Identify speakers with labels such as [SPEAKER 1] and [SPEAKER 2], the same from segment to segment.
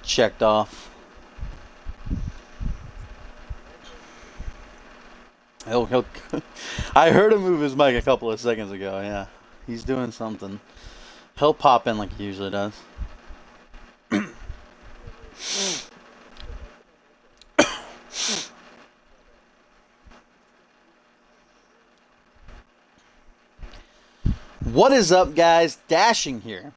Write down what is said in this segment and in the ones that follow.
[SPEAKER 1] checked off. He'll I heard him move his mic a couple of seconds ago. Yeah, he's doing something. He'll pop in like he usually does. What is up, guys? Dashing here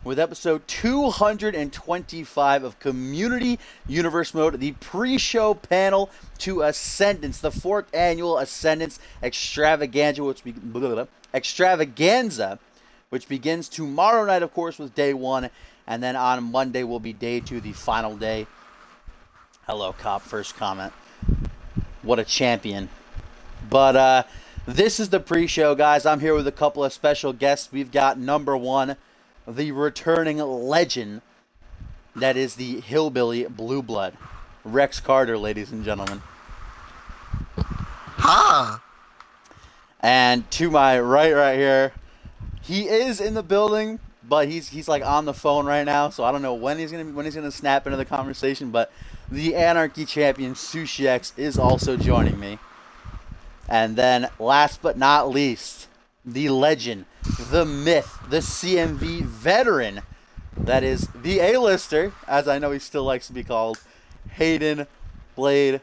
[SPEAKER 1] with episode 225 of Community Universe Mode, the pre-show panel to Ascendance, the 4th annual Ascendance extravaganza, which begins tomorrow night, of course, with day 1, and then on Monday will be day 2, the final day. Hello, Cop. First comment. What a champion. But this is the pre-show, guys. I'm here with a couple of special guests. We've got number 1, the returning legend that is the hillbilly blue blood, Rex Carter, ladies and gentlemen.
[SPEAKER 2] Ha!
[SPEAKER 1] And to my right here, he is in the building, but he's like on the phone right now, so I don't know when he's gonna snap into the conversation. But the Anarchy champion Sushi X is also joining me. And then, last but not least, the legend, the myth, the CMV veteran, that is the A-lister, as I know he still likes to be called, Hayden Blade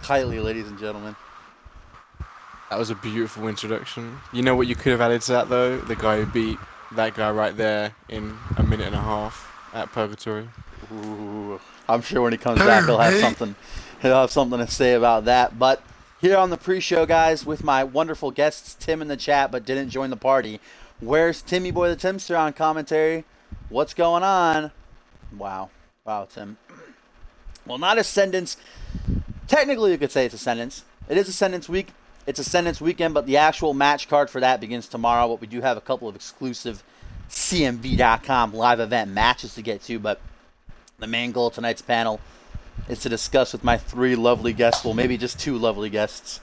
[SPEAKER 1] Kitely, ladies and gentlemen.
[SPEAKER 3] That was a beautiful introduction. You know what you could have added to that, though? The guy who beat that guy right there in a minute and a half at Purgatory.
[SPEAKER 1] Ooh, I'm sure when he comes back, he'll have something to say about that. But here on the pre-show, guys, with my wonderful guests, Tim in the chat, but didn't join the party. Where's Timmy Boy the Timster on commentary? What's going on? Wow, Tim. Well, not Ascendance. Technically, you could say it's Ascendance. It is Ascendance week. It's Ascendance weekend, but the actual match card for that begins tomorrow. But we do have a couple of exclusive CMV.com live event matches to get to. But the main goal of tonight's panel is to discuss with my 3 lovely guests, well, maybe just 2 lovely guests,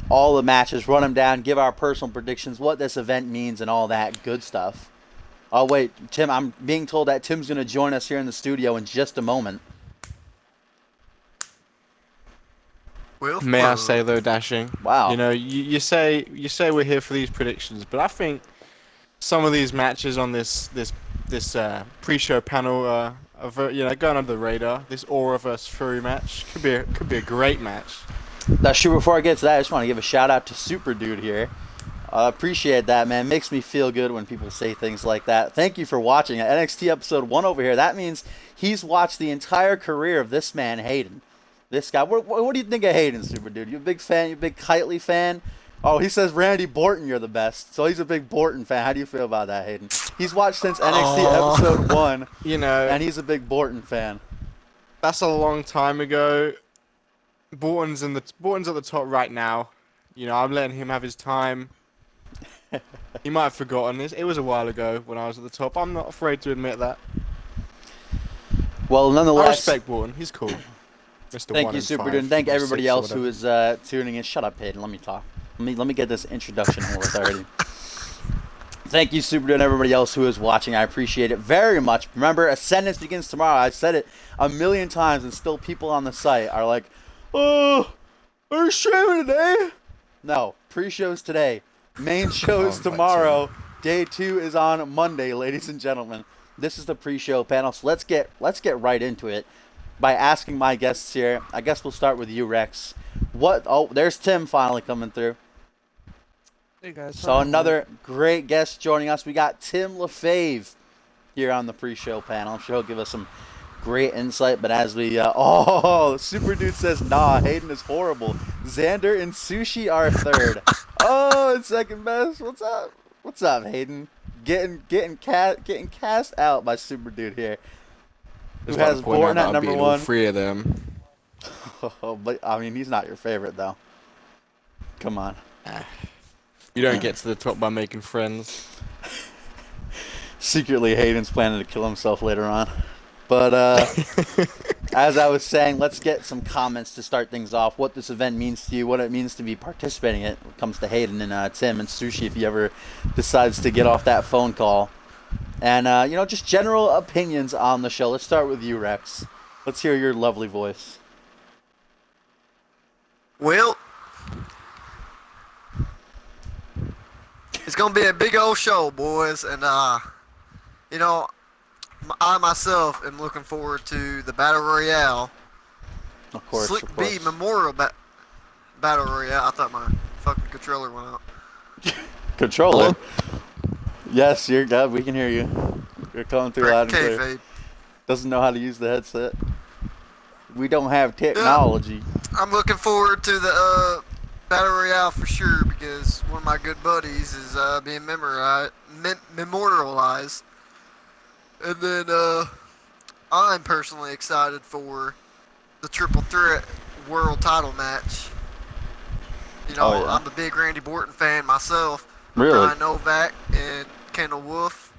[SPEAKER 1] all the matches, run them down, give our personal predictions, what this event means, and all that good stuff. Oh, wait, Tim, I'm being told that Tim's going to join us here in the studio in just a moment.
[SPEAKER 3] May I say, though, Dashing?
[SPEAKER 1] Wow.
[SPEAKER 3] You know, you say we're here for these predictions, but I think some of these matches on this pre-show panel are going under the radar. This Aura vs Fury match could be a great match.
[SPEAKER 1] That's true. Before I get to that, I just want to give a shout out to Super Dude here. I appreciate that, man. It makes me feel good when people say things like that. Thank you for watching NXT episode 1 over here. That means he's watched the entire career of this man, Hayden. This guy. What do you think of Hayden, Super Dude? You a big fan? You a big Kitely fan? Oh, he says Randy Borton, you're the best. So he's a big Borton fan. How do you feel about that, Hayden? He's watched since NXT episode 1.
[SPEAKER 3] You know,
[SPEAKER 1] and he's a big Borton fan.
[SPEAKER 3] That's a long time ago. Borton's at the top right now. You know, I'm letting him have his time. He might have forgotten this. It was a while ago when I was at the top. I'm not afraid to admit that.
[SPEAKER 1] Well, nonetheless,
[SPEAKER 3] I respect Borton. He's cool. Mr.
[SPEAKER 1] Thank you, Super Dude, and thank everybody else who is tuning in. Shut up, Hayden. Let me talk. Let me get this introduction over with already. Thank you, Super Dude, and everybody else who is watching. I appreciate it very much. Remember, Ascendance begins tomorrow. I've said it a million times, and still people on the site are like, "Oh, are you streaming today?" No, pre-shows today. Main shows tomorrow. Day 2 is on Monday, ladies and gentlemen. This is the pre-show panel, so let's get right into it by asking my guests here. I guess we'll start with you, Rex. Oh, there's Tim finally coming through.
[SPEAKER 4] Hey guys.
[SPEAKER 1] So another great guest joining us. We got Tim LaFave here on the pre-show panel. I'm sure he'll give us some great insight. But as we, Super Dude says, nah, Hayden is horrible. Xander and Sushi are third. Oh, and second best. What's up? What's up, Hayden? Getting cast out by Super Dude here. Who has Born at number 1?
[SPEAKER 3] 3 of them.
[SPEAKER 1] Oh, but I mean, he's not your favorite though. Come on.
[SPEAKER 3] You don't get to the top by making friends.
[SPEAKER 1] Secretly, Hayden's planning to kill himself later on. But as I was saying, let's get some comments to start things off. What this event means to you, what it means to be participating in it when it comes to Hayden and Tim and Sushi if he ever decides to get off that phone call. and just general opinions on the show. Let's start with you, Rex. Let's hear your lovely voice.
[SPEAKER 2] Well, it's gonna be a big old show, boys, and I myself am looking forward to the Battle Royale.
[SPEAKER 1] Of course,
[SPEAKER 2] Slick
[SPEAKER 1] of course.
[SPEAKER 2] B Memorial Battle Royale. I thought my fucking controller went out.
[SPEAKER 1] Controller.
[SPEAKER 2] Hello?
[SPEAKER 1] Yes, you're good. We can hear you. You're coming through loud and clear.
[SPEAKER 2] Kayfabe.
[SPEAKER 1] Doesn't know how to use the headset. We don't have technology.
[SPEAKER 2] I'm looking forward to the Battle Royale for sure because one of my good buddies is being memorialized. And then I'm personally excited for the Triple Threat World Title match.
[SPEAKER 1] Oh, yeah.
[SPEAKER 2] I'm a big Randy Orton fan myself.
[SPEAKER 1] Really?
[SPEAKER 2] Brian Novak and Kendall Wolf.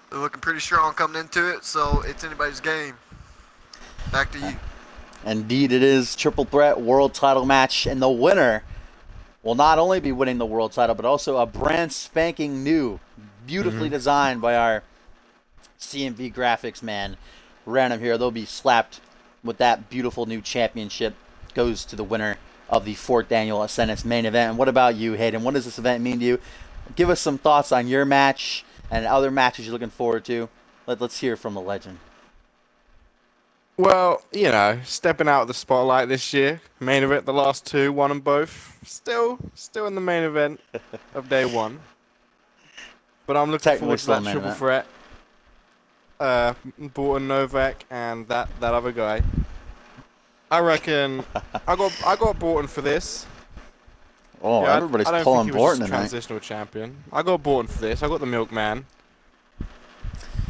[SPEAKER 2] They're looking pretty strong coming into it, so it's anybody's game. Back to you.
[SPEAKER 1] Indeed, it is Triple Threat World Title match, and the winner will not only be winning the World Title, but also a brand spanking new, beautifully designed by our CMV graphics man, random here. They'll be slapped with that beautiful new championship. Goes to the winner of the 4th annual Ascendance main event. And what about you, Hayden? What does this event mean to you? Give us some thoughts on your match and other matches you're looking forward to. Let's hear from the legend.
[SPEAKER 3] Well, stepping out of the spotlight this year. Main event, the last two, won them both. Still in the main event of day one. But I'm looking forward to that triple threat. Borton, Novak, and that other guy. I reckon I got Borton for this.
[SPEAKER 1] Oh,
[SPEAKER 3] Yeah,
[SPEAKER 1] everybody's
[SPEAKER 3] I don't
[SPEAKER 1] pulling
[SPEAKER 3] think he was
[SPEAKER 1] Borton
[SPEAKER 3] just a
[SPEAKER 1] tonight.
[SPEAKER 3] transitional champion. I got Borton for this. I got the Milkman.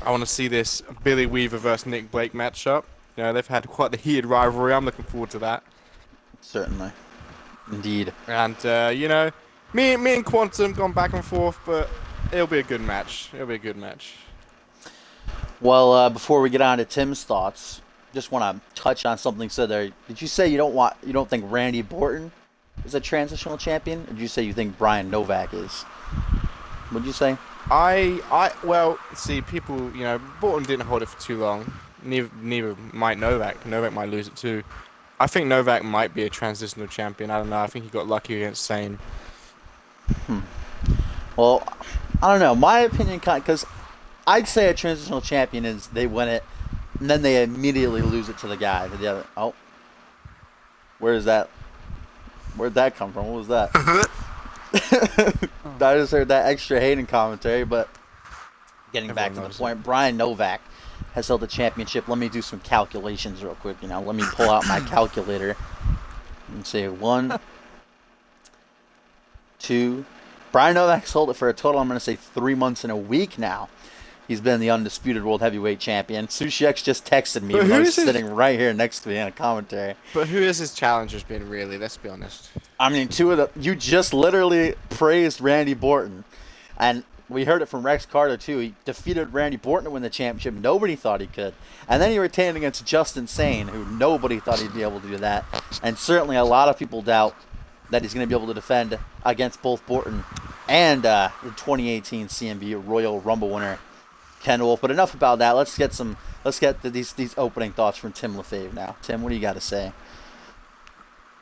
[SPEAKER 3] I want to see this Billy Weaver versus Nick Blake matchup. They've had quite the heated rivalry. I'm looking forward to that.
[SPEAKER 1] Certainly. Indeed.
[SPEAKER 3] And me and Quantum gone back and forth, but it'll be a good match.
[SPEAKER 1] Well, before we get on to Tim's thoughts, just want to touch on something you said there. Did you say you don't think Randy Orton is a transitional champion, or did you say you think Brian Novak is? What'd you say?
[SPEAKER 3] Well, see, people, Borton didn't hold it for too long. Neither might Novak. Novak might lose it too. I think Novak might be a transitional champion. I don't know. I think he got lucky against Sane.
[SPEAKER 1] Well, I don't know. My opinion, because I'd say a transitional champion is they win it, and then they immediately lose it to the guy. To the other. Oh, where'd that come from? What was that? I just heard that extra Hayden commentary, but getting back to the point, Brian Novak has held the championship. Let me do some calculations real quick. Let me pull out my calculator and say 1, 2. Brian Novak's held it for a total, I'm going to say 3 months and a week now. He's been the undisputed world heavyweight champion. Sushi X just texted me when I was sitting right here next to me in a commentary.
[SPEAKER 3] But who has his challengers been, really? Let's be honest.
[SPEAKER 1] I mean, you just literally praised Randy Orton. And we heard it from Rex Carter, too. He defeated Randy Orton to win the championship. Nobody thought he could. And then he retained against Justin Sane, who nobody thought he'd be able to do that. And certainly a lot of people doubt that he's going to be able to defend against both Orton and the 2018 CMV Royal Rumble winner, Ken Wolf. But enough about that. Let's get these opening thoughts from Tim LaFave now. Tim, what do you got to say?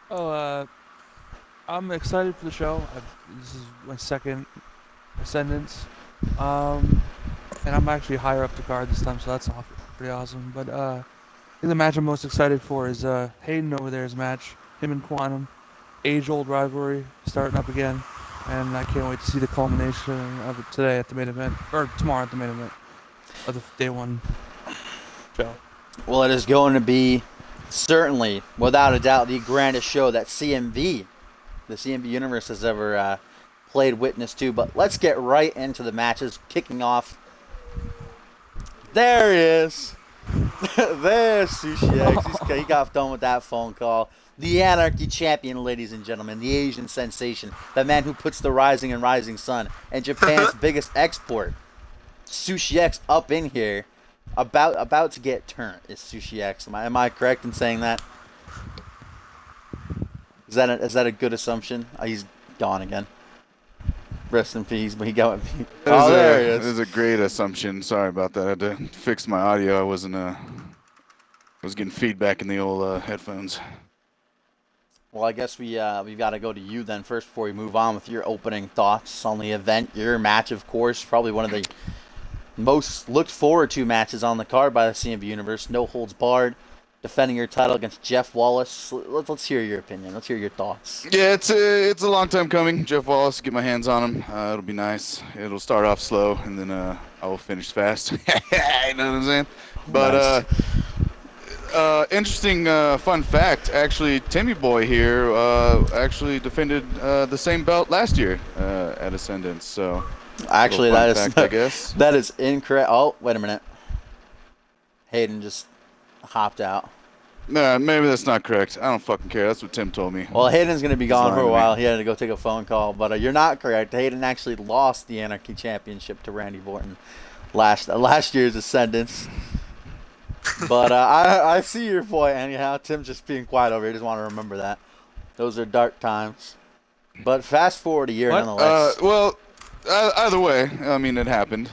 [SPEAKER 4] I'm excited for the show. This is my second Ascendance. And I'm actually higher up the card this time, so that's pretty awesome. But I think the match I'm most excited for is Hayden over there's match. Him and Quantum. Age-old rivalry starting up again. And I can't wait to see the culmination of it today at the main event. Or tomorrow at the main event of the day one show.
[SPEAKER 1] Well, it is going to be certainly, without a doubt, the grandest show that the CMV universe has ever played witness to. But let's get right into the matches, kicking off. There he is. There's Sushi X. He got done with that phone call. The Anarchy Champion, ladies and gentlemen. The Asian sensation. The man who puts the rising and rising sun. And Japan's biggest export. Sushi X up in here. About to get turned is Sushi X. Am I correct in saying that? Is that a good assumption? He's gone again. Rest in peace, but he got me.
[SPEAKER 5] That is
[SPEAKER 1] There he
[SPEAKER 5] That
[SPEAKER 1] is.
[SPEAKER 5] is a great assumption. Sorry about that. I had to fix my audio. I wasn't was getting feedback in the old headphones.
[SPEAKER 1] Well, I guess we've got to go to you then first before we move on with your opening thoughts on the event. Your match, of course, probably one of the most looked forward to matches on the card by the CMV Universe. No holds barred, defending your title against Jeff Wallace. Let's hear your opinion. Let's hear your thoughts.
[SPEAKER 5] Yeah, it's a long time coming. Jeff Wallace, get my hands on him. It'll be nice. It'll start off slow, and then I will finish fast. You know what I'm saying? But
[SPEAKER 1] Nice.
[SPEAKER 5] interesting fun fact. Actually, Timmy Boy here actually defended the same belt last year at Ascendance. So
[SPEAKER 1] Actually,
[SPEAKER 5] little
[SPEAKER 1] that
[SPEAKER 5] fun
[SPEAKER 1] is
[SPEAKER 5] fact, I guess.
[SPEAKER 1] that is incorrect. Oh, wait a minute. Hayden just hopped out.
[SPEAKER 5] Nah, maybe that's not correct. I don't fucking care. That's what Tim told me.
[SPEAKER 1] Well, Hayden's going to be gone for a
[SPEAKER 5] lying to me.
[SPEAKER 1] while. He had to go take a phone call, but you're not correct. Hayden actually lost the Anarchy Championship to Randy Orton last year's Ascendance. But I see your point, anyhow. Tim's just being quiet over here. Just want to remember that. Those are dark times. But fast forward a year nonetheless.
[SPEAKER 5] Well, either way, I mean, it happened.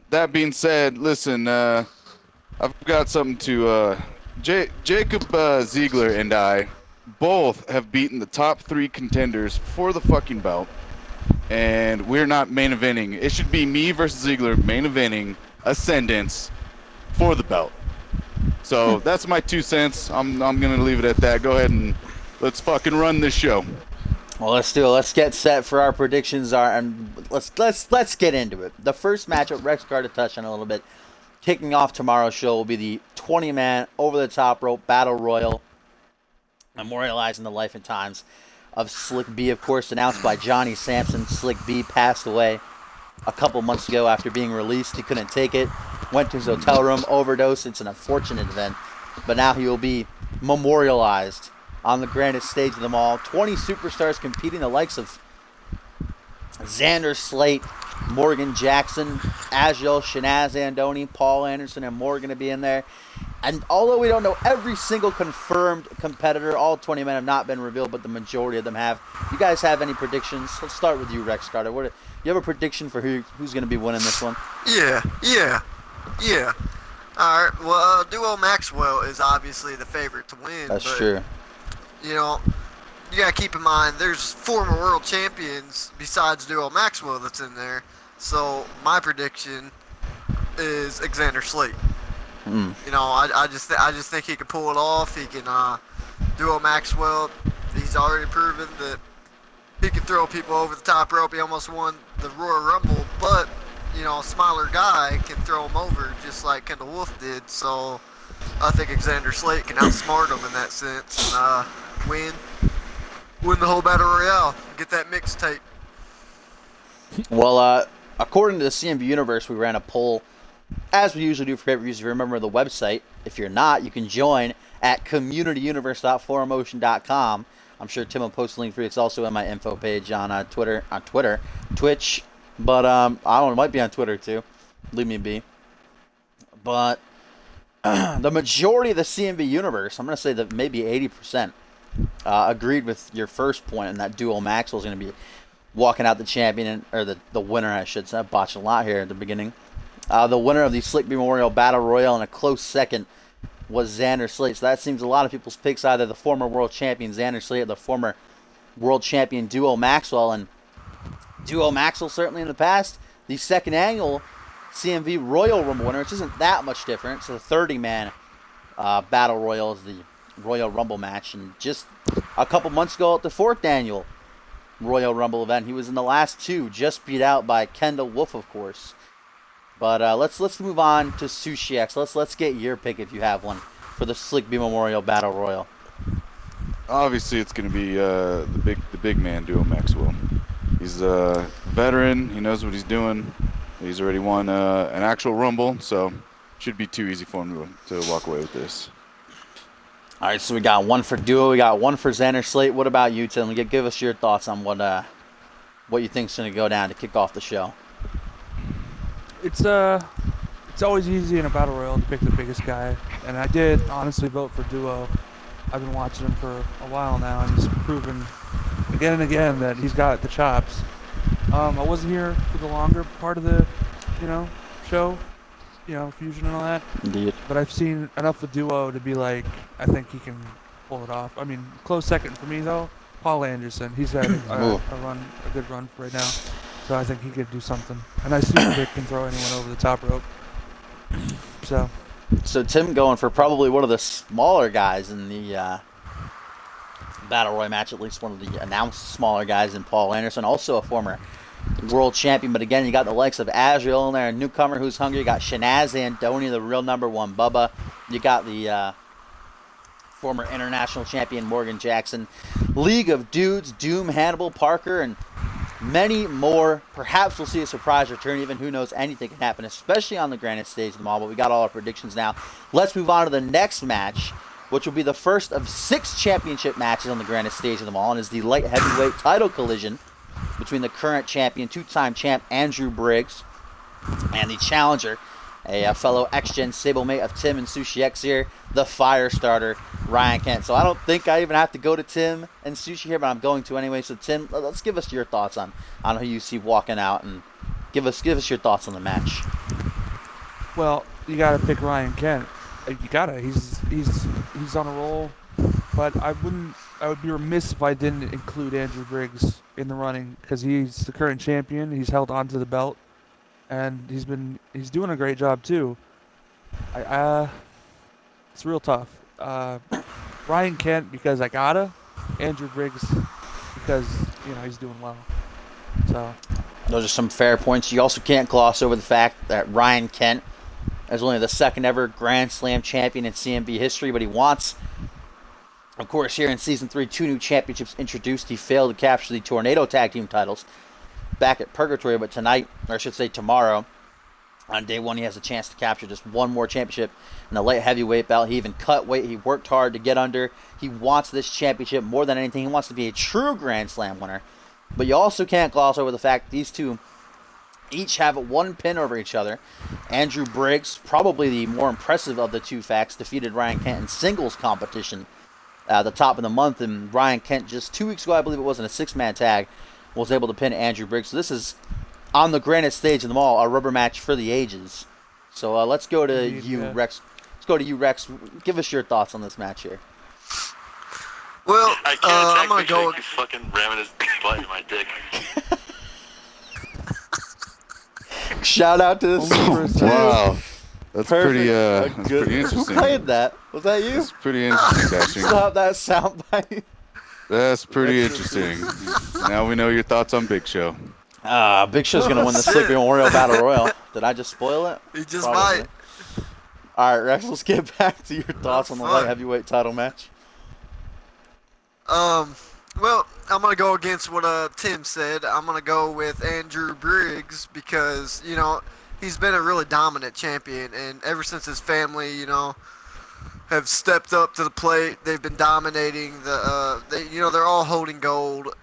[SPEAKER 5] That being said, listen, I've got something to. Jacob Ziegler and I both have beaten the top 3 contenders for the fucking belt, and we're not main eventing. It should be me versus Ziegler main eventing Ascendance for the belt. So that's my 2 cents. I'm gonna leave it at that. Go ahead and let's fucking run this show.
[SPEAKER 1] Well, let's do it. Let's get set for our predictions. And let's get into it. The first matchup, Rex Carter touched on a little bit. Kicking off tomorrow's show will be the 20-man over-the-top rope battle royal, memorializing the life and times of Slick B, of course, announced by Johnny Sampson. Slick B passed away a couple months ago after being released. He couldn't take it, went to his hotel room, overdosed. It's an unfortunate event, but now he will be memorialized on the grandest stage of them all. 20 superstars competing, the likes of Xander Slate, Morgan Jackson, Agil, Shanaz Andoni, Paul Anderson, and more are going to be in there. And although we don't know every single confirmed competitor, all 20 men have not been revealed, but the majority of them have. You guys have any predictions? Let's start with you, Rex Carter. You have a prediction for who's going to be winning this one?
[SPEAKER 2] Yeah. All right. Well, Duo Maxwell is obviously the favorite to win.
[SPEAKER 1] That's
[SPEAKER 2] but,
[SPEAKER 1] true.
[SPEAKER 2] You know, you gotta keep in mind there's former world champions besides Duo Maxwell that's in there. So my prediction is Xander Slate. You know, I just think he can pull it off. He can Duo Maxwell. He's already proven that he can throw people over the top rope. He almost won the Royal Rumble, but you know, a smaller guy can throw him over just like Kendall Wolf did. So I think Xander Slate can outsmart him in that sense and win the whole battle royale. Get that mixtape.
[SPEAKER 1] Well, according to the CMV Universe, we ran a poll, as we usually do for pay-per-views. If you remember the website, if you're not, you can join at communityuniverse.forumotion.com. I'm sure Tim will post the link for you. It's also in my info page on Twitter, Twitch, but I don't know, it might be on Twitter too. Leave me be. But the majority of the CMV Universe, I'm going to say that maybe 80%, agreed with your first point, and that Duo Maxwell is going to be walking out the champion, or the winner, I should say. I botched a lot here at the beginning. The winner of the Slick B Memorial Battle Royal, and a close second was Xander Slate. So that seems a lot of people's picks, either the former world champion Xander Slate or the former world champion Duo Maxwell. And Duo Maxwell, certainly in the past, the second annual CMV Royal Rumble winner, which isn't that much different. It's a 30-man Battle Royal is the Royal Rumble match. And just a couple months ago at the 4th annual Royal Rumble event, he was in the last 2, just beat out by Kendall Wolf, of course. But let's move on to Sushi X. Let's get your pick, if you have one, for the Slick B Memorial Battle Royal.
[SPEAKER 5] Obviously, it's going to be the big man, Duo Maxwell. He's a veteran. He knows what he's doing. He's already won an actual Rumble, so should be too easy for him to walk away with this.
[SPEAKER 1] All right, so we got one for Duo. We got one for Xander Slate. What about you, Tim? Give us your thoughts on what you think's going to go down to kick off the show.
[SPEAKER 4] It's always easy in a battle royal to pick the biggest guy, and I did honestly vote for Duo. I've been watching him for a while now, and he's proven again and again that he's got the chops. I wasn't here for the longer part of the, show, fusion and all that.
[SPEAKER 1] Indeed.
[SPEAKER 4] But I've seen enough of Duo to be like, I think he can pull it off. I mean, close second for me though, Paul Anderson. He's had
[SPEAKER 1] Ooh.
[SPEAKER 4] a good run right now, so I think he could do something. And I see Vic can throw anyone over the top rope.
[SPEAKER 1] So Tim going for probably one of the smaller guys in the Battle Royal match, at least one of the announced smaller guys in Paul Anderson, also a former world champion. But again, you got the likes of Azrael in there, a newcomer who's hungry. You got Shanaz Andoni, the real #1 Bubba. You got the former international champion Morgan Jackson. League of Dudes, Doom, Hannibal, Parker, and many more. Perhaps we'll see a surprise return. Even who knows, anything can happen, especially on the grandest stage of them all. But we got all our predictions now. Let's move on to the next match, which will be the first of 6 championship matches on the grandest stage of them all, and is the light heavyweight title collision between the current champion, 2-time champ Andrew Briggs, and the challenger, a fellow ex-gen stablemate of Tim and Sushi X here, the fire starter, Ryan Kent. So I don't think I even have to go to Tim and Sushi here, but I'm going to anyway. So Tim, let's give us your thoughts on who you see walking out, and give us your thoughts on the match.
[SPEAKER 4] Well, you gotta pick Ryan Kent. You gotta. He's on a roll. But I would be remiss if I didn't include Andrew Briggs in the running, because he's the current champion. He's held onto the belt, and he's doing a great job too. It's real tough. Ryan Kent because I gotta. Andrew Briggs because he's doing well. So
[SPEAKER 1] those are some fair points. You also can't gloss over the fact that Ryan Kent is only the second ever Grand Slam champion in CMV history, but he wants, of course, here in Season 3, 2 new championships introduced. He failed to capture the Tornado Tag Team titles back at Purgatory, but tonight, or I should say tomorrow, on day 1, he has a chance to capture just one more championship in the light heavyweight belt. He even cut weight. He worked hard to get under. He wants this championship more than anything. He wants to be a true Grand Slam winner. But you also can't gloss over the fact these two each have 1 pin over each other. Andrew Briggs, probably the more impressive of the two facts, defeated Ryan Kent in singles competition at the top of the month, and Ryan Kent just 2 weeks ago, I believe it was, in a 6-man tag, was able to pin Andrew Briggs. So this is, on the grandest stage of them all, a rubber match for the ages. So let's go to you, Rex. Let's go to you, Rex. Give us your thoughts on this match here.
[SPEAKER 2] Well,
[SPEAKER 6] I can't
[SPEAKER 2] I'm gonna go.
[SPEAKER 6] He's fucking ramming his butt in my dick.
[SPEAKER 1] Shout out to this.
[SPEAKER 5] Wow. That's
[SPEAKER 1] Perfect.
[SPEAKER 5] pretty
[SPEAKER 1] Good.
[SPEAKER 5] interesting.
[SPEAKER 1] Who played that? Was that you?
[SPEAKER 5] That's pretty interesting, Dashing.
[SPEAKER 1] Stop that soundbite.
[SPEAKER 5] That's pretty interesting. Now we know your thoughts on Big Show.
[SPEAKER 1] Big Show's going to win the Sleeping Memorial Battle Royal. Did I just spoil it?
[SPEAKER 2] He just
[SPEAKER 1] Probably.
[SPEAKER 2] might.
[SPEAKER 1] All right, Rex, let's get back to your thoughts on the light heavyweight title match.
[SPEAKER 2] Well, I'm gonna go against what Tim said. I'm gonna go with Andrew Briggs because he's been a really dominant champion, and ever since his family have stepped up to the plate, they've been dominating they're all holding gold.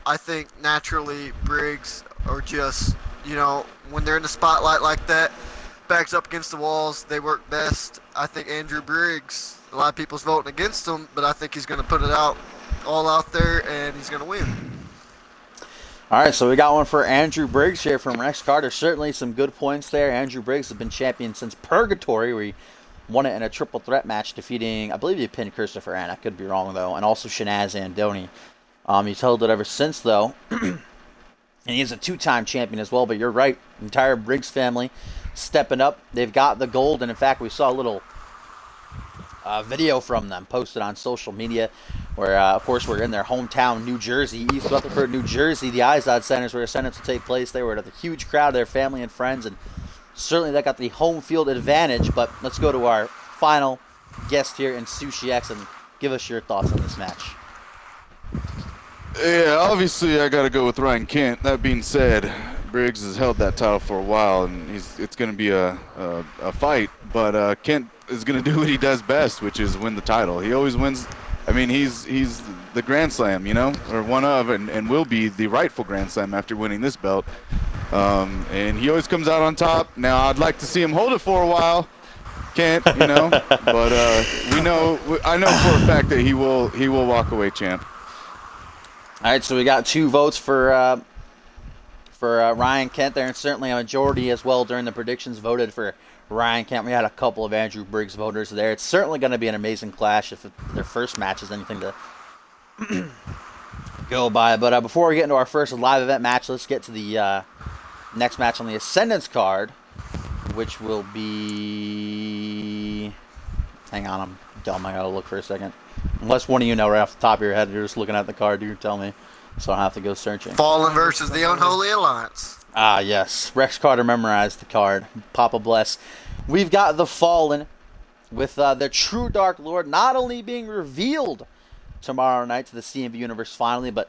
[SPEAKER 2] I think naturally Briggs are just when they're in the spotlight like that, backs up against the walls, they work best. I think Andrew Briggs, a lot of people's voting against him, but I think he's gonna put it all out there, and he's going to win.
[SPEAKER 1] All right, so we got one for Andrew Briggs here from Rex Carter. Certainly some good points there. Andrew Briggs has been champion since Purgatory, where he won it in a triple threat match, defeating, I believe he pinned Christopher Ann. I could be wrong, though, and also Shanaz Andoni. He's held it ever since, though. And he's a 2-time champion as well, but you're right. The entire Briggs family stepping up. They've got the gold, and in fact, we saw a little video from them posted on social media where, of course, we're in their hometown, New Jersey, East Rutherford, New Jersey. The Izod Center is where Ascendance will take place. They were at a huge crowd of their family and friends, and certainly that got the home field advantage. But let's go to our final guest here in Sushi X and give us your thoughts on this match.
[SPEAKER 5] Yeah, obviously I got to go with Ryan Kent. That being said, Briggs has held that title for a while, and it's going to be a fight. But Kent is going to do what he does best, which is win the title. He always wins. I mean, he's the Grand Slam, or one of, and will be the rightful Grand Slam after winning this belt. And he always comes out on top. Now, I'd like to see him hold it for a while. Can't, but I know for a fact that he will walk away champ.
[SPEAKER 1] All right, so we got 2 votes for for Ryan Kent there, and certainly a majority as well during the predictions voted for Ryan Kent. We had a couple of Andrew Briggs voters there. It's certainly going to be an amazing clash if their first match is anything to go by. But before we get into our first live event match, let's get to the next match on the Ascendance card, which will be... Hang on, I'm dumb. I gotta look for a second. Unless one of you know right off the top of your head, you're just looking at the card, you tell me, so I don't have to go searching.
[SPEAKER 2] Fallen versus the Unholy Alliance.
[SPEAKER 1] Ah, yes. Rex Carter memorized the card. Papa bless. We've got the Fallen with their True Dark Lord not only being revealed tomorrow night to the CMV Universe finally, but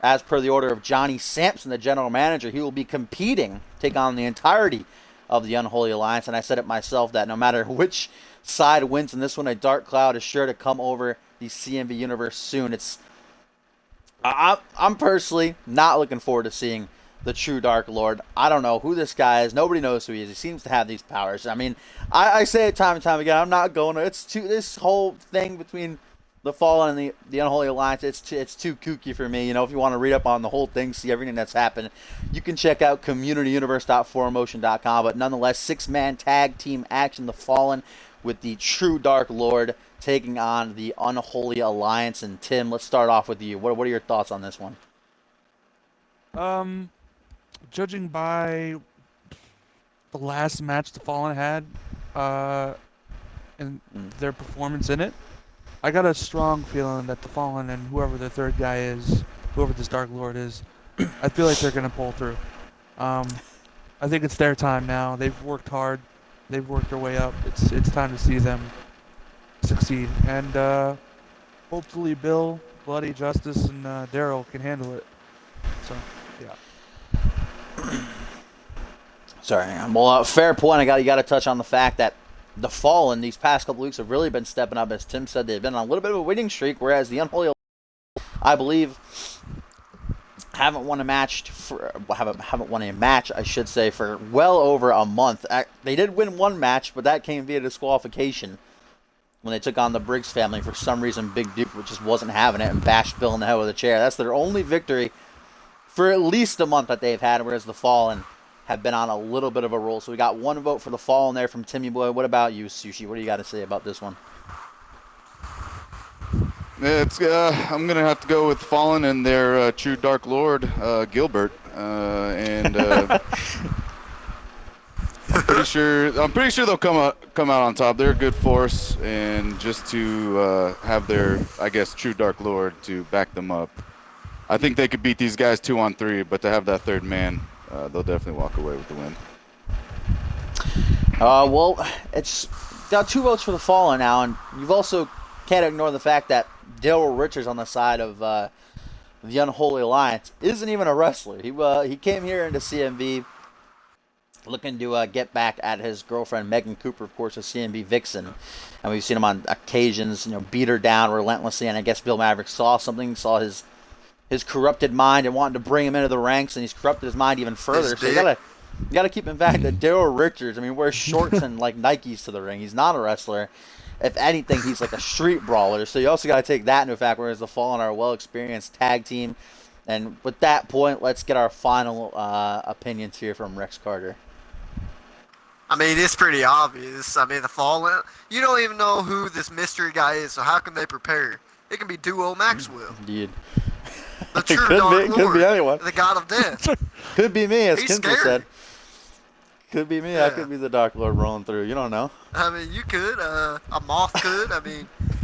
[SPEAKER 1] as per the order of Johnny Sampson, the general manager, he will be competing, take on the entirety of the Unholy Alliance. And I said it myself that no matter which side wins in this one, a dark cloud is sure to come over the CMV Universe soon. I'm personally not looking forward to seeing the True Dark Lord. I don't know who this guy is. Nobody knows who he is. He seems to have these powers. I mean, I say it time and time again. I'm not going to. This whole thing between the Fallen and the Unholy Alliance, it's too kooky for me. You know, if you want to read up on the whole thing, see everything that's happened, you can check out communityuniverse.4motion.com. But nonetheless, 6-man tag team action, the Fallen with the True Dark Lord taking on the Unholy Alliance. And Tim, let's start off with you. What are your thoughts on this one?
[SPEAKER 4] Judging by the last match the Fallen had, and their performance in it, I got a strong feeling that the Fallen and whoever the third guy is, whoever this Dark Lord is, I feel like they're gonna pull through. I think it's their time now. They've worked hard. They've worked their way up. It's time to see them succeed. And hopefully Bill, Bloody Justice, and Daryl can handle it. So, yeah.
[SPEAKER 1] Sorry. Well, fair point. You got to touch on the fact that the Fallen these past couple weeks have really been stepping up. As Tim said, they've been on a little bit of a winning streak, whereas the Unholy, I believe, haven't won a match, I should say, for well over a month. They did win one match, but that came via disqualification when they took on the Briggs family. For some reason, Big Duke just wasn't having it and bashed Bill in the head with a chair. That's their only victory for at least a month that they've had, whereas the Fallen have been on a little bit of a roll. So we got one vote for the Fallen there from Timmy Boy. What about you, Sushi? What do you got to say about this one?
[SPEAKER 5] It's I'm gonna have to go with Fallen and their True Dark Lord, Gilbert, and I'm pretty sure they'll come out on top. They're a good force, and just to have their, I guess, True Dark Lord to back them up, I think they could beat these guys 2-on-3. But to have that third man, they'll definitely walk away with the win.
[SPEAKER 1] Well, it's got 2 votes for the Fallen now, and you've also can't ignore the fact that Daryl Richards on the side of the Unholy Alliance isn't even a wrestler. He came here into CMV looking to get back at his girlfriend Megan Cooper, of course, a CMV Vixen, and we've seen him on occasions, beat her down relentlessly. And I guess Bill Maverick saw his corrupted mind and wanted to bring him into the ranks, and he's corrupted his mind even further. So you gotta keep in fact that Daryl Richards, wears shorts and like Nikes to the ring. He's not a wrestler. If anything, he's like a street brawler. So you also got to take that into effect, whereas the Fallen are a well-experienced tag team. And with that point, let's get our final opinions here from Rex Carter.
[SPEAKER 2] It's pretty obvious. The Fallen, you don't even know who this mystery guy is, so how can they prepare? It can be Duo Maxwell.
[SPEAKER 1] Indeed.
[SPEAKER 2] The True Dark Lord.
[SPEAKER 1] Could be anyone.
[SPEAKER 2] The God of Death.
[SPEAKER 1] Could be me, as
[SPEAKER 2] He's
[SPEAKER 1] Kinsley said. Could be me. Yeah. I could be the Dark Lord rolling through. You don't know.
[SPEAKER 2] You could. A moth could.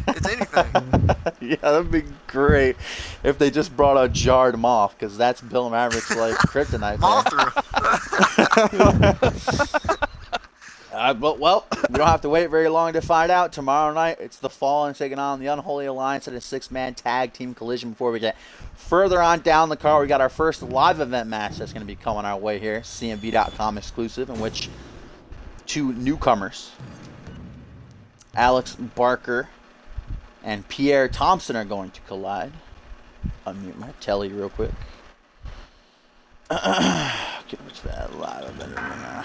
[SPEAKER 2] It's anything.
[SPEAKER 1] Yeah, that'd be great if they just brought a jarred moth, because that's Bill Maverick's like kryptonite.
[SPEAKER 2] Mothra.
[SPEAKER 1] But we don't have to wait very long to find out. Tomorrow night, it's the Fallen taking on the Unholy Alliance in a 6-man tag team collision. Before we get further on down the card, we got our first live event match that's going to be coming our way here, CMV.com exclusive, in which 2 newcomers, Alex Barker and Pierre Thompson, are going to collide. Unmute my telly real quick. Get to that live event arena.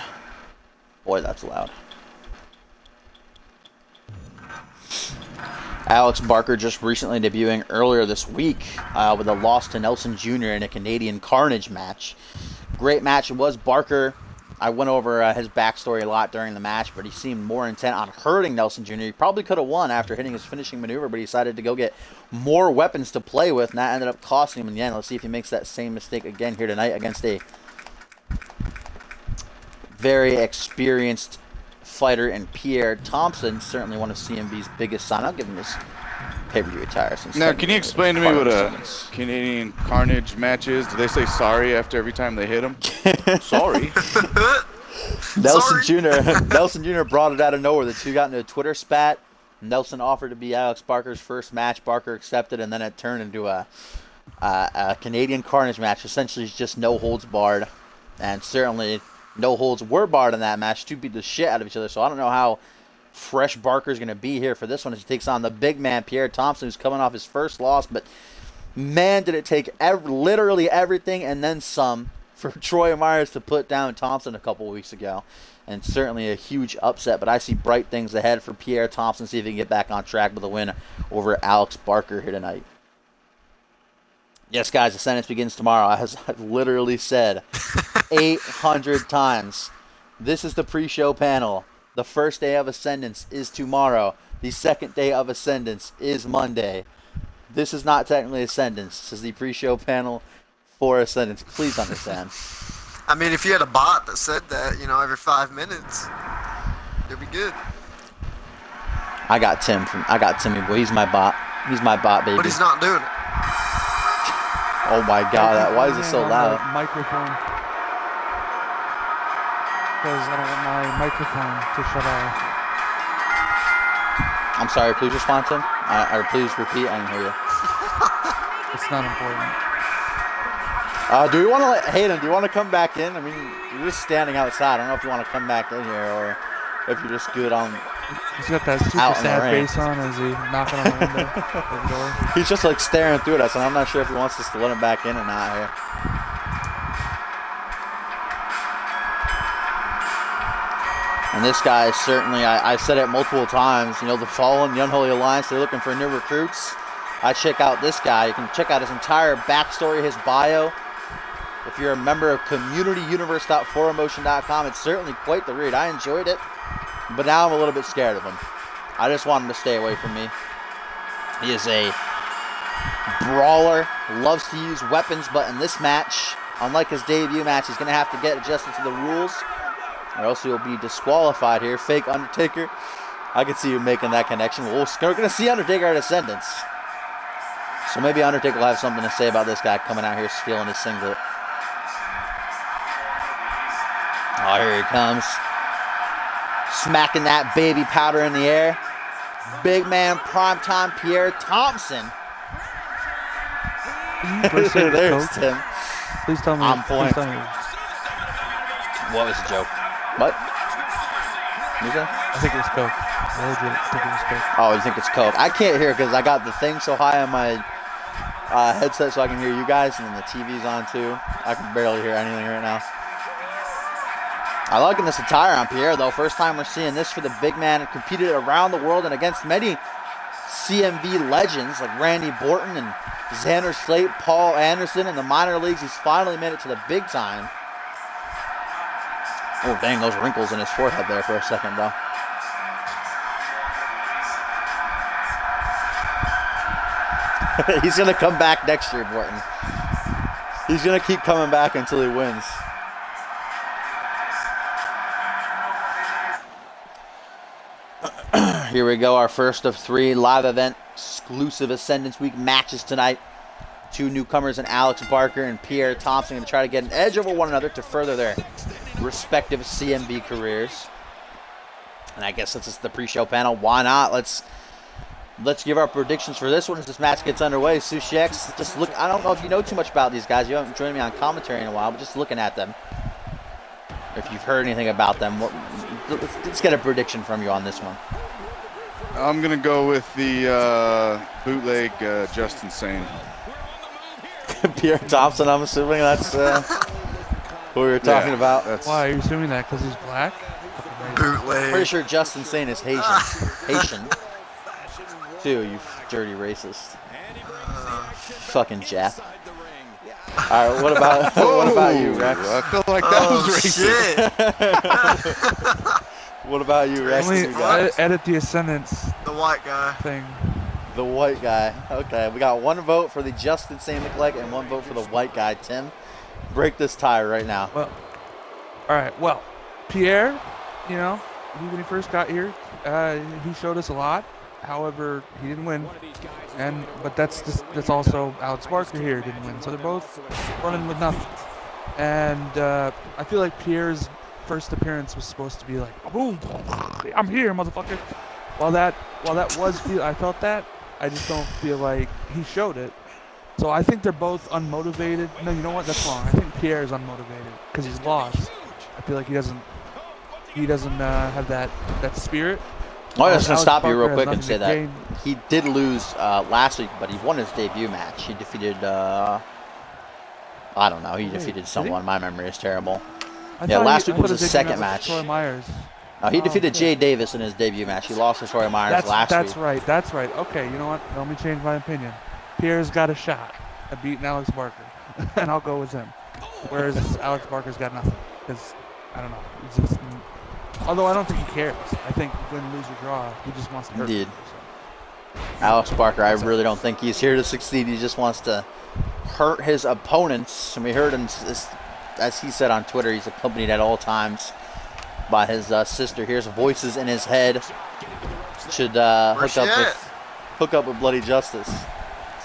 [SPEAKER 1] Boy, that's loud. Alex Barker just recently debuting earlier this week with a loss to Nelson Jr. in a Canadian Carnage match. great match it was. Barker, I went over his backstory a lot during the match, but he seemed more intent on hurting Nelson Jr. He probably could have won after hitting his finishing maneuver, but he decided to go get more weapons to play with, and that ended up costing him in the end. Let's see if he makes that same mistake again here tonight against a very experienced fighter in Pierre Thompson, certainly one of CMV's biggest sign. I'll give him his pay-per-view attire.
[SPEAKER 5] Now, can you explain to me what a Canadian Carnage match is? Do they say sorry after every time they hit him? Sorry.
[SPEAKER 1] Nelson Jr. brought it out of nowhere. The two got into a Twitter spat. Nelson offered to be Alex Barker's first match. Barker accepted, and then it turned into a Canadian Carnage match. Essentially, it's just no holds barred, and certainly no holds were barred in that match. Two beat the shit out of each other. So I don't know how fresh Barker's going to be here for this one as he takes on the big man Pierre Thompson, who's coming off his first loss. But man, did it take literally everything and then some for Troy Myers to put down Thompson a couple weeks ago. And certainly a huge upset, but I see bright things ahead for Pierre Thompson. See if he can get back on track with a win over Alex Barker here tonight. Yes, guys, Ascendance begins tomorrow. As I've literally said 800 times. This is the pre-show panel. The first day of Ascendance is tomorrow. The second day of Ascendance is Monday. This is not technically Ascendance. This is the pre-show panel for Ascendance. Please understand.
[SPEAKER 2] I mean, if you had a bot that said that, every 5 minutes, it'd be good.
[SPEAKER 1] I got Timmy boy. He's my bot. He's my bot, baby.
[SPEAKER 2] But he's not doing it.
[SPEAKER 1] Oh my God! Why is it so loud?
[SPEAKER 4] Microphone. Because I don't want my microphone to shut off.
[SPEAKER 1] I'm sorry. Please respond, Tim. Or please repeat. I didn't hear you.
[SPEAKER 4] It's not important.
[SPEAKER 1] Do we want to Hayden? Do you want to come back in? I mean, you're just standing outside. I don't know if you want to come back in here or if you're just good on.
[SPEAKER 4] He's got that super sad face on as he knocking on the window or the door.
[SPEAKER 1] He's just like staring through at us, and I'm not sure if he wants us to let him back in or not here. And this guy is certainly, I've said it multiple times, the Fallen, the Unholy Alliance, they're looking for new recruits. I check out this guy. You can check out his entire backstory, his bio. If you're a member of communityuniverse.4emotion.com, it's certainly quite the read. I enjoyed it, but now I'm a little bit scared of him. I just want him to stay away from me. He is a brawler, loves to use weapons, but in this match, unlike his debut match, he's going to have to get adjusted to the rules, or else he'll be disqualified here. Fake Undertaker. I can see you making that connection. We're going to see Undertaker at Ascendance. So maybe Undertaker will have something to say about this guy coming out here stealing his singlet. Oh, here he comes. Smacking that baby powder in the air. Big man, primetime Pierre Thompson. There's Tim.
[SPEAKER 4] Please tell me.
[SPEAKER 1] On point.
[SPEAKER 4] Please tell me.
[SPEAKER 1] What was the joke? What?
[SPEAKER 4] I think it was Coke. I legit think it was Coke.
[SPEAKER 1] Oh, you think it's Coke? I can't hear because I got the thing so high on my headset so I can hear you guys, and then the TV's on too. I can barely hear anything right now. I like this attire on Pierre, though. First time we're seeing this for the big man. He competed around the world and against many CMV legends like Randy Borton and Xander Slate, Paul Anderson in the minor leagues. He's finally made it to the big time. Oh, dang, those wrinkles in his forehead there for a second, though. He's going to come back next year, Borton. He's going to keep coming back until he wins. Here we go, our first of 3 live event exclusive Ascendance Week matches tonight. 2 newcomers in Alex Barker and Pierre Thompson going to try to get an edge over one another to further their respective CMV careers. And I guess since it's the pre-show panel, why not? Let's give our predictions for this one as this match gets underway. Sushi X, just look. I don't know if you know too much about these guys. You haven't joined me on commentary in a while, but just looking at them, if you've heard anything about them, let's get a prediction from you on this one.
[SPEAKER 5] I'm going to go with the bootleg Justin Sane.
[SPEAKER 1] Pierre Thompson, I'm assuming that's who we were talking about.
[SPEAKER 4] Why are you assuming that? Because he's black?
[SPEAKER 2] Bootleg.
[SPEAKER 1] Pretty sure Justin Sane is Haitian. Haitian. Too, you dirty racist. Fucking Jap. All right, what about you, Rex?
[SPEAKER 5] I feel like that was racist.
[SPEAKER 2] Shit.
[SPEAKER 1] What about you, Rex?
[SPEAKER 4] Only
[SPEAKER 1] Who you got?
[SPEAKER 4] edit the Ascendance
[SPEAKER 2] The white guy.
[SPEAKER 4] thing.
[SPEAKER 1] The white guy. Okay, we got one vote for the Justin Sam McClegg and one vote for the white guy. Tim, break this tie right now.
[SPEAKER 4] Well, all right. Well, Pierre, you know, when he first got here, he showed us a lot. However, he didn't win, but that's also Alex Barker here didn't win. So they're both running with nothing. And I feel like Pierre's first appearance was supposed to be like, boom, I'm here, motherfucker. While that was I felt that. I just don't feel like he showed it. So I think they're both unmotivated. No, you know what? That's wrong. I think Pierre is unmotivated because he's lost. I feel like he doesn't have that spirit.
[SPEAKER 1] I'm just going to stop you
[SPEAKER 4] Barker
[SPEAKER 1] real
[SPEAKER 4] has
[SPEAKER 1] quick and
[SPEAKER 4] nothing
[SPEAKER 1] say
[SPEAKER 4] to
[SPEAKER 1] that
[SPEAKER 4] gain.
[SPEAKER 1] he did lose last week, but he won his debut match. He defeated, I don't know, he defeated
[SPEAKER 4] did he?
[SPEAKER 1] someone. My memory is terrible.
[SPEAKER 4] I
[SPEAKER 1] Yeah,
[SPEAKER 4] thought
[SPEAKER 1] last
[SPEAKER 4] he-
[SPEAKER 1] week
[SPEAKER 4] I
[SPEAKER 1] was
[SPEAKER 4] thought
[SPEAKER 1] his
[SPEAKER 4] debut
[SPEAKER 1] second
[SPEAKER 4] match was
[SPEAKER 1] match.
[SPEAKER 4] Troy Myers.
[SPEAKER 1] No, he
[SPEAKER 4] Oh,
[SPEAKER 1] defeated
[SPEAKER 4] okay.
[SPEAKER 1] Jay Davis in his debut match. He lost to Troy Myers last
[SPEAKER 4] That's
[SPEAKER 1] week.
[SPEAKER 4] right. That's right. Okay, you know what? Let me change my opinion. Pierre's got a shot at beating Alex Barker, and I'll go with him. Whereas Alex Barker's got nothing. Because, I don't know. He's just, although I don't think he cares. I think win, lose, or draw, he just wants to hurt
[SPEAKER 1] Indeed.
[SPEAKER 4] people, so.
[SPEAKER 1] Alex Barker, I really don't think he's here to succeed. He just wants to hurt his opponents. And we heard him, as he said on Twitter, he's accompanied at all times by his sister. Here's voices in his head. Should hook up with Bloody Justice.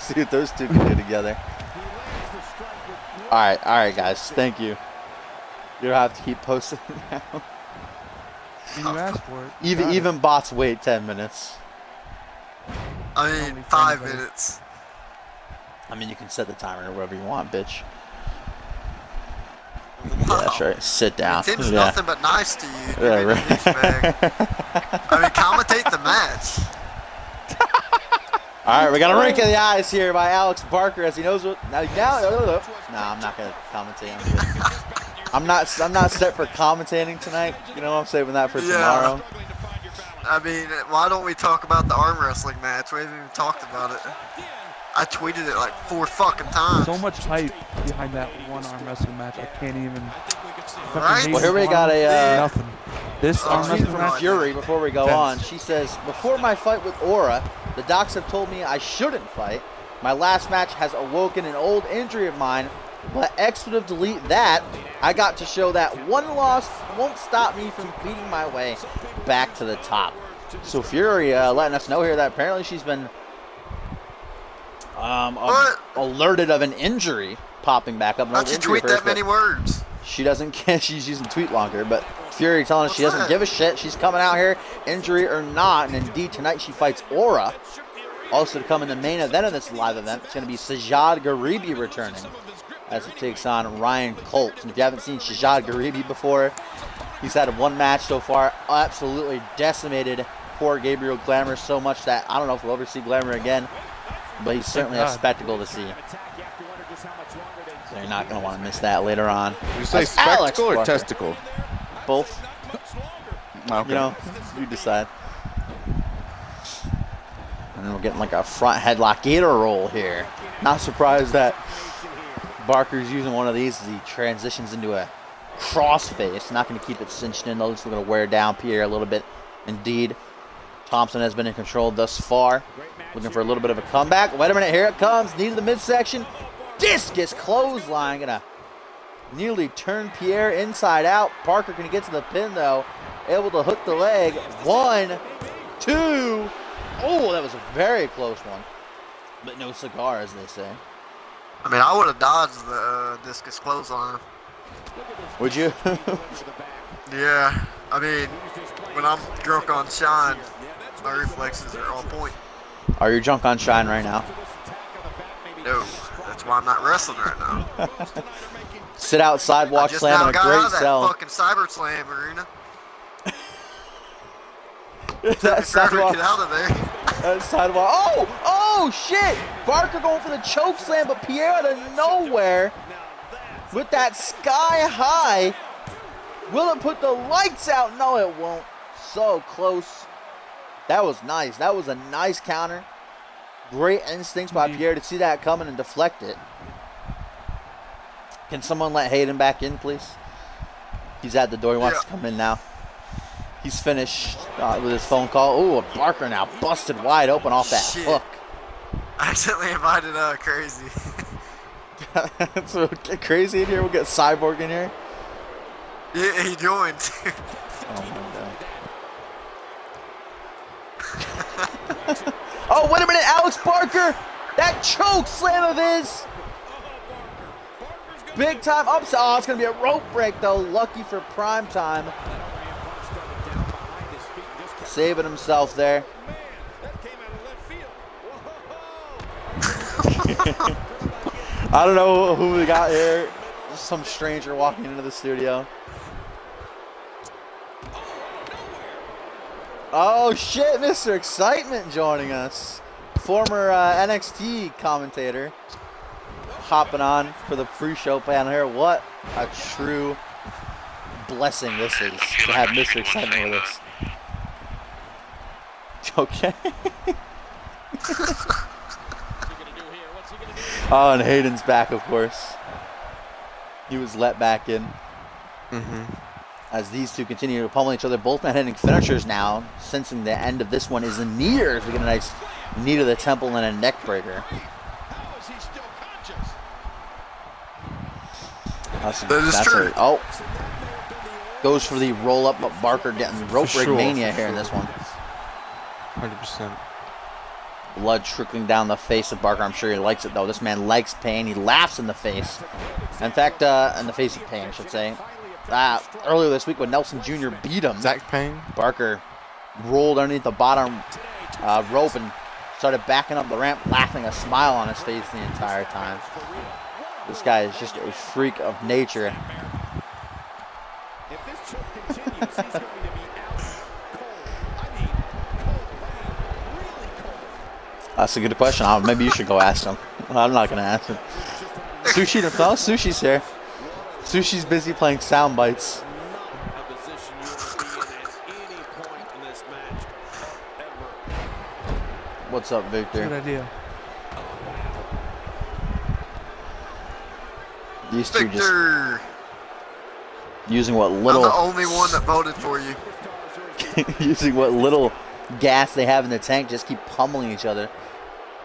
[SPEAKER 1] See what those two can do together. All right, guys. Thank you. You don't have to keep posting now.
[SPEAKER 4] You asked for it.
[SPEAKER 1] Even bots wait 10 minutes.
[SPEAKER 2] I mean, 5 minutes.
[SPEAKER 1] I mean, you can set the timer or whatever you want, bitch.
[SPEAKER 2] Wow.
[SPEAKER 1] Yeah, that's right. Sit down.
[SPEAKER 2] Tim's
[SPEAKER 1] Yeah.
[SPEAKER 2] nothing but nice to you.
[SPEAKER 1] Yeah,
[SPEAKER 2] You're
[SPEAKER 1] right.
[SPEAKER 2] a douchebag. I mean, commentate the match.
[SPEAKER 1] All right, we got a rink in the eyes here by Alex Barker as he knows what. Now, I'm not gonna commentate. I'm not set for commentating tonight. You know, I'm saving that for tomorrow.
[SPEAKER 2] I mean, why don't we talk about the arm wrestling match? We haven't even talked about it. I tweeted it like 4 fucking times.
[SPEAKER 4] So much hype behind that one arm wrestling match. I can't even.
[SPEAKER 2] Right?
[SPEAKER 1] Well, here we got a
[SPEAKER 4] nothing. This arm
[SPEAKER 1] tweet
[SPEAKER 4] wrestling
[SPEAKER 1] from
[SPEAKER 4] match.
[SPEAKER 1] Fury before we go
[SPEAKER 4] Tense.
[SPEAKER 1] on. She says, "Before my fight with Aura, the docs have told me I shouldn't fight. My last match has awoken an old injury of mine, but expletive delete that. I got to show that one loss won't stop me from beating my way back to the top." So Fury letting us know here that apparently she's been alerted of an injury popping back up. An
[SPEAKER 2] How'd
[SPEAKER 1] old
[SPEAKER 2] you
[SPEAKER 1] injury
[SPEAKER 2] tweet
[SPEAKER 1] of hers,
[SPEAKER 2] that many
[SPEAKER 1] but
[SPEAKER 2] words?
[SPEAKER 1] she doesn't care. She's using tweet longer, but Fury telling us she
[SPEAKER 2] What's
[SPEAKER 1] doesn't
[SPEAKER 2] that?
[SPEAKER 1] give a shit. She's coming out here, injury or not, and indeed tonight she fights Aura. Also to come in the main event of this live event, it's going to be Sajad Garibi returning as he takes on Ryan Colt. And if you haven't seen Sajad Garibi before, he's had one match so far, absolutely decimated poor Gabriel Glamour so much that I don't know if we'll ever see Glamour again, but he's certainly a spectacle to see. So you're not going to want to miss that later on.
[SPEAKER 5] Did you say
[SPEAKER 1] That's Alex
[SPEAKER 5] spectacle or
[SPEAKER 1] Barker.
[SPEAKER 5] testicle?
[SPEAKER 1] Both.
[SPEAKER 5] Okay.
[SPEAKER 1] You know, you decide. And then we're getting like a front headlock gator roll here. Not surprised that Barker's using one of these as he transitions into a crossface. Not going to keep it cinched in, though. Just going to wear down Pierre a little bit. Indeed, Thompson has been in control thus far. Looking for a little bit of a comeback. Wait a minute, here it comes. Knee to the midsection. Discus clothesline. Gonna nearly turn Pierre inside out. Parker can get to the pin, though. Able to hook the leg. 1, 2. Oh, that was a very close one. But no cigar, as they say.
[SPEAKER 2] I mean, I would have dodged the discus clothesline.
[SPEAKER 1] Would you?
[SPEAKER 2] Yeah. I mean, when I'm drunk on shine, my reflexes are on point.
[SPEAKER 1] Are you drunk on shine right now?
[SPEAKER 2] No, that's why I'm not wrestling right now.
[SPEAKER 1] Sit out
[SPEAKER 2] I
[SPEAKER 1] sidewalk
[SPEAKER 2] just
[SPEAKER 1] slam
[SPEAKER 2] now
[SPEAKER 1] and a
[SPEAKER 2] got out
[SPEAKER 1] great
[SPEAKER 2] of that
[SPEAKER 1] sell.
[SPEAKER 2] fucking Cyber Slam arena.
[SPEAKER 1] That
[SPEAKER 2] Forever to
[SPEAKER 1] sidewalk.
[SPEAKER 2] get out of there.
[SPEAKER 1] That sidewalk. Oh shit! Barker going for the choke slam, but Pierre out of nowhere with that sky high. Will it put the lights out? No, it won't. So close. That was nice. That was a nice counter. Great instincts by Pierre to see that coming and deflect it. Can someone let Hayden back in, please? He's at the door. He wants to come in now. He's finished with his phone call. Ooh, Barker now busted wide open off that hook.
[SPEAKER 2] I accidentally invited Crazy.
[SPEAKER 1] So get Crazy in here. We'll get Cyborg in here.
[SPEAKER 2] Yeah, he joined.
[SPEAKER 1] Oh my god. Oh, wait a minute, Alex Barker! That choke slam of his! Big time upset. Oh, it's gonna be a rope break though. Lucky for prime time. Saving himself there. I don't know who we got here. Just some stranger walking into the studio. Oh shit, Mr. Excitement joining us. Former NXT commentator. Hopping on for the pre-show panel here. What a true blessing this is to have Mr. Excitement with us. Okay. Oh, and Hayden's back, of course. He was let back in. As these two continue to pummel each other. Both men hitting finishers now, sensing the end of this one is near as we get a nice knee to the temple and a neck breaker.
[SPEAKER 2] That is true.
[SPEAKER 1] Oh. Goes for the roll up, but Barker getting rope break mania here in this one.
[SPEAKER 3] 100%.
[SPEAKER 1] Blood trickling down the face of Barker. I'm sure he likes it though. This man likes pain. He laughs in the face. In fact, in the face of pain, I should say. Earlier this week when Nelson Jr. beat him,
[SPEAKER 3] Zach Payne.
[SPEAKER 1] Barker rolled underneath the bottom rope and started backing up the ramp, laughing, a smile on his face the entire time. This guy is just a freak of nature. That's a good question. Maybe you should go ask him. I'm not going to ask him. Sushi, oh, Sushi's here. Sushi's busy playing sound bites. What's up, Victor?
[SPEAKER 4] Good idea.
[SPEAKER 1] These two
[SPEAKER 2] Victor!
[SPEAKER 1] just using what little...
[SPEAKER 2] I'm the only one that voted for you.
[SPEAKER 1] using what little gas they have in the tank, just keep pummeling each other.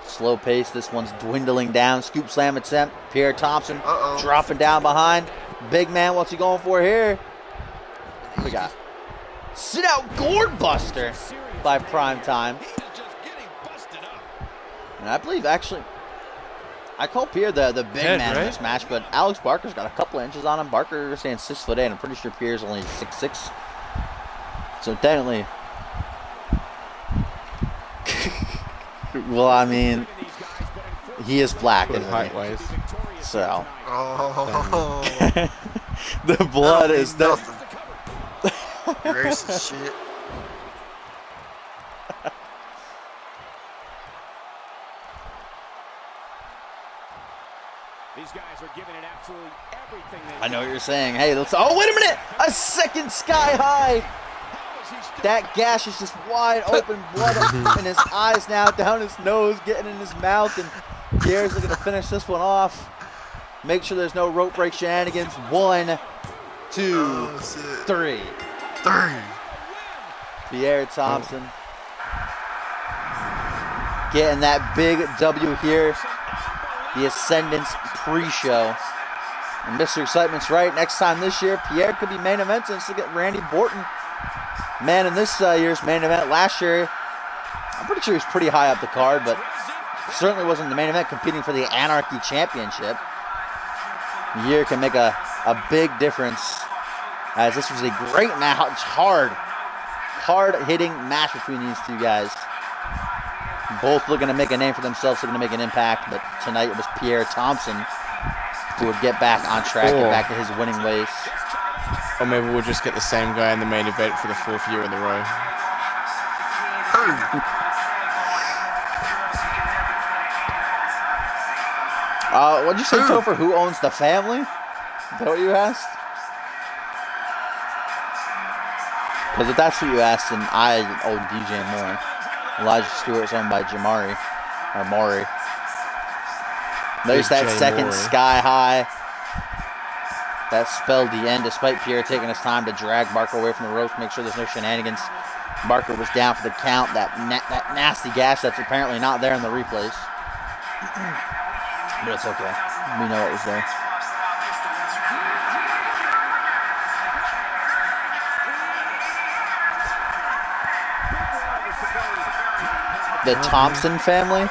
[SPEAKER 1] Slow pace, this one's dwindling down. Scoop slam attempt. Pierre Thompson dropping down behind. Big man, what's he going for here? We got sit out gourd buster by Prime Time. And I believe actually, I call Pierre the big man in this match, but Alex Barker's got a couple of inches on him. Barker stands 6'8", and I'm pretty sure Pierre's only 6'6". So technically, well, I mean, he is black, isn't he? So, the blood is
[SPEAKER 2] nothing. Racist shit.
[SPEAKER 7] These guys are giving it absolutely everything.
[SPEAKER 1] I know what you're saying. Hey, let's. Oh, wait a minute! A second sky high. That gash is just wide open, blood up in his eyes now, down his nose, getting in his mouth, and Pierre's looking to finish this one off. Make sure there's no rope break shenanigans. 1, 2, 3. Pierre Thompson getting that big W here. The Ascendance pre-show. And Mr. Excitement's right. Next time this year, Pierre could be main eventing. Let's look at Randy Borton. Man, in this year's main event last year, I'm pretty sure he was pretty high up the card, but certainly wasn't the main event competing for the Anarchy Championship. The year can make a big difference, as this was a great match, hard-hitting match between these two guys. Both looking to make a name for themselves, looking to make an impact, but tonight it was Pierre Thompson who would get back on track, get back to his winning ways.
[SPEAKER 3] Or maybe we'll just get the same guy in the main event for the 4th year in a row.
[SPEAKER 1] What'd you say, Topher? Who owns the family? Is that what you asked? Because if that's what you asked, then I owe DJ more. Elijah Stewart's owned by Jamari, or Maury. There's that second sky high. That spelled the end, despite Pierre taking his time to drag Barker away from the ropes, make sure there's no shenanigans. Barker was down for the count. That nasty gash that's apparently not there in the replays. But it's okay. We know it was there. The Thompson family?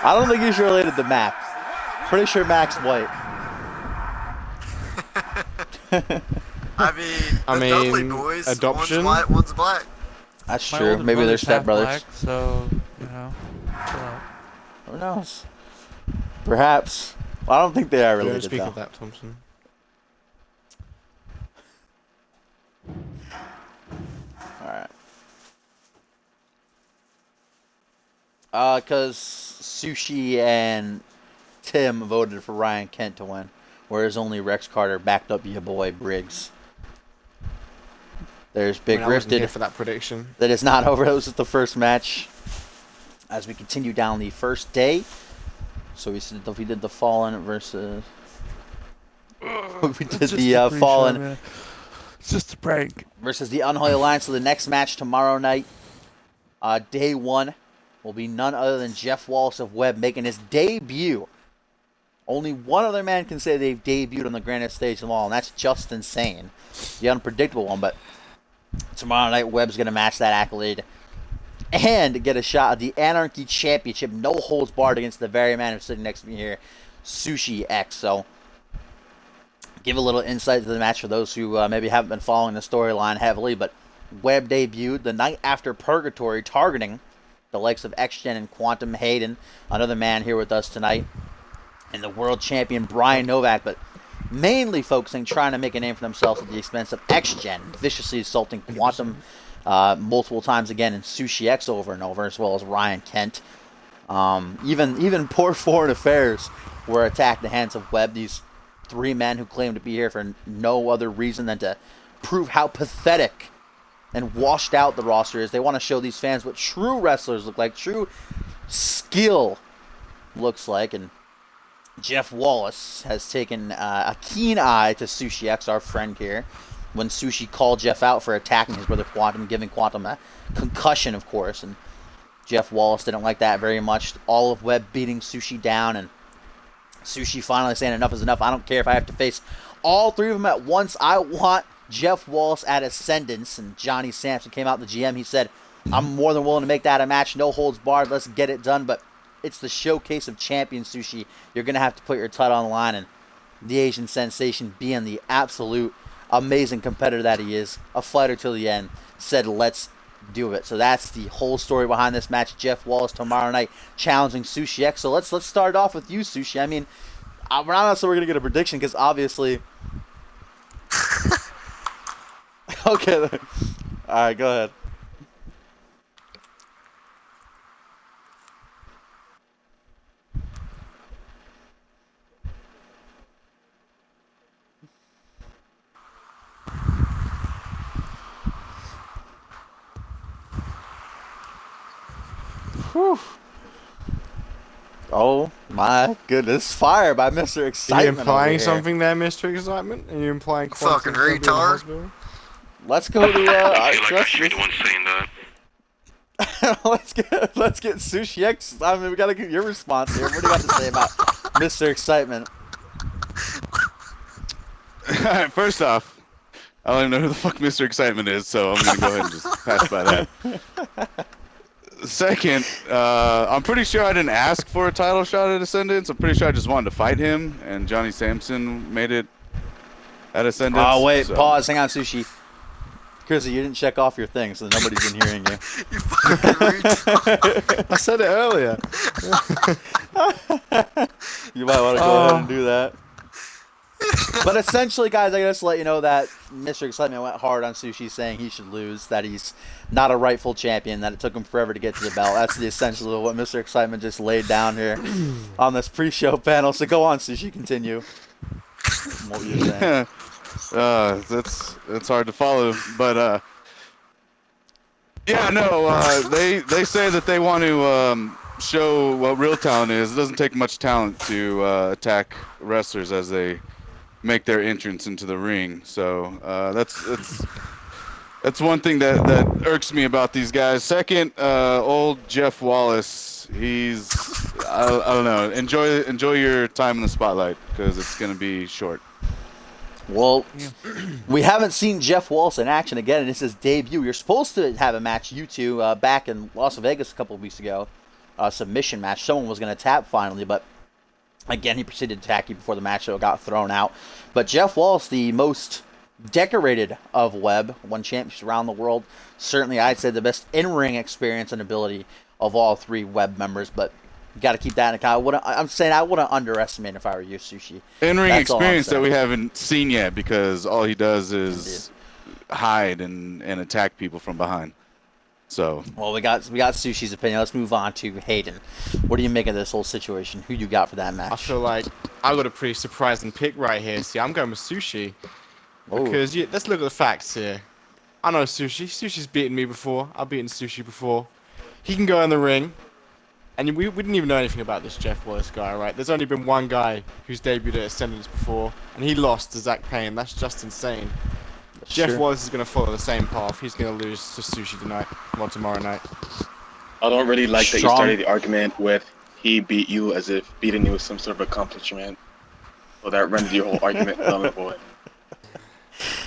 [SPEAKER 1] I don't think he's related to Max. Pretty sure Max White.
[SPEAKER 2] I mean, Dudley boys.
[SPEAKER 3] adoption.
[SPEAKER 2] One's white, one's black.
[SPEAKER 1] That's
[SPEAKER 4] My
[SPEAKER 1] true.
[SPEAKER 4] older
[SPEAKER 1] Maybe they're
[SPEAKER 4] brother's half
[SPEAKER 1] stepbrothers.
[SPEAKER 4] black, so, you know. chill out.
[SPEAKER 1] Who knows? Perhaps. Well, I don't think they are
[SPEAKER 3] Don't
[SPEAKER 1] related,
[SPEAKER 3] speak
[SPEAKER 1] though.
[SPEAKER 3] of that, Thompson.
[SPEAKER 1] Alright. Because Sushi and Tim voted for Ryan Kent to win, whereas only Rex Carter backed up your boy Briggs. There's Big
[SPEAKER 3] I wasn't here
[SPEAKER 1] Rifted.
[SPEAKER 3] for that prediction.
[SPEAKER 1] That is not over. That was just the first match. As we continue down the first day. So we did the Fallen versus... we did
[SPEAKER 4] It's just
[SPEAKER 1] the
[SPEAKER 4] a pre-show,
[SPEAKER 1] Fallen
[SPEAKER 4] man. It's just a prank.
[SPEAKER 1] versus the Unholy Alliance. So the next match tomorrow night, day one, will be none other than Jeff Wallace of Webb making his debut. Only one other man can say they've debuted on the grandest stage of all, and that's just insane. The unpredictable one, but tomorrow night Webb's going to match that accolade and get a shot at the Anarchy Championship, no holds barred, against the very man who's sitting next to me here, Sushi X. So give a little insight to the match for those who maybe haven't been following the storyline heavily, but Webb debuted the night after Purgatory, targeting the likes of X-Gen and Quantum Hayden, another man here with us tonight, and the world champion Brian Novak, but mainly focusing, trying to make a name for themselves at the expense of X-Gen, viciously assaulting Quantum multiple times again, and Sushi X over and over, as well as Ryan Kent. Even poor Foreign Affairs were attacked at the hands of Webb, these three men who claim to be here for no other reason than to prove how pathetic and washed out the roster is. They want to show these fans what true wrestlers look like, true skill looks like, and Jeff Wallace has taken a keen eye to Sushi X, our friend here, when Sushi called Jeff out for attacking his brother Quantum, giving Quantum a concussion, of course, and Jeff Wallace didn't like that very much. All of Webb beating Sushi down, and Sushi finally saying enough is enough. I don't care if I have to face all three of them at once. I want Jeff Wallace at Ascendance. And Johnny Sampson came out, the GM. He said, I'm more than willing to make that a match. No holds barred. Let's get it done. But it's the showcase of champion Sushi. You're going to have to put your title on the line. And the Asian sensation, being the absolute amazing competitor that he is, a fighter till the end, said, let's do it. So that's the whole story behind this match. Jeff Wallace tomorrow night challenging Sushi X. So let's start off with you, Sushi. I mean, we're not so we're going to get a prediction because obviously... Okay. All right, go ahead. Whew. Oh my goodness! Fire by Mr.
[SPEAKER 3] Are
[SPEAKER 1] Excitement.
[SPEAKER 3] you implying
[SPEAKER 1] over here.
[SPEAKER 3] something there, Mr. Excitement? Are you implying
[SPEAKER 2] Fucking
[SPEAKER 3] Quantum's gonna be in the
[SPEAKER 2] retard.
[SPEAKER 3] hospital?
[SPEAKER 1] Let's go to
[SPEAKER 6] I feel like I should be the one saying that.
[SPEAKER 1] let's get Sushi X. I mean, we gotta get your response here. What do you got to say about Mr. Excitement?
[SPEAKER 5] Alright, first off, I don't even know who the fuck Mr. Excitement is, so I'm gonna go ahead and just pass by that. Second, I'm pretty sure I didn't ask for a title shot at Ascendance. I'm pretty sure I just wanted to fight him, and Johnny Sampson made it at Ascendance.
[SPEAKER 1] Oh wait,
[SPEAKER 5] so.
[SPEAKER 1] pause. Hang on, Sushi. Chrissy, you didn't check off your thing, so nobody's been hearing you.
[SPEAKER 2] You fucking retard.
[SPEAKER 3] I said it earlier.
[SPEAKER 1] You might want to go ahead and do that. But essentially, guys, I guess to let you know that Mr. Excitement went hard on Sushi, saying he should lose, that he's not a rightful champion, that it took him forever to get to the belt. That's the essential of what Mr. Excitement just laid down here on this pre-show panel. So go on, Sushi, continue. What were you saying?
[SPEAKER 5] That's hard to follow, but yeah, no, they say that they want to show what real talent is. It doesn't take much talent to attack wrestlers as they make their entrance into the ring. So that's one thing that irks me about these guys. Second, old Jeff Wallace. He's I don't know. Enjoy your time in the spotlight because it's gonna be short.
[SPEAKER 1] Well, we haven't seen Jeff Wallace in action again, and it's his debut. You're supposed to have a match, you two, back in Las Vegas a couple of weeks ago. A submission match. Someone was going to tap finally, but again, he proceeded to attack you before the match, so it got thrown out. But Jeff Wallace, the most decorated of Webb, won championships around the world. Certainly, I'd say the best in-ring experience and ability of all three Webb members, but you got to keep that in account. I'm saying I wouldn't underestimate if I were you, Sushi.
[SPEAKER 5] In-ring experience that we haven't seen yet because all he does is hide and attack people from behind. So.
[SPEAKER 1] Well, we got Sushi's opinion. Let's move on to Hayden. What do you make of this whole situation? Who you got for that match?
[SPEAKER 3] I feel like I got a pretty surprising pick right here. See, I'm going with Sushi because let's look at the facts here. I know Sushi. Sushi's beaten me before. I've beaten Sushi before. He can go in the ring. And we didn't even know anything about this Jeff Wallace guy, right? There's only been one guy who's debuted at Ascendance before, and he lost to Zach Payne. That's just insane. Jeff Wallace is going to follow the same path. He's going to lose to Sushi tonight, well, tomorrow night.
[SPEAKER 6] I don't really like that you started the argument with he beat you as if beating you was some sort of accomplishment. Well, that rendered your whole argument null and void.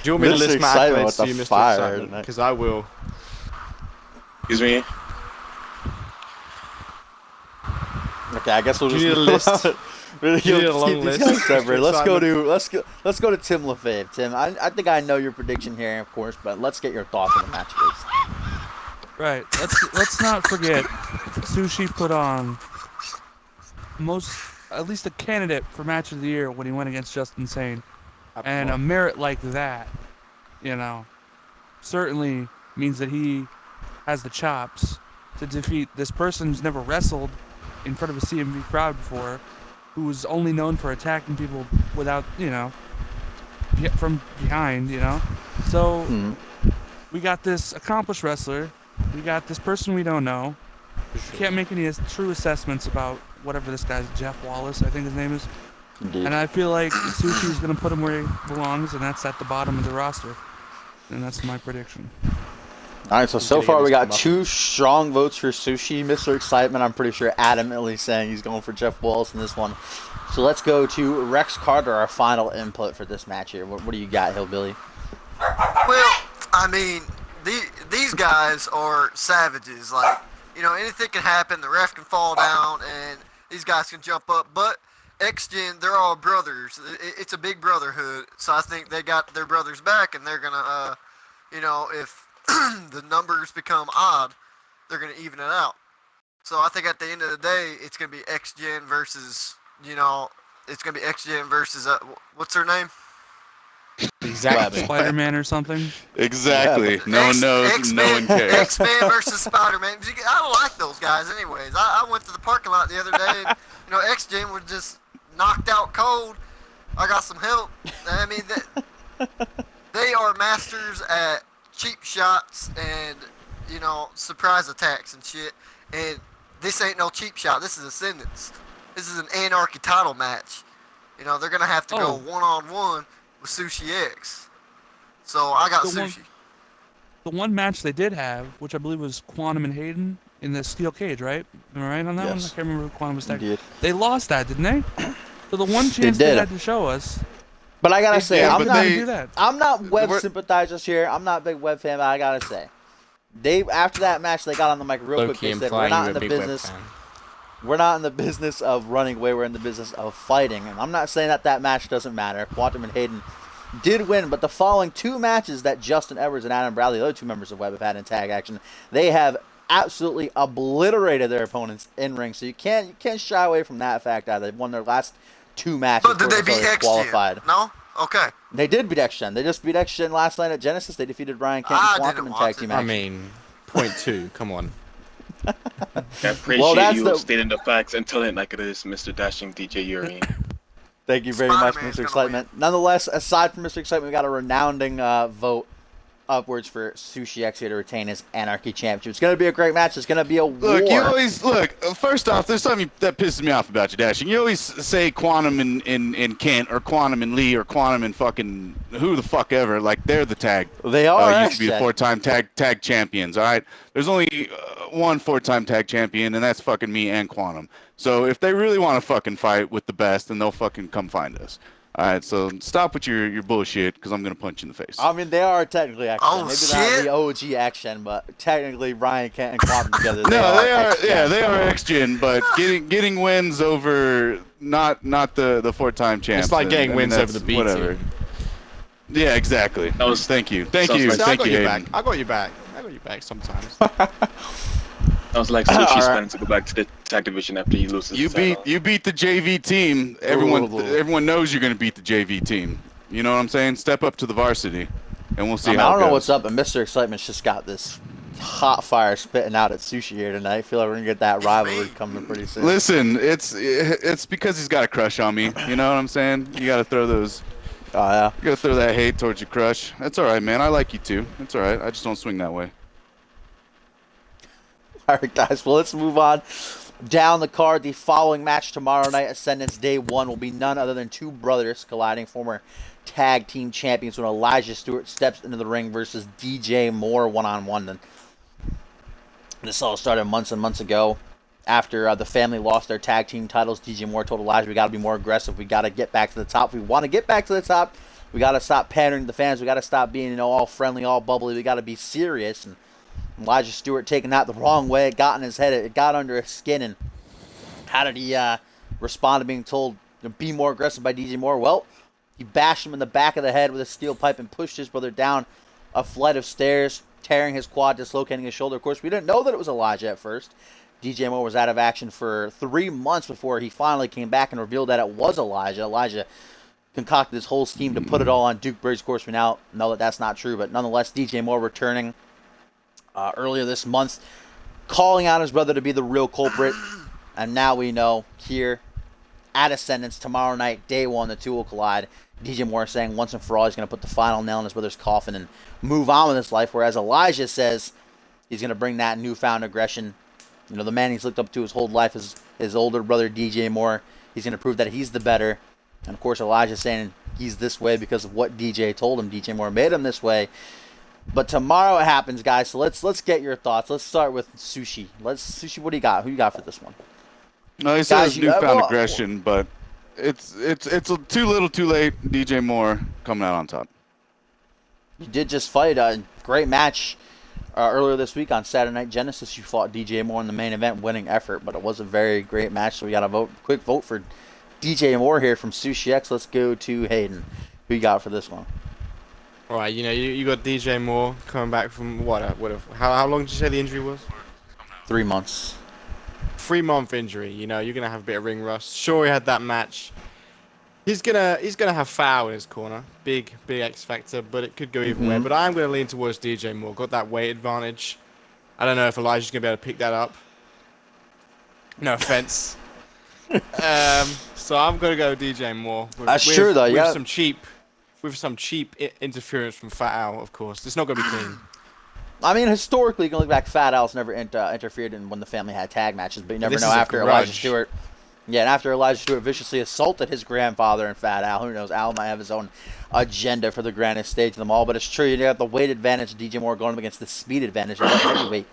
[SPEAKER 3] Do you want me to list my accolades to you, Mr. Excitement? Because I will.
[SPEAKER 6] Excuse me?
[SPEAKER 1] Okay, I guess we'll just
[SPEAKER 3] need a list.
[SPEAKER 1] Let's
[SPEAKER 3] need a long list.
[SPEAKER 1] Let's go to Tim LaFave. Tim, I think I know your prediction here, of course, but let's get your thoughts on the match, please.
[SPEAKER 4] Right. Let's not forget, Sushi put on at least a candidate for match of the year when he went against Justin Sane, and a merit like that, certainly means that he has the chops to defeat this person who's never wrestled in front of a CMV crowd before, who was only known for attacking people without, from behind, So, we got this accomplished wrestler, we got this person we don't know, we can't make any true assessments about whatever this guy's, Jeff Wallace, I think his name is. Indeed. And I feel like Sushi is going to put him where he belongs, and that's at the bottom of the roster. And that's my prediction.
[SPEAKER 1] All right, so far we got 2 strong votes for Sushi. Mr. Excitement, I'm pretty sure, adamantly saying he's going for Jeff Wallace in this one. So let's go to Rex Carter, our final input for this match here. What do you got, Hillbilly?
[SPEAKER 2] Well, I mean, these guys are savages. Like, anything can happen. The ref can fall down, and these guys can jump up. But X-Gen, they're all brothers. It's a big brotherhood. So I think they got their brothers back, and they're going to, if the numbers become odd, they're going to even it out. So I think at the end of the day, it's going to be X-Gen versus, it's going to be X-Gen versus, what's her name?
[SPEAKER 3] Exactly.
[SPEAKER 4] Spider-Man or something?
[SPEAKER 5] Exactly. No one knows. No one cares.
[SPEAKER 2] X-Men versus Spider-Man. I don't like those guys anyways. I went to the parking lot the other day, and, X-Gen was just knocked out cold. I got some help. I mean, they are masters at cheap shots and, surprise attacks and shit. And this ain't no cheap shot. This is Ascendance. This is an Anarchy title match. They're going to have to go one-on-one with Sushi X. So I got Sushi.
[SPEAKER 4] The one match they did have, which I believe was Quantum and Hayden in the steel cage, right? Am I right on that one? I can't remember who Quantum was tagging. They lost that, didn't they? So the one chance they had to show us.
[SPEAKER 1] But I gotta say, I'm not Webb
[SPEAKER 5] We're-
[SPEAKER 1] sympathizers here. I'm not a big Webb fan, but I gotta say, after that match, they got on the mic real quick. They said, "We're not in the business. We're not in the business of running away. We're in the business of fighting." And I'm not saying that match doesn't matter. Quantum and Hayden did win, but the following 2 matches that Justin Edwards and Adam Bradley, the other 2 members of Webb, have had in tag action, they have absolutely obliterated their opponents in ring. So you can't shy away from that fact either. They've won their last 2 matches.
[SPEAKER 2] But did they beat X-Gen? No? Okay.
[SPEAKER 1] They did beat X-Gen. They just beat X-Gen last night at Genesis. They defeated Ryan Kent and Quantum in tag team match.
[SPEAKER 3] I mean, point 2. Come on.
[SPEAKER 6] I appreciate you stating the facts and telling it like it is, Mr. Dashing DJ Urine.
[SPEAKER 1] Thank you very much, Mr. Excitement. Nonetheless, aside from Mr. Excitement, we got a renounding vote upwards for Sushi X here to retain his Anarchy Championship. It's going to be a great match. It's going to be a war.
[SPEAKER 5] Look, you always first off, there's something that pisses me off about you, Dashing. You always say Quantum in Kent or Quantum in Lee or Quantum in fucking who the fuck ever. Like they're the tag.
[SPEAKER 1] They are.
[SPEAKER 5] Used to be the 4-time tag champions. All right. There's only one 4-time tag champion, and that's fucking me and Quantum. So if they really want to fucking fight with the best, then they'll fucking come find us. All right, so stop with your bullshit, because I'm gonna punch you in the face.
[SPEAKER 1] I mean, they are technically X-Gen.
[SPEAKER 2] Oh,
[SPEAKER 1] Maybe
[SPEAKER 2] shit.
[SPEAKER 1] not the OG X-Gen, but technically Ryan Kent and Quantum together.
[SPEAKER 5] They are.
[SPEAKER 1] X-Gen.
[SPEAKER 5] Yeah, they are X-Gen, but getting wins over not the 4-time champs.
[SPEAKER 3] It's like getting wins over
[SPEAKER 5] that's
[SPEAKER 3] the B
[SPEAKER 5] whatever.
[SPEAKER 3] team.
[SPEAKER 5] Yeah, exactly. Thank you,
[SPEAKER 6] sounds like-
[SPEAKER 3] So I got you
[SPEAKER 5] Hayden.
[SPEAKER 3] back. I got you back sometimes.
[SPEAKER 6] Sounds like Sushi's planning to go back to the tag division after he loses.
[SPEAKER 5] You
[SPEAKER 6] the title.
[SPEAKER 5] beat the JV team. Everyone knows you're gonna beat the JV team. You know what I'm saying? Step up to the varsity, and we'll see
[SPEAKER 1] I mean,
[SPEAKER 5] how
[SPEAKER 1] I
[SPEAKER 5] it
[SPEAKER 1] don't
[SPEAKER 5] goes.
[SPEAKER 1] know what's up, but Mr. Excitement's just got this hot fire spitting out at Sushi here tonight. I feel like we're going to get that rivalry coming pretty soon.
[SPEAKER 5] Listen, it's because he's got a crush on me. You know what I'm saying? You gotta throw those.
[SPEAKER 1] Oh, yeah.
[SPEAKER 5] You gotta throw that hate towards your crush. That's all right, man. I like you too. It's all right. I just don't swing that way.
[SPEAKER 1] All right, guys. Well, let's move on down the card. The following match tomorrow night, Ascendance Day 1, will be none other than two brothers colliding, former tag team champions, when Elijah Stewart steps into the ring versus DJ Moore one-on-one. This all started months and months ago. After the family lost their tag team titles, DJ Moore told Elijah, we got to be more aggressive. We got to get back to the top. If we want to get back to the top, we got to stop pandering to the fans. We got to stop being, all friendly, all bubbly. We got to be serious. And Elijah Stewart taking that the wrong way. It got in his head. It got under his skin. And how did he respond to being told to be more aggressive by DJ Moore? Well, he bashed him in the back of the head with a steel pipe and pushed his brother down a flight of stairs, tearing his quad, dislocating his shoulder. Of course, we didn't know that it was Elijah at first. DJ Moore was out of action for 3 months before he finally came back and revealed that it was Elijah. Elijah concocted this whole scheme to put it all on Duke Bridge. Of course, we now know that that's not true, but nonetheless, DJ Moore returning earlier this month, calling out his brother to be the real culprit. And now we know here at Ascendance tomorrow night, Day 1, the two will collide. DJ Moore saying once and for all he's going to put the final nail in his brother's coffin and move on with his life, whereas Elijah says he's going to bring that newfound aggression. The man he's looked up to his whole life is his older brother, DJ Moore. He's going to prove that he's the better. And, of course, Elijah's saying he's this way because of what DJ told him. DJ Moore made him this way. But tomorrow it happens, guys. So let's get your thoughts. Let's start with Sushi. Sushi, what do you got? Who you got for this one?
[SPEAKER 5] No, he says newfound aggression, but it's too little, too late. DJ Moore coming out on top.
[SPEAKER 1] You did just fight a great match earlier this week on Saturday Night Genesis. You fought DJ Moore in the main event, winning effort, but it was a very great match. So we got a quick vote for DJ Moore here from Sushi X. Let's go to Hayden. Who you got for this one?
[SPEAKER 3] All right, you got DJ Moore coming back from how long did you say the injury was?
[SPEAKER 1] 3 months.
[SPEAKER 3] 3-month injury. You're gonna have a bit of ring rust. Sure, he had that match. He's gonna have Foul in his corner. Big X factor, but it could go either way. But I'm gonna lean towards DJ Moore. Got that weight advantage. I don't know if Elijah's gonna be able to pick that up. No offense. So I'm gonna go DJ Moore.
[SPEAKER 1] That's true though.
[SPEAKER 3] With some cheap interference from Fat Al, of course. It's not gonna be clean.
[SPEAKER 1] I mean, historically, you can look back, Fat Al's never interfered in when the family had tag matches, but you never
[SPEAKER 3] This
[SPEAKER 1] know
[SPEAKER 3] is a
[SPEAKER 1] after
[SPEAKER 3] grudge.
[SPEAKER 1] Elijah Stewart. Yeah, and after Elijah Stewart viciously assaulted his grandfather and Fat Al, who knows, Al might have his own agenda for the grandest stage of them all, but it's true, you have the weight advantage of DJ Moore going up against the speed advantage of heavyweight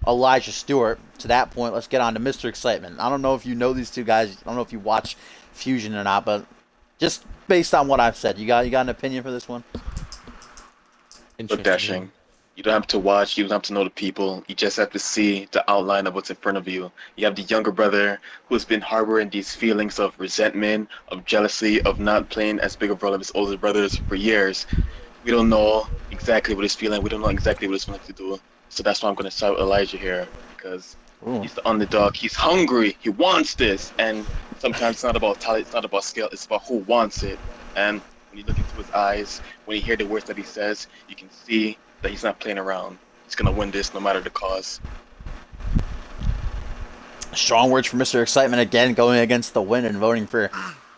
[SPEAKER 1] Elijah Stewart. To that point, let's get on to Mr. Excitement. I don't know if you know these two guys, I don't know if you watch Fusion or not, but just based on what I've said, you got an opinion for this one?
[SPEAKER 6] Look, Dashing. You don't have to watch, you don't have to know the people, you just have to see the outline of what's in front of you. You have the younger brother who's been harboring these feelings of resentment, of jealousy, of not playing as big a role as his older brothers for years. We don't know exactly what he's feeling, we don't know exactly what he's going to do. So that's why I'm going to start with Elijah here, because he's the underdog, he's hungry, he wants this, and sometimes it's not about talent, it's not about skill, it's about who wants it. And when you look into his eyes, when you hear the words that he says, you can see that he's not playing around. He's going to win this no matter the cause.
[SPEAKER 1] Strong words for Mr. Excitement again, going against the wind and voting for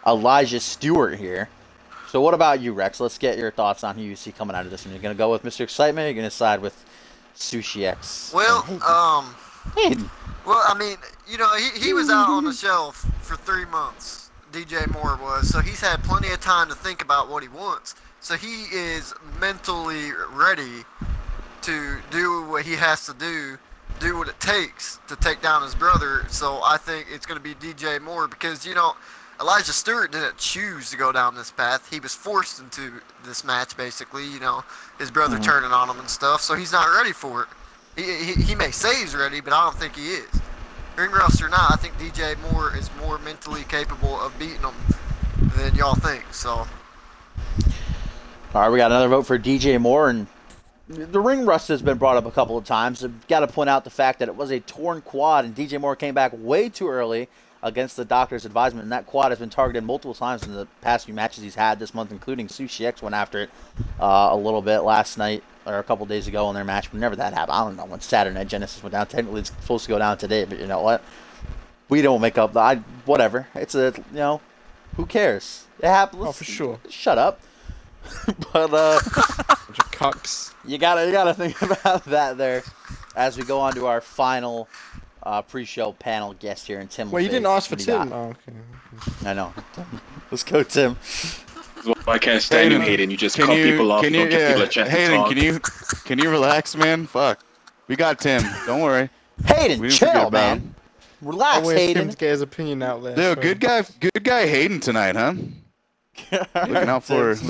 [SPEAKER 1] Elijah Stewart here. So what about you, Rex? Let's get your thoughts on who you see coming out of this. And you're gonna go with Mr. Excitement, or you're gonna side with Sushi X?
[SPEAKER 2] Well,
[SPEAKER 1] Hayden.
[SPEAKER 2] Well, I mean, he was out on the shelf for 3 months. DJ Moore was, so he's had plenty of time to think about what he wants. So he is mentally ready to do what he has to do what it takes to take down his brother. So I think it's going to be DJ Moore because, Elijah Stewart didn't choose to go down this path. He was forced into this match, basically, his brother turning on him and stuff. So he's not ready for it. He may say he's ready, but I don't think he is. Ring rust or not, I think DJ Moore is more mentally capable of beating him than y'all think. So.
[SPEAKER 1] All right, we got another vote for DJ Moore, and the ring rust has been brought up a couple of times. I've got to point out the fact that it was a torn quad, and DJ Moore came back way too early against the doctor's advisement, and that quad has been targeted multiple times in the past few matches he's had this month, including Sushi X went after it a little bit last night or a couple days ago in their match. Whenever that happened, I don't know when Saturday Night Genesis went down. Technically, it's supposed to go down today, but you know what? We don't make up the whatever. It's who cares? It happens.
[SPEAKER 3] Oh, for sure.
[SPEAKER 1] Shut up. But
[SPEAKER 3] bunch of cucks.
[SPEAKER 1] You gotta think about that there as we go on to our final pre-show panel guest here, and Tim.
[SPEAKER 3] Well, you didn't ask for Tim. Oh, okay.
[SPEAKER 1] I know. Let's go, Tim.
[SPEAKER 6] I can't stand you, Hayden. You just cut people off.
[SPEAKER 5] Can
[SPEAKER 6] You
[SPEAKER 5] you,
[SPEAKER 6] don't give people a chance to
[SPEAKER 5] Hayden,
[SPEAKER 6] talk.
[SPEAKER 5] can you relax, man? Fuck. We got Tim. Don't worry.
[SPEAKER 1] Hayden,
[SPEAKER 5] We didn't forget
[SPEAKER 1] chill,
[SPEAKER 5] about
[SPEAKER 1] man.
[SPEAKER 5] him.
[SPEAKER 1] Relax,
[SPEAKER 3] I'll wait for
[SPEAKER 1] Hayden.
[SPEAKER 3] Tim to get his opinion out there.
[SPEAKER 5] Dude, good guy Hayden tonight, huh? Looking out for his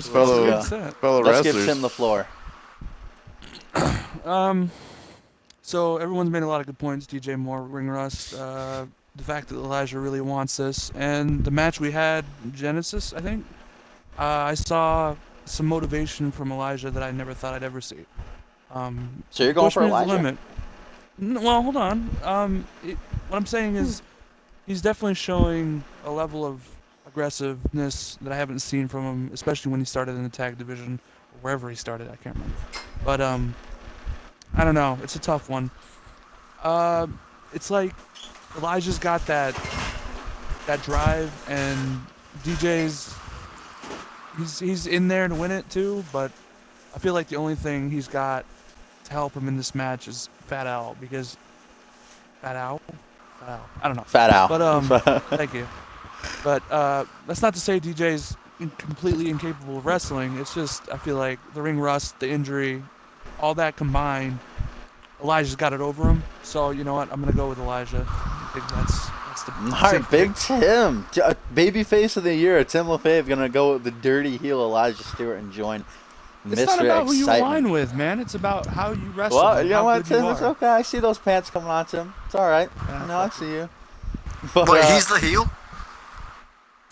[SPEAKER 5] fellow
[SPEAKER 1] Let's give
[SPEAKER 5] wrestlers.
[SPEAKER 1] Tim the floor.
[SPEAKER 4] So everyone's made a lot of good points. DJ Moore, ring rust, the fact that Elijah really wants this, and the match we had, Genesis, I think. I saw some motivation from Elijah that I never thought I'd ever see.
[SPEAKER 1] So you're going
[SPEAKER 4] Push
[SPEAKER 1] for
[SPEAKER 4] me to the
[SPEAKER 1] Elijah?
[SPEAKER 4] limit. Well, hold on. What I'm saying is, he's definitely showing a level of aggressiveness that I haven't seen from him, especially when he started in the tag division, or wherever he started. I can't remember. But I don't know. It's a tough one. It's like Elijah's got that drive, and DJ's he's in there to win it too. But I feel like the only thing he's got to help him in this match is Fat Al, because Fat Al, I don't know.
[SPEAKER 1] Fat Al.
[SPEAKER 4] But thank you. But that's not to say DJ's completely incapable of wrestling. It's just I feel like the ring rust, the injury, all that combined, Elijah's got it over him. So you know what? I'm gonna go with Elijah. I think that's the
[SPEAKER 1] All right, Big Tim, babyface of the year. Tim LaFave gonna go with the dirty heel Elijah Stewart and join
[SPEAKER 4] It's
[SPEAKER 1] Mr.
[SPEAKER 4] not about who you
[SPEAKER 1] Excitement.
[SPEAKER 4] align with, man. It's about how you wrestle.
[SPEAKER 1] Well,
[SPEAKER 4] and
[SPEAKER 1] you know
[SPEAKER 4] how
[SPEAKER 1] what,
[SPEAKER 4] good you
[SPEAKER 1] Tim? It's
[SPEAKER 4] are.
[SPEAKER 1] okay. I see those pants coming on, Tim. It's all right. No, I see you. But,
[SPEAKER 2] Wait, he's the heel?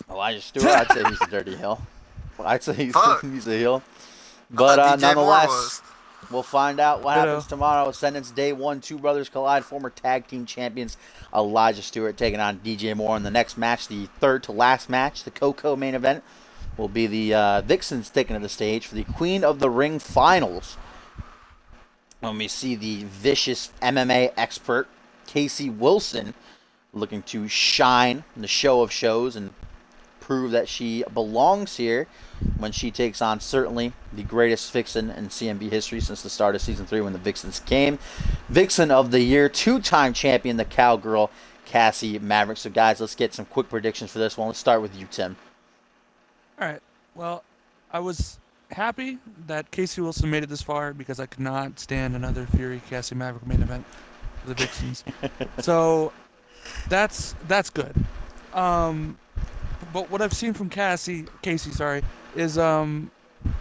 [SPEAKER 1] Elijah Stewart, I'd say he's a dirty heel. I'd say he's
[SPEAKER 2] Fuck.
[SPEAKER 1] a heel.
[SPEAKER 2] I
[SPEAKER 1] But
[SPEAKER 2] thought DJ Moore
[SPEAKER 1] nonetheless,
[SPEAKER 2] was.
[SPEAKER 1] we'll find out what
[SPEAKER 4] Ditto.
[SPEAKER 1] happens tomorrow. Ascendance Day 1, two brothers collide. Former tag team champions Elijah Stewart taking on DJ Moore in the next match, the third to last match, the Coco main event, will be the Vixens taking to the stage for the Queen of the Ring finals. When we see the vicious MMA expert Casey Wilson looking to shine in the show of shows and prove that she belongs here when she takes on certainly the greatest Vixen in CMV history since the start of Season 3 when the Vixens came. Vixen of the Year, two-time champion, the Cowgirl, Cassie Maverick. So, guys, let's get some quick predictions for this one. Let's start with you, Tim.
[SPEAKER 4] All right. Well, I was happy that Casey Wilson made it this far because I could not stand another Fury Cassie Maverick main event for the Vixens. So that's good. But what I've seen from Casey, is a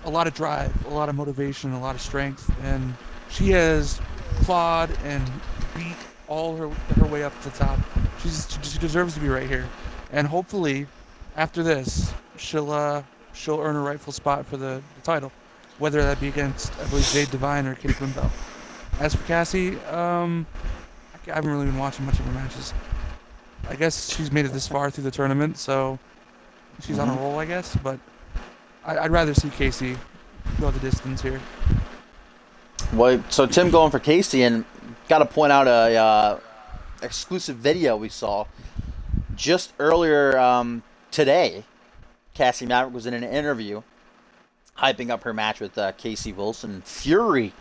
[SPEAKER 4] lot of drive, a lot of motivation, a lot of strength, and she has clawed and beat all her way up to the top. She deserves to be right here, and hopefully, after this, she'll earn a rightful spot for the title, whether that be against, I believe, Jade Divine or Kitty Quinn Bell. As for Cassie, I haven't really been watching much of her matches. I guess she's made it this far through the tournament, so she's on a roll, I guess. But I'd rather see Casey go the distance here.
[SPEAKER 1] Well, so Tim going for Casey, and got to point out a exclusive video we saw just earlier today. Cassie Maverick was in an interview hyping up her match with Casey Wilson. Fury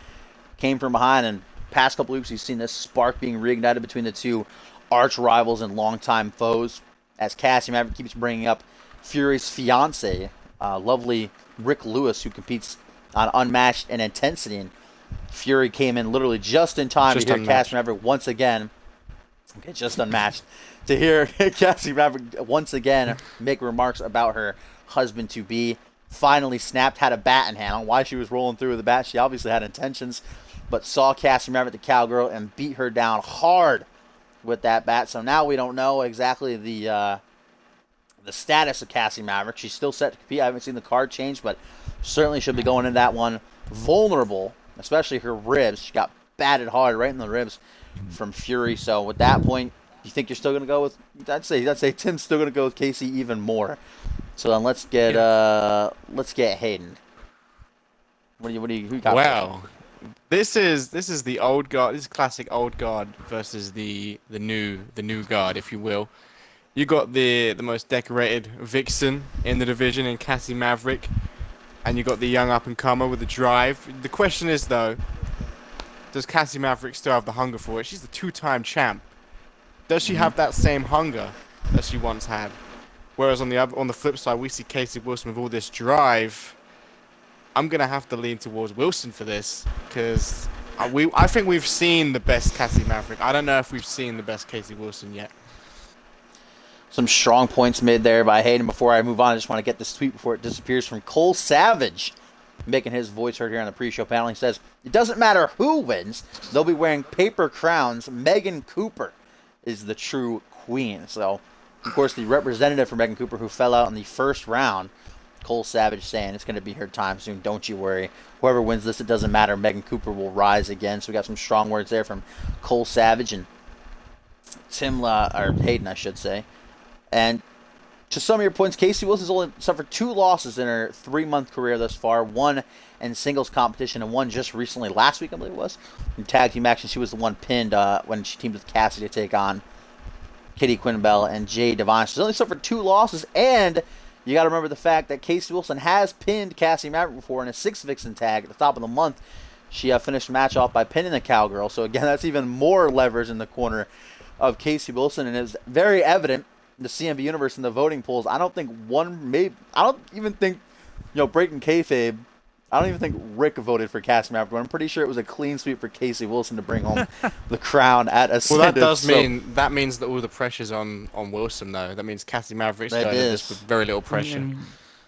[SPEAKER 1] came from behind, and past couple weeks we've seen this spark being reignited between the two arch rivals and longtime foes, as Cassie Maverick keeps bringing up Fury's fiance, lovely Rick Lewis, who competes on Unmatched and Intensity. And Fury came in literally just in time to hear Cassie Maverick once again. Okay, just Unmatched. To hear Cassie Maverick once again make remarks about her husband-to-be. Finally snapped, had a bat in hand. I don't know why she was rolling through with the bat. She obviously had intentions, but saw Cassie Maverick, the cowgirl, and beat her down hard with that bat. So now we don't know exactly the status of Cassie Maverick. She's still set to compete. I haven't seen the card change, but certainly should be going into that one vulnerable, especially her ribs. She got batted hard right in the ribs from Fury. So with that point, you think you're still going to go with? I'd say Tim's still going to go with Casey even more. So then let's get Hayden. Who got?
[SPEAKER 3] Wow, this is the old guard. This is classic old guard versus the new guard, if you will. You got the most decorated vixen in the division in Cassie Maverick, and you got the young up and comer with the drive. The question is though, does Cassie Maverick still have the hunger for it? She's the 2-time champ. Does she have that same hunger that she once had? Whereas on the flip side, we see Casey Wilson with all this drive. I'm gonna have to lean towards Wilson for this, because I think we've seen the best Cassie Maverick. I don't know if we've seen the best Casey Wilson yet.
[SPEAKER 1] Some strong points made there by Hayden. Before I move on, I just want to get this tweet before it disappears from Cole Savage, making his voice heard here on the pre-show panel. He says, "It doesn't matter who wins. They'll be wearing paper crowns. Megan Cooper is the true queen." So, of course, the representative for Megan Cooper, who fell out in the first round, Cole Savage, saying it's going to be her time soon. Don't you worry. Whoever wins this, it doesn't matter. Megan Cooper will rise again. So we got some strong words there from Cole Savage and Hayden, I should say. And to some of your points, Casey Wilson's only suffered 2 losses in her 3-month career thus far. 1 in singles competition and 1 just recently, last week I believe it was, in tag team action. She was the one pinned when she teamed with Cassie to take on Kitty Quinbell and Jay Devine. She's only suffered 2 losses, and you got to remember the fact that Casey Wilson has pinned Cassie Maverick before in a 6 Vixen tag at the top of the month. She finished the match off by pinning the cowgirl. So again, that's even more levers in the corner of Casey Wilson, and it's very evident in the CMV universe in the voting polls. I don't even think, breaking kayfabe, I don't even think Rick voted for Cassie Maverick. I'm pretty sure it was a clean sweep for Casey Wilson to bring home the crown at Ascendance.
[SPEAKER 3] Well, that means that all the pressure's on Wilson, though. That means Cassie Maverick's going into this with very little pressure.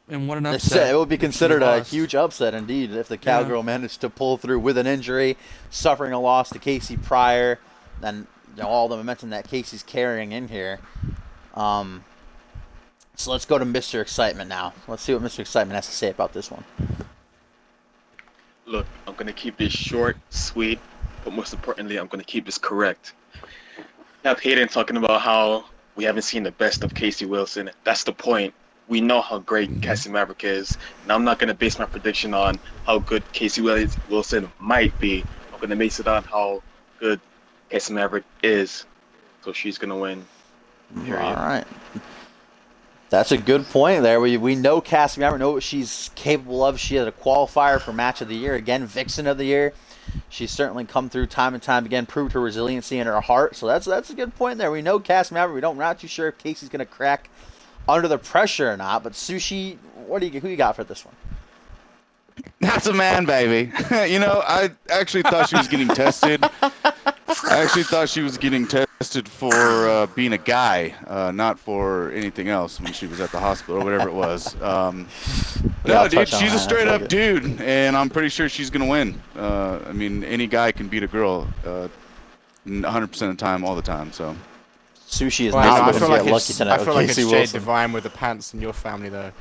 [SPEAKER 4] And what an upset.
[SPEAKER 1] It would be considered a huge upset indeed if the cowgirl managed to pull through with an injury, suffering a loss to Casey prior, and all the momentum that Casey's carrying in here. So let's go to Mr. Excitement now. Let's see what Mr. Excitement has to say about this one.
[SPEAKER 6] Look, I'm going to keep this short, sweet, but most importantly, I'm going to keep this correct. You have Hayden talking about how we haven't seen the best of Casey Wilson. That's the point. We know how great Cassie Maverick is. And I'm not going to base my prediction on how good Casey Wilson might be. I'm going to base it on how good Cassie Maverick is. So she's going to win. Period.
[SPEAKER 1] All right. That's a good point there. We know Cassie Maverick, know what she's capable of. She had a qualifier for Match of the Year. Again, Vixen of the Year. She's certainly come through time and time again, proved her resiliency and her heart. So that's a good point there. We know Cassie Maverick. We're not too sure if Casey's going to crack under the pressure or not. But Sushi, who you got for this one?
[SPEAKER 5] That's a man, baby. I actually thought she was getting tested. I actually thought she was getting tested for being a guy, not for anything else when she was at the hospital or whatever it was. No, dude, she's a straight-up dude, and I'm pretty sure she's going to win. Any guy can beat a girl 100% of the time, all the time. So
[SPEAKER 1] Sushi is not going to get lucky tonight.
[SPEAKER 3] I feel like it's Jade Divine with the pants in your family, though.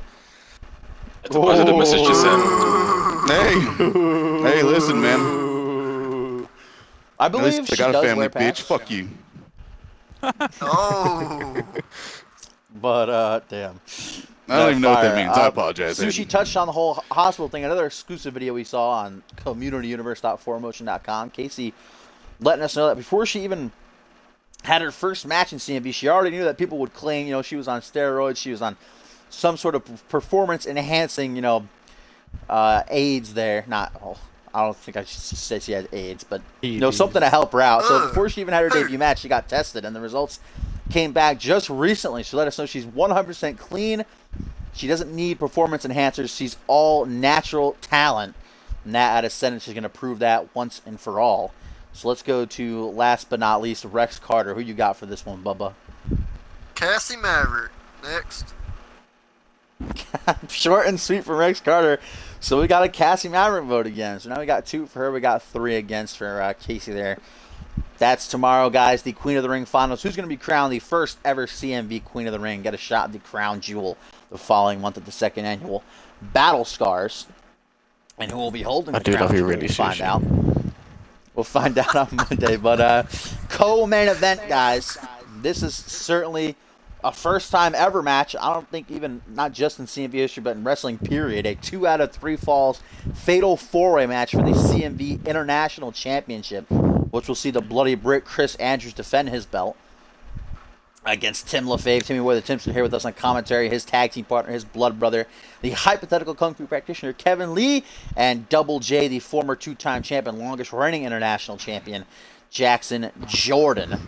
[SPEAKER 6] It's a positive message to send.
[SPEAKER 5] Hey, listen, man.
[SPEAKER 1] I believe she
[SPEAKER 5] got a
[SPEAKER 1] does
[SPEAKER 5] family,
[SPEAKER 1] wear
[SPEAKER 5] bitch.
[SPEAKER 1] pants.
[SPEAKER 5] Fuck you.
[SPEAKER 2] Oh.
[SPEAKER 1] But damn.
[SPEAKER 5] I don't even know what that means. I apologize.
[SPEAKER 1] Sushi touched on the whole hospital thing. Another exclusive video we saw on communityuniverse.4motion.com. Casey letting us know that before she even had her first match in CMV, she already knew that people would claim, she was on steroids, she was on some sort of performance enhancing, aids there. I don't think I should say she had AIDS, but something to help her out. So before she even had her debut match, she got tested, and the results came back just recently. She let us know she's 100% clean. She doesn't need performance enhancers. She's all natural talent. And that at Ascendance is going to prove that once and for all. So let's go to, last but not least, Rex Carter. Who you got for this one, Bubba?
[SPEAKER 2] Cassie Maverick. Next.
[SPEAKER 1] Short and sweet from Rex Carter. So we got a Cassie Maverick vote again. So now we got 2 for her. We got 3 against for Casey there. That's tomorrow, guys. The Queen of the Ring finals. Who's going to be crowned the first ever CMV Queen of the Ring? Get a shot at the crown jewel the following month at the 2nd annual Battle Scars. And who will be holding the crown jewel? We'll find out. We'll find out on Monday. But co-main event, guys. This is certainly a first-time ever match. I don't think even, not just in CMV history, but in wrestling, period. A 2 out of 3 falls fatal 4-way match for the CMV International Championship, which will see the Bloody Brick Chris Andrews defend his belt against Tim LaFave. Timmy Boy the Tim's here with us on commentary. His tag team partner, his blood brother, the hypothetical Kung Fu practitioner Kevin Lee, and Double J, the former 2-time champion, longest reigning international champion, Jackson Jordan.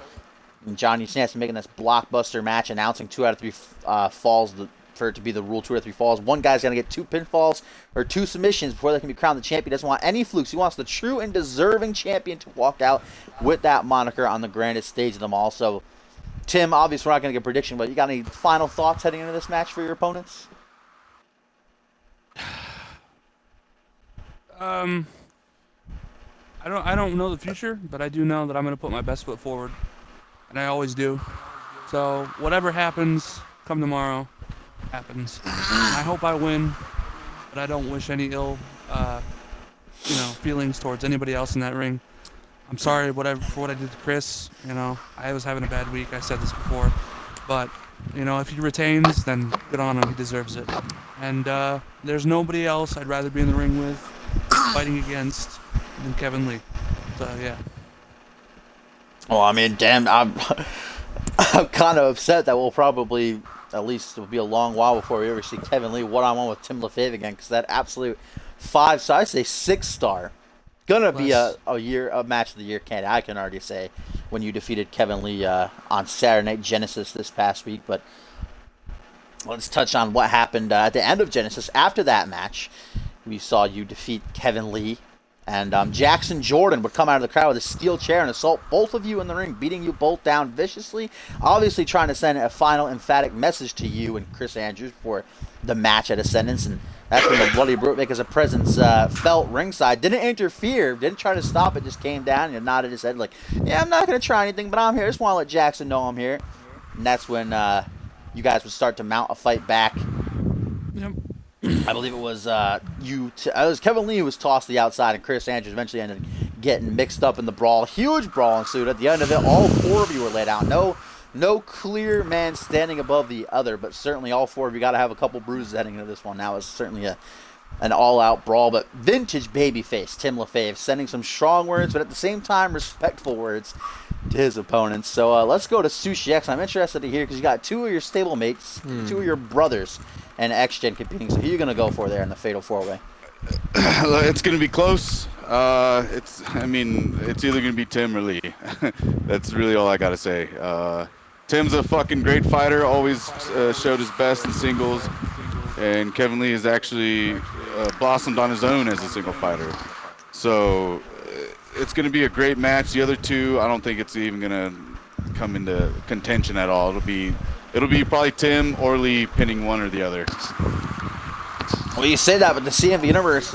[SPEAKER 1] And Johnny Snap's making this blockbuster match, announcing 2 out of 3 falls for it to be the rule. 2 out of 3 falls. One guy's going to get 2 pinfalls or 2 submissions before they can be crowned the champion. He doesn't want any flukes. He wants the true and deserving champion to walk out with that moniker on the grandest stage of them all. So, Tim, obviously we're not going to get a prediction, but you got any final thoughts heading into this match for your opponents?
[SPEAKER 4] I don't know the future, but I do know that I'm going to put my best foot forward. And I always do. So whatever happens, come tomorrow, happens. I hope I win, but I don't wish any ill, feelings towards anybody else in that ring. I'm sorry for what I did to Chris. I was having a bad week. I said this before, but if he retains, then good on him. He deserves it. And there's nobody else I'd rather be in the ring with, fighting against, than Kevin Lee. So yeah.
[SPEAKER 1] Well, I mean, damn, I'm kind of upset that we'll probably, at least it'll be a long while before we ever see Kevin Lee one-on-one with Tim LaFave again, because that absolute 5-star, I'd say 6-star, gonna be a match of the year candidate, I can already say, when you defeated Kevin Lee on Saturday Night Genesis this past week. But let's touch on what happened at the end of Genesis. After that match, we saw you defeat Kevin Lee. And Jackson Jordan would come out of the crowd with a steel chair and assault both of you in the ring, beating you both down viciously. Obviously trying to send a final emphatic message to you and Chris Andrews for the match at Ascendance. And that's when the Bloody Brute Maker's presence felt ringside. Didn't interfere, didn't try to stop it, just came down and nodded his head like, yeah, I'm not going to try anything, but I'm here. I just want to let Jackson know I'm here. And that's when you guys would start to mount a fight back.
[SPEAKER 4] Yep.
[SPEAKER 1] I believe it was Kevin Lee who was tossed to the outside, and Chris Andrews eventually ended up getting mixed up in the brawl. Huge brawl ensued. At the end of it, all 4 of you were laid out. No clear man standing above the other, but certainly all 4 of you got to have a couple bruises heading into this one. Now it's certainly an all-out brawl, but vintage babyface Tim LaFave sending some strong words, but at the same time respectful words to his opponents. So let's go to Sushi X. I'm interested to hear, because you got 2 of your stablemates, 2 of your brothers, and X-Gen competing. So who are you going to go for there in the Fatal 4-Way?
[SPEAKER 5] It's going to be close. It's either going to be Tim or Lee. That's really all I got to say. Tim's a fucking great fighter, always showed his best in singles, and Kevin Lee has actually blossomed on his own as a single fighter. So it's going to be a great match. The other 2, I don't think it's even going to come into contention at all. It'll be probably Tim or Lee pinning one or the other.
[SPEAKER 1] Well, you say that, but the CMV Universe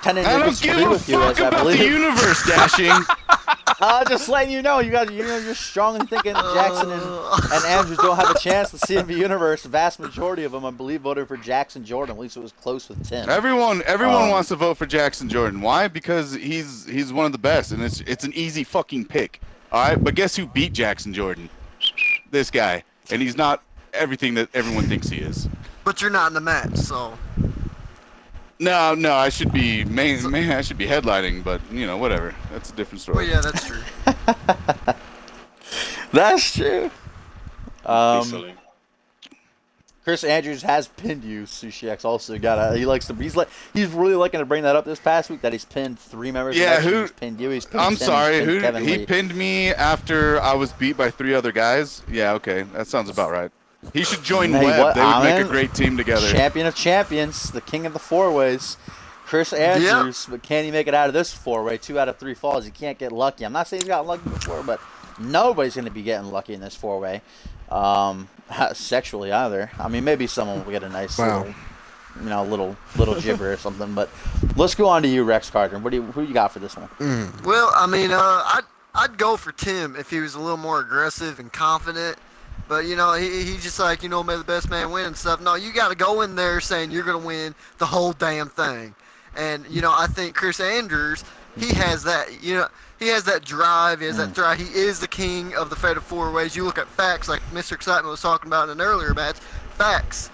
[SPEAKER 1] tended to disagree with you, as I believe.
[SPEAKER 5] I don't give a fuck about the universe, Dashing.
[SPEAKER 1] Just letting you know, you're strongly thinking Jackson and Andrews don't have a chance. The CMV Universe, the vast majority of them, I believe, voted for Jackson Jordan. At least it was close with Tim.
[SPEAKER 5] Everyone wants to vote for Jackson Jordan. Why? Because he's one of the best, and it's an easy fucking pick. All right, but guess who beat Jackson Jordan? This guy, and he's not everything that everyone thinks he is.
[SPEAKER 2] But you're not in the match, so.
[SPEAKER 5] No, I should be I should be headlining, but whatever. That's a different story.
[SPEAKER 2] Well, yeah, that's true.
[SPEAKER 1] That's true. Chris Andrews has pinned you. Sushi X also got a. He likes to. He's really liking to bring that up this past week that he's pinned 3 members.
[SPEAKER 5] Yeah,
[SPEAKER 1] of X. He's pinned you. He's pinned
[SPEAKER 5] I'm
[SPEAKER 1] Tim,
[SPEAKER 5] sorry.
[SPEAKER 1] he's pinned
[SPEAKER 5] Who
[SPEAKER 1] Kevin
[SPEAKER 5] he
[SPEAKER 1] Lee.
[SPEAKER 5] pinned me after I was beat by 3 other guys? Yeah, okay, that sounds about right. He should join
[SPEAKER 1] Hey,
[SPEAKER 5] Web.
[SPEAKER 1] what?
[SPEAKER 5] They would
[SPEAKER 1] I'm
[SPEAKER 5] make
[SPEAKER 1] in.
[SPEAKER 5] a great team together.
[SPEAKER 1] Champion of champions, the king of the 4-ways. Chris Andrews, but can he make it out of this 4-way? 2 out of 3 falls. He can't get lucky. I'm not saying he's gotten lucky before, but nobody's going to be getting lucky in this 4-way. Sexually either. I mean, maybe someone will get a nice little gibber or something. But let's go on to you, Rex Carter. Who you got for this one?
[SPEAKER 2] Well, I mean, I'd go for Tim if he was a little more aggressive and confident. But, he just like, may the best man win and stuff. No, you got to go in there saying you're going to win the whole damn thing. And, I think Chris Andrews, he has that, he has that drive. He has that drive. He is the king of the Fatal 4-Ways. You look at facts, like Mr. Excitement was talking about in an earlier match. Facts.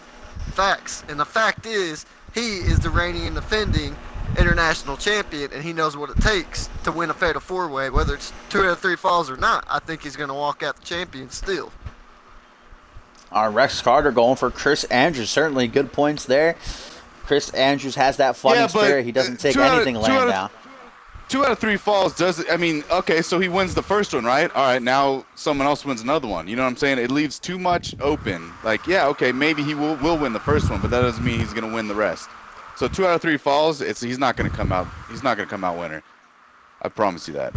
[SPEAKER 2] And the fact is, he is the reigning and defending international champion, and he knows what it takes to win a Fatal 4-Way, whether it's 2 out of 3 falls or not. I think he's going to walk out the champion still.
[SPEAKER 1] Rex Carter going for Chris Andrews. Certainly good points there. Chris Andrews has that fighting spirit. He doesn't take anything laying down.
[SPEAKER 5] 2 out of 3 falls does. I mean, okay, so he wins the first one, right? All right, now someone else wins another one. You know what I'm saying? It leaves too much open. Like, yeah, okay, maybe he will win the first one, but that doesn't mean he's gonna win the rest. So 2 out of 3 falls, he's not gonna come out. He's not gonna come out winner. I promise you that.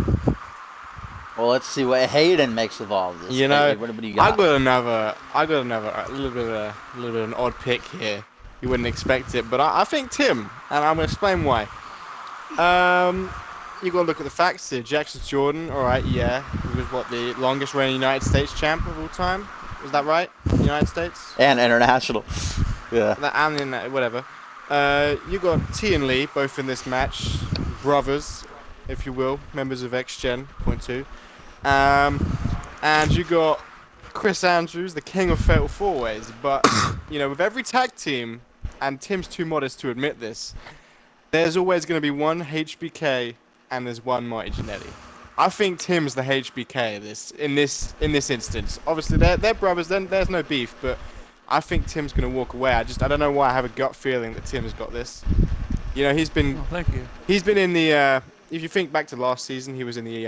[SPEAKER 1] Well, let's see what Hayden makes of all of this. What do you got?
[SPEAKER 3] I got another a little bit of an odd pick here. You wouldn't expect it, but I think Tim, and I'm gonna explain why. You gotta look at the facts here. Jackson Jordan, all right, yeah, he was the longest reigning United States champ of all time. Was that right? United States
[SPEAKER 1] and international. Yeah.
[SPEAKER 3] And whatever. You got T and Lee both in this match, brothers, if you will, members of X-Gen .2. And you got Chris Andrews, the king of Fatal 4-Ways. But with every tag team, and Tim's too modest to admit this, there's always going to be one HBK and there's one Marty Jannetty. I think Tim's the HBK in this instance. Obviously, they're brothers. Then there's no beef, but I think Tim's going to walk away. I don't know why I have a gut feeling that Tim has got this. He's been.
[SPEAKER 4] Oh, thank you.
[SPEAKER 3] He's been in the. If you think back to last season, he was in the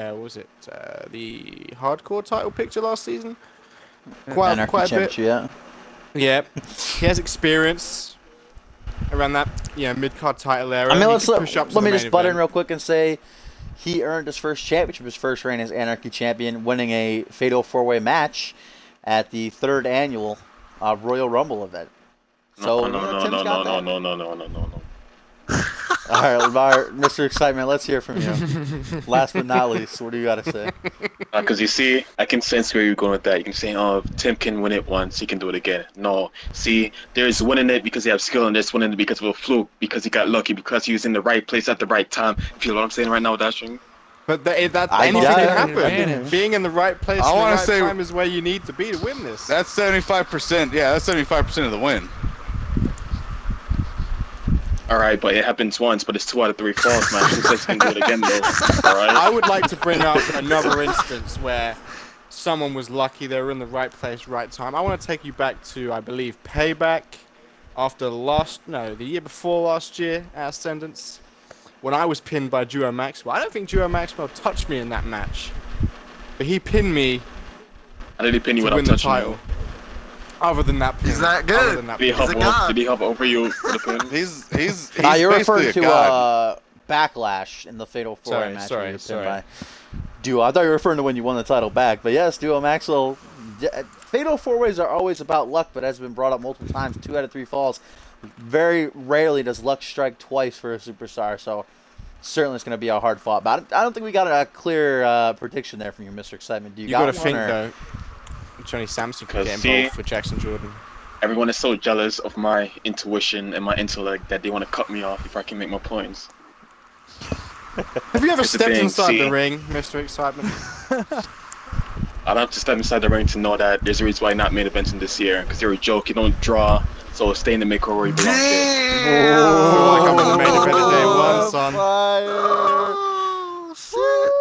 [SPEAKER 3] the hardcore title picture last season. Quite a bit.
[SPEAKER 1] Yeah.
[SPEAKER 3] Yeah, he has experience around that mid-card title area.
[SPEAKER 1] I mean, let me just butt in
[SPEAKER 3] event.
[SPEAKER 1] real quick and say he earned his first championship, his first reign as Anarchy champion, winning a Fatal 4-Way match at the 3rd annual Royal Rumble event. So
[SPEAKER 6] No.
[SPEAKER 1] All right, Mr. Excitement, let's hear from you. Last but not least, what do you got to say?
[SPEAKER 6] Because you see, I can sense where you're going with that. You can say, oh, if Tim can win it once, he can do it again. No. See, there's winning it because he has skill, and there's winning it because of a fluke, because he got lucky, because he was in the right place at the right time. You feel what I'm saying right now, Dashing?
[SPEAKER 3] But anything can happen. Being in the right place at the right time is where you need to be to win this.
[SPEAKER 5] That's 75%. Yeah, that's 75% of the win.
[SPEAKER 6] Alright, but it happens once, but it's 2 out of 3 falls, man. Who says he can do it again, though? Alright?
[SPEAKER 3] I would like to bring up another instance where someone was lucky, they were in the right place, right time. I want to take you back to, I believe, Payback after the year before last year at Ascendance, when I was pinned by Duo Maxwell. I don't think Duo Maxwell touched me in that match, but he pinned me
[SPEAKER 6] I did he pin you
[SPEAKER 3] to
[SPEAKER 6] without
[SPEAKER 3] win the
[SPEAKER 6] touching
[SPEAKER 3] title.
[SPEAKER 6] you?
[SPEAKER 3] Other than that pin.
[SPEAKER 2] He's that good.
[SPEAKER 6] Did he hop over you for the pin?
[SPEAKER 5] He's
[SPEAKER 1] You're referring
[SPEAKER 5] basically
[SPEAKER 1] to
[SPEAKER 5] a god.
[SPEAKER 1] Backlash in the Fatal 4-Way match.
[SPEAKER 3] Sorry.
[SPEAKER 1] By Duo. I thought you were referring to when you won the title back. But yes, Duo Maxwell. Fatal 4-Ways are always about luck, but as been brought up multiple times, 2 out of 3 falls. Very rarely does luck strike twice for a superstar, so certainly it's going to be a hard fought bout. I don't think we got a clear prediction there from you, Mr. Excitement. Do you got
[SPEAKER 3] got to
[SPEAKER 1] one,
[SPEAKER 3] think,
[SPEAKER 1] or?
[SPEAKER 3] though, Johnny Sampson could get
[SPEAKER 6] See,
[SPEAKER 3] involved with Jackson Jordan.
[SPEAKER 6] Everyone is so jealous of my intuition and my intellect that they want to cut me off if I can make my points.
[SPEAKER 3] Have you ever
[SPEAKER 6] It's the
[SPEAKER 3] stepped
[SPEAKER 6] thing,
[SPEAKER 3] inside
[SPEAKER 6] see.
[SPEAKER 3] the ring, Mr. Excitement?
[SPEAKER 6] I don't have to step inside the ring to know that there's a reason why not main eventing this year, because you're a joke, you don't draw, so stay in the mid-card where you belong.
[SPEAKER 3] I feel like I'm in the main event of day one, son.
[SPEAKER 2] Oh, shit.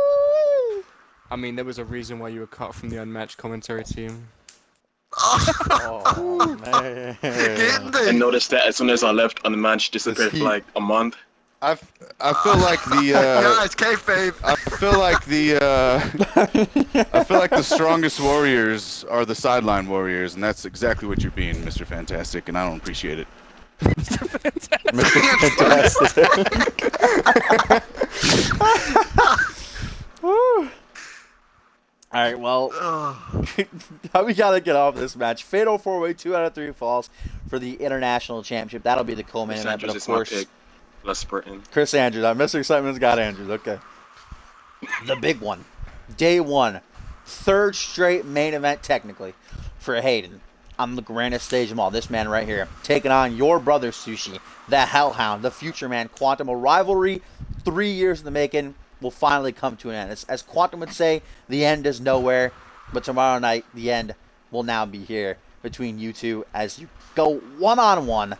[SPEAKER 3] I mean, there was a reason why you were cut from the Unmatched commentary team.
[SPEAKER 1] Oh, man.
[SPEAKER 2] Getting
[SPEAKER 6] And
[SPEAKER 2] deep.
[SPEAKER 6] notice that as soon as I left, on the match disappeared for like a month.
[SPEAKER 5] I feel like the
[SPEAKER 2] Guys, kayfabe.
[SPEAKER 5] I feel like the strongest warriors are the sideline warriors, and that's exactly what you're being, Mr. Fantastic, and I don't appreciate it.
[SPEAKER 1] Mr. Fantastic. Woo. All right, well, we got to get off this match. Fatal 4-way, 2 out of 3 falls for the International Championship. That'll be the co-main event, but of course,
[SPEAKER 6] Less sprinting.
[SPEAKER 1] Chris Andrews. Mr. Excitement's got Andrews. Okay. The big one. Day 1. 3rd straight main event, technically, for Hayden. On the grandest stage of them all. This man right here. Taking on your brother, Sushi. The Hellhound. The Future Man. Quantum. A rivalry 3 years in the making will finally come to an end. As Quantum would say, the end is nowhere. But tomorrow night, the end will now be here between you two as you go one-on-one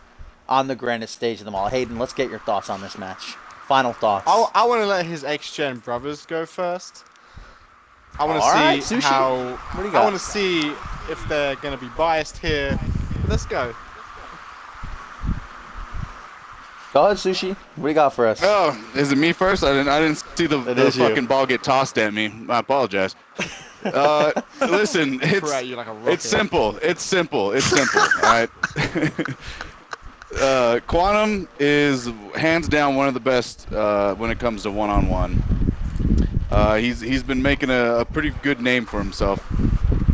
[SPEAKER 1] on the grandest stage of them all. Hayden, let's get your thoughts on this match. Final thoughts.
[SPEAKER 3] I want to let his ex-gen brothers go first. I want to see
[SPEAKER 1] Sushi.
[SPEAKER 3] how.
[SPEAKER 1] What do you
[SPEAKER 3] I
[SPEAKER 1] got?
[SPEAKER 3] want to see if they're going to be biased here. Let's go.
[SPEAKER 1] Go ahead, Sushi. What do you got for us?
[SPEAKER 5] Oh, is it me first? I didn't see the
[SPEAKER 1] is you.
[SPEAKER 5] fucking ball get tossed at me. I apologize. Listen,
[SPEAKER 3] Throw at you like a rocket.
[SPEAKER 5] it's simple. It's simple. All right. Quantum is hands down one of the best when it comes to one-on-one. He's been making a pretty good name for himself.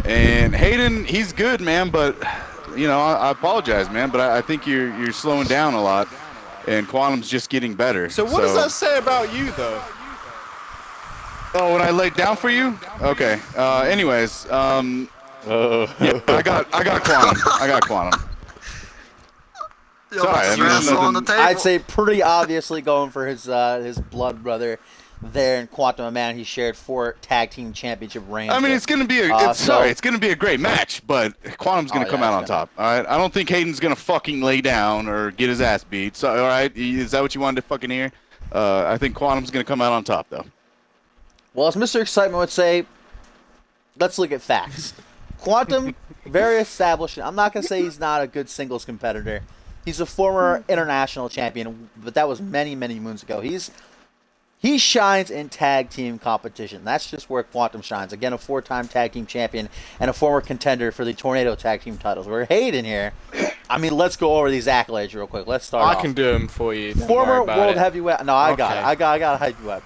[SPEAKER 5] And Hayden, he's good, man, but you know, I apologize, man, but I think you're slowing down a lot, and Quantum's just getting better.
[SPEAKER 3] So what does that say about you, though?
[SPEAKER 5] Oh, when I laid down for you? Okay. Anyways, yeah, I got Quantum. I got Quantum.
[SPEAKER 2] Yo,
[SPEAKER 5] Sorry, I mean,
[SPEAKER 2] stress
[SPEAKER 5] nothing-
[SPEAKER 2] on the table.
[SPEAKER 1] I'd say pretty obviously going for his blood brother there in Quantum, a man he shared 4 tag team championship reigns.
[SPEAKER 5] I mean,
[SPEAKER 1] with.
[SPEAKER 5] it's gonna be
[SPEAKER 1] So-
[SPEAKER 5] it's gonna be a great match, but Quantum's gonna come
[SPEAKER 1] yeah,
[SPEAKER 5] out
[SPEAKER 1] it's
[SPEAKER 5] on top. All right, I don't think Hayden's gonna fucking lay down or get his ass beat. So, all right, is that what you wanted to fucking hear? I think Quantum's gonna come out on top, though.
[SPEAKER 1] Well, as Mr. Excitement would say, let's look at facts. Quantum, very established. I'm not going to say he's not a good singles competitor. He's a former international champion, but that was many, many moons ago. He shines in tag team competition. That's just where Quantum shines. Again, a 4-time tag team champion and a former contender for the Tornado tag team titles. We're Hayden here. I mean, let's go over these accolades real quick. Let's start
[SPEAKER 3] I
[SPEAKER 1] off.
[SPEAKER 3] can do them for you. Don't
[SPEAKER 1] Former
[SPEAKER 3] worry about
[SPEAKER 1] world
[SPEAKER 3] it.
[SPEAKER 1] heavyweight. No, I got
[SPEAKER 3] Okay.
[SPEAKER 1] it. I got to hype you up.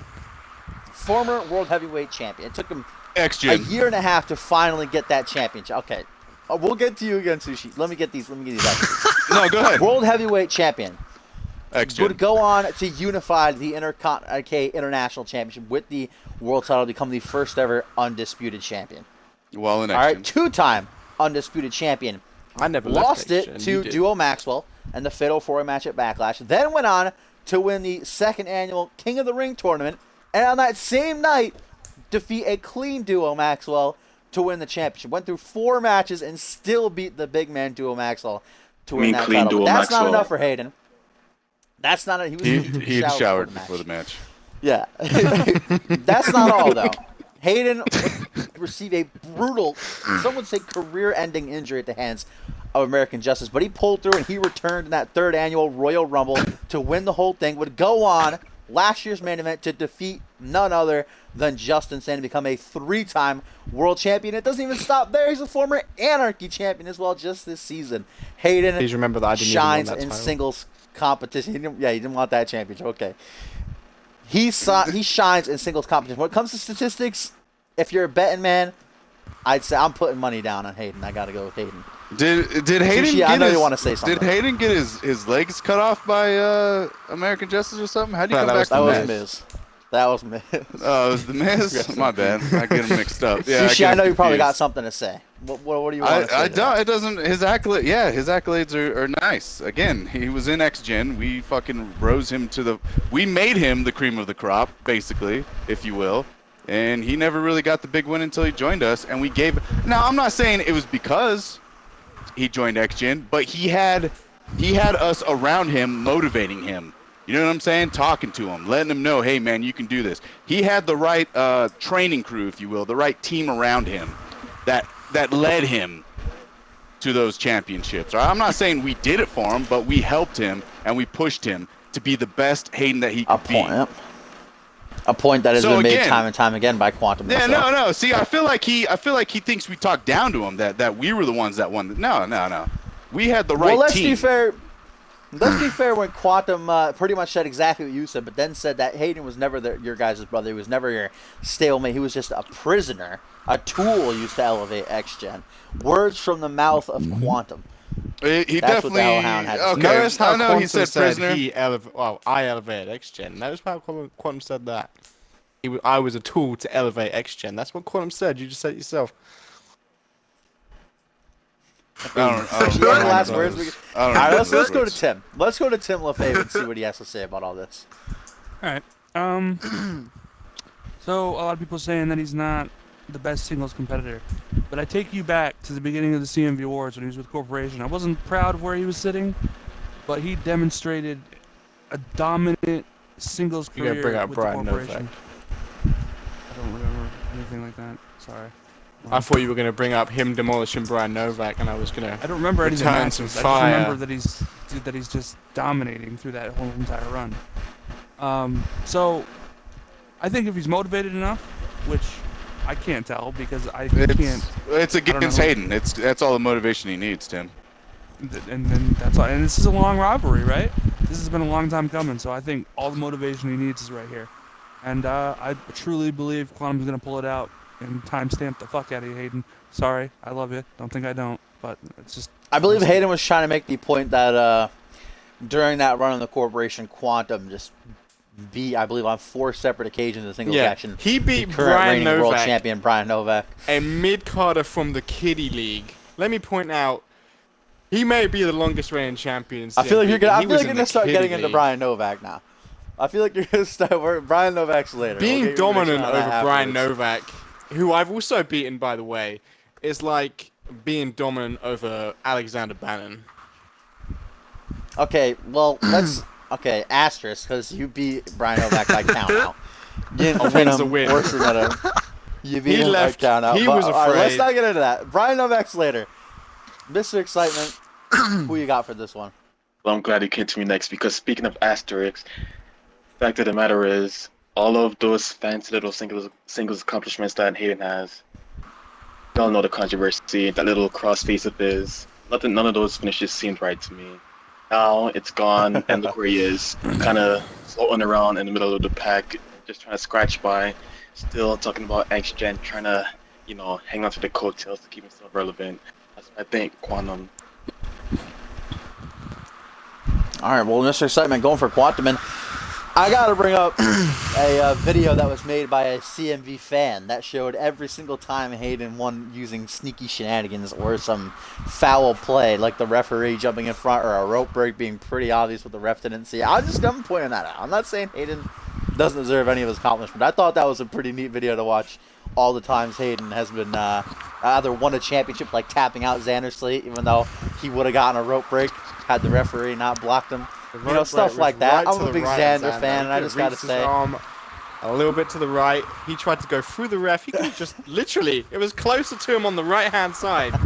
[SPEAKER 1] Former world heavyweight champion. It took him a
[SPEAKER 5] X-Gen.
[SPEAKER 1] year and a half to finally get that championship. Okay. We'll get to you again, Sushi. Let me get these accolades.
[SPEAKER 5] No, go ahead.
[SPEAKER 1] World heavyweight champion.
[SPEAKER 5] X-Gen.
[SPEAKER 1] Would go on to unify the International Championship with the world title, become the first ever undisputed champion.
[SPEAKER 5] Well, in
[SPEAKER 1] All right,
[SPEAKER 5] X-Gen.
[SPEAKER 1] 2-time undisputed champion.
[SPEAKER 3] I never
[SPEAKER 1] Lost
[SPEAKER 3] left
[SPEAKER 1] it
[SPEAKER 3] H-Gen,
[SPEAKER 1] to
[SPEAKER 3] you did.
[SPEAKER 1] Duo Maxwell and the Fatal 4-Way match at Backlash. Then went on to win the 2nd annual King of the Ring tournament, and on that same night, defeat a clean Duo Maxwell to win the championship. Went through 4 matches and still beat the big man Duo Maxwell to win that
[SPEAKER 6] clean
[SPEAKER 1] title.
[SPEAKER 6] Duo
[SPEAKER 1] But that's not
[SPEAKER 6] Maxwell.
[SPEAKER 1] enough for Hayden. That's not it.
[SPEAKER 5] He had showered before the match.
[SPEAKER 1] Yeah. That's not all, though. Hayden received a brutal, some would say career-ending injury at the hands of American Justice, but he pulled through and he returned in that 3rd annual Royal Rumble to win the whole thing. Would go on last year's main event to defeat none other than Justin Sane to become a 3-time world champion. It doesn't even stop there. He's a former Anarchy champion as well just this season. Hayden
[SPEAKER 3] Please remember that I didn't even want
[SPEAKER 1] shines
[SPEAKER 3] that
[SPEAKER 1] in
[SPEAKER 3] title.
[SPEAKER 1] singles competition. He didn't want that championship. Okay. He shines in singles competition. When it comes to statistics, if you're a betting man, I'd say I'm putting money down on Hayden. I got to go with Hayden.
[SPEAKER 5] Did Hayden
[SPEAKER 1] Sushi,
[SPEAKER 5] get
[SPEAKER 1] I know
[SPEAKER 5] his,
[SPEAKER 1] you wanna say something.
[SPEAKER 5] Did Hayden get his legs cut off by American Justice or something? How do you
[SPEAKER 3] No,
[SPEAKER 5] come back
[SPEAKER 3] that
[SPEAKER 1] That
[SPEAKER 5] from
[SPEAKER 1] was
[SPEAKER 5] that?
[SPEAKER 1] Miz. That was Miz.
[SPEAKER 5] Oh, it was the Miz? My bad. I get them mixed up. Yeah,
[SPEAKER 1] Sushi,
[SPEAKER 5] get
[SPEAKER 1] I know
[SPEAKER 5] them
[SPEAKER 1] you probably got
[SPEAKER 5] confused.
[SPEAKER 1] something to say. What do you want to say?
[SPEAKER 5] I
[SPEAKER 1] to
[SPEAKER 5] don't.
[SPEAKER 1] that?
[SPEAKER 5] It doesn't. His accolades are nice. Again, he was in X-Gen. We fucking rose him to the. We made him the cream of the crop, basically, if you will. And he never really got the big win until he joined us. And we gave. Now, I'm not saying it was because he joined X-Gen, but he had us around him, motivating him. You know what I'm saying? Talking to him, letting him know, hey man, you can do this. He had the right training crew, if you will, the right team around him that led him to those championships. Right? I'm not saying we did it for him, but we helped him and we pushed him to be the best Hayden that he could be.
[SPEAKER 1] A point that has been made
[SPEAKER 5] again,
[SPEAKER 1] time and time again by Quantum.
[SPEAKER 5] Yeah, no. See, I feel like he thinks we talked down to him, that we were the ones that won. No. We had the right
[SPEAKER 1] well, let's
[SPEAKER 5] team.
[SPEAKER 1] be fair. Let's be fair. When Quantum pretty much said exactly what you said, but then said that Hayden was never your guys' brother. He was never your stalemate. He was just a prisoner, a tool used to elevate X-Gen. Words from the mouth of Quantum.
[SPEAKER 5] He
[SPEAKER 1] That's
[SPEAKER 5] definitely.
[SPEAKER 1] what the Hellhound had to say.
[SPEAKER 5] Okay,
[SPEAKER 3] Notice how
[SPEAKER 5] I know
[SPEAKER 3] Quantum
[SPEAKER 5] he said prisoner.
[SPEAKER 3] I elevated X-Gen. Notice how Quantum said that. I was a tool to elevate X-Gen. That's what Quantum said. You just said it yourself.
[SPEAKER 1] Any last words? All right, let's
[SPEAKER 5] words.
[SPEAKER 1] go to Tim. Let's go to Tim LaFave and see what he has to say about all this.
[SPEAKER 4] All right. So a lot of people saying that he's not the best singles competitor, but I take you back to the beginning of the CMV Awards when he was with Corporation. I wasn't proud of where he was sitting, but he demonstrated a dominant singles
[SPEAKER 3] You gotta
[SPEAKER 4] career
[SPEAKER 3] bring out
[SPEAKER 4] with
[SPEAKER 3] Brian
[SPEAKER 4] the Corporation. I don't remember anything like that. Sorry.
[SPEAKER 3] I thought you were going to bring up him demolishing Brian Novak, and I was going to.
[SPEAKER 4] I don't remember any of the
[SPEAKER 3] Return
[SPEAKER 4] matches.
[SPEAKER 3] some
[SPEAKER 4] I just
[SPEAKER 3] fire.
[SPEAKER 4] remember that he's just dominating through that whole entire run. So I think if he's motivated enough, which I can't tell because I can't.
[SPEAKER 5] It's against
[SPEAKER 4] know.
[SPEAKER 5] Hayden. That's all the motivation he needs, Tim.
[SPEAKER 4] And then that's all. And this is a long rivalry, right? This has been a long time coming. So I think all the motivation he needs is right here. And I truly believe Quantum's gonna pull it out and timestamp the fuck out of you, Hayden. Sorry, I love you. Don't think I don't, but it's just.
[SPEAKER 1] I believe Hayden was trying to make the point that during that run in the Corporation, Quantum just beat, I believe, on 4 separate occasions in singles action.
[SPEAKER 3] He beat
[SPEAKER 1] the current
[SPEAKER 3] Brian
[SPEAKER 1] reigning
[SPEAKER 3] Novak,
[SPEAKER 1] world champion Brian Novak.
[SPEAKER 3] a mid-carder from the Kiddie League. Let me point out, he may be the longest reigning champion in CMV.
[SPEAKER 1] I feel like you're gonna. I
[SPEAKER 3] He
[SPEAKER 1] feel
[SPEAKER 3] was
[SPEAKER 1] like you're
[SPEAKER 3] in
[SPEAKER 1] gonna
[SPEAKER 3] the
[SPEAKER 1] start
[SPEAKER 3] Kiddie
[SPEAKER 1] getting into
[SPEAKER 3] League.
[SPEAKER 1] Brian Novak now. I feel like you're gonna start. Brian Novak's later.
[SPEAKER 3] Being
[SPEAKER 1] We'll get your prediction
[SPEAKER 3] dominant
[SPEAKER 1] on that
[SPEAKER 3] over Brian
[SPEAKER 1] afterwards.
[SPEAKER 3] Novak, who I've also beaten, by the way, is like being dominant over Alexander Bannon.
[SPEAKER 1] Okay, well, let's. Okay, asterisk, because you beat Brian Novak by count out. You didn't
[SPEAKER 3] A
[SPEAKER 1] win
[SPEAKER 3] win's a
[SPEAKER 1] him
[SPEAKER 3] win.
[SPEAKER 1] worse than him. You beat
[SPEAKER 3] He
[SPEAKER 1] him
[SPEAKER 3] left-
[SPEAKER 1] by count out.
[SPEAKER 3] he
[SPEAKER 1] But,
[SPEAKER 3] was
[SPEAKER 1] all right, let's
[SPEAKER 3] afraid.
[SPEAKER 1] not get into that. Brian Novak's later. Mr. Excitement, who you got for this one?
[SPEAKER 6] Well, I'm glad you came to me next because speaking of asterisks, the fact of the matter is, all of those fancy little singles accomplishments that Hayden has, you all know the controversy, that little crossface of his. None of those finishes seemed right to me. Now it's gone, and look where he is, kind of floating around in the middle of the pack, just trying to scratch by, still talking about X-Gen, trying to, hang on to the coattails to keep himself relevant. That's what I think, Quantum.
[SPEAKER 1] All right, well, Mr. Excitement going for Quantum, and I got to bring up a video that was made by a CMV fan that showed every single time Hayden won using sneaky shenanigans or some foul play, like the referee jumping in front or a rope break being pretty obvious what the ref didn't see. I'm pointing that out. I'm not saying Hayden doesn't deserve any of his accomplishment. I thought that was a pretty neat video to watch all the times Hayden has been either won a championship like tapping out Xander Slate, even though he would have gotten a rope break had the referee not blocked him. Stuff like that. I'm a big Xander fan, and I just got to say.
[SPEAKER 3] A little bit to the right. He tried to go through the ref. He could have just literally, it was closer to him on the right-hand side.
[SPEAKER 1] All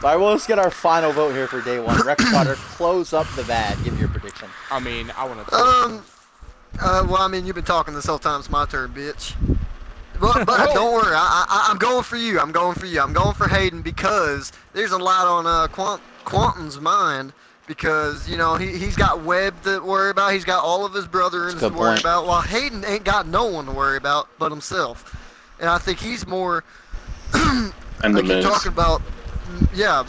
[SPEAKER 1] right, well, let's get our final vote here for day one. Rex Potter, close up the bag. Give your prediction.
[SPEAKER 3] I mean, I want to.
[SPEAKER 2] Well, I mean, you've been talking this whole time. It's my turn, bitch. But don't worry. I'm going for you. I'm going for Hayden because there's a lot on Quantum's mind. Because, he's got Webb to worry about. He's got all of his brothers to worry about. While Hayden ain't got no one to worry about but himself. And I think he's more,
[SPEAKER 6] And
[SPEAKER 2] like you're talking about,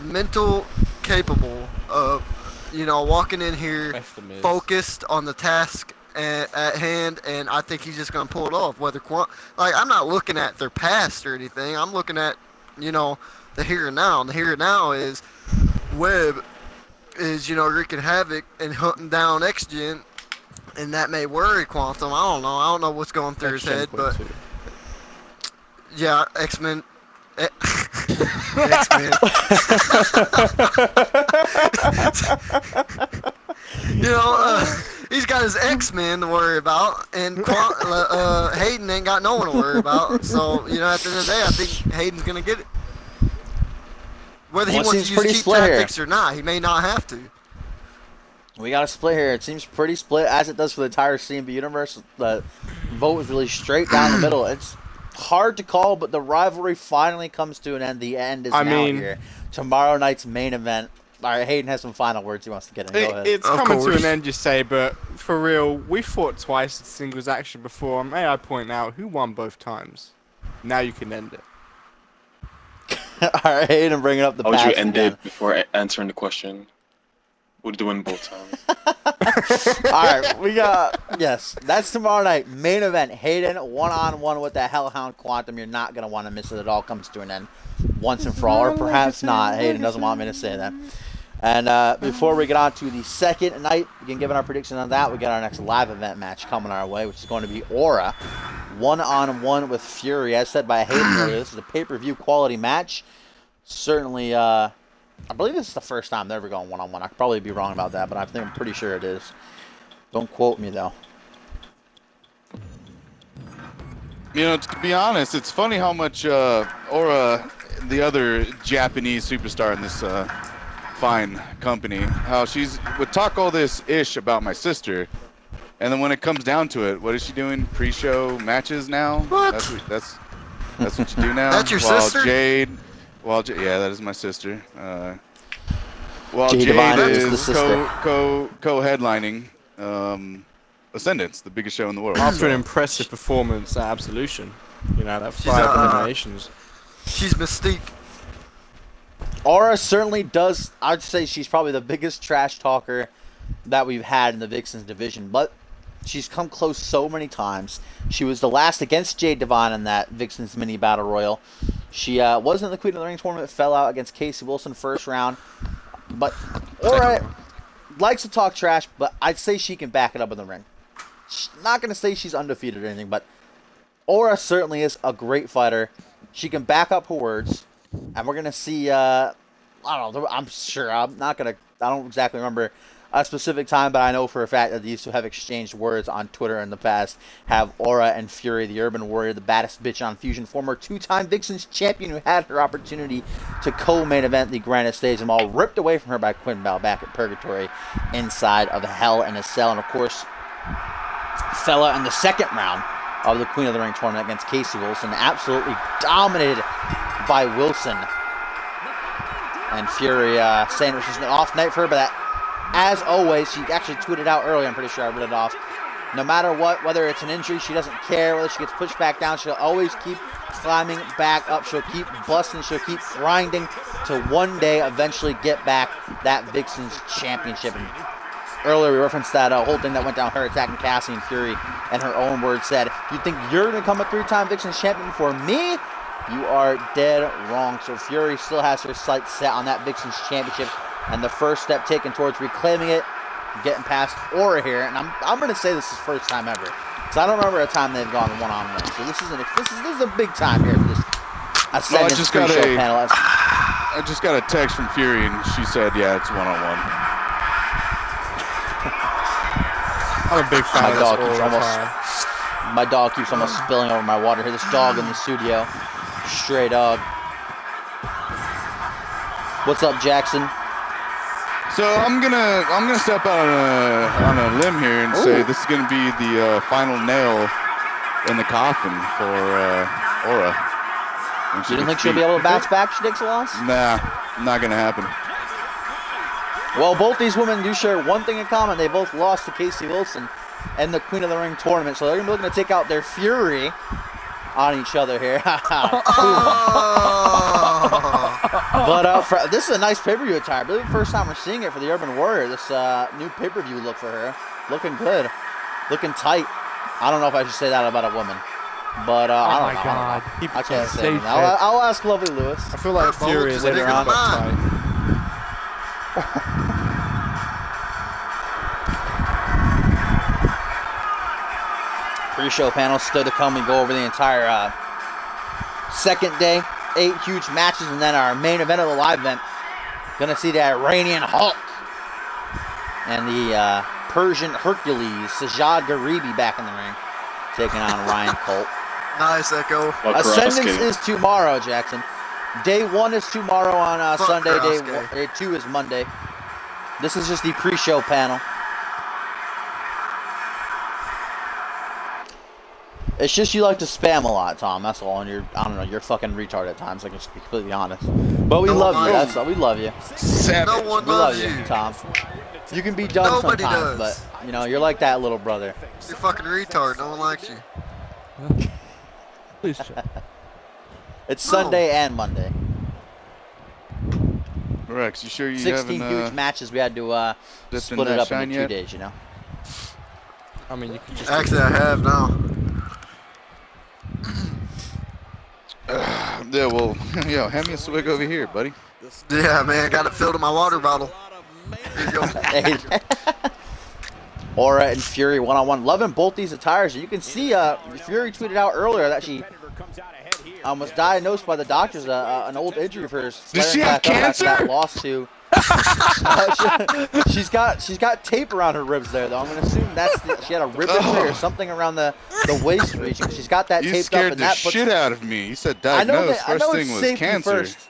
[SPEAKER 2] mental capable of, walking in here focused on the task at hand. And I think he's just going to pull it off. I'm not looking at their past or anything. I'm looking at, the here and now. And the here and now is Webb is, wreaking havoc and hunting down X-Gen, and that may worry Quantum. I don't know what's going through his head, but yeah, X-Men. X-Men. He's got his X-Men to worry about, and Hayden ain't got no one to worry about. So, at the end of the day, I think Hayden's gonna get it. Whether he
[SPEAKER 1] Well, it
[SPEAKER 2] wants
[SPEAKER 1] seems
[SPEAKER 2] to use
[SPEAKER 1] pretty
[SPEAKER 2] cheap
[SPEAKER 1] split here.
[SPEAKER 2] tactics or not, he may not have to.
[SPEAKER 1] We got a split here. It seems pretty split, as it does for the entire CMV universe. The vote is really straight down the middle. It's hard to call, but the rivalry finally comes to an end. The end is here. Tomorrow night's main event. All right, Hayden has some final words he wants to get in. Go ahead.
[SPEAKER 3] It's coming to an end, you say, but for real, we fought twice in singles action before. May I point out who won both times? Now you can end it.
[SPEAKER 1] All right, Hayden, bringing up the
[SPEAKER 6] How would you
[SPEAKER 1] past
[SPEAKER 6] end
[SPEAKER 1] again.
[SPEAKER 6] it before answering the question? Would you win both times?
[SPEAKER 1] All right, we got, yes, that's tomorrow night. Main event, Hayden one-on-one with the Hellhound Quantum. You're not going to want to miss it. It all comes to an end once and for all, or perhaps not. Hayden doesn't want me to say that. And before we get on to the second night, again, giving our prediction on that, we got our next live event match coming our way, which is going to be Aura one-on-one with Fury. As said by Hayden earlier, this is a pay-per-view quality match. Certainly, I believe this is the first time they're ever going one-on-one. I could probably be wrong about that, but I'm pretty sure it is. Don't quote me, though.
[SPEAKER 5] You know, to be honest, it's funny how much Aura, the other Japanese superstar in this fine company, how she's would talk all this ish about my sister, and then when it comes down to it, what is she doing? Pre-show matches now?
[SPEAKER 2] What?
[SPEAKER 5] That's what you do now?
[SPEAKER 2] That's your
[SPEAKER 5] While
[SPEAKER 2] sister?
[SPEAKER 5] Yeah, that is my sister. While
[SPEAKER 1] Jade
[SPEAKER 5] Jade
[SPEAKER 1] Divine is
[SPEAKER 5] is
[SPEAKER 1] the sister.
[SPEAKER 5] co-headlining Ascendance, the biggest show in the world.
[SPEAKER 3] After an impressive performance at Absolution, you know, that
[SPEAKER 2] She's,
[SPEAKER 3] 5 eliminations.
[SPEAKER 2] She's Mystique.
[SPEAKER 1] Aura certainly does. I'd say she's probably the biggest trash talker that we've had in the Vixens division, but she's come close so many times. She was the last against Jade Divine in that Vixens mini battle royal. She was in the Queen of the Ring tournament, fell out against Casey Wilson first round. But Aura likes to talk trash, but I'd say she can back it up in the ring. Not going to say she's undefeated or anything, but Aura certainly is a great fighter. She can back up her words, and we're going to see, I don't know, I'm sure, I don't exactly remember a specific time, but I know for a fact that these two have exchanged words on Twitter in the past. Have Aura and Fury, the Urban Warrior, the baddest bitch on Fusion, former two-time Vixens champion who had her opportunity to co-main event the Granite Stage, and all ripped away from her by Quinn Bell back at Purgatory inside of Hell in a Cell. And of course, fell out in the second round of the Queen of the Ring tournament against Casey Wilson, absolutely dominated by Wilson. And Fury saying it was just an off night for her, but that, as always, she actually tweeted out earlier, I'm pretty sure I read it off, no matter what, whether it's an injury, she doesn't care, whether she gets pushed back down, she'll always keep climbing back up, she'll keep busting, she'll keep grinding to one day eventually get back that Vixens championship. And earlier we referenced that whole thing that went down, her attacking Cassie, and Fury, and her own words said, "You think you're going to become a three-time Vixens champion before me? You are dead wrong." So Fury still has her sights set on that Vixens championship, and the first step taken towards reclaiming it, getting past Aura here. And I'm going to say this is first time ever, because I don't remember a time they've gone one-on-one. So this is a big time here for this Ascendance pre-show panel.
[SPEAKER 5] I just got a text from Fury, and she said, "Yeah, it's one-on-one."
[SPEAKER 3] I'm a big fan of this
[SPEAKER 1] My dog keeps almost spilling over my water here. This dog in the studio, stray dog. What's up, Jackson?
[SPEAKER 5] So I'm gonna step out on a limb here and say this is gonna be the final nail in the coffin for Aura.
[SPEAKER 1] You don't think she'll be able to bounce back if she takes a loss?
[SPEAKER 5] Nah, not gonna happen.
[SPEAKER 1] Well, both these women do share one thing in common. They both lost to Casey Wilson in the Queen of the Ring tournament, so they're gonna be looking to take out their fury on each other here. But this is a nice pay-per-view attire. I believe the first time we're seeing it for the Urban Warrior. This new pay-per-view look for her, looking good, looking tight. I don't know if I should say that about a woman, but I don't know.
[SPEAKER 4] God.
[SPEAKER 1] I can't say
[SPEAKER 4] Stage
[SPEAKER 1] anything. I'll ask Lovely Lewis.
[SPEAKER 3] I feel like
[SPEAKER 2] Her
[SPEAKER 3] Fury
[SPEAKER 2] bulge
[SPEAKER 3] is
[SPEAKER 2] is
[SPEAKER 1] bigger than
[SPEAKER 3] tight.
[SPEAKER 1] Pre-show panel still to come. We go over the entire second day. 8 huge matches, and then our main event of the live event. Gonna see the Iranian Hulk and the Persian Hercules, Sajad Garibi, back in the ring, taking on Ryan Colt.
[SPEAKER 2] Nice, Echo.
[SPEAKER 6] Well,
[SPEAKER 1] Ascendance
[SPEAKER 6] Karofsky.
[SPEAKER 1] is tomorrow, Jackson. Day 1 is tomorrow on
[SPEAKER 2] Fuck
[SPEAKER 1] Sunday.
[SPEAKER 2] Crossgate.
[SPEAKER 1] Day 2 is Monday. This is just the pre-show panel. It's just you like to spam a lot, Tom. That's all. And I don't know, you're fucking retarded at times. I can just be completely honest. But we love you. That's all. We love you.
[SPEAKER 2] No one
[SPEAKER 1] We love
[SPEAKER 2] loves
[SPEAKER 1] you,
[SPEAKER 2] you.
[SPEAKER 1] Tom. You can be dumb
[SPEAKER 2] Nobody
[SPEAKER 1] sometimes,
[SPEAKER 2] does.
[SPEAKER 1] but you know you're like that little brother.
[SPEAKER 2] You're fucking retard. No one likes you.
[SPEAKER 4] Please check.
[SPEAKER 1] It's
[SPEAKER 2] No.
[SPEAKER 1] Sunday and Monday.
[SPEAKER 5] Rex, you sure you
[SPEAKER 1] 16
[SPEAKER 5] haven't
[SPEAKER 1] huge matches. We had to
[SPEAKER 5] dipped in
[SPEAKER 1] split it
[SPEAKER 5] that
[SPEAKER 1] up
[SPEAKER 5] shine
[SPEAKER 1] into 2
[SPEAKER 5] yet?
[SPEAKER 1] days. You know.
[SPEAKER 3] I mean, you could just.
[SPEAKER 2] Actually, I have now.
[SPEAKER 5] Yeah, well, yo, hand me a swig over here, buddy.
[SPEAKER 2] Yeah, man. Got it filled in my water bottle. Here you go.
[SPEAKER 1] Hey. Aura and Fury one-on-one. Loving both these attires. You can see Fury tweeted out earlier that she was diagnosed by the doctors an old injury of hers.
[SPEAKER 5] Does she
[SPEAKER 1] flaring
[SPEAKER 5] have
[SPEAKER 1] back up after that
[SPEAKER 5] cancer?
[SPEAKER 1] loss to. She's got tape around her ribs there though. I'm gonna assume she had a rib injury or something around the waist region. She's got that
[SPEAKER 5] You
[SPEAKER 1] taped up,
[SPEAKER 5] scared
[SPEAKER 1] and
[SPEAKER 5] the
[SPEAKER 1] that puts.
[SPEAKER 5] shit out of me. You said
[SPEAKER 1] I know
[SPEAKER 5] diagnosed.
[SPEAKER 1] that. I know
[SPEAKER 5] First
[SPEAKER 1] it's
[SPEAKER 5] thing was
[SPEAKER 1] safety
[SPEAKER 5] cancer.
[SPEAKER 1] first.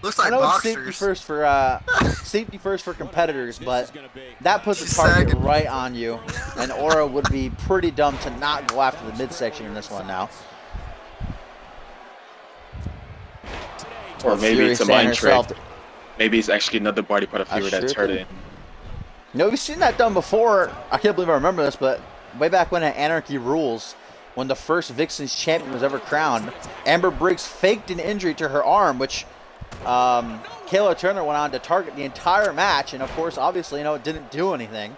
[SPEAKER 2] Looks
[SPEAKER 1] I
[SPEAKER 2] like
[SPEAKER 1] know it's
[SPEAKER 2] boxers.
[SPEAKER 1] safety first for competitors, but that puts
[SPEAKER 2] She's
[SPEAKER 1] a target
[SPEAKER 2] sagging.
[SPEAKER 1] right on you. And Aura would be pretty dumb to not go after the midsection in this one now.
[SPEAKER 6] Or maybe
[SPEAKER 1] Fury
[SPEAKER 6] it's a
[SPEAKER 1] saying
[SPEAKER 6] mind trick.
[SPEAKER 1] herself-
[SPEAKER 6] Maybe it's actually another body part of Fury
[SPEAKER 1] That's
[SPEAKER 6] that's
[SPEAKER 1] true.
[SPEAKER 6] hurting.
[SPEAKER 1] You know, we've seen that done before. I can't believe I remember this, but way back when at Anarchy Rules, when the first Vixen's champion was ever crowned, Amber Briggs faked an injury to her arm, which Kayla Turner went on to target the entire match. And, of course, obviously, you know, it didn't do anything.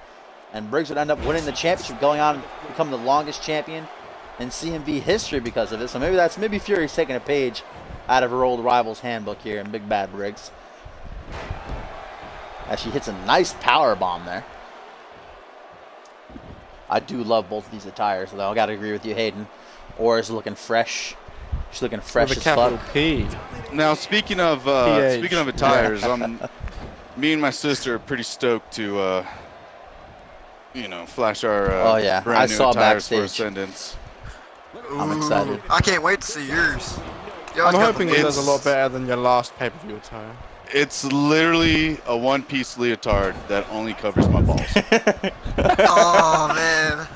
[SPEAKER 1] And Briggs would end up winning the championship, going on to become the longest champion in CMV history because of it. So maybe Fury's taking a page out of her old rival's handbook here in Big Bad Briggs. As she hits a nice power bomb there. I do love both of these attires, though. I gotta agree with you, Hayden. Aura's looking fresh. She's looking fresh
[SPEAKER 3] With a
[SPEAKER 1] as
[SPEAKER 3] capital
[SPEAKER 1] fuck.
[SPEAKER 3] P.
[SPEAKER 5] Now, speaking of
[SPEAKER 3] PH.
[SPEAKER 5] attires, me and my sister are pretty stoked to, flash our
[SPEAKER 1] Oh, yeah.
[SPEAKER 5] brand
[SPEAKER 1] I
[SPEAKER 5] new
[SPEAKER 1] saw
[SPEAKER 5] attires for
[SPEAKER 1] backstage.
[SPEAKER 5] Ascendance.
[SPEAKER 1] I'm excited.
[SPEAKER 2] I can't wait to see yours. You
[SPEAKER 3] I'm
[SPEAKER 2] always got
[SPEAKER 3] hoping
[SPEAKER 2] the
[SPEAKER 3] it does a
[SPEAKER 5] It's-
[SPEAKER 3] lot better than your last pay-per-view attire.
[SPEAKER 5] It's literally a one-piece leotard that only covers my balls.
[SPEAKER 2] Oh man.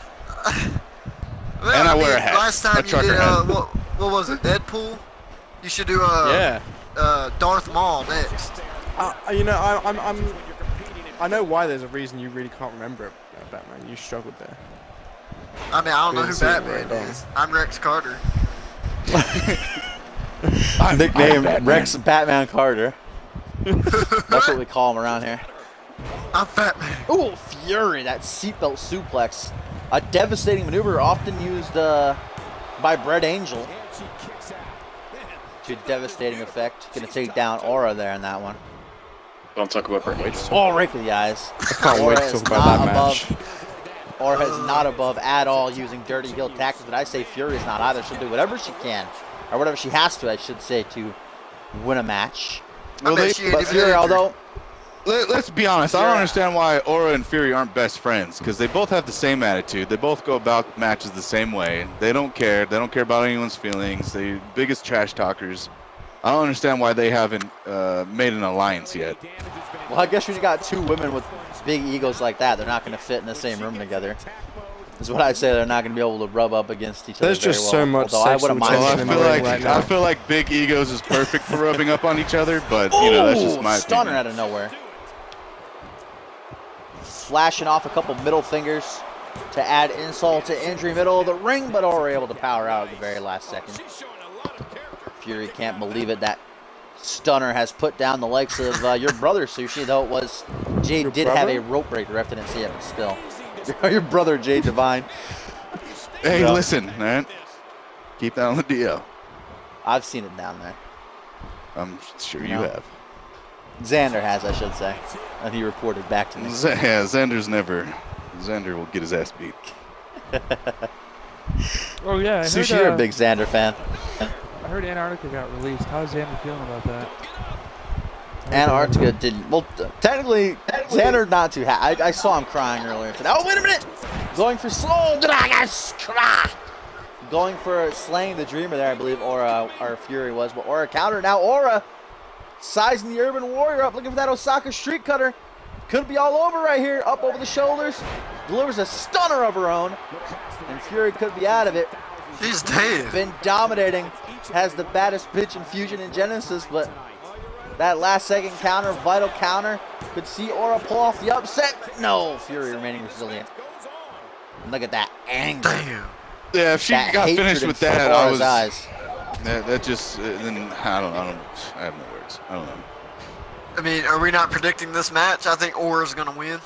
[SPEAKER 2] Man,
[SPEAKER 5] And I wear a hat,
[SPEAKER 2] Last time
[SPEAKER 5] a
[SPEAKER 2] you
[SPEAKER 5] trucker
[SPEAKER 2] did
[SPEAKER 5] hat.
[SPEAKER 2] what was it? Deadpool. You should do Darth Maul next.
[SPEAKER 3] I know why there's a reason you really can't remember it, Batman. You struggled there.
[SPEAKER 2] I mean, I don't know
[SPEAKER 3] Didn't
[SPEAKER 2] who
[SPEAKER 3] see it
[SPEAKER 2] Batman
[SPEAKER 3] right on.
[SPEAKER 2] is. I'm Rex Carter.
[SPEAKER 1] Nickname
[SPEAKER 3] Batman.
[SPEAKER 1] Rex Batman Carter. That's what we call him around here.
[SPEAKER 2] I'm Batman.
[SPEAKER 1] Ooh, Fury, that seatbelt suplex. A devastating maneuver often used by Brett Angel. To devastating effect. Gonna take down Aura there in that one.
[SPEAKER 6] Don't talk about Brett Angel.
[SPEAKER 1] Oh, right to the eyes.
[SPEAKER 3] I can't wait to
[SPEAKER 1] is
[SPEAKER 3] talk about that
[SPEAKER 1] above,
[SPEAKER 3] match.
[SPEAKER 1] Aura is not above at all using dirty heel tactics, but I say Fury is not either. She'll do whatever she can, or whatever she has to, I should say, to win a match.
[SPEAKER 2] I
[SPEAKER 5] Well,
[SPEAKER 2] bet
[SPEAKER 5] they-
[SPEAKER 2] she ain't
[SPEAKER 1] But
[SPEAKER 2] even
[SPEAKER 1] Fury,
[SPEAKER 2] injured.
[SPEAKER 1] although
[SPEAKER 5] Let's be honest. I don't
[SPEAKER 1] Yeah.
[SPEAKER 5] understand why Aura and Fury aren't best friends, because they both have the same attitude. They both go about matches the same way. They don't care. They don't care about anyone's feelings. They biggest trash talkers. I don't understand why they haven't made an alliance yet.
[SPEAKER 1] well, I guess when you got two women with big egos like that, they're not going to fit in the same room together. Is what I'd say. They're not going to be able to rub up against each other.
[SPEAKER 3] There's
[SPEAKER 1] very
[SPEAKER 3] just
[SPEAKER 1] well,
[SPEAKER 3] so much
[SPEAKER 1] although I
[SPEAKER 3] sexual
[SPEAKER 1] wouldn't mind
[SPEAKER 5] Well, I
[SPEAKER 3] tension
[SPEAKER 1] seeing
[SPEAKER 3] in
[SPEAKER 5] feel
[SPEAKER 3] the
[SPEAKER 1] them.
[SPEAKER 3] ring
[SPEAKER 5] like
[SPEAKER 3] right now.
[SPEAKER 5] I feel like big egos is perfect for rubbing up on each other, but that's just my
[SPEAKER 1] Stunner
[SPEAKER 5] opinion.
[SPEAKER 1] out of nowhere. Flashing off a couple middle fingers to add insult to injury, middle of the ring, but Aura able to power out at the very last second. Fury can't believe it. That Stunner has put down the likes of your brother, Sushi, though it was Jade
[SPEAKER 3] Your
[SPEAKER 1] did have a
[SPEAKER 3] brother?
[SPEAKER 1] rope break. The ref didn't see it, but still. Your brother, Jade Divine.
[SPEAKER 5] Hey,
[SPEAKER 1] Yeah.
[SPEAKER 5] listen, man. Keep that on the DL.
[SPEAKER 1] I've seen it down there.
[SPEAKER 5] I'm sure you
[SPEAKER 1] No.
[SPEAKER 5] have.
[SPEAKER 1] Xander has, I should say. And he reported back to me.
[SPEAKER 5] Yeah, Xander will get his ass beat.
[SPEAKER 4] Oh yeah,
[SPEAKER 1] Sushi, you're a big Xander fan.
[SPEAKER 4] I heard Antarctica got released. How's Xander feeling about that?
[SPEAKER 1] Antarctica didn't. Well, technically, Xander not too happy. I saw him crying earlier today. Oh, wait a minute! Going for slow Dragas. going for slaying the Dreamer there, I believe Aura or Fury was. But Aura counter. Now Aura sizing the Urban Warrior up, looking for that Osaka Street Cutter. Could be all over right here. Up over the shoulders. Delivers a stunner of her own. And Fury could be out of it.
[SPEAKER 2] She's dead.
[SPEAKER 1] Been dominating. Has the baddest bitch infusion in Genesis, but that last second counter, vital counter, could see Aura pull off the upset. No, Fury remaining resilient. Look at that anger.
[SPEAKER 2] Damn.
[SPEAKER 5] Yeah, if she
[SPEAKER 1] That
[SPEAKER 5] got
[SPEAKER 1] hatred
[SPEAKER 5] finished
[SPEAKER 1] in
[SPEAKER 5] with that, I
[SPEAKER 1] Aura's
[SPEAKER 5] was.
[SPEAKER 1] eyes.
[SPEAKER 5] That just then I have no words. I don't know.
[SPEAKER 2] I mean, are we not predicting this match? I think Aura's gonna win.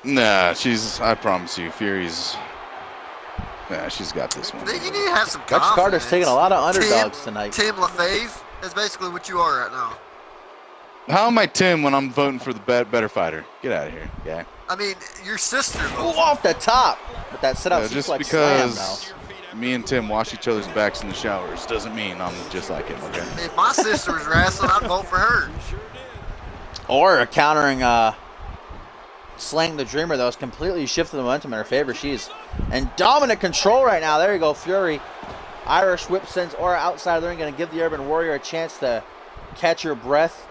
[SPEAKER 5] Nah, I promise you, Fury's. Nah, she's got this one.
[SPEAKER 2] You need to have some
[SPEAKER 1] Rex
[SPEAKER 2] confidence.
[SPEAKER 1] Carter's taking a lot of underdogs tonight.
[SPEAKER 2] Tim LaFave is basically what you are right now.
[SPEAKER 5] How am I Tim when I'm voting for the better fighter? Get out of here, guy.
[SPEAKER 2] I mean, your sister.
[SPEAKER 1] Ooh, off the top. But that set up
[SPEAKER 5] Just
[SPEAKER 1] suplex slam,
[SPEAKER 5] because me and Tim wash each other's backs in the showers doesn't mean I'm just like him, okay?
[SPEAKER 2] If my sister was wrestling, I'd vote for her.
[SPEAKER 1] Or countering, slaying the Dreamer, though, has completely shifted the momentum in her favor. She's in dominant control right now. There you go, Fury. Irish whip sends Aura outside of the ring, going to give the Urban Warrior a chance to catch her breath,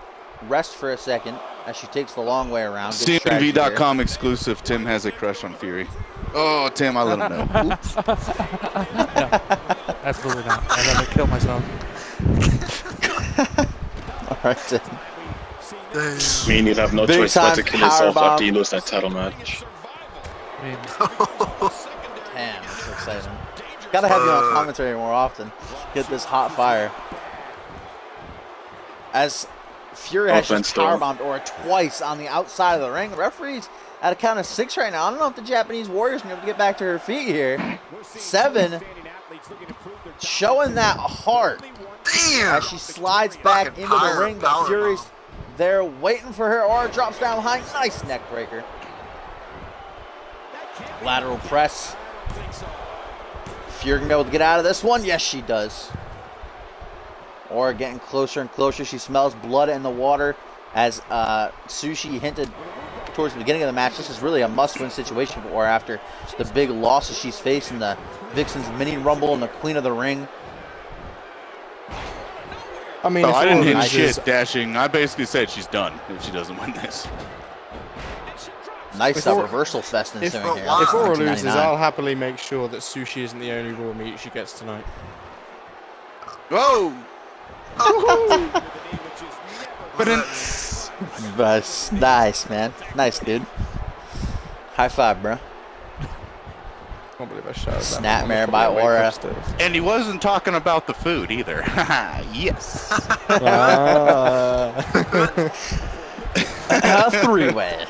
[SPEAKER 1] rest for a second as she takes the long way around. Good strategy here.
[SPEAKER 5] CMV.com exclusive. Tim has a crush on Fury. Oh, Tim, I let him know. Oops.
[SPEAKER 4] No, absolutely not. I'd rather kill myself.
[SPEAKER 1] All right, Tim.
[SPEAKER 6] I mean, you'd have no
[SPEAKER 1] Big
[SPEAKER 6] choice but
[SPEAKER 1] time
[SPEAKER 6] to kill yourself
[SPEAKER 1] powerbomb.
[SPEAKER 6] after you lose that title match.
[SPEAKER 4] I mean,
[SPEAKER 1] Damn, that's so exciting. Gotta have you on commentary more often. Get this hot fire. As Fury has just
[SPEAKER 6] Offense, though.
[SPEAKER 1] powerbombed Aura twice on the outside of the ring. The referee's at a count of 6 right now. I don't know if the Japanese Warrior's going to be able to get back to her feet here. 7. Showing that heart
[SPEAKER 2] Damn.
[SPEAKER 1] as she slides back
[SPEAKER 2] Fucking
[SPEAKER 1] into the
[SPEAKER 2] power-
[SPEAKER 1] ring. But
[SPEAKER 2] power
[SPEAKER 1] Fury's
[SPEAKER 2] bomb.
[SPEAKER 1] there waiting for her. Aura drops down behind. Nice neck breaker. Lateral press. Fury going to be able to get out of this one. Yes, she does. Aura getting closer and closer. She smells blood in the water. As Sushi hinted towards the beginning of the match, this is really a must-win situation for Aura after the big losses she's faced in the Vixen's Mini Rumble and the Queen of the Ring.
[SPEAKER 3] I mean,
[SPEAKER 5] Oh,
[SPEAKER 3] if
[SPEAKER 5] I didn't
[SPEAKER 3] Aura
[SPEAKER 5] hit
[SPEAKER 3] loses-
[SPEAKER 5] shit dashing. I basically said she's done if she doesn't win this.
[SPEAKER 1] Nice
[SPEAKER 3] If Aura-
[SPEAKER 1] reversal fest ensuing here.
[SPEAKER 2] If
[SPEAKER 3] If Aura
[SPEAKER 1] 1999.
[SPEAKER 3] loses, I'll happily make sure that Sushi isn't the only raw meat she gets tonight.
[SPEAKER 5] Whoa! But
[SPEAKER 1] Nice, man. Nice, dude. High five, bro.
[SPEAKER 3] I can't believe I shouted that.
[SPEAKER 1] Snapmare
[SPEAKER 3] I'm
[SPEAKER 1] by
[SPEAKER 3] probably
[SPEAKER 1] Aura.
[SPEAKER 3] upstairs.
[SPEAKER 5] and he wasn't talking about the food either. Yes.
[SPEAKER 1] A three-way.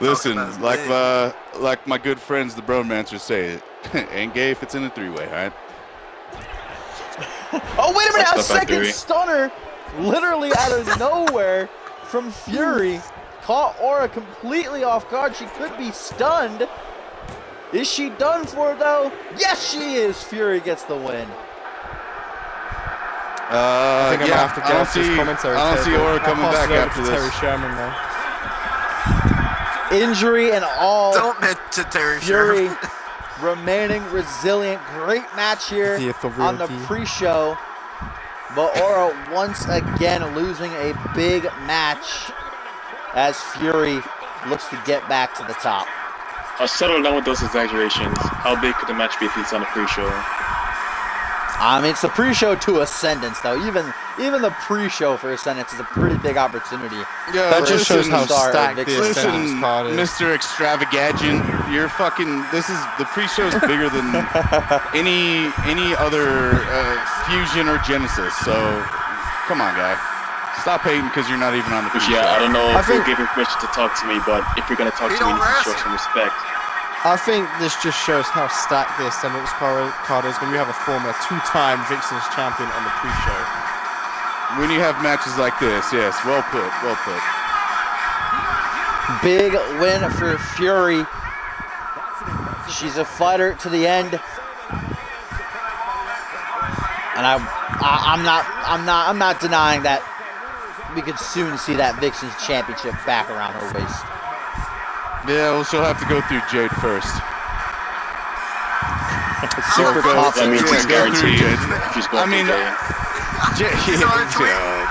[SPEAKER 5] Listen,
[SPEAKER 2] about
[SPEAKER 5] like my good friends the Bromancers say, ain't gay if it's in a three-way, all right?
[SPEAKER 1] Oh, wait a minute. A
[SPEAKER 6] That's not
[SPEAKER 1] second
[SPEAKER 6] Fury.
[SPEAKER 1] stunner literally out of nowhere from Fury. Caught Aura completely off guard. She could be stunned. Is she done for, though? Yes, she is. Fury gets the win.
[SPEAKER 3] I think I'm
[SPEAKER 5] Yeah,
[SPEAKER 3] gonna have to
[SPEAKER 5] I
[SPEAKER 3] get
[SPEAKER 5] don't
[SPEAKER 3] off this
[SPEAKER 5] see,
[SPEAKER 3] commentary
[SPEAKER 5] I don't see
[SPEAKER 3] table.
[SPEAKER 5] Aura
[SPEAKER 3] I'll
[SPEAKER 5] coming
[SPEAKER 3] pass
[SPEAKER 5] back
[SPEAKER 3] it over
[SPEAKER 5] after
[SPEAKER 3] to
[SPEAKER 5] this.
[SPEAKER 3] Terry Sherman now.
[SPEAKER 1] Injury and all.
[SPEAKER 2] Don't mention Terry
[SPEAKER 1] Fury
[SPEAKER 2] Sherman.
[SPEAKER 1] remaining resilient. Great match here
[SPEAKER 3] The
[SPEAKER 1] on the
[SPEAKER 3] authority.
[SPEAKER 1] pre-show. But Aura once again losing a big match as Fury looks to get back to the top.
[SPEAKER 6] I'll settle down with those exaggerations. How big could the match be at least on the pre-show?
[SPEAKER 1] I mean, it's the pre-show to Ascendance, though. Even the pre-show for Ascendance is a pretty big opportunity.
[SPEAKER 5] Yeah,
[SPEAKER 3] That just shows how
[SPEAKER 1] Star
[SPEAKER 3] stacked
[SPEAKER 1] Vixen.
[SPEAKER 3] the
[SPEAKER 5] Listen,
[SPEAKER 3] Ascendance card is.
[SPEAKER 5] Mr. Extravagant, you're fucking. The pre-show is bigger than any other fusion or Genesis. So, come on, guy, stop hating because you're not even on the
[SPEAKER 6] Which,
[SPEAKER 5] pre-show.
[SPEAKER 6] yeah, I don't know
[SPEAKER 3] I
[SPEAKER 6] if you'll
[SPEAKER 3] think-
[SPEAKER 6] give him permission to talk to me, but if you're gonna talk
[SPEAKER 2] He
[SPEAKER 6] to me,
[SPEAKER 2] don't
[SPEAKER 6] you need to show
[SPEAKER 2] wrestle.
[SPEAKER 6] some respect.
[SPEAKER 3] I think this just shows how stacked the Ascendance card is when you have a former two-time Vixen's champion on the pre-show.
[SPEAKER 5] When you have matches like this, yes, well put, well put.
[SPEAKER 1] Big win for Fury. She's a fighter to the end. And I'm not denying that we could soon see that Vixen's championship back around her waist.
[SPEAKER 5] Yeah, well, she'll have to go through Jade first.
[SPEAKER 1] Super
[SPEAKER 6] That
[SPEAKER 1] confident.
[SPEAKER 6] means it's
[SPEAKER 5] Yeah, go through,
[SPEAKER 6] guaranteed.
[SPEAKER 5] Jay.
[SPEAKER 6] If he's going
[SPEAKER 5] I mean,
[SPEAKER 6] through Jay.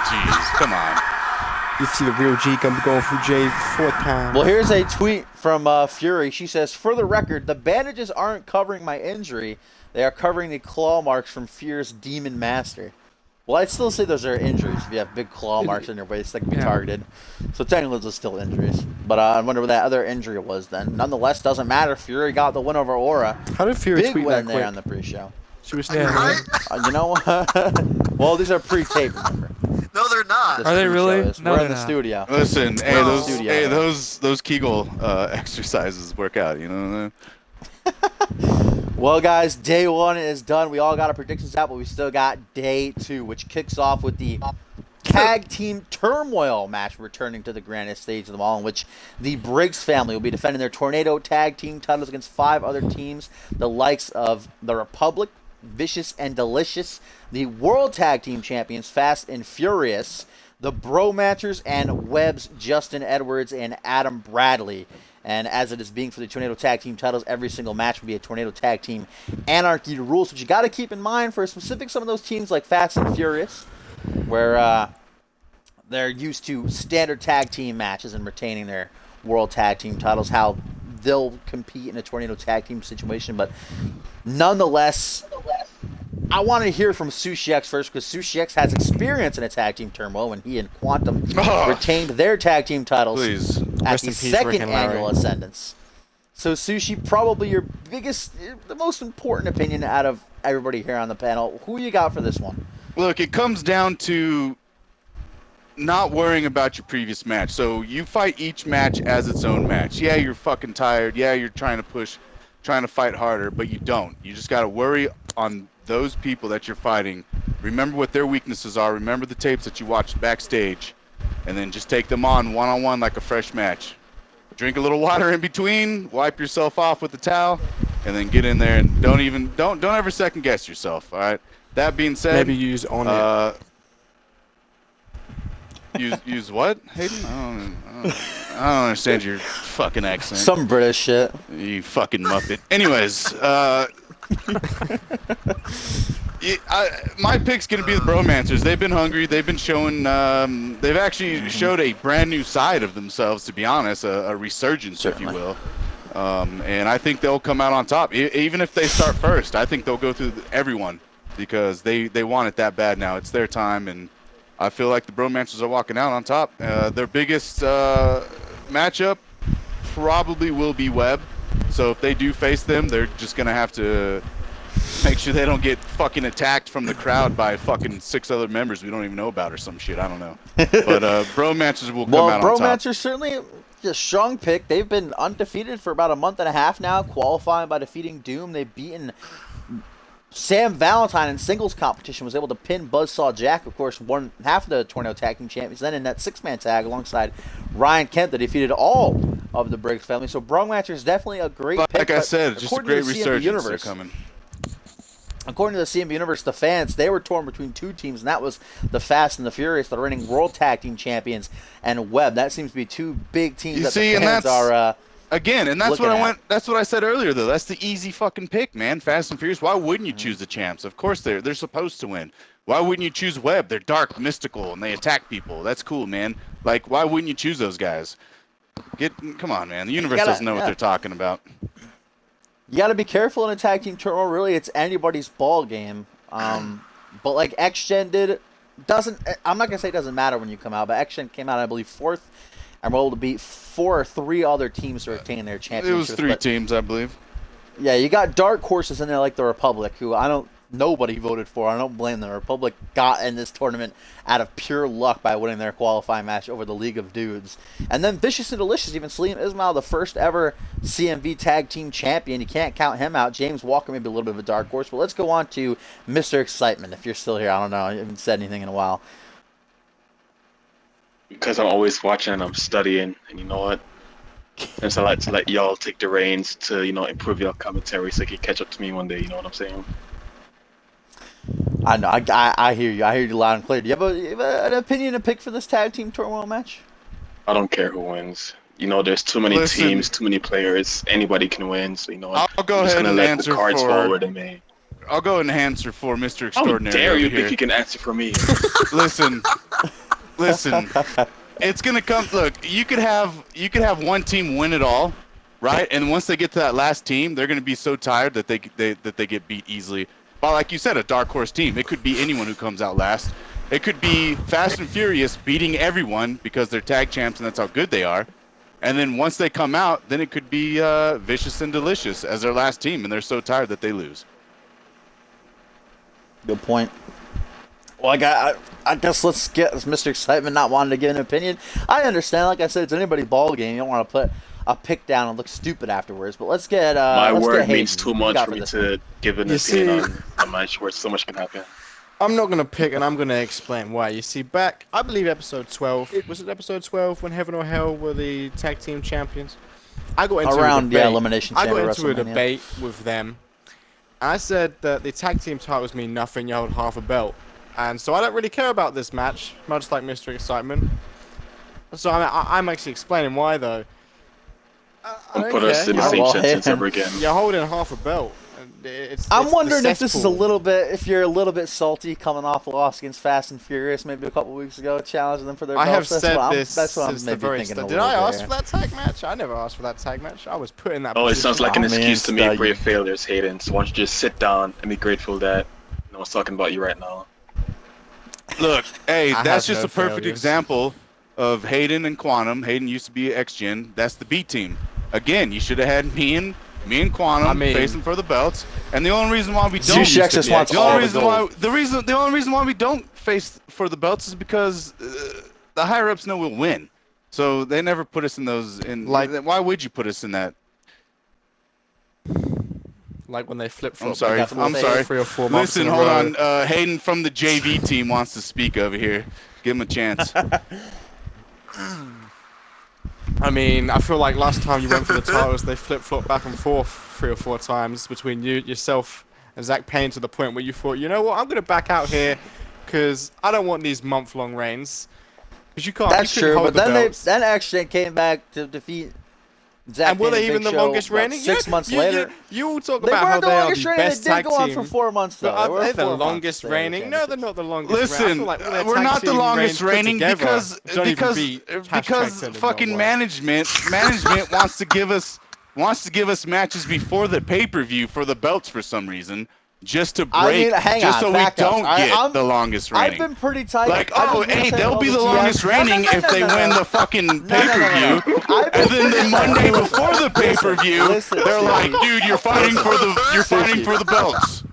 [SPEAKER 5] jeez, come on.
[SPEAKER 3] You see the real G going through Jay 4 times.
[SPEAKER 1] Well, here's a tweet from Fury. She says, "For the record, the bandages aren't covering my injury. They are covering the claw marks from Fear's Demon Master." Well, I'd still say those are injuries if you have big claw marks on your waist that can be targeted. So technically, those are still injuries. But I wonder what that other injury was then. Nonetheless, doesn't matter. Fury got the win over Aura.
[SPEAKER 3] How did Fury
[SPEAKER 1] Big
[SPEAKER 3] tweet
[SPEAKER 1] win
[SPEAKER 3] that
[SPEAKER 1] there
[SPEAKER 3] quick?
[SPEAKER 1] on the pre-show.
[SPEAKER 3] She was
[SPEAKER 4] Yeah,
[SPEAKER 2] Right?
[SPEAKER 1] You know what? Well, these are pre-taped, remember.
[SPEAKER 2] No, they're not.
[SPEAKER 1] This
[SPEAKER 4] Are they
[SPEAKER 1] pre-show
[SPEAKER 4] really?
[SPEAKER 1] is.
[SPEAKER 4] No,
[SPEAKER 1] We're
[SPEAKER 4] they're
[SPEAKER 1] in the
[SPEAKER 4] not.
[SPEAKER 1] studio.
[SPEAKER 5] Listen, hey,
[SPEAKER 2] No.
[SPEAKER 5] those Kegel exercises work out. You know what I mean?
[SPEAKER 1] Well, guys, day one is done. We all got our predictions out, but we still got day two, which kicks off with the tag team turmoil match returning to the grandest stage of them all, in which the Briggs family will be defending their Tornado tag team titles against 5 other teams, the likes of the Republic, Vicious and Delicious, the World Tag Team Champions, Fast and Furious, the Bromatchers, and Webb's Justin Edwards and Adam Bradley. And as it is being for the Tornado Tag Team titles, every single match will be a Tornado Tag Team Anarchy rules, which you got to keep in mind for specific some of those teams like Fast and Furious, where they're used to standard tag team matches and retaining their World Tag Team titles, how they'll compete in a Tornado Tag Team situation. But nonetheless, I want to hear from Sushi X first, because Sushi X has experience in a tag team turmoil when he and Quantum retained their tag team titles
[SPEAKER 5] Please.
[SPEAKER 1] at
[SPEAKER 3] Rest
[SPEAKER 1] the
[SPEAKER 3] in peace,
[SPEAKER 1] second
[SPEAKER 3] Rick and Larry.
[SPEAKER 1] annual Ascendance. So Sushi, probably your biggest, the most important opinion out of everybody here on the panel. Who you got for this one?
[SPEAKER 5] Look, it comes down to not worrying about your previous match. So you fight each match as its own match. Yeah, you're fucking tired. Yeah, you're trying to push, trying to fight harder, but you don't. You just got to worry on those people that you're fighting. Remember what their weaknesses are. Remember the tapes that you watched backstage, and then just take them on one-on-one like a fresh match. Drink a little water in between, wipe yourself off with a towel, and then get in there and don't ever second guess yourself. All right. That being said,
[SPEAKER 3] Maybe use on it.
[SPEAKER 5] Use what, Hayden? I don't understand your fucking accent.
[SPEAKER 1] Some British shit.
[SPEAKER 5] You fucking muppet. Anyways, my pick's gonna be the Bromancers. They've been hungry. They've been showing. They've actually showed a brand new side of themselves. To be honest, a resurgence,
[SPEAKER 1] Certainly.
[SPEAKER 5] if you will. And I think they'll come out on top. Even if they start first, I think they'll go through everyone because they want it that bad now. It's their time, and I feel like the Bromancers are walking out on top. Their biggest matchup probably will be Webb. So if they do face them, they're just gonna have to make sure they don't get fucking attacked from the crowd by fucking 6 other members we don't even know about or some shit. I don't know. But Bromancers will come out on top.
[SPEAKER 1] Bromancers certainly a strong pick. They've been undefeated for about a month and a half now, qualifying by defeating Doom. They've beaten Sam Valentine in singles competition, was able to pin Buzzsaw Jack, of course, won half of the Tornado Tag Team Champions. Then in that 6-man tag alongside Ryan Kemp, they defeated all of the Briggs family. So Bromancers is definitely a great pick.
[SPEAKER 5] Like I said, just a
[SPEAKER 1] according to
[SPEAKER 5] great
[SPEAKER 1] the CMV
[SPEAKER 5] resurgence
[SPEAKER 1] universe,
[SPEAKER 5] they're coming.
[SPEAKER 1] According to the CMV Universe, the fans, they were torn between 2 teams, and that was the Fast and the Furious, the reigning World Tag Team Champions, and Webb. That seems to be 2 big teams
[SPEAKER 5] You
[SPEAKER 1] that
[SPEAKER 5] see,
[SPEAKER 1] the
[SPEAKER 5] and
[SPEAKER 1] fans are
[SPEAKER 5] Again, and that's
[SPEAKER 1] looking
[SPEAKER 5] what I
[SPEAKER 1] at.
[SPEAKER 5] went. That's what I said earlier, though. That's the easy fucking pick, man. Fast and Furious. Why wouldn't you choose the champs? Of course they're supposed to win. Why wouldn't you choose Webb? They're dark, mystical, and they attack people. That's cool, man. Like, why wouldn't you choose those guys? Come on, man. The universe doesn't know what they're talking about.
[SPEAKER 1] You got to be careful in a tag team turmoil. Really, it's anybody's ball game. But like X-Gen did, I'm not gonna say it doesn't matter when you come out, but X-Gen came out, I believe, 4th, and were able to beat 4 or 3 other teams to retain their
[SPEAKER 5] It
[SPEAKER 1] championships.
[SPEAKER 5] was 3 teams, I believe.
[SPEAKER 1] Yeah, you got dark horses in there like the Republic, who nobody voted for. I don't blame them. The Republic got in this tournament out of pure luck by winning their qualifying match over the League of Dudes. And then Vicious and Delicious, even Salim Ismail, the first ever CMV Tag Team Champion. You can't count him out. James Walker may be a little bit of a dark horse. But let's go on to Mr. Excitement, if you're still here. I don't know. I haven't said anything in a while.
[SPEAKER 6] Because I'm always watching and I'm studying, and you know what? And so I like to let y'all take the reins to, improve your commentary so you can catch up to me one day, you know what I'm saying?
[SPEAKER 1] I know. I hear you. I hear you loud and clear. Do you have an opinion to pick for this tag team turmoil match?
[SPEAKER 6] I don't care who wins. You know, there's too many
[SPEAKER 5] Listen.
[SPEAKER 6] teams, too many players. Anybody can win. So you know,
[SPEAKER 5] I'll go
[SPEAKER 6] I'm just
[SPEAKER 5] ahead
[SPEAKER 6] gonna
[SPEAKER 5] and
[SPEAKER 6] let
[SPEAKER 5] answer
[SPEAKER 6] the cards
[SPEAKER 5] for.
[SPEAKER 6] fall where they may.
[SPEAKER 5] I'll go ahead and answer for Mr.
[SPEAKER 6] How
[SPEAKER 5] Extraordinary
[SPEAKER 6] dare
[SPEAKER 5] over
[SPEAKER 6] you
[SPEAKER 5] here.
[SPEAKER 6] think you can answer for me?
[SPEAKER 5] Listen. It's gonna come. Look, you could have one team win it all, right? And once they get to that last team, they're gonna be so tired that they get beat easily. But like you said, a dark horse team. It could be anyone who comes out last. It could be Fast and Furious beating everyone because they're tag champs and that's how good they are. And then once they come out, then it could be Vicious and Delicious as their last team, and they're so tired that they lose.
[SPEAKER 1] Good point. Well, I guess let's get Mr. Excitement not wanting to give an opinion. I understand. Like I said, it's anybody's ball game. You don't want to put a pick down and look stupid afterwards. But let's get
[SPEAKER 6] My
[SPEAKER 1] let's
[SPEAKER 6] word
[SPEAKER 1] get
[SPEAKER 6] means
[SPEAKER 1] Hayden.
[SPEAKER 6] too
[SPEAKER 1] What you
[SPEAKER 6] much
[SPEAKER 1] got
[SPEAKER 6] for me
[SPEAKER 1] this
[SPEAKER 6] to
[SPEAKER 1] one?
[SPEAKER 6] give an
[SPEAKER 3] You
[SPEAKER 6] opinion
[SPEAKER 3] see-
[SPEAKER 6] on a match where so much can happen.
[SPEAKER 3] I'm not gonna pick, and I'm gonna explain why. You see, back I believe episode 12 was it episode 12 when Heaven or Hell were the tag team champions. I got into a
[SPEAKER 1] Around
[SPEAKER 3] debate.
[SPEAKER 1] Elimination
[SPEAKER 3] I
[SPEAKER 1] Chamber
[SPEAKER 3] got into a
[SPEAKER 1] WrestleMania.
[SPEAKER 3] debate with them. And I said that the tag team titles mean nothing. You hold half a belt, and so I don't really care about this match, much like Mr. Excitement. So I'm actually explaining why though. I
[SPEAKER 6] Don't
[SPEAKER 3] don't
[SPEAKER 6] put us
[SPEAKER 3] care.
[SPEAKER 6] in the
[SPEAKER 1] Yeah,
[SPEAKER 6] same
[SPEAKER 1] well,
[SPEAKER 6] sentence
[SPEAKER 1] hey.
[SPEAKER 6] ever again.
[SPEAKER 3] You're holding half a belt. And
[SPEAKER 1] I'm
[SPEAKER 3] it's
[SPEAKER 1] wondering
[SPEAKER 3] the
[SPEAKER 1] if this is a
[SPEAKER 3] cesspool.
[SPEAKER 1] little bit, if you're a little bit salty coming off the loss against Fast and Furious maybe a couple weeks ago, challenging them for their
[SPEAKER 3] I
[SPEAKER 1] belts.
[SPEAKER 3] have said this
[SPEAKER 1] That's what I'm
[SPEAKER 3] since the
[SPEAKER 1] maybe
[SPEAKER 3] very
[SPEAKER 1] thinking.
[SPEAKER 3] start.
[SPEAKER 1] a
[SPEAKER 3] Did I
[SPEAKER 1] little
[SPEAKER 3] ask
[SPEAKER 1] bit
[SPEAKER 3] for that tag match? I never asked for that tag match. I was put in that
[SPEAKER 6] Oh, it
[SPEAKER 3] position.
[SPEAKER 6] sounds like an
[SPEAKER 1] I mean,
[SPEAKER 6] excuse to me
[SPEAKER 1] it's,
[SPEAKER 6] for your failures, Hayden. So why don't you just sit down and be grateful that no one's talking about you right now?
[SPEAKER 5] Look, hey,
[SPEAKER 3] I
[SPEAKER 5] that's
[SPEAKER 3] have
[SPEAKER 5] just
[SPEAKER 3] no
[SPEAKER 5] a perfect
[SPEAKER 3] failures.
[SPEAKER 5] example of Hayden and Quantum. Hayden used to be X-Gen. That's the B team. Again, you should have had me and Quantum
[SPEAKER 3] I mean-
[SPEAKER 5] facing for the belts. And the only reason why we don't
[SPEAKER 1] Sushi X just wants
[SPEAKER 5] the
[SPEAKER 1] all
[SPEAKER 5] only
[SPEAKER 1] the
[SPEAKER 5] reason
[SPEAKER 1] gold.
[SPEAKER 5] why the only reason why we don't face for the belts is because the higher ups know we'll win. So they never put us in those.
[SPEAKER 3] Like-
[SPEAKER 5] Why would you put us in that?
[SPEAKER 3] Like when they flip flop.
[SPEAKER 5] I'm sorry.
[SPEAKER 1] got some
[SPEAKER 5] I'm
[SPEAKER 1] say-
[SPEAKER 5] sorry.
[SPEAKER 3] 3 or 4 months
[SPEAKER 5] Listen,
[SPEAKER 3] in a
[SPEAKER 5] hold
[SPEAKER 3] row.
[SPEAKER 5] on. Hayden from the JV team wants to speak over here. Give him a chance.
[SPEAKER 3] I mean, I feel like last time you went for the titles, they flip flop back and forth 3 or 4 times between yourself, and Zach Payne to the point where you thought, you know what, I'm gonna back out here, because I don't want these month-long reigns. Because you can't.
[SPEAKER 1] That's
[SPEAKER 3] you couldn't
[SPEAKER 1] true,
[SPEAKER 3] hold
[SPEAKER 1] but
[SPEAKER 3] the
[SPEAKER 1] then
[SPEAKER 3] belts.
[SPEAKER 1] then actually came back to defeat Zack
[SPEAKER 3] And were
[SPEAKER 1] Payne
[SPEAKER 3] they
[SPEAKER 1] and
[SPEAKER 3] even
[SPEAKER 1] Big
[SPEAKER 3] the
[SPEAKER 1] Show
[SPEAKER 3] longest
[SPEAKER 1] about
[SPEAKER 3] reigning?
[SPEAKER 1] 6 months
[SPEAKER 3] you,
[SPEAKER 1] later.
[SPEAKER 3] You all talk
[SPEAKER 1] They
[SPEAKER 3] about how
[SPEAKER 1] weren't the
[SPEAKER 3] they are
[SPEAKER 1] longest
[SPEAKER 3] the
[SPEAKER 1] reigning. They
[SPEAKER 3] best
[SPEAKER 1] did
[SPEAKER 3] tag
[SPEAKER 1] go on
[SPEAKER 3] team.
[SPEAKER 1] for 4 months though.
[SPEAKER 3] But
[SPEAKER 1] They were
[SPEAKER 3] are they the
[SPEAKER 1] 4 months
[SPEAKER 3] longest
[SPEAKER 1] they had the
[SPEAKER 3] reigning? No, they're
[SPEAKER 1] championship.
[SPEAKER 3] not the longest reigning. I
[SPEAKER 5] Listen,
[SPEAKER 3] feel like all their
[SPEAKER 5] we're
[SPEAKER 3] tag
[SPEAKER 5] not the
[SPEAKER 3] team
[SPEAKER 5] longest
[SPEAKER 3] reigns put
[SPEAKER 5] reigning
[SPEAKER 3] together
[SPEAKER 5] because
[SPEAKER 3] don't even beat
[SPEAKER 5] because
[SPEAKER 3] #Tell Them
[SPEAKER 5] fucking
[SPEAKER 3] Not
[SPEAKER 5] management wants to give us matches before the pay-per-view for the belts for some reason, just to break,
[SPEAKER 1] I mean, hang
[SPEAKER 5] just
[SPEAKER 1] on,
[SPEAKER 5] so we
[SPEAKER 1] back up.
[SPEAKER 5] don't get the longest
[SPEAKER 1] I've
[SPEAKER 5] reigning.
[SPEAKER 1] been pretty tight.
[SPEAKER 5] Like,
[SPEAKER 1] I've
[SPEAKER 5] oh,
[SPEAKER 1] been pretty
[SPEAKER 5] hey,
[SPEAKER 1] tight
[SPEAKER 5] they'll
[SPEAKER 1] with
[SPEAKER 5] be
[SPEAKER 1] all
[SPEAKER 5] the longest
[SPEAKER 1] GMs.
[SPEAKER 5] reigning if they win the fucking pay-per-view.
[SPEAKER 1] I've been
[SPEAKER 5] And then the
[SPEAKER 1] pretty tight.
[SPEAKER 5] Monday
[SPEAKER 1] Listen,
[SPEAKER 5] before the pay-per-view,
[SPEAKER 1] listen,
[SPEAKER 5] they're
[SPEAKER 1] Sushi.
[SPEAKER 5] like, dude, you're fighting for the belts.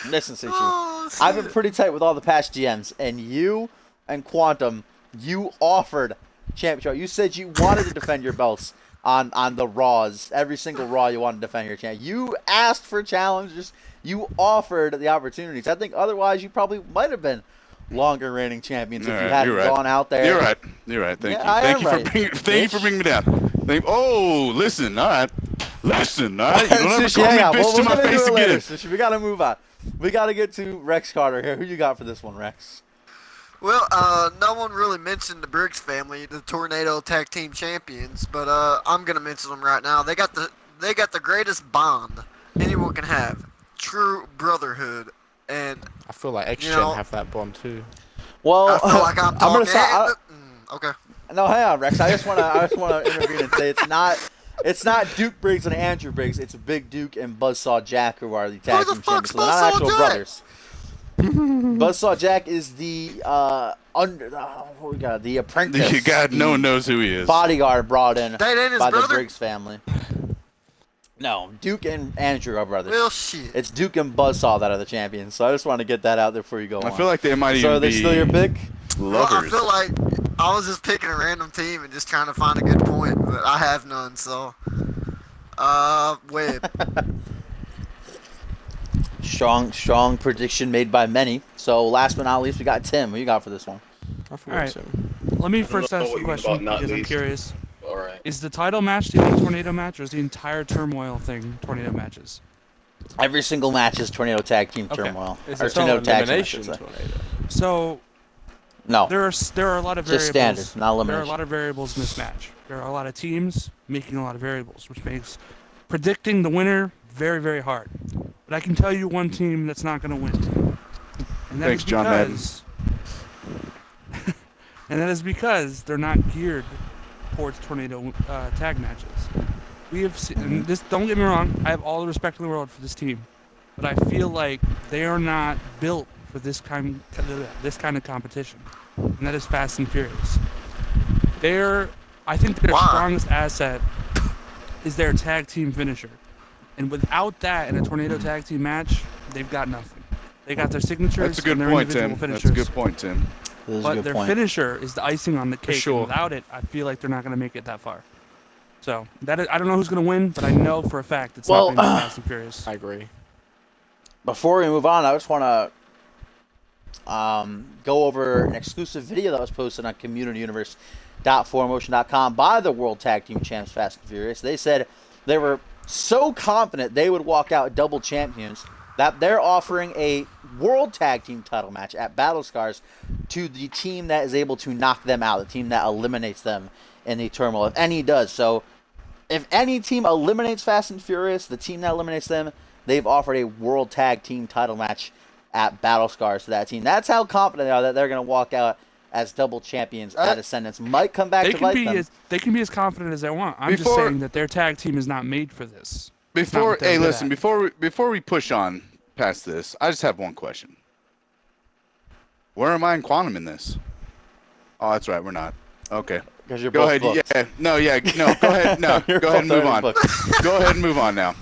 [SPEAKER 1] Listen, Sushi.
[SPEAKER 2] Oh,
[SPEAKER 1] I've been
[SPEAKER 2] shit.
[SPEAKER 1] pretty tight with all the past GMs, and you and Quantum, you offered championship. You said you wanted to defend your belts on the Raws. Every single Raw you wanted to defend your champ. You asked for challenges. You offered the opportunities. I think otherwise you probably might have been longer reigning champions if you
[SPEAKER 5] Alright,
[SPEAKER 1] hadn't
[SPEAKER 5] you're right.
[SPEAKER 1] gone out there.
[SPEAKER 5] You're right. You're right. Thank
[SPEAKER 1] Yeah,
[SPEAKER 5] you.
[SPEAKER 1] I
[SPEAKER 5] Thank
[SPEAKER 1] am
[SPEAKER 5] you
[SPEAKER 1] right,
[SPEAKER 5] thank you for
[SPEAKER 1] bitch.
[SPEAKER 5] bringing me down. Oh, listen. All right. Listen. All right. You don't ever
[SPEAKER 1] Sushi,
[SPEAKER 5] call me
[SPEAKER 1] hang on.
[SPEAKER 5] bitch
[SPEAKER 1] We'll
[SPEAKER 5] to my
[SPEAKER 1] get into
[SPEAKER 5] face
[SPEAKER 1] it later,
[SPEAKER 5] again.
[SPEAKER 1] Sushi. We gotta move on. We gotta get to Rex Carter here. Who you got for this one, Rex?
[SPEAKER 2] Well, no one really mentioned the Briggs family, the Tornado Tag Team Champions, but I'm gonna mention them right now. They got the greatest bond anyone can have, true brotherhood, and
[SPEAKER 3] I feel like X-Gen
[SPEAKER 2] know-
[SPEAKER 3] have that bond too.
[SPEAKER 1] Well,
[SPEAKER 2] I feel like I'm
[SPEAKER 1] gonna
[SPEAKER 2] talking.
[SPEAKER 1] stop.
[SPEAKER 2] Okay.
[SPEAKER 1] No, hang on, Rex. I just wanna intervene and say it's not Duke Briggs and Andrew Briggs. It's Big Duke and Buzzsaw Jack who are the tag
[SPEAKER 2] the
[SPEAKER 1] team
[SPEAKER 2] fuck's
[SPEAKER 1] champions. So they're not
[SPEAKER 2] Buzzsaw
[SPEAKER 1] actual
[SPEAKER 2] Jack?
[SPEAKER 1] brothers. Buzzsaw Jack is the what we got? The apprentice.
[SPEAKER 5] God, no
[SPEAKER 1] the
[SPEAKER 5] one knows who he is.
[SPEAKER 1] bodyguard brought in
[SPEAKER 2] That ain't his
[SPEAKER 1] by the
[SPEAKER 2] brother?
[SPEAKER 1] Briggs family. No, Duke and Andrew are brothers.
[SPEAKER 2] Well, shit.
[SPEAKER 1] It's Duke and Buzzsaw that are the champions. So I just want to get that out there before you go on.
[SPEAKER 5] I feel like they might
[SPEAKER 1] So
[SPEAKER 5] even
[SPEAKER 1] are they
[SPEAKER 5] be
[SPEAKER 1] still your pick?
[SPEAKER 2] Well, I
[SPEAKER 5] lovers.
[SPEAKER 2] feel like I was just picking a random team and just trying to find a good point, but I have none, so. Webb.
[SPEAKER 1] Strong prediction made by many. So last but not least, we got Tim. Who you got for this one?
[SPEAKER 3] I feel
[SPEAKER 4] Alright.
[SPEAKER 3] so.
[SPEAKER 4] Let me first
[SPEAKER 6] know
[SPEAKER 4] ask
[SPEAKER 6] what
[SPEAKER 4] the
[SPEAKER 6] you mean
[SPEAKER 4] question
[SPEAKER 6] about not
[SPEAKER 4] because I'm
[SPEAKER 6] least.
[SPEAKER 4] curious.
[SPEAKER 6] All right.
[SPEAKER 4] Is the title match the only tornado match, or is the entire turmoil thing tornado matches?
[SPEAKER 1] Every single match is Tornado Tag Team
[SPEAKER 4] Okay.
[SPEAKER 1] Turmoil.
[SPEAKER 3] Is
[SPEAKER 1] Or
[SPEAKER 3] it
[SPEAKER 1] Tornado Tag Team, I
[SPEAKER 3] elimination
[SPEAKER 1] should say.
[SPEAKER 3] tornado?
[SPEAKER 4] So,
[SPEAKER 1] No.
[SPEAKER 4] There are a lot of
[SPEAKER 1] Just
[SPEAKER 4] variables.
[SPEAKER 1] standard, not
[SPEAKER 4] There are a
[SPEAKER 1] elimination.
[SPEAKER 4] lot of variables in this match. There are a lot of teams making a lot of variables, which makes predicting the winner very, very hard. But I can tell you one team that's not going to win, and that
[SPEAKER 5] Thanks,
[SPEAKER 4] is
[SPEAKER 5] John Madden.
[SPEAKER 4] because, and that is because they're not geared towards tornado tag matches. We have seen, and this. Don't get me wrong. I have all the respect in the world for this team, but I feel like they are not built for this kind of competition, and that is Fast and Furious. I think their
[SPEAKER 2] Why?
[SPEAKER 4] strongest asset is their tag team finisher, and without that in a tornado tag team match, they've got nothing. They got their signatures
[SPEAKER 5] That's a good
[SPEAKER 4] and their
[SPEAKER 5] point,
[SPEAKER 4] individual
[SPEAKER 5] Tim.
[SPEAKER 4] finishers.
[SPEAKER 5] That's a good point, Tim.
[SPEAKER 1] This is a
[SPEAKER 4] But
[SPEAKER 1] good
[SPEAKER 4] their
[SPEAKER 1] point.
[SPEAKER 4] finisher is the icing on the cake.
[SPEAKER 3] sure.
[SPEAKER 4] And without it, I feel like they're not going to make it that far. So I don't know who's going to win, but I know for a fact it's
[SPEAKER 1] Well,
[SPEAKER 4] not going to be Fast and Furious.
[SPEAKER 3] I agree.
[SPEAKER 1] Before we move on, I just want to go over an exclusive video that was posted on communityuniverse.4motion.com by the World Tag Team Champs Fast and Furious. They said they were so confident they would walk out double champions that they're offering a World Tag Team title match at Battle Scars to the team that is able to knock them out, the team that eliminates them in the turmoil, if any does. So if any team eliminates Fast and Furious, the team that eliminates them, they've offered a World Tag Team title match at Battle Scars to that team. That's how confident they are that they're going to walk out as double champions at Ascendance. Might come back
[SPEAKER 4] They
[SPEAKER 1] to
[SPEAKER 4] can
[SPEAKER 1] bite
[SPEAKER 4] be
[SPEAKER 1] them.
[SPEAKER 4] they can be as confident as they want. I'm just saying that their tag team is not made for this. It's not what they're good
[SPEAKER 5] Listen,
[SPEAKER 4] at.
[SPEAKER 5] before we push on past this, I just have one question. Where am I in Quantum in this? Oh, that's right, we're not. Okay.
[SPEAKER 1] Because you're
[SPEAKER 5] Go
[SPEAKER 1] both
[SPEAKER 5] ahead.
[SPEAKER 1] booked.
[SPEAKER 5] No, go ahead. No,
[SPEAKER 1] You're
[SPEAKER 5] go ahead and
[SPEAKER 1] both
[SPEAKER 5] move on.
[SPEAKER 1] already booked.
[SPEAKER 5] Go ahead and move on now.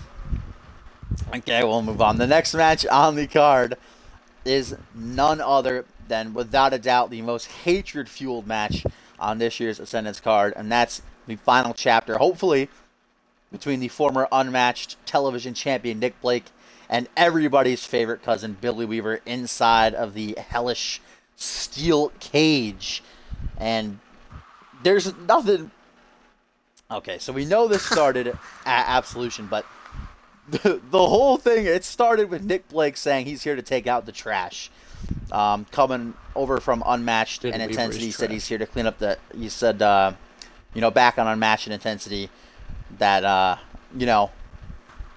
[SPEAKER 1] Okay, we'll move on. The next match on the card is none other than, without a doubt, the most hatred-fueled match on this year's Ascendance card, and that's the final chapter, hopefully, between the former unmatched television champion Nick Blake and everybody's favorite cousin Billy Weaver inside of the hellish steel cage. And there's nothing... Okay, so we know this started at Absolution, but the whole thing, it started with Nick Blake saying he's here to take out the trash. Coming over from Unmatched and Intensity, he said he's here to clean up the... He said, back on Unmatched and Intensity, that,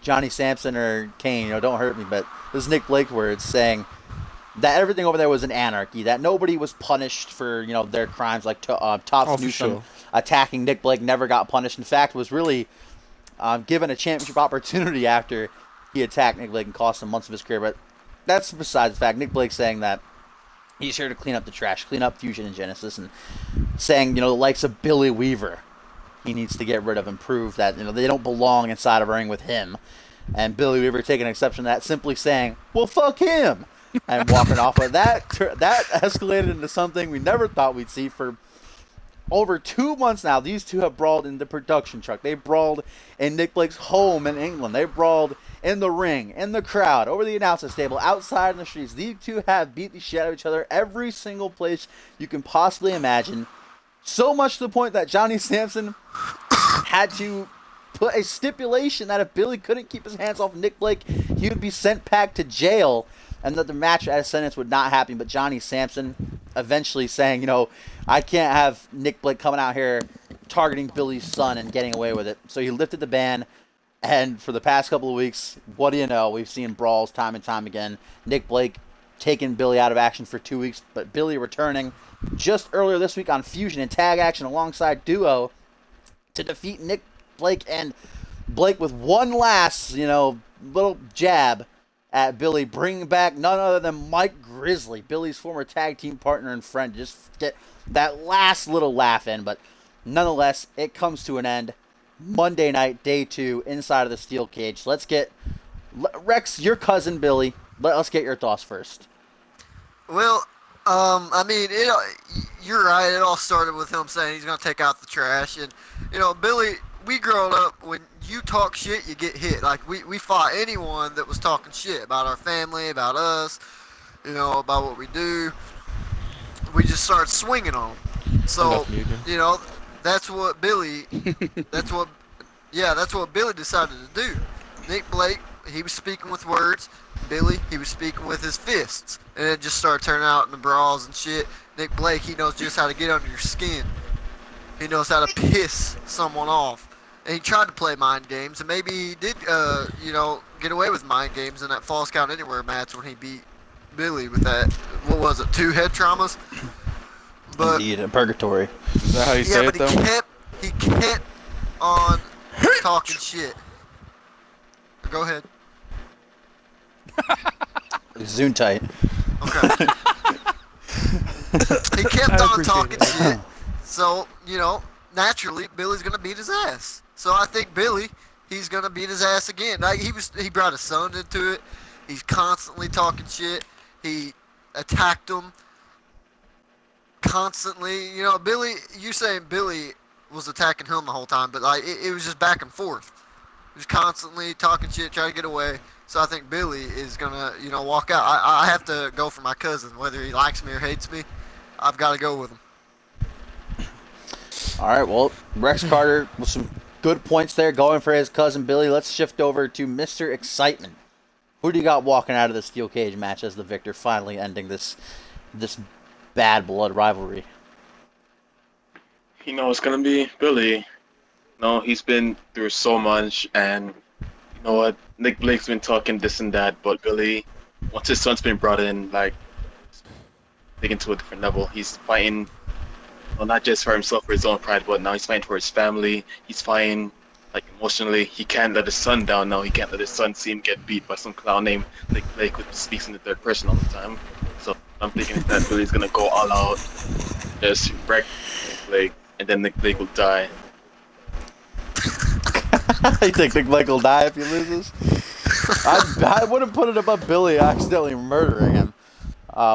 [SPEAKER 1] Johnny Sampson or Kane, don't hurt me, but this is Nick Blake words saying that everything over there was an anarchy, that nobody was punished for, their crimes, like Tops Newsom attacking Nick Blake never got punished. In fact, was really given a championship opportunity after he attacked Nick Blake and cost him months of his career. But that's besides the fact. Nick Blake saying that he's here to clean up the trash, clean up Fusion and Genesis, and saying, the likes of Billy Weaver he needs to get rid of and prove that, they don't belong inside of a ring with him. And Billy Weaver taking exception to that, simply saying, well, fuck him, and walking off. But that escalated into something we never thought we'd see. For over 2 months now, these two have brawled in the production truck. They brawled in Nick Blake's home in England. They brawled in the ring, in the crowd, over the announcer's table, outside in the streets. These two have beat the shit out of each other every single place you can possibly imagine. So much to the point that Johnny Sampson had to put a stipulation that if Billy couldn't keep his hands off Nick Blake, he would be sent back to jail, and that the match at Ascendance would not happen. But Johnny Sampson eventually saying, I can't have Nick Blake coming out here targeting Billy's son and getting away with it. So he lifted the ban, and for the past couple of weeks, what do you know? We've seen brawls time and time again. Nick Blake taking Billy out of action for 2 weeks, but Billy returning just earlier this week on Fusion and tag action alongside Duo to defeat Nick Blake, and Blake with one last, little jab at Billy, bringing back none other than Mike Grizzly, Billy's former tag team partner and friend, just get that last little laugh in. But nonetheless, it comes to an end. Monday night, day 2, inside of the steel cage. So let's get Rex, your cousin Billy. Let's get your thoughts first.
[SPEAKER 2] Well, you're right. It all started with him saying he's going to take out the trash. And, Billy, we growing up, when you talk shit, you get hit. Like, we fought anyone that was talking shit about our family, about us, about what we do. We just started swinging on them. So, that's what Billy, that's what Billy decided to do. Nick Blake he was speaking with words. Billy, he was speaking with his fists. And it just started turning out in the brawls and shit. Nick Blake, he knows just how to get under your skin. He knows how to piss someone off. And he tried to play mind games, and maybe he did, get away with mind games in that Falls Count Anywhere match when he beat Billy with that, what was it, 2 head traumas? But,
[SPEAKER 1] Indeed, in purgatory.
[SPEAKER 5] Is that how you say it, though?
[SPEAKER 2] he kept on talking shit. Go ahead.
[SPEAKER 1] Zoom tight.
[SPEAKER 2] Okay. He kept
[SPEAKER 4] I
[SPEAKER 2] on
[SPEAKER 4] appreciate
[SPEAKER 2] talking
[SPEAKER 4] it.
[SPEAKER 2] shit. So, naturally, Billy's gonna beat his ass. So I think Billy, he's gonna beat his ass again. Like he brought his son into it. He's constantly talking shit. He attacked him constantly. Billy, you saying Billy was attacking him the whole time, but like it was just back and forth. He was constantly talking shit, trying to get away. So I think Billy is gonna, walk out. I have to go for my cousin, whether he likes me or hates me. I've got to go with him.
[SPEAKER 1] All right, well, Rex Carter with some good points there going for his cousin Billy. Let's shift over to Mr. Excitement. Who do you got walking out of the steel cage match as the victor, finally ending this bad blood rivalry?
[SPEAKER 6] It's gonna be Billy. He's been through so much, and you know what? Nick Blake's been talking this and that, but Billy, once his son's been brought in, like, taken to a different level. He's fighting, not just for himself, for his own pride, but now he's fighting for his family. He's fighting, like, emotionally. He can't let his son down now. He can't let his son see him get beat by some clown named Nick Blake who speaks in the third person all the time. So I'm thinking that Billy's gonna go all out, just wreck Nick Blake, and then Nick Blake will die.
[SPEAKER 1] You think Nick Blake will die if he loses? I wouldn't put it above Billy accidentally murdering him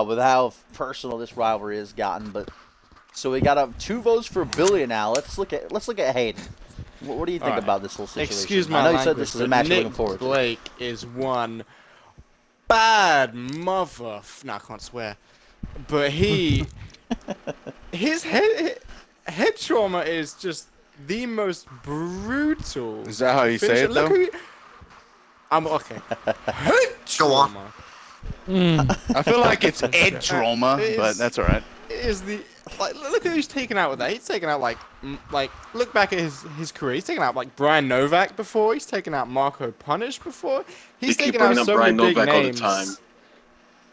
[SPEAKER 1] with how personal this rivalry has gotten. But so we got 2 votes for Billy now. Let's look at Hayden. What do you think about this whole situation?
[SPEAKER 3] Excuse my
[SPEAKER 1] I know you
[SPEAKER 3] language,
[SPEAKER 1] said this is a
[SPEAKER 3] but
[SPEAKER 1] match you're
[SPEAKER 3] Nick
[SPEAKER 1] looking forward to.
[SPEAKER 3] Blake is one bad mother. No, I can't swear. But his head trauma is just the most brutal.
[SPEAKER 5] Is that how you say it, though?
[SPEAKER 3] I'm okay. Head
[SPEAKER 2] Go on.
[SPEAKER 3] trauma
[SPEAKER 5] I feel like it's Ed trauma, but that's all right.
[SPEAKER 3] is the look at who's taken out with that. He's taken out like look back at his career. He's taken out like Brian Novak before. He's taken out Marco Punish before. He's
[SPEAKER 6] They keep
[SPEAKER 3] taken out
[SPEAKER 6] bringing up
[SPEAKER 3] so
[SPEAKER 6] Brian
[SPEAKER 3] many big
[SPEAKER 6] Novak all the
[SPEAKER 3] names
[SPEAKER 6] time.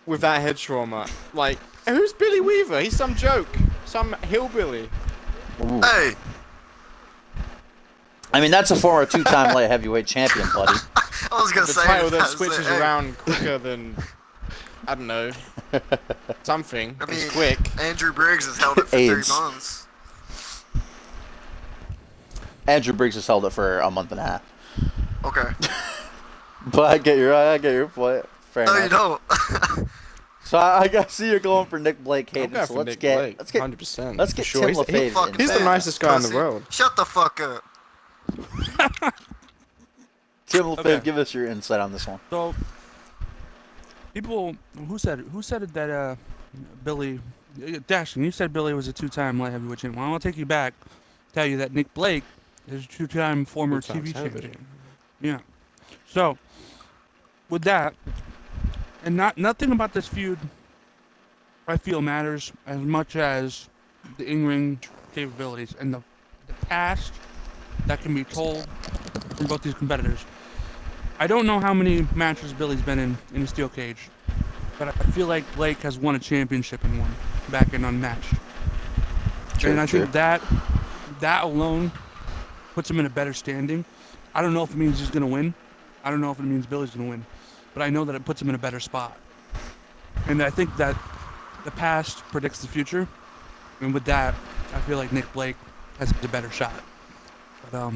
[SPEAKER 3] with that head trauma. Like, who's Billy Weaver? He's some joke, some hillbilly.
[SPEAKER 1] Ooh.
[SPEAKER 2] Hey,
[SPEAKER 1] I mean, that's a former 2-time light heavyweight champion, buddy.
[SPEAKER 2] I was gonna
[SPEAKER 3] The
[SPEAKER 2] say
[SPEAKER 3] title that
[SPEAKER 2] I was
[SPEAKER 3] switches
[SPEAKER 2] hey,
[SPEAKER 3] around quicker than I don't know something.
[SPEAKER 2] I mean,
[SPEAKER 3] It's quick.
[SPEAKER 2] Andrew Briggs has held it for
[SPEAKER 1] AIDS.
[SPEAKER 2] 3 months.
[SPEAKER 1] Andrew Briggs has held it for a month and a half.
[SPEAKER 2] Okay.
[SPEAKER 1] But I get your point. Fair
[SPEAKER 2] No,
[SPEAKER 1] enough.
[SPEAKER 2] you don't.
[SPEAKER 1] So I see you're going for Nick Blake,
[SPEAKER 3] I'm
[SPEAKER 1] Hayden.
[SPEAKER 3] going
[SPEAKER 1] So
[SPEAKER 3] for
[SPEAKER 1] let's
[SPEAKER 3] Nick
[SPEAKER 1] get
[SPEAKER 3] Blake,
[SPEAKER 1] let's get
[SPEAKER 3] 100%.
[SPEAKER 1] let's get
[SPEAKER 3] for sure.
[SPEAKER 1] Tim
[SPEAKER 3] He's,
[SPEAKER 1] LaFave
[SPEAKER 2] fucking
[SPEAKER 3] he's the
[SPEAKER 1] inside.
[SPEAKER 3] nicest guy in the
[SPEAKER 2] Pussy.
[SPEAKER 3] world.
[SPEAKER 2] Shut the fuck up.
[SPEAKER 1] Tim LaFave,
[SPEAKER 4] Okay.
[SPEAKER 1] give us your insight on this one.
[SPEAKER 4] So, people who said it that Billy Dashing, you said Billy was a 2-time light heavyweight champion. Well, I'll take you back, tell you that Nick Blake is a 2-time former
[SPEAKER 3] Two-time
[SPEAKER 4] TV
[SPEAKER 3] television.
[SPEAKER 4] champion. Yeah. So, with that, and nothing about this feud, I feel matters as much as the in-ring capabilities and the past that can be told from both these competitors. I don't know how many matches Billy's been in a steel cage, but I feel like Blake has won a championship in one back in Unmatched. And I think that alone puts him in a better standing. I don't know if it means he's going to win. I don't know if it means Billy's going to win. But I know that it puts him in a better spot. And I think that the past predicts the future. And with that, I feel like Nick Blake has a better shot. But,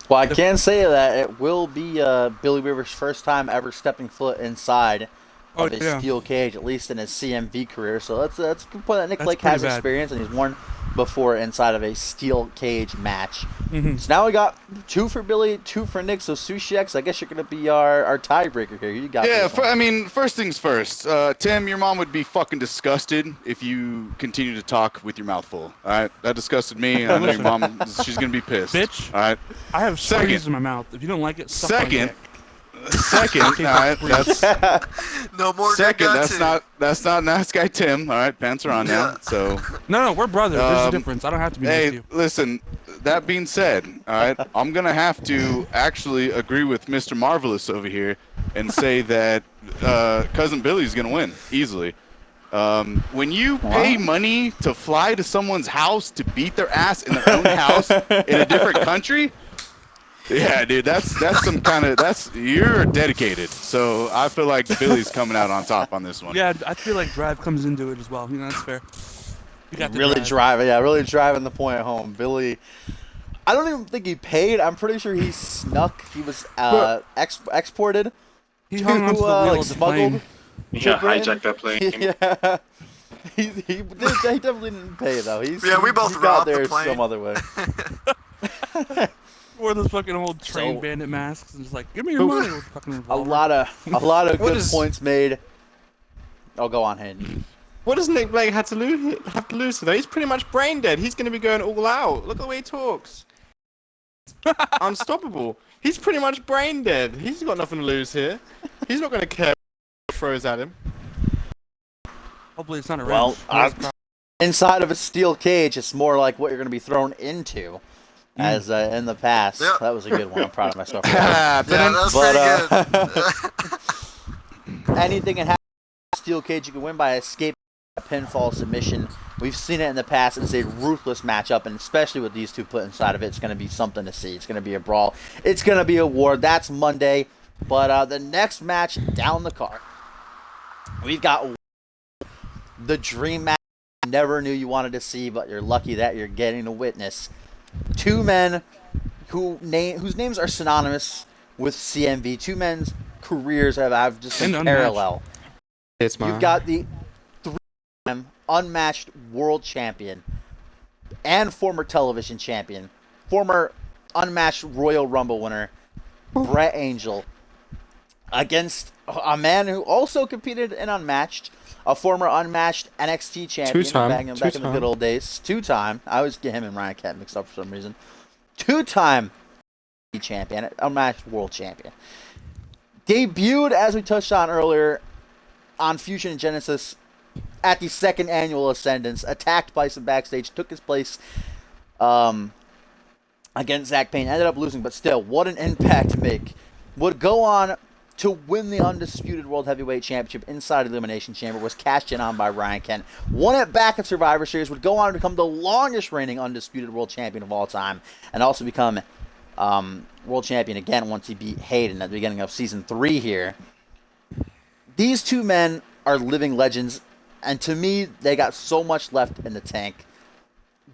[SPEAKER 1] Well, I can say that it will be Billy Weaver's first time ever stepping foot inside of a steel cage, at least in his CMV career. So that's a good point that Nick
[SPEAKER 4] That's
[SPEAKER 1] Blake
[SPEAKER 4] pretty
[SPEAKER 1] has
[SPEAKER 4] bad.
[SPEAKER 1] experience, and he's won before inside of a steel cage match.
[SPEAKER 4] mhm.
[SPEAKER 1] So now we got 2 for Billy, 2 for Nick. So Sushi X, I guess you're going to be our tiebreaker here. You got
[SPEAKER 5] Yeah,
[SPEAKER 1] this one.
[SPEAKER 5] I mean, first things first. Tim, your mom would be fucking disgusted if you continue to talk with your mouth full. All right, that disgusted me. I know your mom. She's gonna be pissed.
[SPEAKER 4] Bitch.
[SPEAKER 5] All right.
[SPEAKER 4] I have
[SPEAKER 5] Second.
[SPEAKER 4] sprees in my mouth. If you don't like it, suck my
[SPEAKER 5] Second.
[SPEAKER 4] dick.
[SPEAKER 5] Second, all right, that's
[SPEAKER 2] No more
[SPEAKER 5] second.
[SPEAKER 2] good guy
[SPEAKER 5] That's not nice guy Tim. All right, pants are on now.
[SPEAKER 2] Yeah.
[SPEAKER 5] So
[SPEAKER 4] No, we're brothers. There's a
[SPEAKER 5] Um,
[SPEAKER 4] difference. I don't have to be nice to
[SPEAKER 5] hey,
[SPEAKER 4] you.
[SPEAKER 5] listen. That being said, all right, I'm gonna have to actually agree with Mr. Marvelous over here and say that cousin Billy's gonna win easily. When you pay money to fly to someone's house to beat their ass in their own house in a different country, yeah, dude, that's some kind of you're dedicated. So I feel like Billy's coming out on top on this one.
[SPEAKER 4] Yeah, I feel like drive comes into it as well. You know, that's fair. You got the
[SPEAKER 1] Really
[SPEAKER 4] drive.
[SPEAKER 1] driving, yeah, really driving the point home. Billy, I don't even think he paid. I'm pretty sure he snuck. He was exported.
[SPEAKER 4] He hung onto the wheel
[SPEAKER 1] like
[SPEAKER 4] of the
[SPEAKER 1] smuggled.
[SPEAKER 4] plane.
[SPEAKER 6] Yeah, hijacked that plane.
[SPEAKER 1] Yeah. He definitely didn't pay though.
[SPEAKER 2] Yeah, we both
[SPEAKER 1] he got
[SPEAKER 2] robbed the
[SPEAKER 1] there
[SPEAKER 2] plane.
[SPEAKER 1] some other way.
[SPEAKER 4] Wore those fucking old train
[SPEAKER 1] So-
[SPEAKER 4] bandit masks and just like, give me your money. With fucking
[SPEAKER 1] A
[SPEAKER 4] revolver.
[SPEAKER 1] lot of good
[SPEAKER 3] is-
[SPEAKER 1] points made. Oh, go on, Hayden.
[SPEAKER 3] What does Nick Blake have to lose today? He's pretty much brain dead. He's going to be going all out. Look at the way he talks. Unstoppable. He's pretty much brain dead. He's got nothing to lose here. He's not going to care what throws at him.
[SPEAKER 4] Hopefully it's not a
[SPEAKER 1] Well,
[SPEAKER 4] wrench.
[SPEAKER 1] inside of a steel cage, it's more like what you're going to be thrown into, as in the past.
[SPEAKER 2] Yeah.
[SPEAKER 1] That was a good one. I'm proud of myself. for that.
[SPEAKER 5] Ah,
[SPEAKER 2] Yeah, that's
[SPEAKER 1] But,
[SPEAKER 2] pretty good.
[SPEAKER 1] Anything can happen in a steel cage. You can win by escape a pinfall submission. We've seen it in the past, and it's a ruthless matchup, and especially with these two put inside of it, it's going to be something to see. It's going to be a brawl. It's going to be a war. That's Monday. But the next match down the card, we've got the dream match you never knew you wanted to see, but you're lucky that you're getting to witness. Two men whose names are synonymous with CMV. Two men's careers have just been
[SPEAKER 4] And unmatched.
[SPEAKER 1] parallel.
[SPEAKER 3] It's
[SPEAKER 1] You've got the three-time unmatched world champion and former television champion, former unmatched Royal Rumble winner, Brett Angel, against a man who also competed in Unmatched, a former Unmatched NXT champion
[SPEAKER 3] Two-time.
[SPEAKER 1] back in the good old days. Two-time. I always get him and Ryan Cat mixed up for some reason. Two-time champion, Unmatched world champion. Debuted, as we touched on earlier, on Fusion and Genesis at the second annual Ascendance, attacked Bison backstage, took his place against Zach Payne, ended up losing, but still, what an impact to make. Would go on to win the Undisputed World Heavyweight Championship inside Elimination Chamber, was cashed in on by Ryan Kent, won it back at Survivor Series, would go on to become the longest reigning Undisputed World Champion of all time, and also become World Champion again once he beat Hayden at the beginning of Season 3 here. These two men are living legends, and to me, they got so much left in the tank.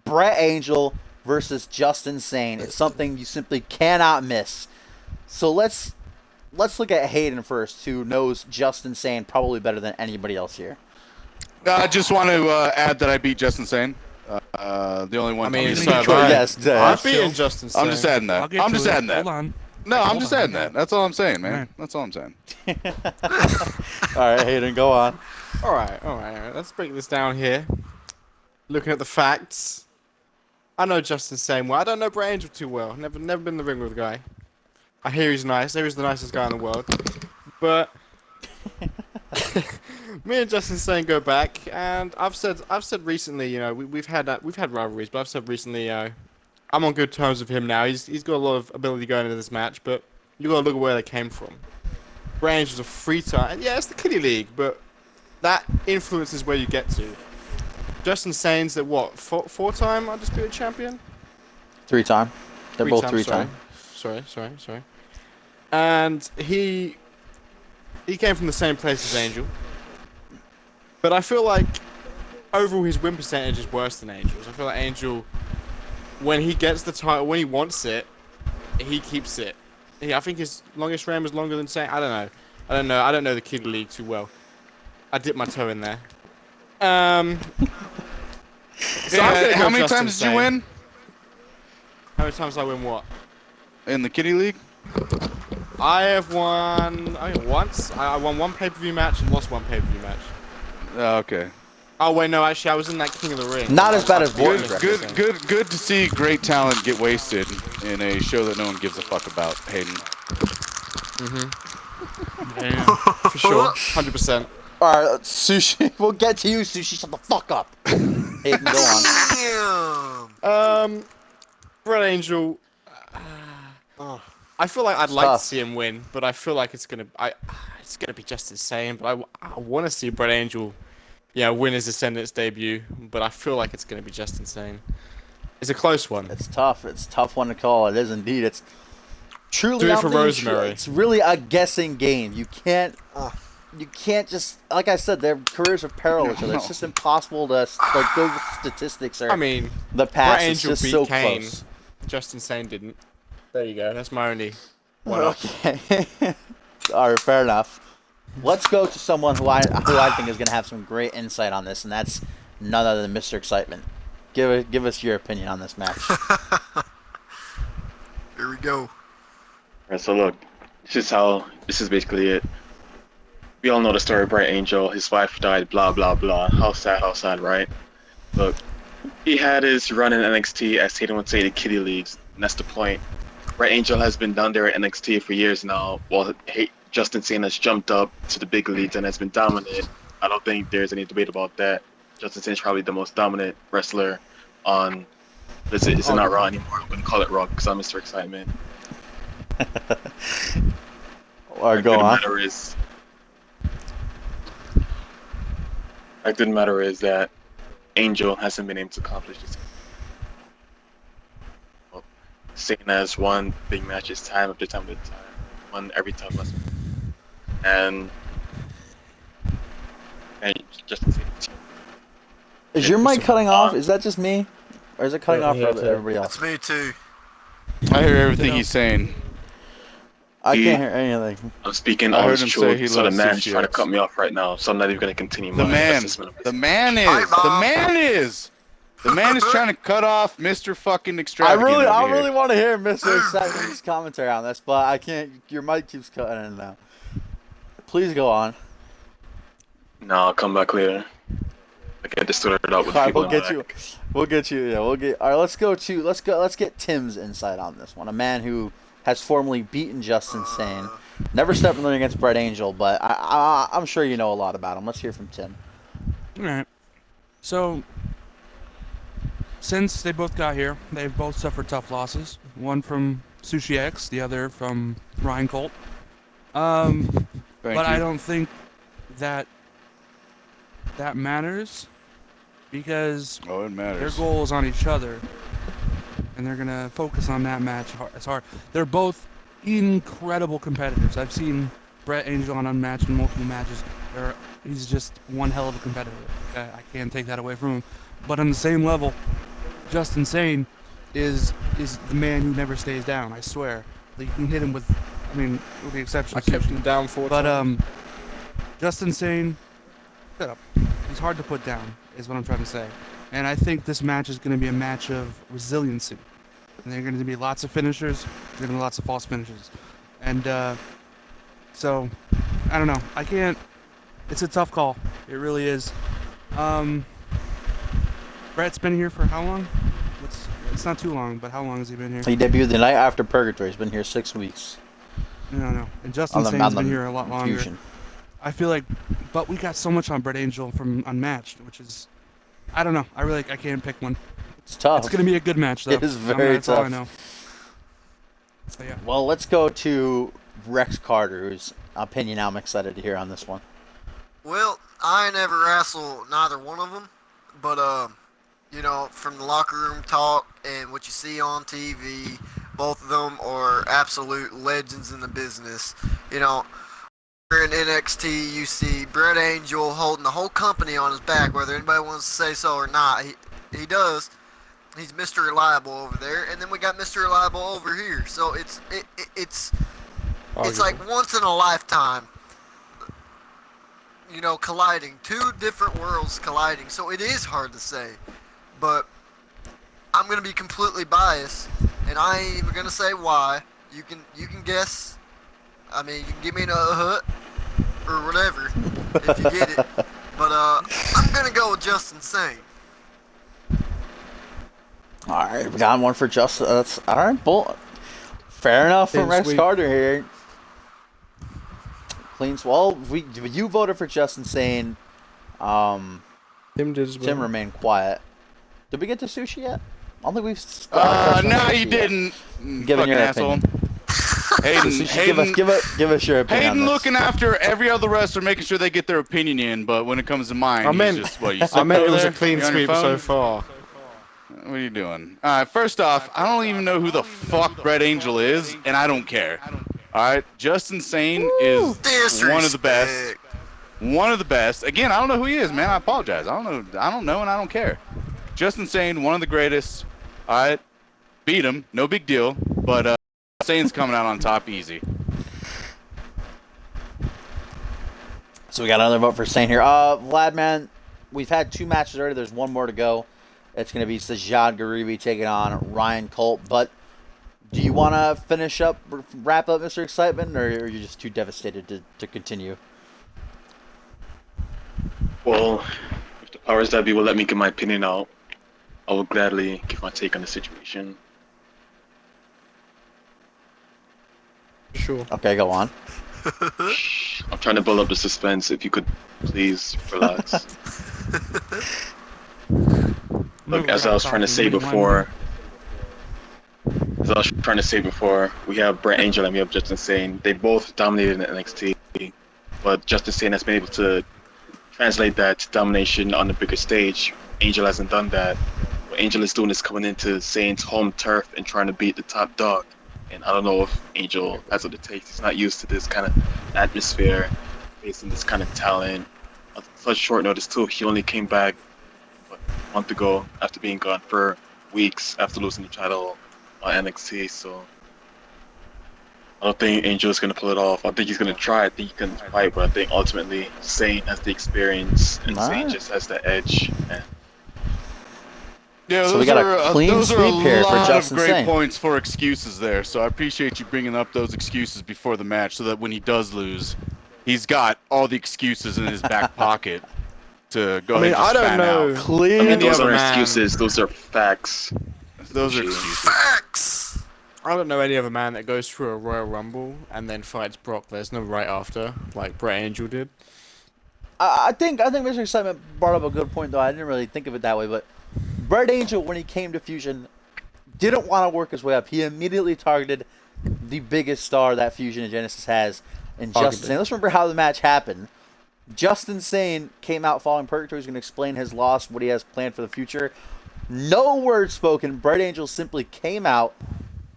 [SPEAKER 1] Brett Angel versus Justin Sane. It's something you simply cannot miss. So let's look at Hayden first, who knows Justin Sane probably better than anybody else here.
[SPEAKER 5] I just want to add that I beat Justin Sane. The only one.
[SPEAKER 3] I mean,
[SPEAKER 5] I'm
[SPEAKER 3] so have I.
[SPEAKER 1] Yes,
[SPEAKER 3] I've beaten Justin Sane.
[SPEAKER 5] just adding
[SPEAKER 4] I'll
[SPEAKER 5] that.
[SPEAKER 4] get
[SPEAKER 5] I'm
[SPEAKER 4] to
[SPEAKER 5] just
[SPEAKER 4] it.
[SPEAKER 5] adding that.
[SPEAKER 4] Hold on.
[SPEAKER 5] No, I'm
[SPEAKER 4] Hold
[SPEAKER 5] just
[SPEAKER 4] on.
[SPEAKER 5] adding that. That's all I'm saying, man.
[SPEAKER 4] Alright.
[SPEAKER 5] That's all I'm saying.
[SPEAKER 1] All right, Hayden, go on.
[SPEAKER 3] All right. Let's break this down here. Looking at the facts, I know Justin Sane well. I don't know Brett Angel too well. Never been in the ring with the guy. I hear he's nice. I hear he's the nicest guy in the world. But me and Justin Sane go back, and I've said recently, you know, we've had rivalries, but I've said recently, I'm on good terms with him now. He's got a lot of ability going into this match, but you gotta look at where they came from. Brett Angel's a 3-time, and yeah, it's the kiddie league, but that influences where you get to. Justin Sane's at what, 4-time Undisputed Champion?
[SPEAKER 1] 3-time. They're both
[SPEAKER 3] Three-time,
[SPEAKER 1] 3-time.
[SPEAKER 3] Sorry. And he came from the same place as Angel. But I feel like overall his win percentage is worse than Angel's. I feel like Angel, when he gets the title, when he wants it, he keeps it. I think his longest reign was longer than Sane. I don't know. I don't know the Kid League too well. I dipped my toe in there. So I'm gonna go
[SPEAKER 5] How many
[SPEAKER 3] Justin
[SPEAKER 5] times did you
[SPEAKER 3] Sane.
[SPEAKER 5] win
[SPEAKER 3] How many times did I win what?
[SPEAKER 5] in the Kitty League?
[SPEAKER 3] I have won. I think once. I won one pay-per-view match and lost one pay-per-view match.
[SPEAKER 5] Okay.
[SPEAKER 3] Oh wait, no. Actually, I was in that King of the Ring.
[SPEAKER 1] Not as bad as
[SPEAKER 5] Good,
[SPEAKER 1] Borton's record.
[SPEAKER 5] good to see great talent get wasted in a show that no one gives a fuck about. Hayden.
[SPEAKER 4] Damn.
[SPEAKER 3] For sure, 100%.
[SPEAKER 1] All right, Sushi. We'll get to you, Sushi. Shut the fuck up. Hey, go on.
[SPEAKER 2] Damn.
[SPEAKER 3] Brett Angel.
[SPEAKER 2] Oh.
[SPEAKER 3] I feel like I'd
[SPEAKER 1] It's
[SPEAKER 3] like
[SPEAKER 1] tough.
[SPEAKER 3] to see him win, but I feel like it's gonna be just insane. But I want to see Brett Angel, win his Ascendance debut. But I feel like it's gonna be just insane. It's a close one.
[SPEAKER 1] It's tough. It's a tough one to call. It is indeed. It's truly.
[SPEAKER 3] Do it for
[SPEAKER 1] I'm thinking
[SPEAKER 3] Rosemary.
[SPEAKER 1] It's really a guessing game. You can't. You can't just, like I said, their careers are parallel to each other. It's just impossible to go with statistics or
[SPEAKER 3] I mean,
[SPEAKER 1] the past.
[SPEAKER 3] Brett
[SPEAKER 1] It's
[SPEAKER 3] Angel
[SPEAKER 1] just
[SPEAKER 3] beat
[SPEAKER 1] so
[SPEAKER 3] Kane.
[SPEAKER 1] close.
[SPEAKER 3] Just insane didn't. There you go. That's my only one up.
[SPEAKER 1] Okay. All right, fair enough. Let's go to someone who I think is going to have some great insight on this, and that's none other than Mr. Excitement. Give us your opinion on this match.
[SPEAKER 2] Here we go.
[SPEAKER 6] Alright, so look, this is basically it. We all know the story of Brett Angel. His wife died, blah, blah, blah. How sad, right? Look, he had his run in NXT, as Tatum would say, the kiddie leagues. And that's the point. Brett Angel has been down there at NXT for years now, while Justin Sane has jumped up to the big leagues and has been dominant. I don't think there's any debate about that. Justin Sane is probably the most dominant wrestler on... Is it not Raw anymore? I'm going to call it Raw because I'm Mr. Excitement.
[SPEAKER 1] Or go on.
[SPEAKER 6] The fact of the matter is that Angel hasn't been able to accomplish this. Well, Satan has won big matches time after time, won every time wrestling, and just
[SPEAKER 1] Is your mic cutting off? Is that just me? Or is it cutting off for everybody else?
[SPEAKER 2] That's me too.
[SPEAKER 5] I hear everything he's saying.
[SPEAKER 1] I can't hear anything.
[SPEAKER 6] I'm speaking
[SPEAKER 5] I
[SPEAKER 6] on
[SPEAKER 5] heard
[SPEAKER 6] his
[SPEAKER 5] him say he
[SPEAKER 6] truth, so the
[SPEAKER 5] loves
[SPEAKER 6] man's
[SPEAKER 5] CCX.
[SPEAKER 6] trying to cut me off right now, so I'm not even going to continue
[SPEAKER 5] The
[SPEAKER 6] my
[SPEAKER 5] man
[SPEAKER 6] assessment of this.
[SPEAKER 5] is trying to cut off Mr. Fucking
[SPEAKER 1] I
[SPEAKER 5] Extravagant
[SPEAKER 1] really
[SPEAKER 5] over here.
[SPEAKER 1] want to hear Mr. Excitement's commentary on this, but I can't. Your mic keeps cutting in and out. Please go on.
[SPEAKER 6] No, I'll come back later. I get this sorted out with
[SPEAKER 1] All right,
[SPEAKER 6] people
[SPEAKER 1] we'll
[SPEAKER 6] in
[SPEAKER 1] get
[SPEAKER 6] my
[SPEAKER 1] you.
[SPEAKER 6] back.
[SPEAKER 1] We'll get you. Yeah, we'll get. All right, let's get Tim's insight on this one. A man who has formerly beaten Justin Sane, never stepped in the ring against Brett Angel, but I'm sure you know a lot about him. Let's hear from Tim.
[SPEAKER 4] All right. So, since they both got here, they've both suffered tough losses. One from Sushi X, the other from Ryan Colt. But I don't think that matters because
[SPEAKER 5] Oh, it
[SPEAKER 4] their
[SPEAKER 5] matters.
[SPEAKER 4] goal is on each other, and they're gonna focus on that match as hard. They're both incredible competitors. I've seen Brett Angel on Unmatched in multiple matches. He's just one hell of a competitor. I can't take that away from him. But on the same level, Justin Sane is the man who never stays down. I swear. Like, you can hit him with, with the exception
[SPEAKER 3] I
[SPEAKER 4] of
[SPEAKER 3] kept
[SPEAKER 4] Sushi.
[SPEAKER 3] him down 4
[SPEAKER 4] But
[SPEAKER 3] times.
[SPEAKER 4] Justin Sane, shut up. He's hard to put down, is what I'm trying to say. And I think this match is going to be a match of resiliency. And there are going to be lots of finishers. There are going to be lots of false finishes. And so, I don't know. I can't. It's a tough call. It really is. Brett's been here for how long? It's not too long, but how long has he been here?
[SPEAKER 1] He debuted the night after Purgatory. He's been here 6 weeks.
[SPEAKER 4] No. And Justin Sane's been here a lot longer.
[SPEAKER 1] Fusion.
[SPEAKER 4] I feel like, but we got so much on Brett Angel from Unmatched, which is, I don't know. I can't pick one.
[SPEAKER 1] It's tough.
[SPEAKER 4] It's gonna be a good match, though.
[SPEAKER 1] It is very
[SPEAKER 4] That's all I
[SPEAKER 1] tough.
[SPEAKER 4] know. But yeah.
[SPEAKER 1] Well, let's go to Rex Carter, whose opinion I'm excited to hear on this one.
[SPEAKER 2] Well, I never wrestled neither one of them, but from the locker room talk and what you see on TV, both of them are absolute legends in the business. Here in NXT, you see Brett Angel holding the whole company on his back, whether anybody wants to say so or not. He does. He's Mr. Reliable over there, and then we got Mr. Reliable over here. So it's like once in a lifetime. Colliding. Two different worlds colliding. So it is hard to say. But I'm going to be completely biased, and I ain't even going to say why. You can guess. You can give me a hut or whatever if you get it. But I'm going to go with Justin Sane.
[SPEAKER 1] All right, we got one for Justin. That's all right. Fair enough from Rex
[SPEAKER 4] Sweet.
[SPEAKER 1] Carter here. Clean. Well, you voted for Justin Sane.
[SPEAKER 3] Tim did as well.
[SPEAKER 1] Tim remained quiet. Did we get to sushi yet? I don't think we've.
[SPEAKER 5] No, you didn't.
[SPEAKER 1] Given your
[SPEAKER 5] asshole.
[SPEAKER 1] opinion.
[SPEAKER 5] Hayden,
[SPEAKER 1] give us your opinion.
[SPEAKER 5] Hayden
[SPEAKER 1] on this.
[SPEAKER 5] looking after every other wrestler, making sure they get their opinion in. But when it comes to mine, he's just what you.
[SPEAKER 3] I meant it was a
[SPEAKER 5] there?
[SPEAKER 3] clean
[SPEAKER 5] You on your
[SPEAKER 3] sweep so
[SPEAKER 5] phone?
[SPEAKER 3] far.
[SPEAKER 5] What are you doing? All right, first off, I don't even know who the fuck Brett Angel is, and I don't care. All right, Justin Sane is one of the best.
[SPEAKER 2] Disrespect.
[SPEAKER 5] One of the best. Again, I don't know who he is, man. I apologize. I don't know, and I don't care. Justin Sane, one of the greatest. All right, beat him, no big deal. But Sane's coming out on top easy.
[SPEAKER 1] So we got another vote for Sane here. Vlad, man, we've had 2 matches already. There's one more to go. It's going to be Sajjad Garibi taking on Ryan Colt. But do you want to wrap up Mr. Excitement, or are you just too devastated to continue?
[SPEAKER 6] Well, if the powers that be will let me get my opinion out, I will gladly give my take on the situation.
[SPEAKER 3] Sure.
[SPEAKER 1] Okay, go on.
[SPEAKER 6] I'm trying to build up the suspense. If you could please relax. Look, as I was trying to say before, we have Brett Angel and we have Justin Sane. They both dominated in NXT, but Justin Sane has been able to translate that to domination on the bigger stage. Angel hasn't done that. What Angel is doing is coming into Sane's home turf and trying to beat the top dog. And I don't know if Angel has what it takes. He's not used to this kind of atmosphere, facing this kind of talent. On such short notice too. He only came back a month ago after being gone for weeks after losing the title on NXT. So I don't think Angel is going to pull it off. I think he's going to try. I think he can fight, but I think ultimately Sane has the experience and Sane just has the edge. And
[SPEAKER 5] Yeah,
[SPEAKER 1] So we got a clean
[SPEAKER 5] those are a
[SPEAKER 1] sweep here for
[SPEAKER 5] lot
[SPEAKER 1] Justin
[SPEAKER 5] of great
[SPEAKER 1] Sane.
[SPEAKER 5] points for excuses there. So I appreciate you bringing up those excuses before the match, so that when he does lose, he's got all the excuses in his back pocket to go ahead and
[SPEAKER 3] I
[SPEAKER 5] just
[SPEAKER 3] don't
[SPEAKER 5] fan
[SPEAKER 3] know.
[SPEAKER 5] out.
[SPEAKER 1] Clean.
[SPEAKER 6] I mean, those
[SPEAKER 3] other
[SPEAKER 6] aren't
[SPEAKER 3] man-
[SPEAKER 6] excuses. Those are facts.
[SPEAKER 5] Those are excuses.
[SPEAKER 2] Facts.
[SPEAKER 3] I don't know any other man that goes through a Royal Rumble and then fights Brock Lesnar right after, like Brett Angel did.
[SPEAKER 1] I think Mr. Excitement brought up a good point, though. I didn't really think of it that way, but Brett Angel, when he came to Fusion, didn't want to work his way up. He immediately targeted the biggest star that Fusion and Genesis has in Justin Sane. Let's remember how the match happened. Justin Sane came out following Purgatory. He's going to explain his loss, what he has planned for the future. No word spoken. Brett Angel simply came out,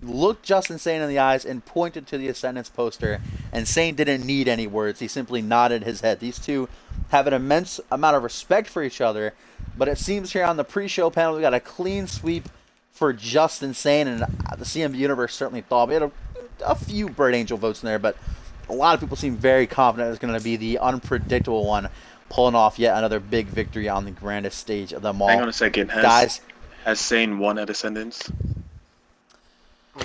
[SPEAKER 1] looked Justin Sane in the eyes, and pointed to the Ascendance poster. And Sane didn't need any words. He simply nodded his head. These two have an immense amount of respect for each other. But it seems here on the pre-show panel, we got a clean sweep for Justin Sane. And the CMV universe certainly thought. We had a few Brett Angel votes in there, but a lot of people seem very confident it's going to be the unpredictable one, pulling off yet another big victory on the grandest stage of them all.
[SPEAKER 6] Hang on a second.
[SPEAKER 1] Guys,
[SPEAKER 6] Has Sane won at Ascendance?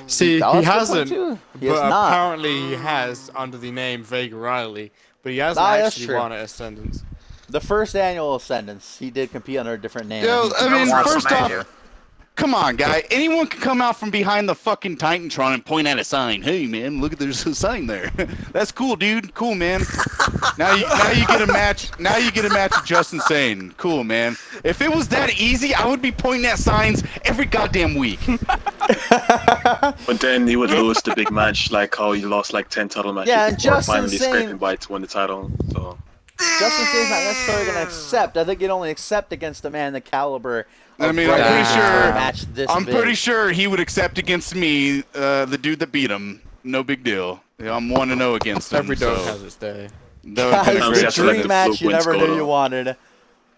[SPEAKER 3] See,
[SPEAKER 1] that
[SPEAKER 3] he
[SPEAKER 1] was a good point,
[SPEAKER 3] hasn't,
[SPEAKER 1] too. He
[SPEAKER 3] but
[SPEAKER 1] has not.
[SPEAKER 3] apparently he has under the name Vega Riley, but he hasn't
[SPEAKER 1] Ah, that's
[SPEAKER 3] actually
[SPEAKER 1] true.
[SPEAKER 3] won at Ascendance.
[SPEAKER 1] The first annual Ascendance, he did compete under a different name.
[SPEAKER 5] Yo,
[SPEAKER 1] He
[SPEAKER 5] I mean,
[SPEAKER 1] won
[SPEAKER 5] first
[SPEAKER 1] some
[SPEAKER 5] off,
[SPEAKER 1] major.
[SPEAKER 5] come on, guy. Anyone can come out from behind the fucking Titantron and point at a sign. Hey, man, look at there's a sign there. That's cool, dude. Cool, man. Now you get a match. Now you get a match with Justin Sane. Cool, man. If it was that easy, I would be pointing at signs every goddamn week.
[SPEAKER 6] But then he would lose the big match, like how he lost like 10 title matches
[SPEAKER 1] Yeah, and
[SPEAKER 6] before
[SPEAKER 1] Justin
[SPEAKER 6] finally
[SPEAKER 1] Sane-
[SPEAKER 6] scraping by to win the title. So
[SPEAKER 1] Justin Sane's not necessarily going to accept. I think he'd only accept against a man the caliber of
[SPEAKER 5] I mean,
[SPEAKER 1] Brett
[SPEAKER 5] I'm pretty
[SPEAKER 1] Angel
[SPEAKER 5] sure.
[SPEAKER 1] for a match this
[SPEAKER 5] I'm
[SPEAKER 1] big.
[SPEAKER 5] pretty sure he would accept against me, the dude that beat him. No big deal. Yeah, I'm 1-0 against him.
[SPEAKER 3] Every dog
[SPEAKER 5] so
[SPEAKER 3] has its day.
[SPEAKER 5] that would've been a
[SPEAKER 1] Guys,
[SPEAKER 5] great
[SPEAKER 1] the
[SPEAKER 6] Sometimes you have to let
[SPEAKER 1] dream
[SPEAKER 6] the
[SPEAKER 1] match
[SPEAKER 6] fluke
[SPEAKER 1] you
[SPEAKER 6] wins
[SPEAKER 1] never
[SPEAKER 6] go,
[SPEAKER 1] knew you
[SPEAKER 6] though.
[SPEAKER 1] wanted.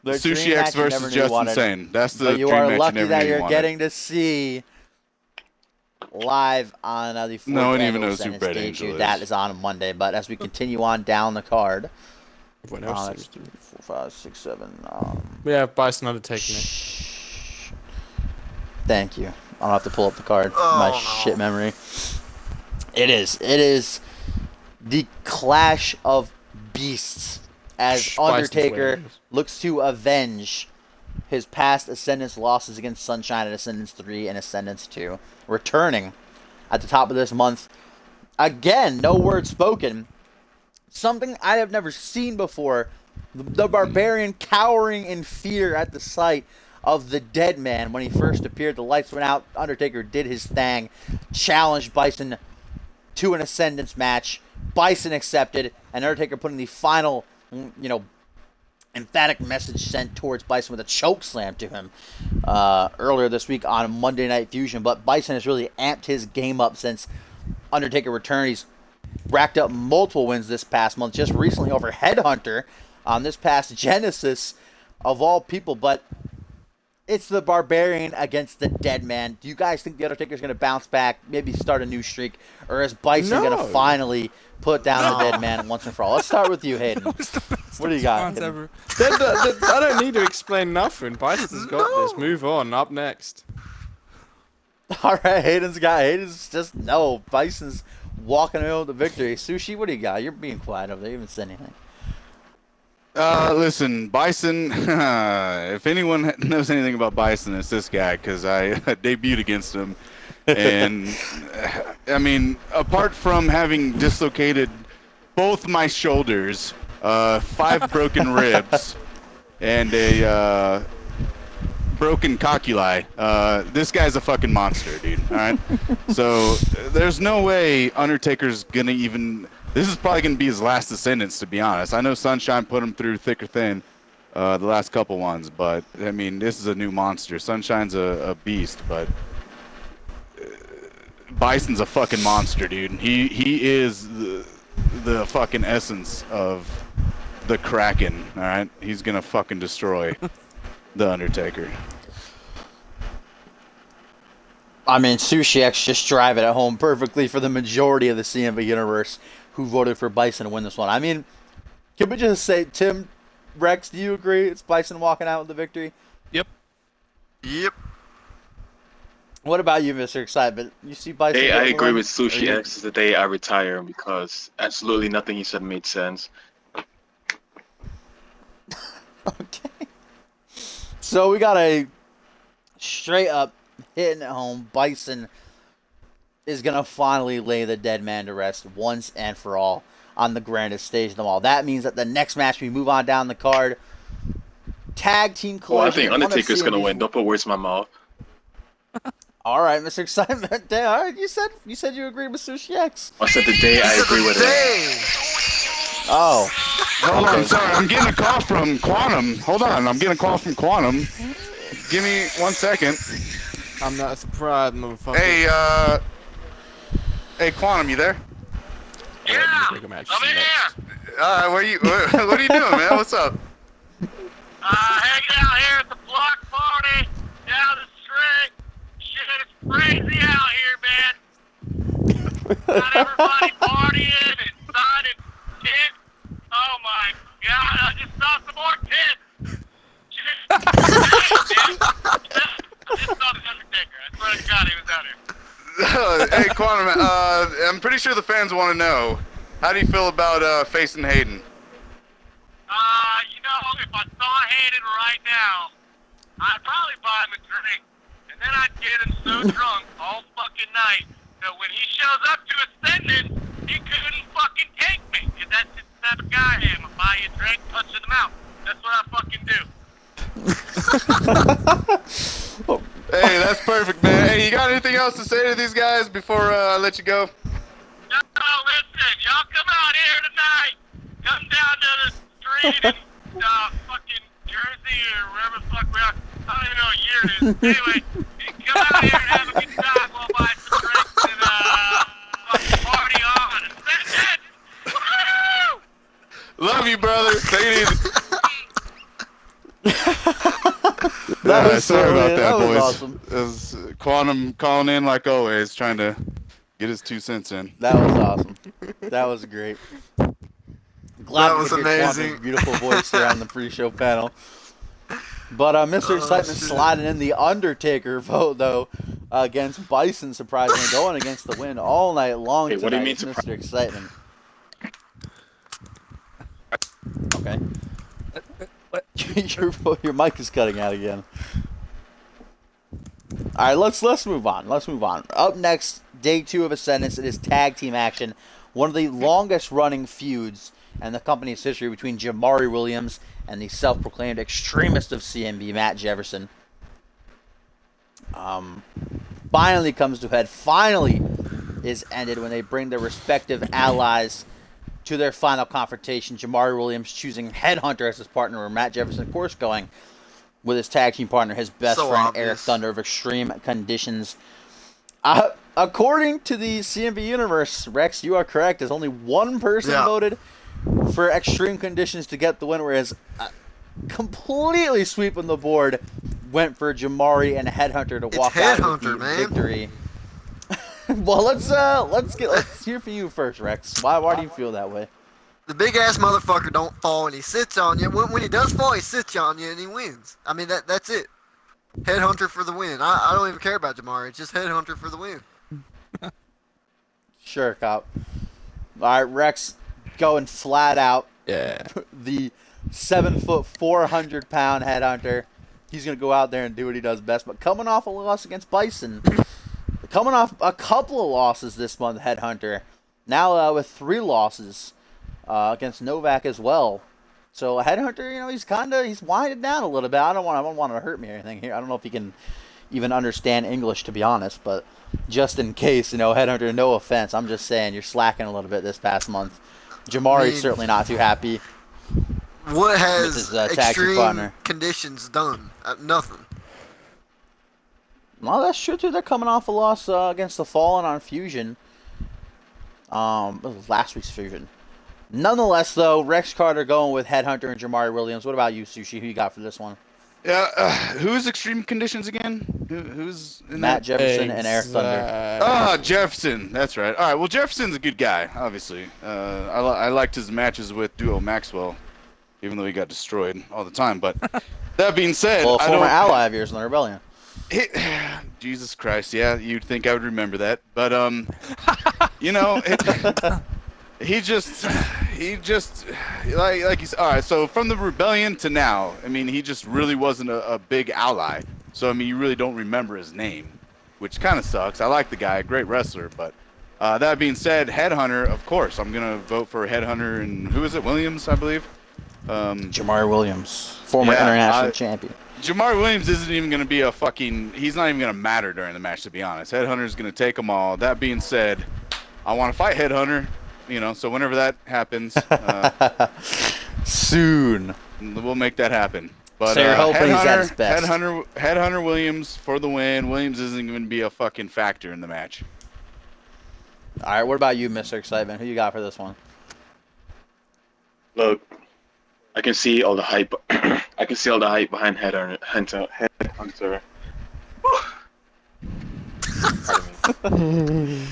[SPEAKER 1] The
[SPEAKER 5] Sushi
[SPEAKER 1] dream
[SPEAKER 5] X
[SPEAKER 1] match you never
[SPEAKER 5] versus
[SPEAKER 1] knew you
[SPEAKER 5] Justin
[SPEAKER 1] wanted.
[SPEAKER 5] Sane. That's the
[SPEAKER 1] But you
[SPEAKER 5] dream
[SPEAKER 1] are
[SPEAKER 5] match
[SPEAKER 1] lucky
[SPEAKER 5] you never
[SPEAKER 1] that
[SPEAKER 5] knew you
[SPEAKER 1] you're
[SPEAKER 5] wanted.
[SPEAKER 1] getting to see live on the fourth
[SPEAKER 5] No one even
[SPEAKER 1] annual
[SPEAKER 5] knows who
[SPEAKER 1] Ascendance
[SPEAKER 5] Brett
[SPEAKER 1] debut.
[SPEAKER 5] Angel is.
[SPEAKER 1] That is on Monday. But as we continue on down the card,
[SPEAKER 3] Everyone else
[SPEAKER 1] that's
[SPEAKER 3] is.
[SPEAKER 1] 3, 4, 5, 6, 7.
[SPEAKER 3] We have Bison Undertaker next.
[SPEAKER 1] Shh. Thank you. I'll have to pull up the card.
[SPEAKER 2] Oh,
[SPEAKER 1] My
[SPEAKER 2] no.
[SPEAKER 1] shit memory. It is the clash of beasts as
[SPEAKER 3] Shh, Bison's
[SPEAKER 1] Undertaker
[SPEAKER 3] winning.
[SPEAKER 1] looks to avenge his past Ascendance losses against Sunshine at Ascendance 3 and Ascendance 2. Returning at the top of this month. Again, no word spoken. something I have never seen before. The Barbarian cowering in fear at the sight of the dead man when he first appeared. The lights went out. Undertaker did his thing, challenged Bison to an Ascendance match. Bison accepted, and Undertaker putting the final, emphatic message sent towards Bison with a choke slam to him earlier this week on Monday Night Fusion. But Bison has really amped his game up since Undertaker returned. He's racked up multiple wins this past month, just recently over Headhunter on this past Genesis of all people. But it's the Barbarian against the Dead Man. Do you guys think the Undertaker's going to bounce back, maybe start a new streak, or is Bison going to finally put down the Dead Man once and for all? Let's start with you, Hayden. What do you got?
[SPEAKER 4] Ever.
[SPEAKER 3] I don't need to explain nothing. Bison's got this. Move on. Up next.
[SPEAKER 1] All right, Hayden's just no. Bison's walking away with the victory. Sushi, what do you got? You're being quiet over there. You haven't said anything.
[SPEAKER 5] Listen, Bison, if anyone knows anything about Bison, it's this guy, because I debuted against him. And, I mean, apart from having dislocated both my shoulders, 5 broken ribs, and a broken cocculi, this guy's a fucking monster, dude, alright? So, there's no way Undertaker's gonna even... This is probably going to be his last Ascendance, to be honest. I know Sunshine put him through thick or thin the last couple ones, but, I mean, this is a new monster. Sunshine's a beast, but Bison's a fucking monster, dude. He is the fucking essence of the Kraken, alright? He's going to fucking destroy the Undertaker.
[SPEAKER 1] I mean, Sushi X just drive it at home perfectly for the majority of the CMV universe who voted for Bison to win this one. I mean, can we just say, Tim, Rex, do you agree it's Bison walking out with the victory?
[SPEAKER 4] Yep.
[SPEAKER 2] Yep.
[SPEAKER 1] What about you, Mr. Excitement? You see Bison?
[SPEAKER 6] Hey, I
[SPEAKER 1] getting the
[SPEAKER 6] agree
[SPEAKER 1] win?
[SPEAKER 6] with Sushi X. Is the day I retire because absolutely nothing he said made sense.
[SPEAKER 1] Okay. So we got a straight up hitting at home. Bison is going to finally lay the Dead Man to rest once and for all on the grandest stage of them all. That means that the next match we move on down the card, tag team collision.
[SPEAKER 6] I think Undertaker's going to win. Don't put words in my mouth.
[SPEAKER 1] All right, Mr. Excitement. All right, you said you agreed with Sushi X.
[SPEAKER 6] I said the day I agree with it.
[SPEAKER 1] Oh.
[SPEAKER 5] Hold on, sorry, I'm getting a call from Quantum. Hold on, I'm getting a call from Quantum. Give me 1 second.
[SPEAKER 3] I'm not surprised, motherfucker.
[SPEAKER 5] Hey, Quantum, you there?
[SPEAKER 3] Yeah, I'm in here.
[SPEAKER 5] What are you doing, man? What's up?
[SPEAKER 8] Hanging out here at the block party down the street. Shit, it's crazy out here, man. Got everybody partying and signing tits. Oh my god, I just saw some more tits. Shit. I just saw the Undertaker. I swear to God, he was out here.
[SPEAKER 5] Hey, Quantum, I'm pretty sure the fans want to know, how do you feel about facing Hayden?
[SPEAKER 8] If I saw Hayden right now, I'd probably buy him a drink, and then I'd get him so drunk all fucking night that when he shows up to Ascendance, he couldn't fucking take me. 'Cause that's just the type of guy I am. I buy you a drink, punch in the mouth. That's what I fucking do.
[SPEAKER 5] Hey, that's perfect, man. Hey, you got anything else to say to these guys before I let you go?
[SPEAKER 8] No, listen, y'all come out here tonight. Come down to the street in fucking Jersey or wherever the fuck we are. I don't even know what year it is. Anyway, you can come out here and have a good time. We'll buy some drinks and fucking party on. And that's it. Woo!
[SPEAKER 5] Love you, brother. Take it easy. Sorry about that, boys.
[SPEAKER 1] Awesome.
[SPEAKER 5] It was Quantum calling in like always, trying to get his 2 cents in.
[SPEAKER 1] That was awesome. That was great. Glad
[SPEAKER 2] That was
[SPEAKER 1] to hear Quantum's
[SPEAKER 2] amazing.
[SPEAKER 1] beautiful voice here on the pre-show panel. But Mr. Excitement
[SPEAKER 2] shit.
[SPEAKER 1] sliding in the Undertaker vote, though, against Bison, surprisingly, going against the win all night long
[SPEAKER 6] Hey,
[SPEAKER 1] tonight.
[SPEAKER 6] what do you mean
[SPEAKER 1] Mr. Excitement. Okay. your mic is cutting out again. All right, let's move on. Let's move on. Up next, day 2 of Ascendance. It is tag team action. One of the longest running feuds and the company's history between Jamari Williams and the self-proclaimed extremist of CMV, Matt Jefferson. Finally comes to a head. Finally is ended when they bring their respective allies to their final confrontation. Jamari Williams choosing Headhunter as his partner, or Matt Jefferson, of course, going with his tag team partner, his best
[SPEAKER 2] So
[SPEAKER 1] friend,
[SPEAKER 2] obvious.
[SPEAKER 1] Eric Thunder of Extreme Conditions. According to the CMV universe, Rex, you are correct. As only one person voted for Extreme Conditions to get the win, whereas completely sweeping the board went for Jamari and Headhunter to walk out with the victory. Well, let's hear from you first, Rex. Why do you feel that way?
[SPEAKER 2] The big ass motherfucker don't fall and he sits on you. When he does fall, he sits on you and he wins. I mean that's it. Headhunter for the win. I don't even care about Jamari. It's just Headhunter for the win.
[SPEAKER 1] Sure, Cop. All right, Rex going flat out.
[SPEAKER 3] Yeah.
[SPEAKER 1] The 7', 400-pound Headhunter. He's going to go out there and do what he does best. But coming off a loss against Bison, coming off a couple of losses this month, Headhunter. Now with 3 losses against Novak as well. So Headhunter, he's winded down a little bit. I don't want to hurt me or anything here. I don't know if he can even understand English, to be honest. But just in case, Headhunter, no offense. I'm just saying you're slacking a little bit this past month. Jamari's certainly not too happy.
[SPEAKER 2] What has
[SPEAKER 1] his, tag team
[SPEAKER 2] Extreme
[SPEAKER 1] partner.
[SPEAKER 2] Conditions done? Nothing.
[SPEAKER 1] Well, that's true too. They're coming off a loss against the Fallen on Fusion. It was last week's Fusion. Nonetheless, though, Rex Carter going with Headhunter and Jamari Williams. What about you, Sushi? Who you got for this one?
[SPEAKER 5] Yeah, who's Extreme Conditions again? Who's in
[SPEAKER 1] Matt
[SPEAKER 5] that?
[SPEAKER 1] Jefferson and Eric Thunder.
[SPEAKER 5] Ah, Jefferson. That's right. All right. Well, Jefferson's a good guy, obviously. I liked his matches with Duo Maxwell, even though he got destroyed all the time. But that being said,
[SPEAKER 1] Well, a former ally of yours in the Rebellion.
[SPEAKER 5] Jesus Christ, yeah, you'd think I would remember that, but he just like he's all right. So from the Rebellion to now, I mean, he just really wasn't a big ally. So I mean, you really don't remember his name, which kind of sucks. I like the guy, great wrestler, but that being said, Headhunter, of course, I'm gonna vote for Headhunter. And who is it? Williams, I believe.
[SPEAKER 1] Jamari Williams, former international champion.
[SPEAKER 5] Jamari Williams isn't even going to be he's not even going to matter during the match, to be honest. Headhunter's going to take them all. That being said, I want to fight Headhunter, so whenever that happens.
[SPEAKER 1] Soon.
[SPEAKER 5] We'll make that happen. But
[SPEAKER 1] so you're hoping he's at his best.
[SPEAKER 5] Headhunter Williams for the win. Williams isn't going to be a fucking factor in the match.
[SPEAKER 1] All right, what about you, Mr. Excitement? Who you got for this one?
[SPEAKER 6] Look, I can see all the hype. I can see all the hype behind Headhunter. Pardon me.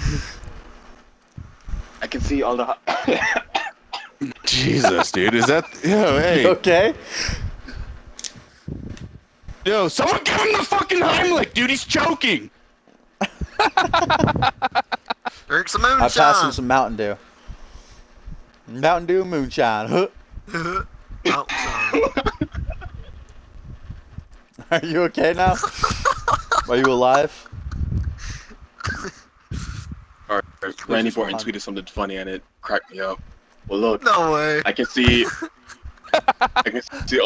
[SPEAKER 6] I can see all the.
[SPEAKER 5] Jesus, dude, is that? Yo, hey.
[SPEAKER 1] You okay?
[SPEAKER 5] Yo, someone give him the fucking Heimlich, dude. He's choking.
[SPEAKER 2] Drink some moonshine.
[SPEAKER 1] I passed him some Mountain Dew. Mountain Dew moonshine. Are you okay now? Are you alive?
[SPEAKER 6] Alright, Randy Orton tweeted something funny and it cracked me up. Well, look,
[SPEAKER 2] No way.
[SPEAKER 6] I can see all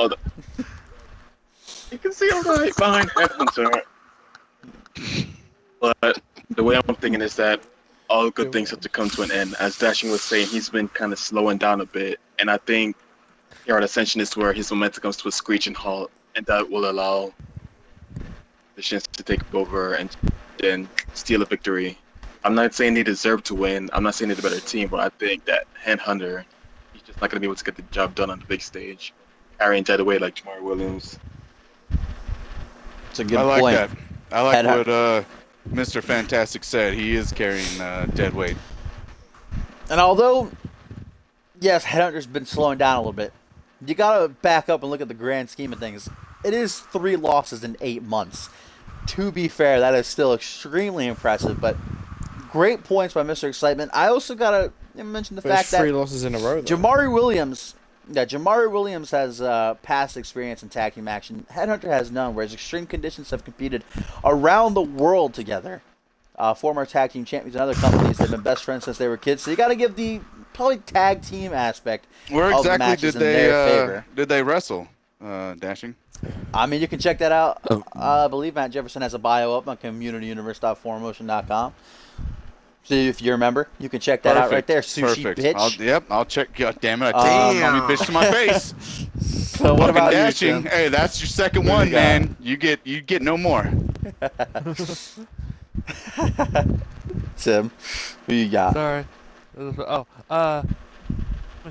[SPEAKER 6] the. You can see all the hype behind Headhunter. But the way I'm thinking is that all good things have to come to an end. As Dashing was saying, he's been kind of slowing down a bit, and I think here at Ascension is where his momentum comes to a screeching halt, and that will allow the chance to take over and then steal a victory. I'm not saying they deserve to win. I'm not saying they're the better team, but I think that Headhunter, he's just not going to be able to get the job done on the big stage, carrying that away like Jamari Williams.
[SPEAKER 1] It's a good
[SPEAKER 5] I like
[SPEAKER 1] point.
[SPEAKER 5] that. I like
[SPEAKER 1] Headhunter.
[SPEAKER 5] what Mr. Fantastic said. He is carrying dead weight.
[SPEAKER 1] And although, yes, Headhunter's been slowing down a little bit, you gotta back up and look at the grand scheme of things. It is 3 losses in 8 months. To be fair, that is still extremely impressive, but great points by Mr. Excitement. I also gotta mention the fact that
[SPEAKER 3] 3 losses in a row, though.
[SPEAKER 1] Jamari Williams has past experience in tag team action. Headhunter has none, whereas Extreme Conditions have competed around the world together. Former tag team champions in other companies. They've been best friends since they were kids. So you got to give the probably tag team aspect
[SPEAKER 5] Where
[SPEAKER 1] of
[SPEAKER 5] exactly
[SPEAKER 1] matches in their favor.
[SPEAKER 5] did they wrestle? Dashing.
[SPEAKER 1] I mean, you can check that out.
[SPEAKER 4] Oh.
[SPEAKER 1] I believe Matt Jefferson has a bio up on communityuniverse.4motion.com. So if you're a member, you can check that out right there. Sushi
[SPEAKER 5] Perfect.
[SPEAKER 1] bitch.
[SPEAKER 5] I'll check. God damn it! I
[SPEAKER 2] Damn.
[SPEAKER 5] told me bitch to my face.
[SPEAKER 1] So what
[SPEAKER 5] Fucking
[SPEAKER 1] about
[SPEAKER 5] Dashing.
[SPEAKER 1] you, Tim?
[SPEAKER 5] Hey, that's your second
[SPEAKER 1] Who you
[SPEAKER 5] one,
[SPEAKER 1] got?
[SPEAKER 5] man. You get no more.
[SPEAKER 1] Tim, who you got?
[SPEAKER 4] Sorry. Let's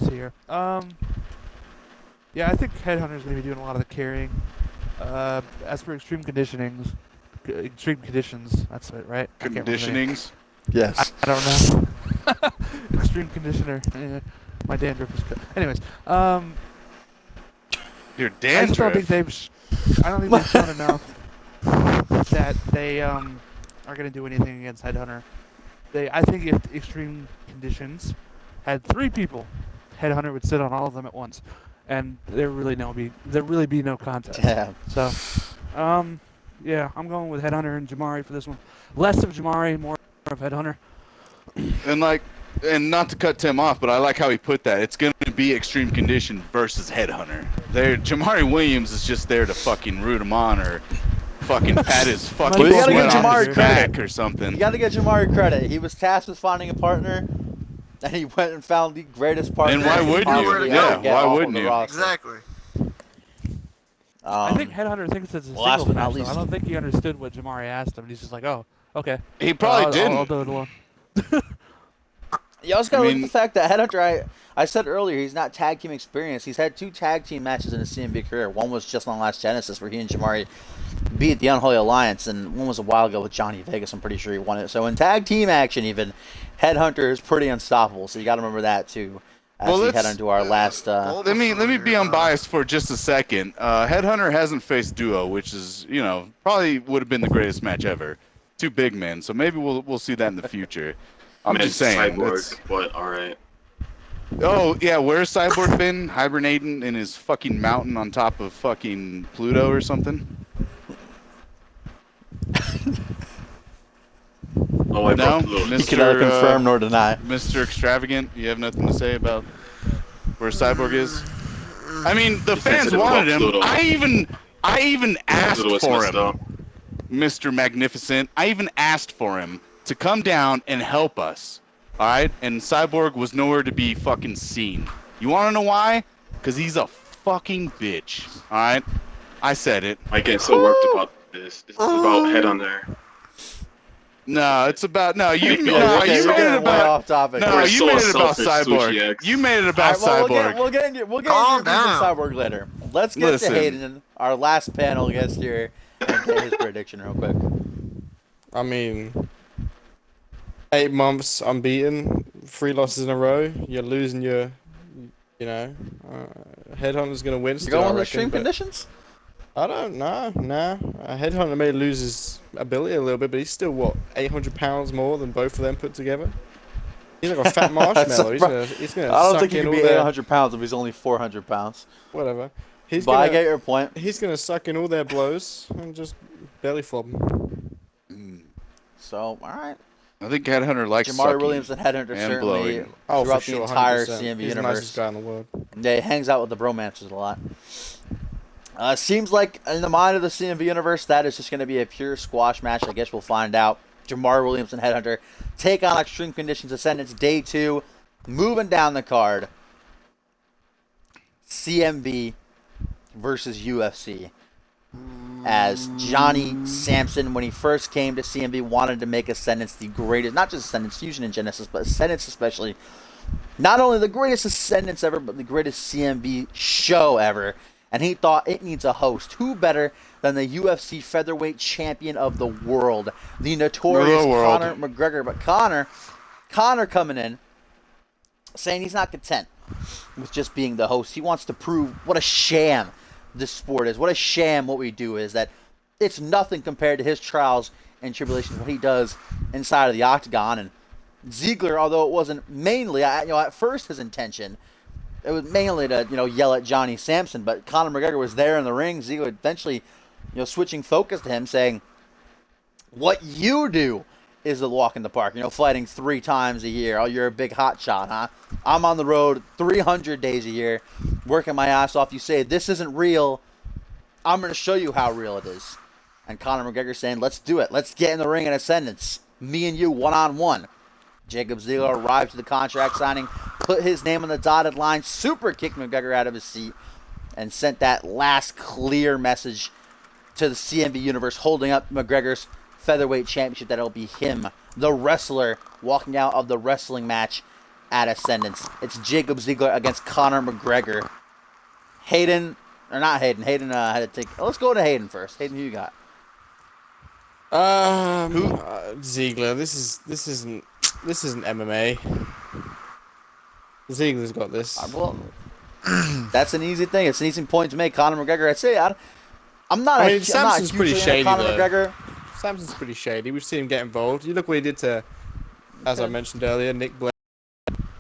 [SPEAKER 4] see here. Yeah, I think Headhunter's gonna be doing a lot of the carrying. As for extreme conditions, that's it, right? I can't remember the name.
[SPEAKER 5] Conditionings.
[SPEAKER 1] Yes.
[SPEAKER 4] I don't know. Extreme conditioner. My dandruff is cut. Anyways,
[SPEAKER 5] Your
[SPEAKER 4] I just don't
[SPEAKER 5] dandruff.
[SPEAKER 4] think I don't think they've shown enough that they are gonna do anything against Headhunter. I think if extreme conditions had 3 people, Headhunter would sit on all of them at once, and there really be no contest.
[SPEAKER 1] Damn.
[SPEAKER 4] So, yeah, I'm going with Headhunter and Jamari for this one. Less of Jamari, more of Headhunter.
[SPEAKER 5] And not to cut Tim off, but I like how he put that. It's going to be Extreme Condition versus Headhunter. Jamari Williams is just there to fucking root him on or fucking pat his fucking
[SPEAKER 1] Well, you gotta
[SPEAKER 5] sweat
[SPEAKER 1] give
[SPEAKER 5] on
[SPEAKER 1] Jamari
[SPEAKER 5] his
[SPEAKER 1] credit.
[SPEAKER 5] back or something.
[SPEAKER 1] You got to get Jamari credit. He was tasked with finding a partner, and he went and found the greatest partner.
[SPEAKER 5] And why
[SPEAKER 1] he could
[SPEAKER 5] wouldn't you?
[SPEAKER 1] possibly
[SPEAKER 2] Yeah,
[SPEAKER 1] ever get
[SPEAKER 5] why
[SPEAKER 1] off of
[SPEAKER 5] wouldn't
[SPEAKER 1] the
[SPEAKER 5] you?
[SPEAKER 1] roster.
[SPEAKER 2] Exactly.
[SPEAKER 4] I think Headhunter thinks it's a
[SPEAKER 1] last
[SPEAKER 4] singles
[SPEAKER 1] but not
[SPEAKER 4] match, though.
[SPEAKER 1] least.
[SPEAKER 4] I don't think he understood what Jamari asked him. He's just like, oh, okay.
[SPEAKER 5] He probably didn't.
[SPEAKER 4] I'll do it alone.
[SPEAKER 1] You also gotta look at
[SPEAKER 5] mean-
[SPEAKER 1] the fact that Headhunter, I said earlier, he's not tag team experienced. He's had 2 tag team matches in his CMV career. One was just on Last Genesis where he and Jamari beat the Unholy Alliance, and one was a while ago with Johnny Vegas. I'm pretty sure he won it. So in tag team action, even Headhunter is pretty unstoppable. So you got to remember that too. As
[SPEAKER 5] Well,
[SPEAKER 1] we
[SPEAKER 5] let's-
[SPEAKER 1] head into our last.
[SPEAKER 5] Let me be unbiased for just a second. Headhunter hasn't faced Duo, which is probably would have been the greatest match ever. 2 big men, so maybe we'll see that in the future. I'm just saying.
[SPEAKER 6] Cyborg, but alright.
[SPEAKER 5] Oh yeah, where's Cyborg been? Hibernating in his fucking mountain on top of fucking Pluto or something?
[SPEAKER 6] Oh, I
[SPEAKER 5] No,
[SPEAKER 6] broke Lewis.
[SPEAKER 1] he can neither confirm nor deny.
[SPEAKER 5] Mr. Extravagant, you have nothing to say about where Cyborg is? I mean, the fans
[SPEAKER 6] sensitive
[SPEAKER 5] wanted
[SPEAKER 6] about
[SPEAKER 5] him.
[SPEAKER 6] Pluto.
[SPEAKER 5] I even asked
[SPEAKER 6] Pluto was
[SPEAKER 5] for
[SPEAKER 6] messed
[SPEAKER 5] him,
[SPEAKER 6] up.
[SPEAKER 5] Mr. Magnificent. I even asked for him to come down and help us. All right, and Cyborg was nowhere to be fucking seen. You want to know why? Because he's a fucking bitch. All right, I said it.
[SPEAKER 6] I get so worked about this. This is about Headhunter.
[SPEAKER 5] No, it's about you.
[SPEAKER 1] Yeah,
[SPEAKER 5] No,
[SPEAKER 1] okay,
[SPEAKER 5] you
[SPEAKER 1] we're
[SPEAKER 5] made
[SPEAKER 1] getting
[SPEAKER 5] it
[SPEAKER 1] way
[SPEAKER 5] about.
[SPEAKER 1] off topic.
[SPEAKER 5] No,
[SPEAKER 6] We're
[SPEAKER 5] you
[SPEAKER 6] so
[SPEAKER 5] made it about
[SPEAKER 6] selfish,
[SPEAKER 5] Cyborg.
[SPEAKER 6] Sushi X.
[SPEAKER 5] You made it about
[SPEAKER 1] All right,
[SPEAKER 5] Cyborg.
[SPEAKER 1] we'll get into
[SPEAKER 2] Calm
[SPEAKER 1] into
[SPEAKER 2] down.
[SPEAKER 1] Cyborg later. Let's get
[SPEAKER 5] Listen.
[SPEAKER 1] to Hayden, our last panel guest here, and get his prediction real quick.
[SPEAKER 3] I mean, 8 months unbeaten, 3 losses in a row. You're losing your, Headhunter's gonna win.
[SPEAKER 1] You
[SPEAKER 3] Still,
[SPEAKER 1] going
[SPEAKER 3] I
[SPEAKER 1] with
[SPEAKER 3] reckon,
[SPEAKER 1] extreme
[SPEAKER 3] but
[SPEAKER 1] conditions?
[SPEAKER 3] I don't know. Nah, Headhunter may lose his ability a little bit, but he's still what 800 pounds more than both of them put together. He's like a fat marshmallow. He's gonna.
[SPEAKER 1] I don't
[SPEAKER 3] suck
[SPEAKER 1] think he
[SPEAKER 3] in
[SPEAKER 1] can
[SPEAKER 3] all
[SPEAKER 1] be
[SPEAKER 3] their
[SPEAKER 1] 800 pounds if he's only 400 pounds.
[SPEAKER 3] whatever. He's
[SPEAKER 1] But I
[SPEAKER 3] gonna.
[SPEAKER 1] get your point.
[SPEAKER 3] He's gonna suck in all their blows and just belly flop them.
[SPEAKER 1] So, all right.
[SPEAKER 5] I think Headhunter likes
[SPEAKER 1] Jamari
[SPEAKER 5] sucking
[SPEAKER 1] Williams and Headhunter
[SPEAKER 5] and
[SPEAKER 1] certainly
[SPEAKER 5] blowing.
[SPEAKER 3] Oh,
[SPEAKER 1] throughout
[SPEAKER 3] for sure,
[SPEAKER 1] the entire
[SPEAKER 3] 100%.
[SPEAKER 1] CMV
[SPEAKER 3] He's the nicest
[SPEAKER 1] universe.
[SPEAKER 3] guy in the world.
[SPEAKER 1] Yeah, he hangs out with the bromances a lot. Seems like in the mind of the CMV universe, that is just going to be a pure squash match. I guess we'll find out. Jamar Williams and Headhunter take on Extreme Conditions Ascendance Day 2. Moving down the card. CMV versus UFC. As Johnny Sampson, when he first came to CMV, wanted to make Ascendance the greatest, not just Ascendance Fusion and Genesis, but Ascendance especially. Not only the greatest Ascendance ever, but the greatest CMV show ever. And he thought it needs a host. Who better than the UFC featherweight champion of the world, the notorious
[SPEAKER 5] The world.
[SPEAKER 1] Conor McGregor. But Conor coming in, saying he's not content with just being the host. He wants to prove what a sham this sport is. What a sham what we do is. That it's nothing compared to his trials and tribulations, what he does inside of the octagon. And Ziegler, although it wasn't mainly, at first his intention, it was mainly to, yell at Johnny Sampson, but Conor McGregor was there in the ring. Ziegler eventually, switching focus to him, saying, what you do is a walk in the park. Fighting 3 times a year. Oh, you're a big hot shot, huh? I'm on the road 300 days a year, working my ass off. You say this isn't real. I'm going to show you how real it is. And Conor McGregor saying, let's do it. Let's get in the ring at Ascendance. Me and you, one-on-one. Jacob Ziegler arrived to the contract signing, put his name on the dotted line, super kicked McGregor out of his seat, and sent that last clear message to the CMV universe, holding up McGregor's featherweight championship, that it'll be him, the wrestler, walking out of the wrestling match at Ascendance. It's Jacob Ziegler against Conor McGregor. Hayden had to take. Let's go to Hayden first. Hayden, who you got?
[SPEAKER 3] Ziegler. This isn't MMA. Ziegler's got this.
[SPEAKER 1] Well, that's an easy thing. It's an easy point to make. Conor McGregor. I'd say I'm not.
[SPEAKER 3] Samson's pretty shady
[SPEAKER 1] Conor
[SPEAKER 3] though.
[SPEAKER 1] McGregor.
[SPEAKER 3] Samson's pretty shady. We've seen him get involved. You look what he did to, as I mentioned earlier, Nick Blair.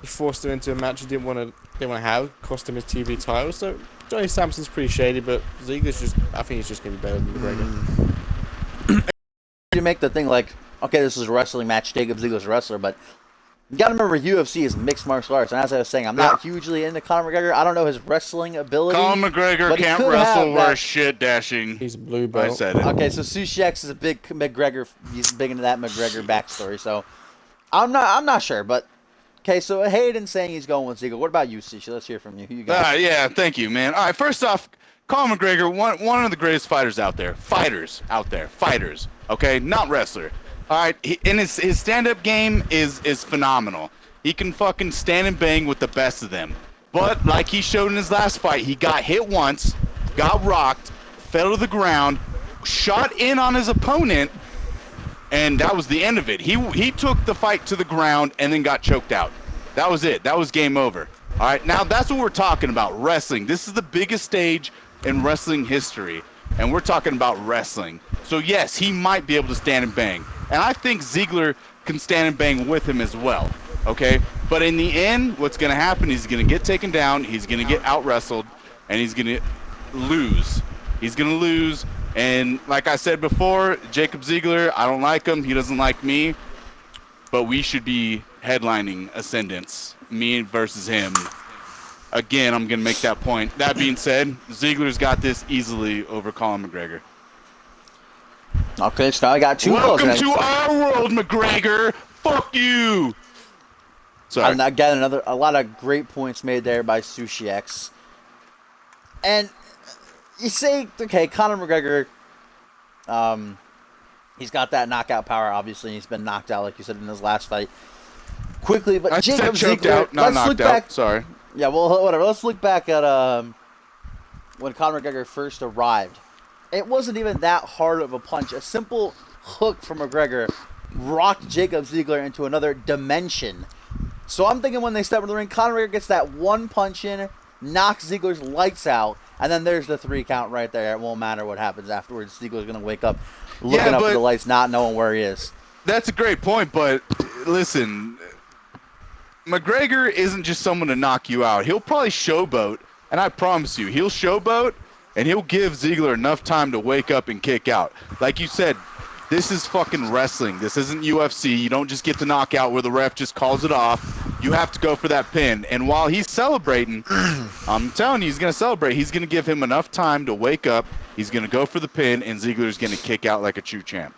[SPEAKER 3] He forced him into a match he didn't want to have. Cost him his TV title. So Johnny Samson's pretty shady, but Ziegler's I think he's just gonna be better than McGregor.
[SPEAKER 1] You make the thing like, okay, this is a wrestling match. Jacob Ziegler's a wrestler, but you gotta remember UFC is mixed martial arts. And as I was saying, I'm not hugely into Conor McGregor. I don't know his wrestling ability.
[SPEAKER 5] Conor McGregor can't wrestle worth shit, Dashing.
[SPEAKER 3] He's a blue belt.
[SPEAKER 5] I said it.
[SPEAKER 1] Okay, so Sushi X is a big McGregor. He's big into that McGregor backstory. So I'm not sure, but okay. So Hayden saying he's going with Ziegler. What about you, Sushi? Let's hear from you. Who you got?
[SPEAKER 5] Yeah, thank you, man. All right, first off, Conor McGregor, one of the greatest fighters out there. Fighters. Okay, not wrestler. All right, and his stand-up game is phenomenal. He can fucking stand and bang with the best of them. But like he showed in his last fight, he got hit once, got rocked, fell to the ground, shot in on his opponent, and that was the end of it. He took the fight to the ground and then got choked out. That was it. That was game over. All right, now that's what we're talking about, wrestling. This is the biggest stage in wrestling history, and we're talking about wrestling. So yes, he might be able to stand and bang. And I think Ziegler can stand and bang with him as well, okay? But in the end, what's going to happen is he's going to get taken down, he's going to get out-wrestled, and he's going to lose. He's going to lose, and like I said before, Jacob Ziegler, I don't like him, he doesn't like me, but we should be headlining Ascendance, me versus him. Again, I'm going to make that point. That being said, Ziegler's got this easily over Conor McGregor.
[SPEAKER 1] Okay, so now I got two.
[SPEAKER 5] Welcome to our world, McGregor. Fuck you. Sorry.
[SPEAKER 1] And again, a lot of great points made there by Sushi X. And you say, okay, Conor McGregor, he's got that knockout power, obviously, and he's been knocked out, like you said, in his last fight. Quickly, but
[SPEAKER 5] I
[SPEAKER 1] Jacob
[SPEAKER 5] said choked
[SPEAKER 1] Ziegler,
[SPEAKER 5] out, not knocked out. Sorry.
[SPEAKER 1] Yeah, well, whatever. Let's look back at when Conor McGregor first arrived. It wasn't even that hard of a punch. A simple hook from McGregor rocked Jacob Ziegler into another dimension. So I'm thinking when they step in the ring, Conor McGregor gets that one punch in, knocks Ziegler's lights out, and then there's the 3 count right there. It won't matter what happens afterwards. Ziegler's going to wake up looking up at the lights, not knowing where he is.
[SPEAKER 5] That's a great point, but listen, McGregor isn't just someone to knock you out. He'll probably showboat, and I promise you, he'll showboat, and he'll give Ziegler enough time to wake up and kick out. Like you said, this is fucking wrestling. This isn't UFC. You don't just get to knock out where the ref just calls it off. You have to go for that pin. And while he's celebrating, I'm telling you, he's going to celebrate. He's going to give him enough time to wake up. He's going to go for the pin, and Ziegler's going to kick out like a true champ.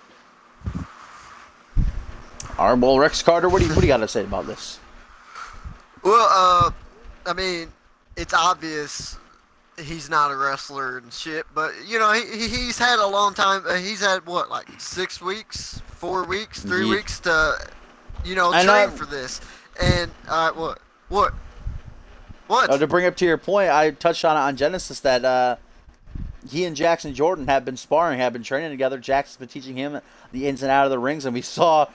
[SPEAKER 1] All right, well, Rex Carter, what do you got to say about this?
[SPEAKER 2] Well, I mean, it's obvious he's not a wrestler and shit, but you know he's had a long time. He's had what, like 6 weeks, 4 weeks, 3 weeks to, train for this. And what?
[SPEAKER 1] To bring up to your point, I touched on it on Genesis that he and Jackson Jordan have been sparring, have been training together. Jackson's been teaching him the ins and out of the rings, and we saw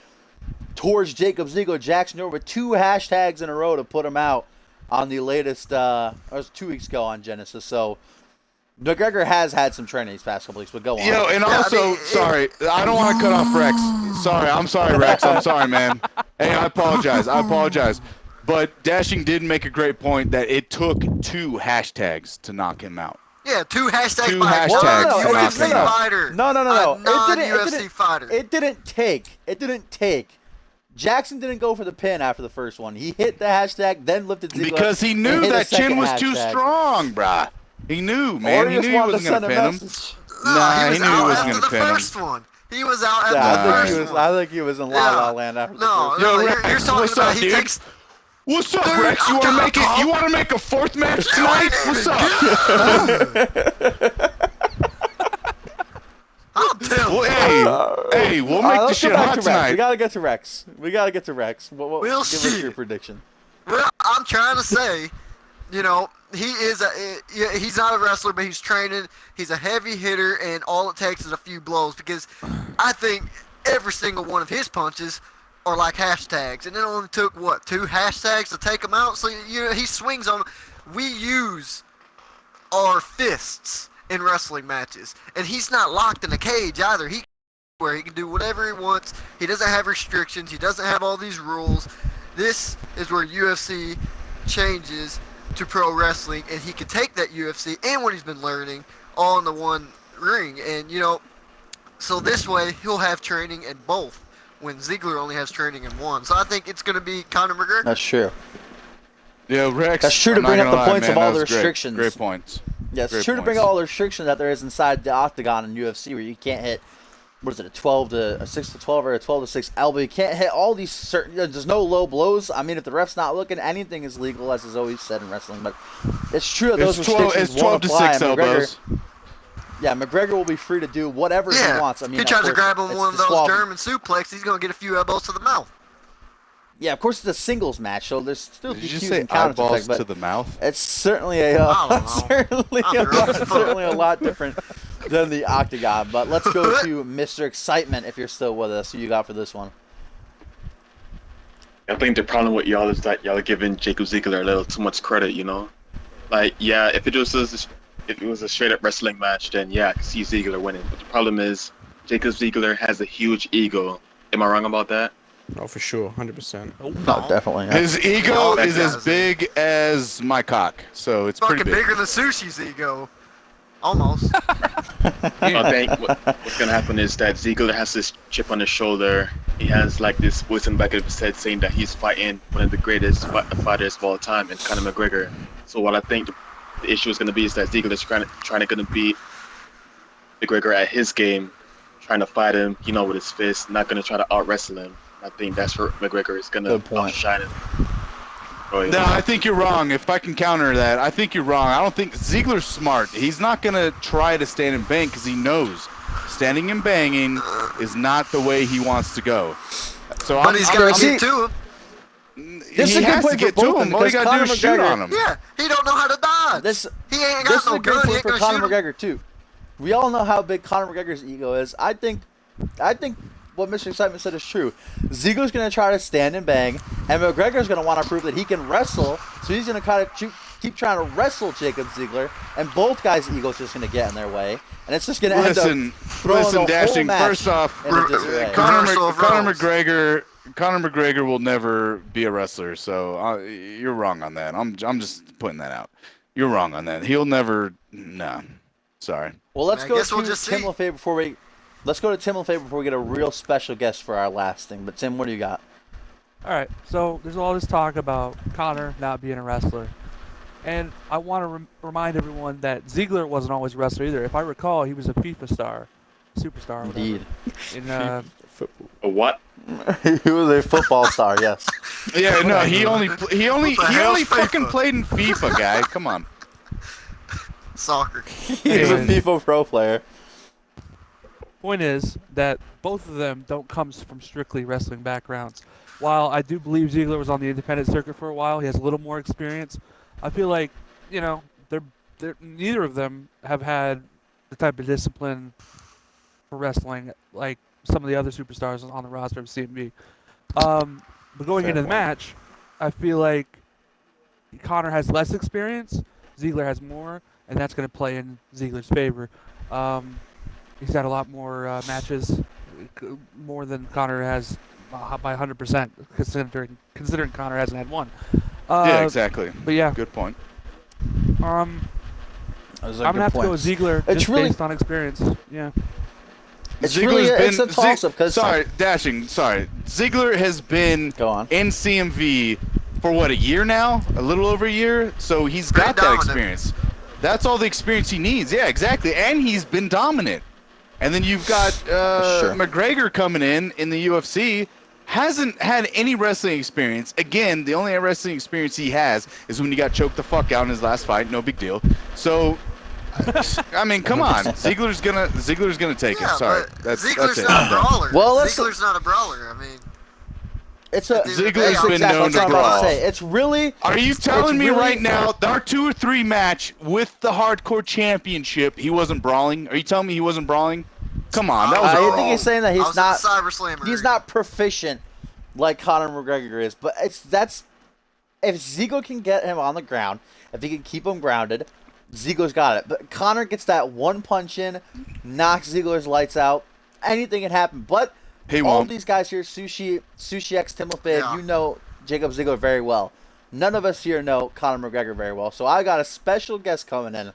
[SPEAKER 1] towards Jacob Ziegler, Jackson Jordan with 2 hashtags in a row to put him out on the latest, it was 2 weeks ago on Genesis. So McGregor has had some training these past couple weeks, but go on.
[SPEAKER 5] And also, sorry, I don't want to cut off Rex. I'm sorry, Rex. I'm sorry, man. Hey, I apologize. But Dashing did make a great point that it took 2 hashtags to knock him out.
[SPEAKER 2] Yeah, two hashtags
[SPEAKER 5] Two
[SPEAKER 2] by a
[SPEAKER 5] hashtags
[SPEAKER 2] non-UFC
[SPEAKER 5] come out.
[SPEAKER 2] fighter.
[SPEAKER 1] No.
[SPEAKER 2] A non-UFC fighter.
[SPEAKER 1] It didn't take. Jackson didn't go for the pin after the first one. He hit the hashtag, then lifted Ziggler.
[SPEAKER 5] Because he knew
[SPEAKER 1] and hit a
[SPEAKER 5] that chin
[SPEAKER 1] second
[SPEAKER 5] was too
[SPEAKER 1] hashtag.
[SPEAKER 5] strong, bruh. He knew,
[SPEAKER 1] Or
[SPEAKER 5] man.
[SPEAKER 1] he
[SPEAKER 5] He
[SPEAKER 1] just
[SPEAKER 5] knew he
[SPEAKER 1] wanted to
[SPEAKER 5] wasn't
[SPEAKER 1] send
[SPEAKER 5] gonna
[SPEAKER 1] a
[SPEAKER 5] pin him.
[SPEAKER 1] message.
[SPEAKER 5] Nah,
[SPEAKER 2] he
[SPEAKER 5] he knew he
[SPEAKER 2] out
[SPEAKER 5] wasn't
[SPEAKER 2] after
[SPEAKER 5] gonna
[SPEAKER 2] the
[SPEAKER 5] pin him.
[SPEAKER 2] first one. He was out after
[SPEAKER 1] Yeah,
[SPEAKER 2] the
[SPEAKER 1] I
[SPEAKER 2] first
[SPEAKER 1] think he was.
[SPEAKER 2] one.
[SPEAKER 1] I think he was in La
[SPEAKER 2] Yeah.
[SPEAKER 1] La Land after the
[SPEAKER 2] No,
[SPEAKER 1] first.
[SPEAKER 2] no,
[SPEAKER 5] Yo,
[SPEAKER 2] you're
[SPEAKER 5] Rex,
[SPEAKER 2] talking
[SPEAKER 5] what's
[SPEAKER 2] about
[SPEAKER 5] up,
[SPEAKER 2] he
[SPEAKER 5] dude?
[SPEAKER 2] takes.
[SPEAKER 5] What's up,
[SPEAKER 2] Dude,
[SPEAKER 5] Rex? You
[SPEAKER 2] I'm
[SPEAKER 5] wanna
[SPEAKER 2] gonna
[SPEAKER 5] make it?
[SPEAKER 2] talk.
[SPEAKER 5] You wanna make a fourth match tonight? What's up?
[SPEAKER 2] I'll tell
[SPEAKER 5] Well,
[SPEAKER 2] you.
[SPEAKER 5] hey, we'll
[SPEAKER 1] All
[SPEAKER 5] make
[SPEAKER 1] right,
[SPEAKER 5] the
[SPEAKER 1] let's
[SPEAKER 5] shit
[SPEAKER 1] go back
[SPEAKER 5] hot
[SPEAKER 1] to Rex.
[SPEAKER 5] tonight.
[SPEAKER 1] We gotta get to Rex. What,
[SPEAKER 2] We'll
[SPEAKER 1] give us
[SPEAKER 2] see.
[SPEAKER 1] your prediction.
[SPEAKER 2] Well, I'm trying to say, you know, he's not a wrestler, but he's training. He's a heavy hitter, and all it takes is a few blows. Because I think every single one of his punches are like hashtags, and it only took what 2 hashtags to take him out. So he swings on. We use our fists in wrestling matches, and he's not locked in a cage either. Where he can do whatever he wants. He doesn't have restrictions. He doesn't have all these rules. This is where UFC changes to pro wrestling, and he can take that UFC and what he's been learning all in the one ring. And so this way he'll have training in both, when Ziggler only has training in one. So I think it's going to be Conor McGregor.
[SPEAKER 1] That's true.
[SPEAKER 5] Yeah, Rex.
[SPEAKER 1] That's true to
[SPEAKER 5] I'm not
[SPEAKER 1] bring up
[SPEAKER 5] gonna
[SPEAKER 1] the
[SPEAKER 5] lie,
[SPEAKER 1] points
[SPEAKER 5] man,
[SPEAKER 1] of all
[SPEAKER 5] that
[SPEAKER 1] the
[SPEAKER 5] was great.
[SPEAKER 1] restrictions.
[SPEAKER 5] Great points.
[SPEAKER 1] Yeah, it's
[SPEAKER 5] Great
[SPEAKER 1] true to bring
[SPEAKER 5] points.
[SPEAKER 1] all the restrictions that there is inside the octagon in UFC, where you can't hit. What is it? A 6 to 12 or a 12 to 6 elbow. You can't hit all these certain. There's no low blows. I mean, if the ref's not looking, anything is legal, as is always said in wrestling. But it's true that those
[SPEAKER 5] It's 12,
[SPEAKER 1] restrictions
[SPEAKER 5] it's 12
[SPEAKER 1] won't
[SPEAKER 5] to
[SPEAKER 1] apply.
[SPEAKER 5] 6
[SPEAKER 1] and McGregor,
[SPEAKER 5] elbows.
[SPEAKER 1] yeah, McGregor will be free to do whatever
[SPEAKER 2] Yeah.
[SPEAKER 1] he wants. I mean,
[SPEAKER 2] he
[SPEAKER 1] of
[SPEAKER 2] tries to
[SPEAKER 1] course,
[SPEAKER 2] grab him
[SPEAKER 1] it's
[SPEAKER 2] one of those
[SPEAKER 1] disqual-
[SPEAKER 2] German suplex. He's going to get a few elbows to the mouth.
[SPEAKER 1] Yeah, of course, it's a singles match, so there's still
[SPEAKER 5] Did you
[SPEAKER 1] DQs
[SPEAKER 5] just say
[SPEAKER 1] and counters
[SPEAKER 5] eyeballs
[SPEAKER 1] but
[SPEAKER 5] to the mouth?
[SPEAKER 1] it's certainly a
[SPEAKER 2] I don't know.
[SPEAKER 1] certainly a lot different than the octagon. But let's go to Mr. Excitement. If you're still with us, who you got for this one?
[SPEAKER 6] I think the problem with y'all is that y'all are giving Jacob Ziegler a little too much credit, you know? Like, yeah, if it was a straight up wrestling match, then yeah, I can see Ziegler winning. But the problem is, Jacob Ziegler has a huge ego. Am I wrong about that?
[SPEAKER 3] Oh, for sure, 100%.
[SPEAKER 1] No, definitely not.
[SPEAKER 5] His ego
[SPEAKER 2] No, that
[SPEAKER 5] is as
[SPEAKER 2] guy's-
[SPEAKER 5] big as my cock, so it's
[SPEAKER 2] Fucking
[SPEAKER 5] pretty big.
[SPEAKER 2] bigger than Sushi's ego. Almost.
[SPEAKER 6] I think what's gonna happen is that Ziegler has this chip on his shoulder. He has like this voice in the back of his head saying that he's fighting one of the greatest fighters of all time, and Conor McGregor. So what I think the issue is gonna be is that Ziegler's trying to beat McGregor at his game, trying to fight him, with his fist, not gonna try to out wrestle him. I think that's where McGregor is gonna
[SPEAKER 1] Good point.
[SPEAKER 6] outshine him. Oh, yeah.
[SPEAKER 5] No, I think you're wrong. If I can counter that, I think you're wrong. I don't think Ziegler's smart. He's not gonna try to stand and bang because he knows standing and banging is not the way he wants to go. So
[SPEAKER 2] But he's got to
[SPEAKER 1] see-
[SPEAKER 2] get to him.
[SPEAKER 1] This is a
[SPEAKER 5] he
[SPEAKER 1] good
[SPEAKER 5] has
[SPEAKER 1] point
[SPEAKER 5] to
[SPEAKER 1] for
[SPEAKER 5] get
[SPEAKER 1] both
[SPEAKER 5] to
[SPEAKER 1] of
[SPEAKER 5] him.
[SPEAKER 1] them,
[SPEAKER 5] All you
[SPEAKER 1] because
[SPEAKER 5] gotta do
[SPEAKER 1] Conor
[SPEAKER 5] is shoot
[SPEAKER 1] McGregor-
[SPEAKER 5] on him.
[SPEAKER 2] Yeah, he don't know how to dodge.
[SPEAKER 1] This
[SPEAKER 2] he ain't
[SPEAKER 1] this
[SPEAKER 2] got
[SPEAKER 1] is
[SPEAKER 2] no
[SPEAKER 1] a great
[SPEAKER 2] gun. He
[SPEAKER 1] point
[SPEAKER 2] ain't
[SPEAKER 1] for
[SPEAKER 2] gonna
[SPEAKER 1] Conor
[SPEAKER 2] shoot him.
[SPEAKER 1] McGregor too. We all know how big Conor McGregor's ego is. I think what Mr. Excitement said is true. Ziegler's going to try to stand and bang, and McGregor's going to want to prove that he can wrestle, so he's going to kind of keep trying to wrestle Jacob Ziegler, and both guys' egos just going to get in their way, and it's just going to end up throwing the whole
[SPEAKER 5] Dashing.
[SPEAKER 1] match
[SPEAKER 5] First off,
[SPEAKER 1] into disarray.
[SPEAKER 2] Reversal of
[SPEAKER 5] Conor
[SPEAKER 2] roles.
[SPEAKER 5] McGregor will never be a wrestler. So you're wrong on that. I'm just putting that out. You're wrong on that. He'll never. No, sorry.
[SPEAKER 1] Well, let's
[SPEAKER 2] I
[SPEAKER 1] go
[SPEAKER 2] guess
[SPEAKER 1] to
[SPEAKER 2] we'll just
[SPEAKER 1] Tim
[SPEAKER 2] see.
[SPEAKER 1] LaFave before we get a real special guest for our last thing. But Tim, what do you got?
[SPEAKER 4] All right, so there's all this talk about Conor not being a wrestler. And I want to remind everyone that Ziegler wasn't always a wrestler either. If I recall, he was a FIFA star, superstar. Whatever,
[SPEAKER 1] Indeed.
[SPEAKER 4] In
[SPEAKER 6] A what?
[SPEAKER 1] He was a football star, yes.
[SPEAKER 5] Yeah, no, he only
[SPEAKER 2] What the hell's
[SPEAKER 5] fucking
[SPEAKER 2] FIFA?
[SPEAKER 5] played in FIFA, guy. Come on.
[SPEAKER 2] Soccer.
[SPEAKER 1] He was a
[SPEAKER 4] And-
[SPEAKER 1] FIFA pro player.
[SPEAKER 4] point is that both of them don't come from strictly wrestling backgrounds. While I do believe Ziegler was on the independent circuit for a while, he has a little more experience. I feel like, they're neither of them have had the type of discipline for wrestling like some of the other superstars on the roster of CMV. But going
[SPEAKER 5] Fair
[SPEAKER 4] into the
[SPEAKER 5] point.
[SPEAKER 4] match, I feel like Conor has less experience, Ziegler has more, and that's going to play in Ziegler's favor. He's had a lot more matches, more than Conor has by 100%, considering Conor hasn't had one.
[SPEAKER 5] Yeah, exactly.
[SPEAKER 4] But yeah,
[SPEAKER 5] Good point.
[SPEAKER 1] Those are
[SPEAKER 4] I'm
[SPEAKER 1] good
[SPEAKER 4] gonna have to go
[SPEAKER 1] points.
[SPEAKER 4] with Ziggler
[SPEAKER 1] It's
[SPEAKER 4] just
[SPEAKER 1] really-
[SPEAKER 4] based on experience. Yeah.
[SPEAKER 1] It's really it's a toss-up because
[SPEAKER 5] Sorry. Ziggler has been
[SPEAKER 1] Go on.
[SPEAKER 5] in CMV for what, a year now? A little over a year? So he's
[SPEAKER 2] Pretty
[SPEAKER 5] got that
[SPEAKER 2] dominant.
[SPEAKER 5] experience. That's all the experience he needs. Yeah, exactly. And he's been dominant. And then you've got
[SPEAKER 1] Sure.
[SPEAKER 5] McGregor coming in the UFC. Hasn't had any wrestling experience. Again, the only wrestling experience he has is when he got choked the fuck out in his last fight. No big deal. So, I mean, come on. Ziggler's gonna take
[SPEAKER 2] Yeah,
[SPEAKER 5] it. Sorry,
[SPEAKER 2] but
[SPEAKER 5] that's
[SPEAKER 2] Ziggler's
[SPEAKER 5] it.
[SPEAKER 2] not
[SPEAKER 5] I'm
[SPEAKER 2] a
[SPEAKER 5] done.
[SPEAKER 2] brawler.
[SPEAKER 1] Well, let's-
[SPEAKER 2] Ziggler's not a brawler. I mean,
[SPEAKER 1] It's a
[SPEAKER 5] Ziggler's
[SPEAKER 2] been
[SPEAKER 5] been
[SPEAKER 1] exactly
[SPEAKER 5] known
[SPEAKER 1] what
[SPEAKER 5] to
[SPEAKER 1] I'm about
[SPEAKER 5] brawl.
[SPEAKER 1] to say. It's really
[SPEAKER 5] Are you telling me
[SPEAKER 1] really-
[SPEAKER 5] right now, our 2 or 3 match with the Hardcore Championship, he wasn't brawling? Are you telling me he wasn't brawling? Come on, that was
[SPEAKER 1] I
[SPEAKER 5] a
[SPEAKER 1] think
[SPEAKER 5] brawl.
[SPEAKER 1] he's saying that
[SPEAKER 2] I
[SPEAKER 1] he's
[SPEAKER 2] was in
[SPEAKER 1] not
[SPEAKER 2] the Cyber Slammer
[SPEAKER 1] he's
[SPEAKER 2] ring.
[SPEAKER 1] not proficient like Conor McGregor is, but that's if Ziggler can get him on the ground, if he can keep him grounded, Ziggler's got it. But Conor gets that one punch in, knocks Ziggler's lights out. Anything can happen. But
[SPEAKER 5] He
[SPEAKER 1] all
[SPEAKER 5] won't.
[SPEAKER 1] these guys here, Sushi X, Tim LaFave,
[SPEAKER 2] Yeah.
[SPEAKER 1] you know Jacob Ziggler very well. None of us here know Conor McGregor very well. So I got a special guest coming in.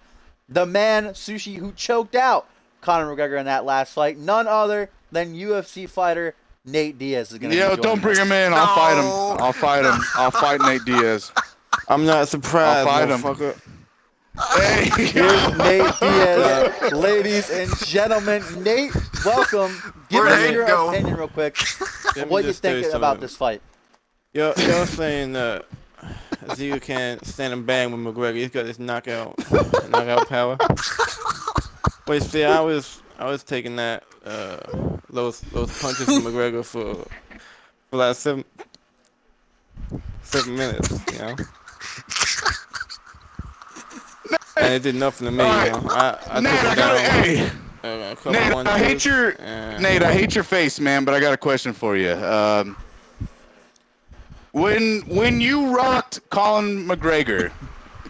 [SPEAKER 1] The man, Sushi, who choked out Conor McGregor in that last fight. None other than UFC fighter Nate Diaz is going to be
[SPEAKER 5] Yo,
[SPEAKER 1] joining
[SPEAKER 5] don't bring
[SPEAKER 1] us.
[SPEAKER 5] him in. I'll fight him.
[SPEAKER 2] No.
[SPEAKER 5] I'll fight him. I'll fight Nate Diaz.
[SPEAKER 3] I'm not surprised,
[SPEAKER 5] I'll fight him.
[SPEAKER 3] motherfucker.
[SPEAKER 5] Hey.
[SPEAKER 1] Here's Nate Diaz, ladies and gentlemen. Nate, welcome. Give
[SPEAKER 2] Where'd
[SPEAKER 1] us
[SPEAKER 2] Nate
[SPEAKER 1] your
[SPEAKER 2] go?
[SPEAKER 1] opinion real quick.
[SPEAKER 3] Let me
[SPEAKER 1] What you
[SPEAKER 3] just tell you
[SPEAKER 1] thinking about
[SPEAKER 3] something.
[SPEAKER 1] this fight?
[SPEAKER 3] You're saying that Ziggler can't stand and bang with McGregor. He's got this knockout power. Wait, see, I was taking that those punches from McGregor for like 7 minutes, you know. And it did nothing to me, you know. I
[SPEAKER 5] Nate,
[SPEAKER 3] took
[SPEAKER 5] I
[SPEAKER 3] him
[SPEAKER 5] gotta,
[SPEAKER 3] down.
[SPEAKER 5] hey,
[SPEAKER 3] A couple
[SPEAKER 5] Nate, I
[SPEAKER 3] punches,
[SPEAKER 5] hate your
[SPEAKER 3] and-
[SPEAKER 5] Nate, I hate your face, man. But I got a question for you. When you rocked Colin McGregor,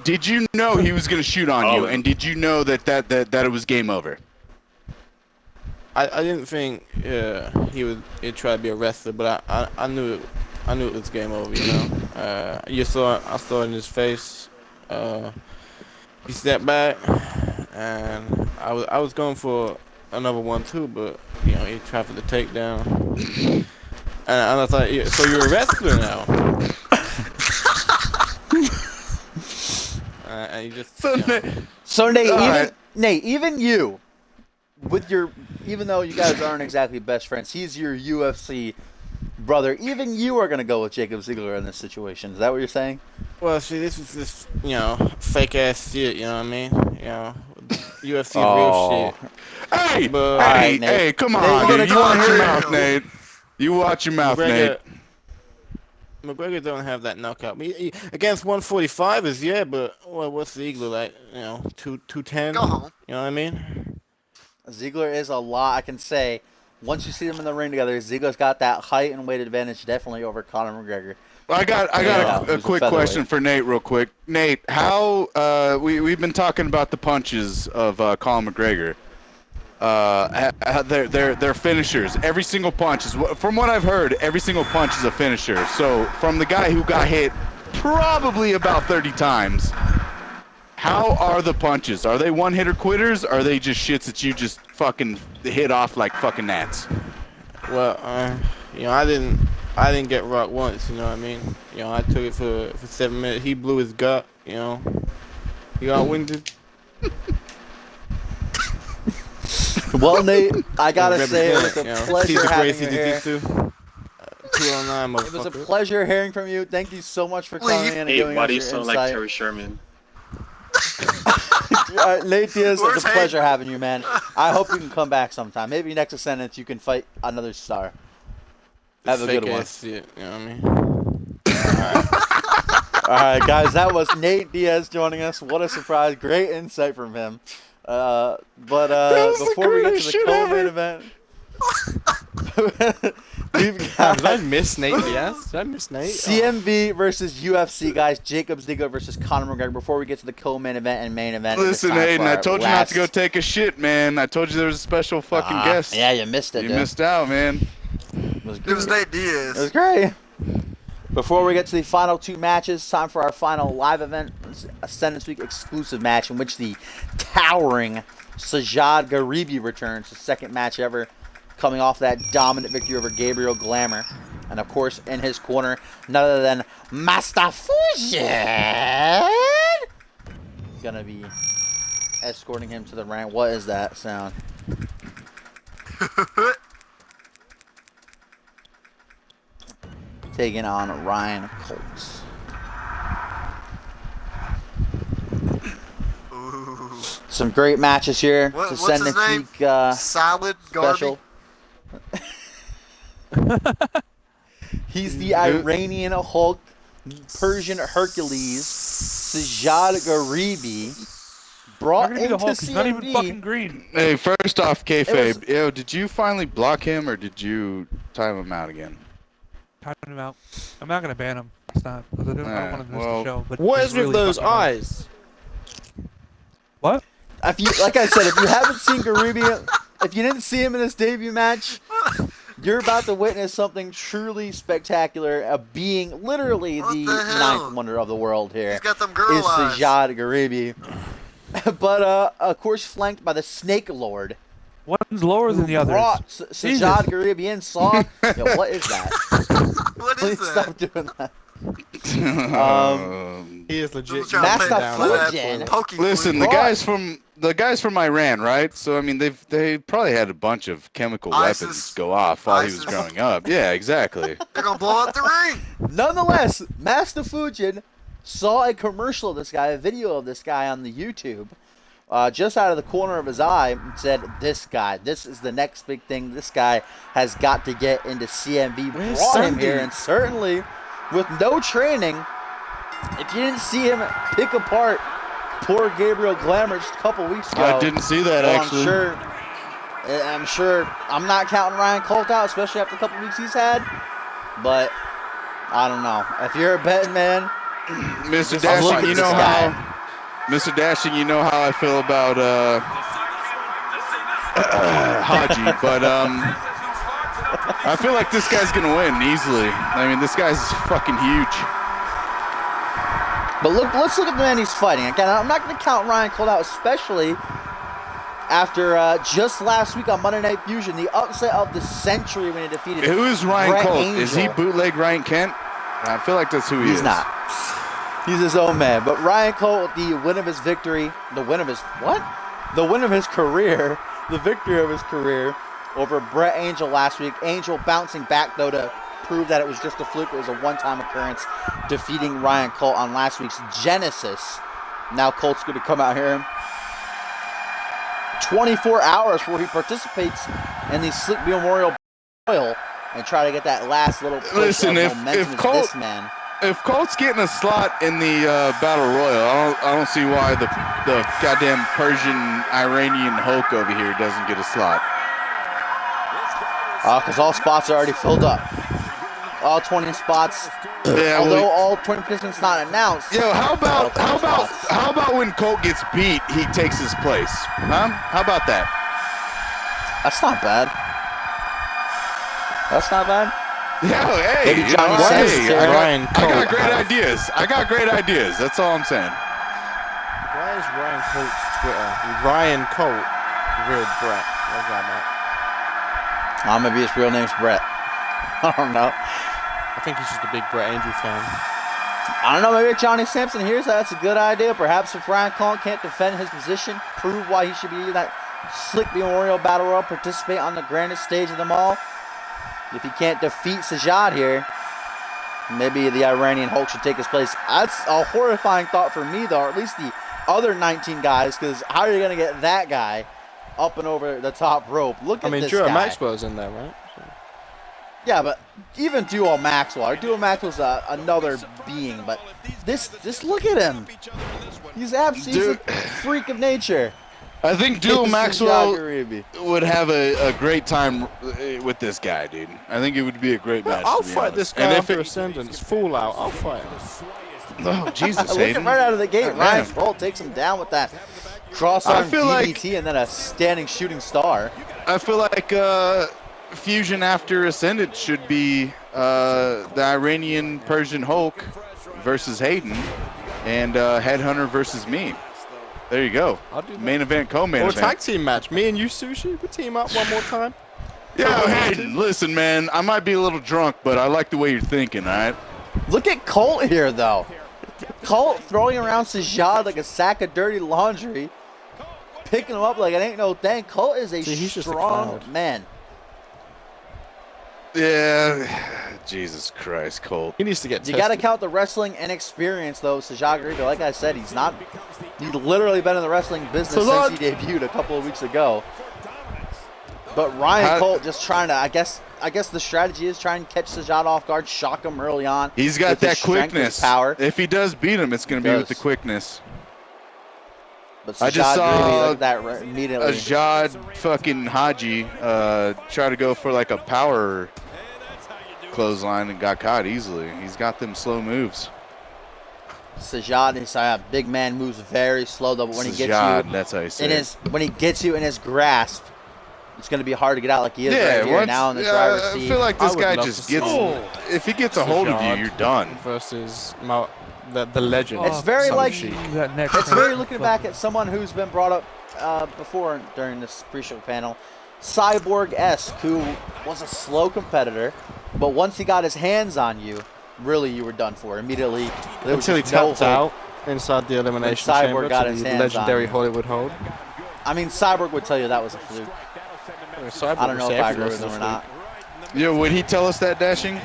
[SPEAKER 5] did you know he was gonna shoot on you,
[SPEAKER 6] Oh.
[SPEAKER 5] and did you know that it was game over?
[SPEAKER 3] I didn't think he'd try to be a wrestler, but I knew it was game over, you know. I saw it in his face. He stepped back, and I was going for another one too, but you know he tried for the takedown, and I was like, yeah, so you're a wrestler now. And he just
[SPEAKER 5] So,
[SPEAKER 3] you know,
[SPEAKER 5] Nate,
[SPEAKER 1] So Nate,
[SPEAKER 5] All
[SPEAKER 1] even
[SPEAKER 5] right.
[SPEAKER 1] Nate, even you, with your, even though you guys aren't exactly best friends, he's your UFC brother. Even you are gonna go with Jacob Ziggler in this situation. Is that what you're saying?
[SPEAKER 3] well, see, this is just fake ass shit. You know what I mean? You know, UFC
[SPEAKER 1] Oh.
[SPEAKER 3] real shit.
[SPEAKER 5] hey,
[SPEAKER 3] But-
[SPEAKER 5] hey,
[SPEAKER 1] Alright, Nate.
[SPEAKER 5] hey, come
[SPEAKER 1] Nate,
[SPEAKER 5] on,
[SPEAKER 1] we're
[SPEAKER 5] dude. You
[SPEAKER 1] gonna
[SPEAKER 5] watch
[SPEAKER 1] come
[SPEAKER 5] your
[SPEAKER 1] here.
[SPEAKER 5] mouth, Nate. You watch your mouth, Nate.
[SPEAKER 3] McGregor don't have that knockout. Against 145 is but what's Ziggler like? You know, 210.
[SPEAKER 2] Go home.
[SPEAKER 3] You know what I mean?
[SPEAKER 1] Ziggler is a lot. I can say once you see them in the ring together, Ziggler's got that height and weight advantage definitely over Conor McGregor.
[SPEAKER 5] I got
[SPEAKER 1] Yeah,
[SPEAKER 5] a
[SPEAKER 1] who's a
[SPEAKER 5] quick
[SPEAKER 1] featherweight.
[SPEAKER 5] question for Nate, real quick. Nate, how we've been talking about the punches of Colin McGregor. They're finishers. Every single punch is, from what I've heard, every single punch is a finisher. So from the guy who got hit probably about 30 times, how are the punches? Are they one-hitter quitters? Or are they just shits that you just fucking hit off like fucking gnats?
[SPEAKER 3] Well, I didn't get rocked once. You know what I mean? I took it for 7 minutes. He blew his gut. You know, he got winded.
[SPEAKER 1] Well, Nate, I gotta say it was a
[SPEAKER 3] He's
[SPEAKER 1] pleasure
[SPEAKER 3] a
[SPEAKER 1] having
[SPEAKER 3] Gracie
[SPEAKER 1] you here.
[SPEAKER 3] Jiu-Jitsu. 209,
[SPEAKER 1] It was a
[SPEAKER 3] motherfucker.
[SPEAKER 1] pleasure hearing from you. Thank you so much for coming in and
[SPEAKER 6] Hey,
[SPEAKER 1] giving
[SPEAKER 6] why
[SPEAKER 1] us
[SPEAKER 6] do you
[SPEAKER 1] your
[SPEAKER 6] sound like
[SPEAKER 1] insight.
[SPEAKER 6] Terry Sherman?
[SPEAKER 1] Nate Diaz,
[SPEAKER 2] Where's
[SPEAKER 1] it's a
[SPEAKER 2] Hank?
[SPEAKER 1] pleasure having you, man. I hope you can come back sometime. Maybe next Ascendance you can fight another star. Have a good
[SPEAKER 3] Fake
[SPEAKER 1] one.
[SPEAKER 3] ass shit, you know what I mean?
[SPEAKER 1] All right, guys, that was Nate Diaz joining us. What a surprise. Great insight from him. But
[SPEAKER 5] was the
[SPEAKER 1] before we get
[SPEAKER 5] greatest
[SPEAKER 1] to the
[SPEAKER 5] shit
[SPEAKER 1] co-main
[SPEAKER 5] ever.
[SPEAKER 1] event, we've
[SPEAKER 3] Did
[SPEAKER 1] got
[SPEAKER 3] I miss Nate Diaz? Did I miss Nate?
[SPEAKER 1] CMV versus UFC, guys. Jacob Ziggler versus Conor McGregor. Before we get to the co-main event and main event, it's
[SPEAKER 5] Listen,
[SPEAKER 1] time
[SPEAKER 5] Aiden,
[SPEAKER 1] for
[SPEAKER 5] I
[SPEAKER 1] our
[SPEAKER 5] told you not to go
[SPEAKER 1] last-
[SPEAKER 5] take a shit, man. I told you there was a special fucking guest.
[SPEAKER 1] Yeah, you missed it.
[SPEAKER 5] You
[SPEAKER 1] dude.
[SPEAKER 5] missed out, man.
[SPEAKER 1] It was
[SPEAKER 2] It was
[SPEAKER 1] good.
[SPEAKER 2] Nate Diaz.
[SPEAKER 1] It was great. Before we get to the final two matches, time for our final live event, Ascendance Week exclusive match in which the towering Sajad Garibi returns, the second match ever, coming off that dominant victory over Gabriel Glamour. And of course, in his corner, none other than Master Fusion! Gonna be escorting him to the ring. What is that sound? Taking on Ryan Colt.
[SPEAKER 2] Ooh.
[SPEAKER 1] Some great matches here.
[SPEAKER 2] What's
[SPEAKER 1] to
[SPEAKER 2] his
[SPEAKER 1] send next
[SPEAKER 2] name?
[SPEAKER 1] week
[SPEAKER 2] Salad
[SPEAKER 1] special.
[SPEAKER 2] Garby.
[SPEAKER 1] He's the Iranian Hulk, Persian Hercules, Sajad Garibi, brought
[SPEAKER 4] Not gonna be the
[SPEAKER 1] into
[SPEAKER 4] Hulk. He's not even fucking
[SPEAKER 1] CMV.
[SPEAKER 4] green.
[SPEAKER 5] Hey, first off, kayfabe.
[SPEAKER 1] was-
[SPEAKER 5] Yo, did you finally block him or did you time him out again?
[SPEAKER 4] Time him out. I'm not gonna ban him. It's not. 'Cause I don't want to miss
[SPEAKER 5] well,
[SPEAKER 4] the show. But
[SPEAKER 3] What
[SPEAKER 4] he's
[SPEAKER 3] is with
[SPEAKER 4] really
[SPEAKER 3] those
[SPEAKER 4] fucking hard.
[SPEAKER 3] eyes?
[SPEAKER 4] What?
[SPEAKER 1] If you, like I said, if you haven't seen Garibi, if you didn't see him in his debut match, you're about to witness something truly spectacular, being literally
[SPEAKER 2] What
[SPEAKER 1] the
[SPEAKER 2] the hell?
[SPEAKER 1] ninth wonder of the world here.
[SPEAKER 2] He's got them girl
[SPEAKER 1] Is
[SPEAKER 2] eyes.
[SPEAKER 1] Sajad Garibi. But, of course, flanked by the Snake Lord.
[SPEAKER 4] One's lower than the other.
[SPEAKER 1] Brought
[SPEAKER 4] Jesus.
[SPEAKER 1] Sajad Garibi in, saw. Yo, what is that?
[SPEAKER 2] What is
[SPEAKER 1] Please
[SPEAKER 2] that?
[SPEAKER 1] stop doing that.
[SPEAKER 3] He is legit.
[SPEAKER 2] Someone's trying to
[SPEAKER 1] Master
[SPEAKER 2] play
[SPEAKER 3] down
[SPEAKER 1] Fusion.
[SPEAKER 3] that
[SPEAKER 2] that
[SPEAKER 3] bull.
[SPEAKER 2] pokey
[SPEAKER 5] Listen,
[SPEAKER 2] flute.
[SPEAKER 5] the guys from Iran, right? So I mean, they probably had a bunch of chemical
[SPEAKER 2] ISIS.
[SPEAKER 5] weapons go off while he was
[SPEAKER 2] ISIS.
[SPEAKER 5] growing up. Yeah, exactly.
[SPEAKER 2] They're gonna blow up the ring.
[SPEAKER 1] Nonetheless, Master Fujin saw a commercial of this guy, a video of this guy on the YouTube, just out of the corner of his eye, and said, "This guy, this is the next big thing. This guy has got to get into CMV."
[SPEAKER 3] Where's
[SPEAKER 1] Brought him
[SPEAKER 3] Sandy?
[SPEAKER 1] here, and certainly with no training, if you didn't see him pick apart poor Gabriel Glamour just a couple weeks ago,
[SPEAKER 5] I didn't see that
[SPEAKER 1] well,
[SPEAKER 5] actually.
[SPEAKER 1] I'm sure I'm not counting Ryan Colt out, especially after a couple weeks he's had. But I don't know. If you're a betting man,
[SPEAKER 5] Mr.
[SPEAKER 1] Just look
[SPEAKER 5] Dashing,
[SPEAKER 1] at
[SPEAKER 5] you
[SPEAKER 1] this
[SPEAKER 5] know
[SPEAKER 1] guy.
[SPEAKER 5] how. Mr. Dashing, you know how I feel about Haji, but I feel like this guy's gonna win easily. I mean, this guy's fucking huge.
[SPEAKER 1] but let's look at the man he's fighting. Again, I'm not going to count Ryan Colt out, especially after just last week on Monday Night Fusion, the upset of the century when he defeated
[SPEAKER 5] Who is Ryan
[SPEAKER 1] Brett
[SPEAKER 5] Colt?
[SPEAKER 1] Angel.
[SPEAKER 5] Is he bootleg Ryan Kent? I feel like that's who he is.
[SPEAKER 1] He's not. He's his own man. But Ryan Colt, the win of his victory, the win of his career, the victory of his career over Brett Angel last week. Angel bouncing back, though, to prove that it was just a fluke. It was a one-time occurrence, defeating Ryan Colt on last week's Genesis. Now Colt's going to come out here 24 hours before he participates in the Slick Memorial Royal and try to get that last little push
[SPEAKER 5] Listen,
[SPEAKER 1] of
[SPEAKER 5] if
[SPEAKER 1] momentum as
[SPEAKER 5] Colt-
[SPEAKER 1] this man.
[SPEAKER 5] If Colt's getting a slot in the Battle Royal, I don't see why the goddamn Persian Iranian Hulk over here doesn't get a slot.
[SPEAKER 1] Because all spots are already filled up. All 20 spots.
[SPEAKER 5] Yeah,
[SPEAKER 1] Although all 20 participants not announced.
[SPEAKER 5] Yo, how
[SPEAKER 1] all 20 spots.
[SPEAKER 5] about when Colt gets beat, he takes his place? Huh? How about that?
[SPEAKER 1] That's not bad. That's not bad.
[SPEAKER 5] Yo, hey,
[SPEAKER 1] Maybe
[SPEAKER 5] you
[SPEAKER 1] Johnny
[SPEAKER 5] know,
[SPEAKER 1] says
[SPEAKER 5] hey,
[SPEAKER 1] Sarah.
[SPEAKER 3] Ryan
[SPEAKER 5] I got
[SPEAKER 3] Colt.
[SPEAKER 5] great ideas. I got great ideas. That's all I'm saying.
[SPEAKER 3] Why is Ryan Colt's Twitter? Ryan Colt, real Brett. What's that about?
[SPEAKER 1] Maybe his real name's Brett. I don't know.
[SPEAKER 3] I think he's just a big Brett Angel fan.
[SPEAKER 1] I don't know. Maybe Johnny Sampson hears that. That's a good idea. Perhaps if Ryan Colt can't defend his position, prove why he should be in that Slick Memorial Battle Royal, participate on the grandest stage of them all. If he can't defeat Sajad here, maybe the Iranian Hulk should take his place. That's a horrifying thought for me, though, or at least the other 19 guys, because how are you going to get that guy up and over the top rope? Look at this
[SPEAKER 3] Joe
[SPEAKER 1] guy.
[SPEAKER 3] Maxwell's in there, right? So.
[SPEAKER 1] Yeah, but even Duo Maxwell. Duo Maxwell's another being, but this look at him. He's absolutely a freak of nature.
[SPEAKER 5] I think Duo
[SPEAKER 1] It's
[SPEAKER 5] Maxwell
[SPEAKER 1] Sajad Garibi.
[SPEAKER 5] would have a great time with this guy, dude. I think it would be a great match.
[SPEAKER 3] I'll
[SPEAKER 5] to be
[SPEAKER 3] fight
[SPEAKER 5] honest.
[SPEAKER 3] this guy
[SPEAKER 5] And if
[SPEAKER 3] after
[SPEAKER 5] it,
[SPEAKER 3] Ascendance. Fallout. I'll fight him.
[SPEAKER 5] oh Jesus,
[SPEAKER 1] Look at
[SPEAKER 5] Hayden.
[SPEAKER 1] right out of the gate.
[SPEAKER 5] God
[SPEAKER 1] Ryan
[SPEAKER 5] damn.
[SPEAKER 1] Colt takes him down with that cross-arm
[SPEAKER 5] I feel like-
[SPEAKER 1] DDT and then a standing shooting star.
[SPEAKER 5] I feel like fusion after Ascendance should be the Iranian Persian Hulk versus Hayden, and Headhunter versus me. There you go.
[SPEAKER 3] I'll do that.
[SPEAKER 5] Main event, co-main
[SPEAKER 3] Or a
[SPEAKER 5] event.
[SPEAKER 3] tag team match. Me and you, Sushi. We team up one more time.
[SPEAKER 5] Yeah, Hayden, listen, man. I might be a little drunk, but I like the way you're thinking, all right?
[SPEAKER 1] Look at Colt here, though. Colt throwing around Sajad like a sack of dirty laundry, picking him up like it ain't no thing. Colt is a
[SPEAKER 3] See, he's just a
[SPEAKER 1] strong
[SPEAKER 3] cloud.
[SPEAKER 1] man.
[SPEAKER 5] Yeah. Jesus Christ, Colt.
[SPEAKER 3] He needs to get
[SPEAKER 1] You
[SPEAKER 3] tested.
[SPEAKER 1] got to count the wrestling inexperience, though. Sajad Gariba, like I said, he's literally been in the wrestling business since he debuted a couple of weeks ago. But Ryan Colt just trying to, I guess the strategy is trying to catch Sajad off guard, shock him early on.
[SPEAKER 5] He's got
[SPEAKER 1] with his
[SPEAKER 5] that
[SPEAKER 1] strength, his
[SPEAKER 5] quickness.
[SPEAKER 1] power.
[SPEAKER 5] If he does beat him, it's going to be with the
[SPEAKER 1] Does.
[SPEAKER 5] quickness.
[SPEAKER 1] But
[SPEAKER 5] I just
[SPEAKER 1] Sajad
[SPEAKER 5] saw
[SPEAKER 1] Gariba, look at that immediately.
[SPEAKER 5] Ajad fucking Haji try to go for like a power clothesline and got caught easily. He's got them slow moves.
[SPEAKER 1] Sajad, his big man moves very slow though, but when he gets
[SPEAKER 5] Sajad,
[SPEAKER 1] you
[SPEAKER 5] that's how you say it.
[SPEAKER 1] when he gets you in his grasp, it's going to be hard to get out like he is
[SPEAKER 5] Yeah,
[SPEAKER 1] right here
[SPEAKER 5] once,
[SPEAKER 1] now in the driver's
[SPEAKER 5] I
[SPEAKER 1] seat.
[SPEAKER 5] feel like this
[SPEAKER 3] I would
[SPEAKER 5] guy
[SPEAKER 3] love
[SPEAKER 5] just
[SPEAKER 3] to
[SPEAKER 5] gets.
[SPEAKER 3] see
[SPEAKER 5] If he gets a hold of you,
[SPEAKER 3] Sajad
[SPEAKER 5] you're done.
[SPEAKER 3] versus the legend.
[SPEAKER 1] It's very
[SPEAKER 3] Son
[SPEAKER 1] like
[SPEAKER 3] Sheik.
[SPEAKER 4] That neck
[SPEAKER 1] it's
[SPEAKER 4] cramp.
[SPEAKER 1] very looking back at someone who's been brought up before during this pre-show panel, Cyborg-esque, who was a slow competitor, but once he got his hands on you, really you were done for immediately. There was
[SPEAKER 3] Until he
[SPEAKER 1] just no
[SPEAKER 3] tapped
[SPEAKER 1] hope.
[SPEAKER 3] out inside the elimination
[SPEAKER 1] Cyborg
[SPEAKER 3] chamber
[SPEAKER 1] got
[SPEAKER 3] to
[SPEAKER 1] his
[SPEAKER 3] the
[SPEAKER 1] hands
[SPEAKER 3] legendary
[SPEAKER 1] on.
[SPEAKER 3] Hollywood hold.
[SPEAKER 1] I mean, Cyborg would tell you that was a fluke.
[SPEAKER 3] Cyborg
[SPEAKER 1] I don't know
[SPEAKER 3] would
[SPEAKER 1] if
[SPEAKER 3] say
[SPEAKER 1] I
[SPEAKER 3] every
[SPEAKER 1] agree with him
[SPEAKER 3] wrestler's
[SPEAKER 1] or not.
[SPEAKER 5] Yo, would he tell us that, Dashing?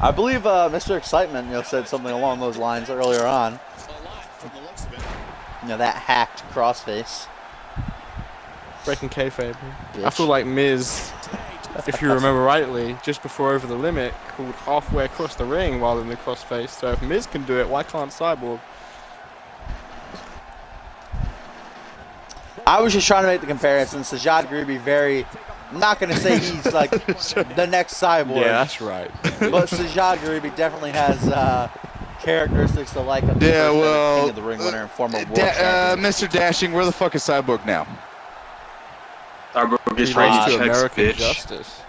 [SPEAKER 1] I believe Mr. Excitement, said something along those lines earlier on. That hacked crossface.
[SPEAKER 3] breaking kayfabe. I
[SPEAKER 1] Bitch.
[SPEAKER 3] feel like Miz, if you remember rightly, just before Over the Limit, called halfway across the ring while in the crossface. So if Miz can do it, why can't Cyborg?
[SPEAKER 1] I was just trying to make the comparison. Sajad Gariba I'm not going to say he's like the next Cyborg.
[SPEAKER 3] Yeah, that's right.
[SPEAKER 1] But Sajad Gariba definitely has characteristics the like of the
[SPEAKER 5] Yeah,
[SPEAKER 1] first ever
[SPEAKER 5] well,
[SPEAKER 1] King of the Ring winner and former world champion.
[SPEAKER 5] Mr. Dashing, where the fuck is Cyborg now?
[SPEAKER 6] Cyborg
[SPEAKER 3] He
[SPEAKER 6] is
[SPEAKER 3] rose to
[SPEAKER 6] checks,
[SPEAKER 3] American
[SPEAKER 6] bitch.
[SPEAKER 3] justice.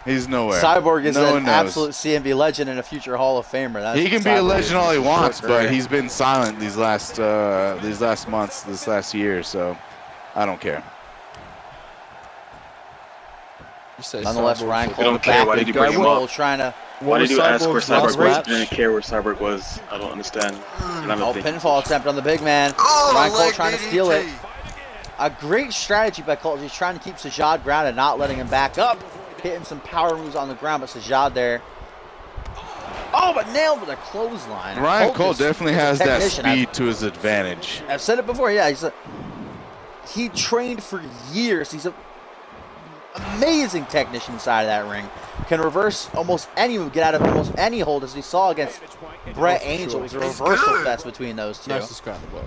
[SPEAKER 5] He's nowhere.
[SPEAKER 1] Cyborg is
[SPEAKER 5] No one
[SPEAKER 1] an
[SPEAKER 5] knows.
[SPEAKER 1] absolute CMV legend and a future Hall of Famer. That's
[SPEAKER 5] He can
[SPEAKER 1] what
[SPEAKER 5] be a
[SPEAKER 1] Cyborg
[SPEAKER 5] legend
[SPEAKER 1] is
[SPEAKER 5] all he
[SPEAKER 1] his
[SPEAKER 5] wants,
[SPEAKER 1] short
[SPEAKER 5] but
[SPEAKER 1] career.
[SPEAKER 5] he's been silent these last months, this last year. So I don't care.
[SPEAKER 3] You say
[SPEAKER 1] Nonetheless,
[SPEAKER 3] Cyborg's
[SPEAKER 1] Ryan
[SPEAKER 3] a-
[SPEAKER 1] Cole
[SPEAKER 6] don't care. Why did you bring him
[SPEAKER 1] Cole
[SPEAKER 6] up?
[SPEAKER 1] trying to
[SPEAKER 6] Why
[SPEAKER 3] was
[SPEAKER 6] did you ask where
[SPEAKER 3] Cyborg's
[SPEAKER 6] Cyborg
[SPEAKER 3] last
[SPEAKER 6] was? You
[SPEAKER 3] match?
[SPEAKER 6] didn't care where Cyborg was. I don't understand. And I'm thinking,
[SPEAKER 1] pinfall attempt on the big man.
[SPEAKER 2] Oh,
[SPEAKER 1] Ryan Cole
[SPEAKER 2] leg
[SPEAKER 1] trying to
[SPEAKER 2] DDT.
[SPEAKER 1] steal it. A great strategy by Cole. He's trying to keep Sajad grounded, not letting him back up. Hitting some power moves on the ground, but Sajad there. Oh, but nailed with a clothesline.
[SPEAKER 5] Ryan Cole
[SPEAKER 1] is-
[SPEAKER 5] definitely
[SPEAKER 1] is a
[SPEAKER 5] has that
[SPEAKER 1] technician.
[SPEAKER 5] speed to his advantage.
[SPEAKER 1] I've said it before. Yeah, he trained for years. He's an amazing technician inside of that ring. Can reverse almost any move, get out of almost any hold, as we saw against Brett Angel. It was a reversal
[SPEAKER 2] good.
[SPEAKER 1] fest between those two.
[SPEAKER 3] Nice to scrap the blow.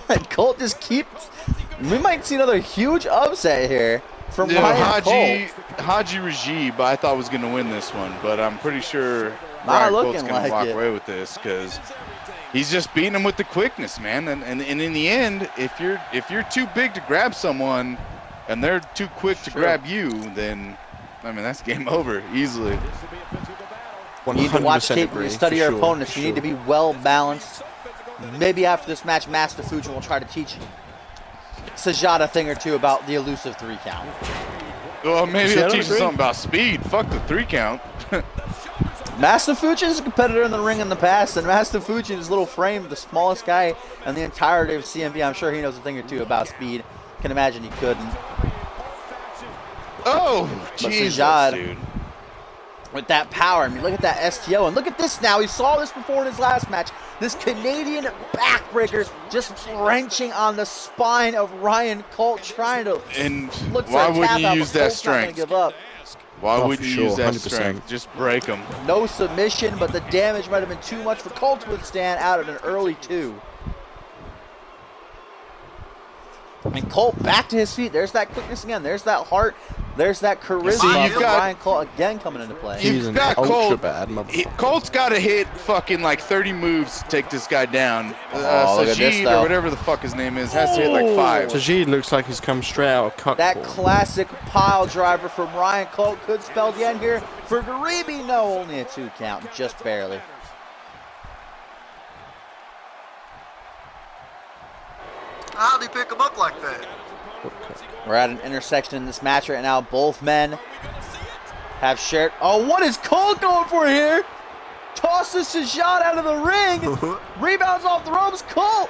[SPEAKER 1] And Colt just keeps. We might see another huge upset here from
[SPEAKER 5] Yeah,
[SPEAKER 1] Ryan Cole.
[SPEAKER 5] Haji Rajib, I thought was going to win this one, but I'm pretty sure
[SPEAKER 1] Not
[SPEAKER 5] Ryan Colt's
[SPEAKER 1] looking
[SPEAKER 5] going to
[SPEAKER 1] like
[SPEAKER 5] walk
[SPEAKER 1] it.
[SPEAKER 5] away with this because he's just beating him with the quickness, man. And in the end, if you're too big to grab someone and they're too quick to
[SPEAKER 1] Sure.
[SPEAKER 5] grab you, then I mean that's game over easily.
[SPEAKER 1] You need to watch
[SPEAKER 3] 100%
[SPEAKER 1] tape
[SPEAKER 3] agree,
[SPEAKER 1] and study
[SPEAKER 3] for
[SPEAKER 1] your
[SPEAKER 3] sure,
[SPEAKER 1] opponents.
[SPEAKER 3] for
[SPEAKER 1] You need to
[SPEAKER 3] sure.
[SPEAKER 1] be well balanced. Maybe after this match, Master Fujin will try to teach Sajad a thing or two about the elusive 3 count.
[SPEAKER 5] Well, maybe
[SPEAKER 3] See, I
[SPEAKER 5] he'll
[SPEAKER 3] don't
[SPEAKER 5] teach you
[SPEAKER 3] agree.
[SPEAKER 5] something about speed. Fuck the 3 count.
[SPEAKER 1] Master Fujin is a competitor in the ring in the past, and Master Fujin, his little frame, the smallest guy in the entirety of CMV. I'm sure he knows a thing or two about speed. Can imagine he couldn't.
[SPEAKER 5] Oh,
[SPEAKER 1] But
[SPEAKER 5] Jesus,
[SPEAKER 1] Sajad-
[SPEAKER 5] dude.
[SPEAKER 1] With that power, I mean, look at that STO, and look at this now. We saw this before in his last match. This Canadian backbreaker just wrenching on the spine of Ryan Colt, trying to
[SPEAKER 5] And
[SPEAKER 1] look for
[SPEAKER 5] why
[SPEAKER 1] a
[SPEAKER 5] wouldn't
[SPEAKER 1] tap
[SPEAKER 5] you
[SPEAKER 1] out,
[SPEAKER 5] use
[SPEAKER 1] but
[SPEAKER 5] that
[SPEAKER 1] Colt's not gonna
[SPEAKER 5] strength?
[SPEAKER 1] give up.
[SPEAKER 5] Why
[SPEAKER 3] Oh,
[SPEAKER 5] wouldn't
[SPEAKER 3] for
[SPEAKER 5] you use
[SPEAKER 3] sure,
[SPEAKER 5] that
[SPEAKER 3] 100%.
[SPEAKER 5] strength? Just break him.
[SPEAKER 1] No submission, but the damage might have been too much for Colt to withstand out of an early 2. And Colt back to his feet. There's that quickness again. There's that heart. There's that charisma
[SPEAKER 5] See, you've
[SPEAKER 1] from
[SPEAKER 5] got-
[SPEAKER 1] Ryan Colt again coming into play.
[SPEAKER 3] He's
[SPEAKER 5] You've
[SPEAKER 3] an
[SPEAKER 5] got
[SPEAKER 3] ultra
[SPEAKER 5] Colt.
[SPEAKER 3] bad motherfucker.
[SPEAKER 5] Colt's got to hit fucking like 30 moves to take this guy down.
[SPEAKER 1] Oh, look at this,
[SPEAKER 5] Sajid,
[SPEAKER 1] though.
[SPEAKER 5] or whatever the fuck his name is, has to hit like 5.
[SPEAKER 3] Tajid looks like he's come straight out of cuck
[SPEAKER 1] That
[SPEAKER 3] ball.
[SPEAKER 1] classic pile driver from Ryan Colt could spell the end here for Garibi. No, only a 2 count, just barely.
[SPEAKER 2] How'd he pick him up like that?
[SPEAKER 1] We're at an intersection in this match right now. Both men have shared. Oh, what is Colt going for here? Tosses his shot out of the ring. Rebounds off the ropes. Colt.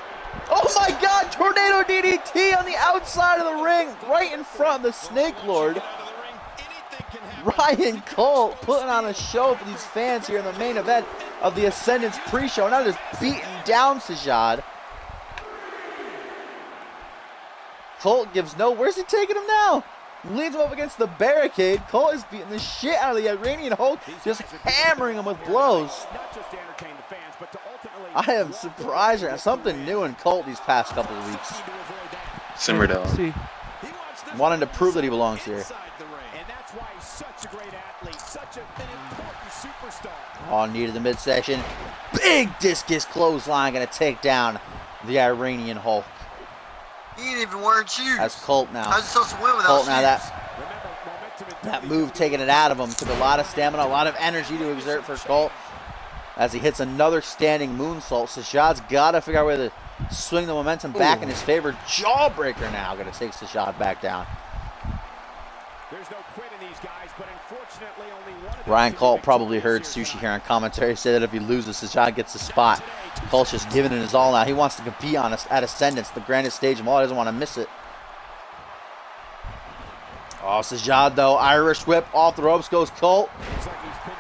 [SPEAKER 1] Oh my God! Tornado DDT on the outside of the ring, right in front of the Snake Lord. Ryan Colt putting on a show for these fans here in the main event of the Ascendance pre-show. Now just beating down Sajad. Colt gives no. Where's he taking him now? Leads him up against the barricade. Colt is beating the shit out of the Iranian Hulk, just hammering him with blows. I am surprised. Something new in Colt these past couple of weeks.
[SPEAKER 6] Simmer down.
[SPEAKER 4] See,
[SPEAKER 1] Wanting to prove that he belongs here. Oh, knee to the midsection. Big discus clothesline going to take down the Iranian Hulk.
[SPEAKER 2] He ain't even wearing shoes.
[SPEAKER 1] That's Colt now.
[SPEAKER 2] How's he supposed to win without
[SPEAKER 1] Colt
[SPEAKER 2] shoes?
[SPEAKER 1] now that move taking it out of him. Took a lot of stamina, a lot of energy to exert for Colt as he hits another standing moonsault. Sajad's got to figure out a way to swing the momentum back in his favor. Jawbreaker now going to take Sajad back down.
[SPEAKER 7] There's no quit in these guys, but unfortunately only one of
[SPEAKER 1] Ryan Colt probably heard Sushi here on commentary say that if he loses, Sajad gets the spot. Colt's just giving it his all now. He wants to compete on us at Ascendance, the grandest stage of all. He doesn't want to miss it. Oh, Sajad though, Irish whip off the ropes goes Colt.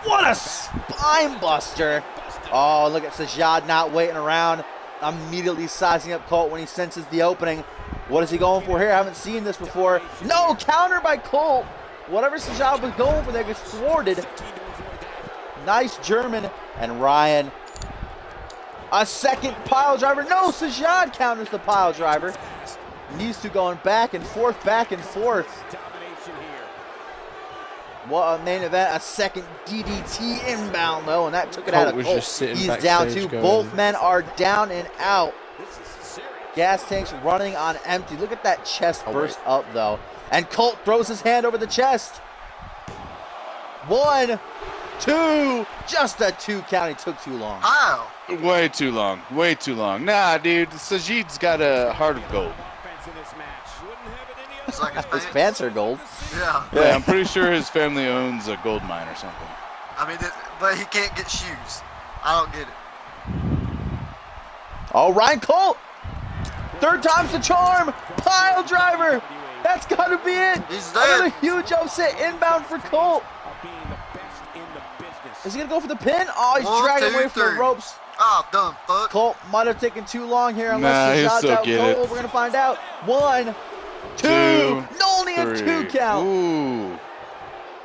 [SPEAKER 1] What a spine buster. Oh, look at Sajad not waiting around. Immediately sizing up Colt when he senses the opening. What is he going for here? I haven't seen this before. No, counter by Colt. Whatever Sajad was going for there gets thwarted. Nice German. And Ryan. A second pile driver. No, Sajad counters the pile driver. These two going back and forth, back and forth. What a main event. A second DDT inbound, though, and that took it out of
[SPEAKER 3] was
[SPEAKER 1] Colt.
[SPEAKER 3] just sitting
[SPEAKER 1] He's down
[SPEAKER 3] backstage
[SPEAKER 1] two.
[SPEAKER 3] going,
[SPEAKER 1] Both men are down and out. Gas tanks running on empty. Look at that chest burst up, though. And Colt throws his hand over the chest. 1, 2. Just a 2 count. He took too long.
[SPEAKER 2] How?
[SPEAKER 5] Way too long. Way too long. Nah, dude. Sajid's got a heart of gold.
[SPEAKER 2] It's like his
[SPEAKER 1] His
[SPEAKER 2] pants.
[SPEAKER 1] pants are gold.
[SPEAKER 2] Yeah.
[SPEAKER 5] Yeah, I'm pretty sure his family owns a gold mine or something.
[SPEAKER 2] I mean, but he can't get shoes. I don't get it.
[SPEAKER 1] Oh, Ryan Colt. Third time's the charm. Pile driver. That's got to be it.
[SPEAKER 2] He's
[SPEAKER 1] Another
[SPEAKER 2] dead.
[SPEAKER 1] huge upset inbound for Colt. Is he going to go for the pin? Oh, he's
[SPEAKER 2] 1,
[SPEAKER 1] dragging
[SPEAKER 2] 2,
[SPEAKER 1] away from the
[SPEAKER 2] 3.
[SPEAKER 1] ropes.
[SPEAKER 2] Oh, dumb fuck.
[SPEAKER 1] Colt might have taken too long here
[SPEAKER 5] Nah,
[SPEAKER 1] unless
[SPEAKER 5] he'll
[SPEAKER 1] the shot's
[SPEAKER 5] still
[SPEAKER 1] out
[SPEAKER 5] get
[SPEAKER 1] cold.
[SPEAKER 5] it.
[SPEAKER 1] We're going to find out. 1, 2.
[SPEAKER 5] 2,
[SPEAKER 1] No, only a 2
[SPEAKER 5] 3.
[SPEAKER 1] count.
[SPEAKER 5] Ooh.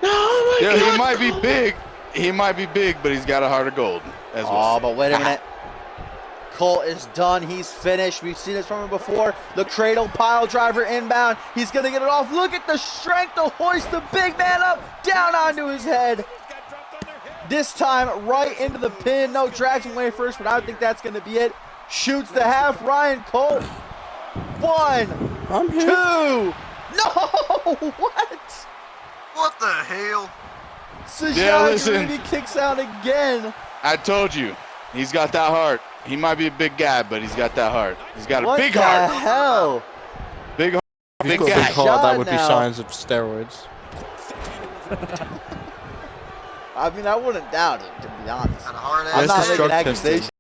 [SPEAKER 6] Oh my
[SPEAKER 5] Yeah,
[SPEAKER 6] God.
[SPEAKER 5] he might be big. He might be big, but he's got a heart of gold as
[SPEAKER 1] Oh,
[SPEAKER 5] well.
[SPEAKER 1] but wait a minute. Colt is done. He's finished. We've seen this from him before. The cradle pile driver inbound. He's going to get it off. Look at the strength to hoist the big man up down onto his head. This time right into the pin. No, drags him away first, but I think that's going to be it. Shoots the half. Ryan Colt. 1,
[SPEAKER 3] I'm
[SPEAKER 1] 2.
[SPEAKER 3] here.
[SPEAKER 1] No! What?
[SPEAKER 2] What the hell?
[SPEAKER 1] Sajad
[SPEAKER 5] Yeah, listen.
[SPEAKER 1] Garibi kicks out again.
[SPEAKER 5] I told you, he's got that heart. He might be a big guy, but he's got that heart. He's got a
[SPEAKER 1] What
[SPEAKER 5] big
[SPEAKER 1] the
[SPEAKER 5] heart.
[SPEAKER 1] hell?
[SPEAKER 5] Big heart.
[SPEAKER 3] If you've
[SPEAKER 5] Big
[SPEAKER 3] got a
[SPEAKER 5] guy.
[SPEAKER 3] big heart, that would be
[SPEAKER 1] now.
[SPEAKER 3] signs of steroids.
[SPEAKER 1] I mean, I wouldn't doubt it, to be honest.
[SPEAKER 2] Got a hard
[SPEAKER 1] I'm
[SPEAKER 3] Where's
[SPEAKER 1] not
[SPEAKER 3] the
[SPEAKER 1] making
[SPEAKER 3] drug testing?
[SPEAKER 1] accusations.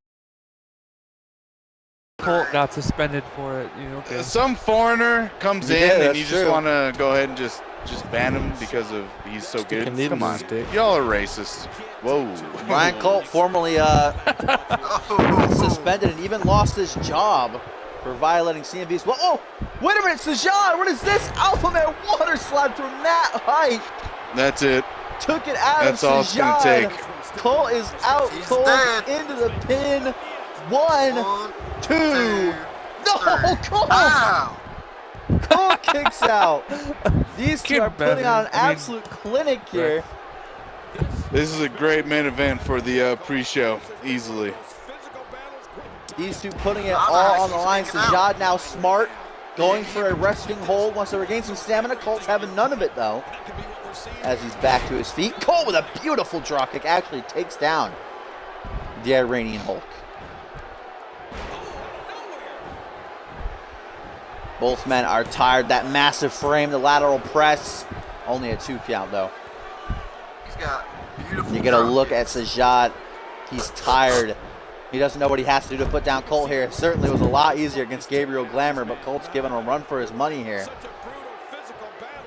[SPEAKER 4] Colt got suspended for it. You know, okay.
[SPEAKER 5] Some foreigner comes
[SPEAKER 1] Yeah,
[SPEAKER 5] in and
[SPEAKER 1] that's
[SPEAKER 5] you just
[SPEAKER 1] true.
[SPEAKER 5] want to go ahead and just ban him because of he's so
[SPEAKER 3] Stick a
[SPEAKER 5] good.
[SPEAKER 3] needle
[SPEAKER 5] Come
[SPEAKER 3] in
[SPEAKER 5] on,
[SPEAKER 3] his dick.
[SPEAKER 5] y'all are racist. Whoa.
[SPEAKER 1] Ryan Colt formerly
[SPEAKER 2] Oh.
[SPEAKER 1] suspended and even lost his job for violating CMV's. Well, oh, wait a minute, Sajad, what is this? Alpha Man water slide from that height.
[SPEAKER 5] That's it.
[SPEAKER 1] Took it out
[SPEAKER 5] That's
[SPEAKER 1] of
[SPEAKER 5] all it's gonna
[SPEAKER 1] Sajad.
[SPEAKER 5] take.
[SPEAKER 1] Colt is out
[SPEAKER 2] He's
[SPEAKER 1] cold
[SPEAKER 2] dead.
[SPEAKER 1] into the pin. 1, 2.
[SPEAKER 2] 2,
[SPEAKER 1] No,
[SPEAKER 2] 3.
[SPEAKER 1] Colt.
[SPEAKER 2] Ow.
[SPEAKER 1] Colt kicks out. These two
[SPEAKER 4] Get
[SPEAKER 1] are putting
[SPEAKER 4] better.
[SPEAKER 1] on an
[SPEAKER 4] I mean,
[SPEAKER 1] absolute clinic here.
[SPEAKER 5] This is a great main event for the pre-show, easily.
[SPEAKER 1] These two putting it all on the line. Sajad now smart, going for a wrestling hold, wants to regain some stamina. Colt's having none of it though. As he's back to his feet. Colt with a beautiful draw kick actually takes down the Iranian Hulk. Both men are tired. That massive frame, the lateral press. Only a 2 count though.
[SPEAKER 2] He's got beautiful.
[SPEAKER 1] You get a
[SPEAKER 2] drop
[SPEAKER 1] look
[SPEAKER 2] kicks.
[SPEAKER 1] at Sajad. He's tired. He doesn't know what he has to do to put down Colt here. It certainly was a lot easier against Gabriel Glamour, but Colt's giving him a run for his money here.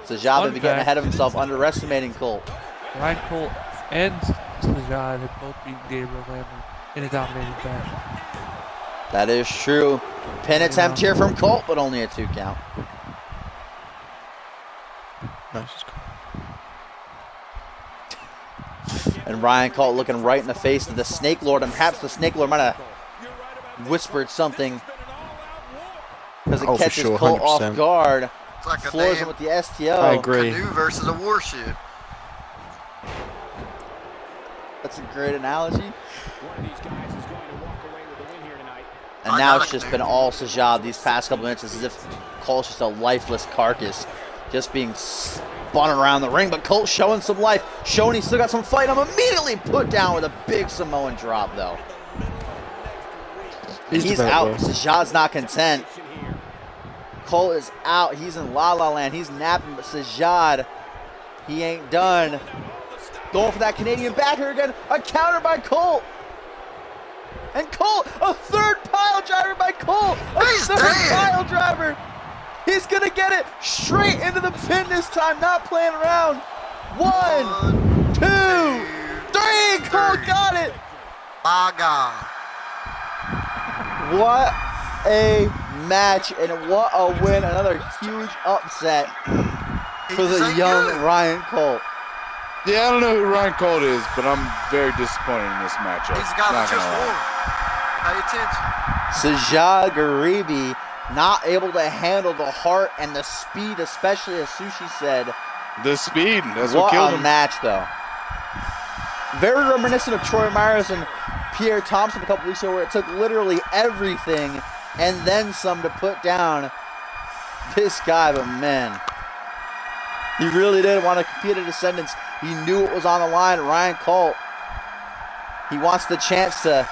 [SPEAKER 1] Sajad been getting ahead of himself, underestimating Colt.
[SPEAKER 4] Ryan Colt and Sajad have both beat Gabriel Glamour in a dominating fashion.
[SPEAKER 1] That is true. Pin attempt here from Colt, but only a 2 count.
[SPEAKER 3] Nice.
[SPEAKER 1] And Ryan Colt looking right in the face of the Snake Lord, and perhaps the Snake Lord might have whispered something because it
[SPEAKER 3] Oh, for
[SPEAKER 1] catches
[SPEAKER 3] sure,
[SPEAKER 1] Colt
[SPEAKER 3] 100%.
[SPEAKER 1] off guard.
[SPEAKER 2] It's like a
[SPEAKER 1] Floors him
[SPEAKER 2] damn
[SPEAKER 1] with the STO.
[SPEAKER 3] I agree.
[SPEAKER 2] canoe versus a warship.
[SPEAKER 1] That's a great analogy.
[SPEAKER 7] One of these guys is going to walk away with the win here tonight.
[SPEAKER 1] And now it's just been all Sajad these past couple minutes. It's as if Colt's just a lifeless carcass, just being spun around the ring. But Colt showing some life, showing he's still got some fight. I'm immediately put down with a big Samoan drop, though. He's out. Sajad's not content. Colt is out. He's in La La Land. He's napping, but Sajad, he ain't done. Going for that Canadian backer again. A counter by Colt. And Colt, a third pile driver by Colt. A third pile driver. He's going to get it straight into the pin this time. Not playing around. 1, 2, 3. Colt got it.
[SPEAKER 2] My God.
[SPEAKER 1] What a match and what a win. Another huge upset for the young Ryan Colt.
[SPEAKER 5] Yeah, I don't know who Ryan Colt is, but I'm very disappointed in this matchup.
[SPEAKER 2] He's got
[SPEAKER 5] Not
[SPEAKER 2] it just
[SPEAKER 5] gonna lie.
[SPEAKER 2] won. Pay attention.
[SPEAKER 1] Sajad Garibi not able to handle the heart and the speed, especially as Sushi said.
[SPEAKER 5] The speed, that's what
[SPEAKER 1] What
[SPEAKER 5] killed
[SPEAKER 1] a
[SPEAKER 5] him.
[SPEAKER 1] match, though. Very reminiscent of Troy Myers and Pierre Thompson a couple weeks ago, where it took literally everything and then some to put down this guy. But man, he really did want to compete at Ascendance. He knew it was on the line. Ryan Colt, he wants the chance to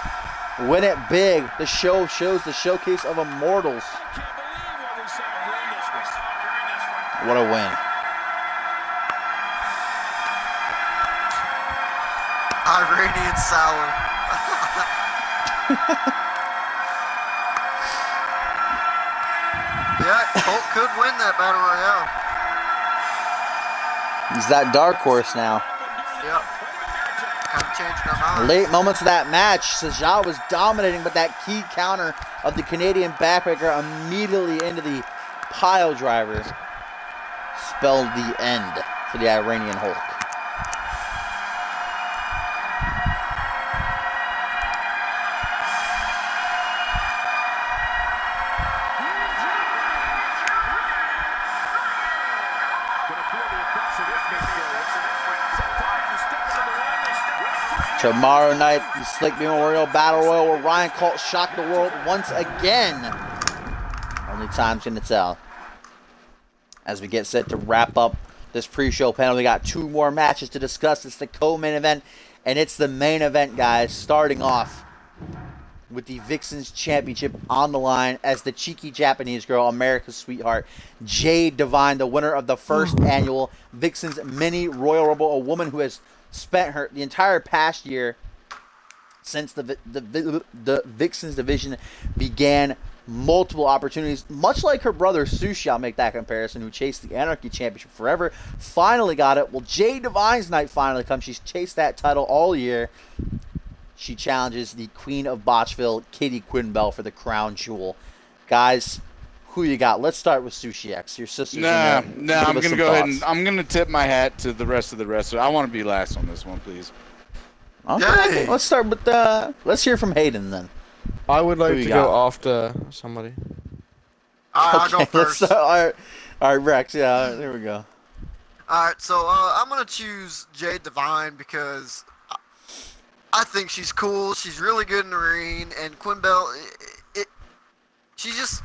[SPEAKER 1] win it big. The show shows the showcase of immortals. What a win.
[SPEAKER 2] Iranian sour. Yeah, Colt could win that Battle Royale.
[SPEAKER 1] He's that dark horse now.
[SPEAKER 2] Yep. Kind of changed their mind.
[SPEAKER 1] Late moments of that match, Sajad was dominating, but that key counter of the Canadian backbreaker immediately into the pile driver spelled the end for the Iranian Hulk. Tomorrow night, the Slick B Memorial Battle Royal, where Ryan Colt shocked the world once again. Only time's gonna tell. As we get set to wrap up this pre-show panel, we got 2 more matches to discuss. It's the co-main event, and it's the main event, guys. Starting off with the Vixens Championship on the line as the cheeky Japanese girl, America's sweetheart, Jade Divine, the winner of the first annual Vixens Mini Royal Rumble, a woman who has spent the entire past year since the Vixens division began multiple opportunities, much like her brother Sushi, I'll make that comparison, who chased the Anarchy Championship forever, finally got it. Well, Jade Divine's night finally comes. She's chased that title all year. She challenges the Queen of Botchville, Katie Quinbell, for the crown jewel. Guys, who you got? Let's start with Sushi X. Your sister's
[SPEAKER 5] Nah,
[SPEAKER 1] in there.
[SPEAKER 5] I'm
[SPEAKER 1] Give us
[SPEAKER 5] gonna
[SPEAKER 1] some
[SPEAKER 5] go ahead and
[SPEAKER 1] thoughts.
[SPEAKER 5] I'm gonna tip my hat to the rest of the wrestlers. I want to be last on this one, please.
[SPEAKER 1] Okay, let's start with let's hear from Hayden then.
[SPEAKER 3] I would
[SPEAKER 1] Who
[SPEAKER 3] like
[SPEAKER 1] you
[SPEAKER 3] to
[SPEAKER 1] got?
[SPEAKER 3] go after somebody.
[SPEAKER 2] All right, I'll go
[SPEAKER 1] let's
[SPEAKER 2] first.
[SPEAKER 1] all right, Rex. Yeah, there we go.
[SPEAKER 2] All right, so I'm gonna choose Jade Divine because I think she's cool. She's really good in the ring, and Quinn Bell, she's just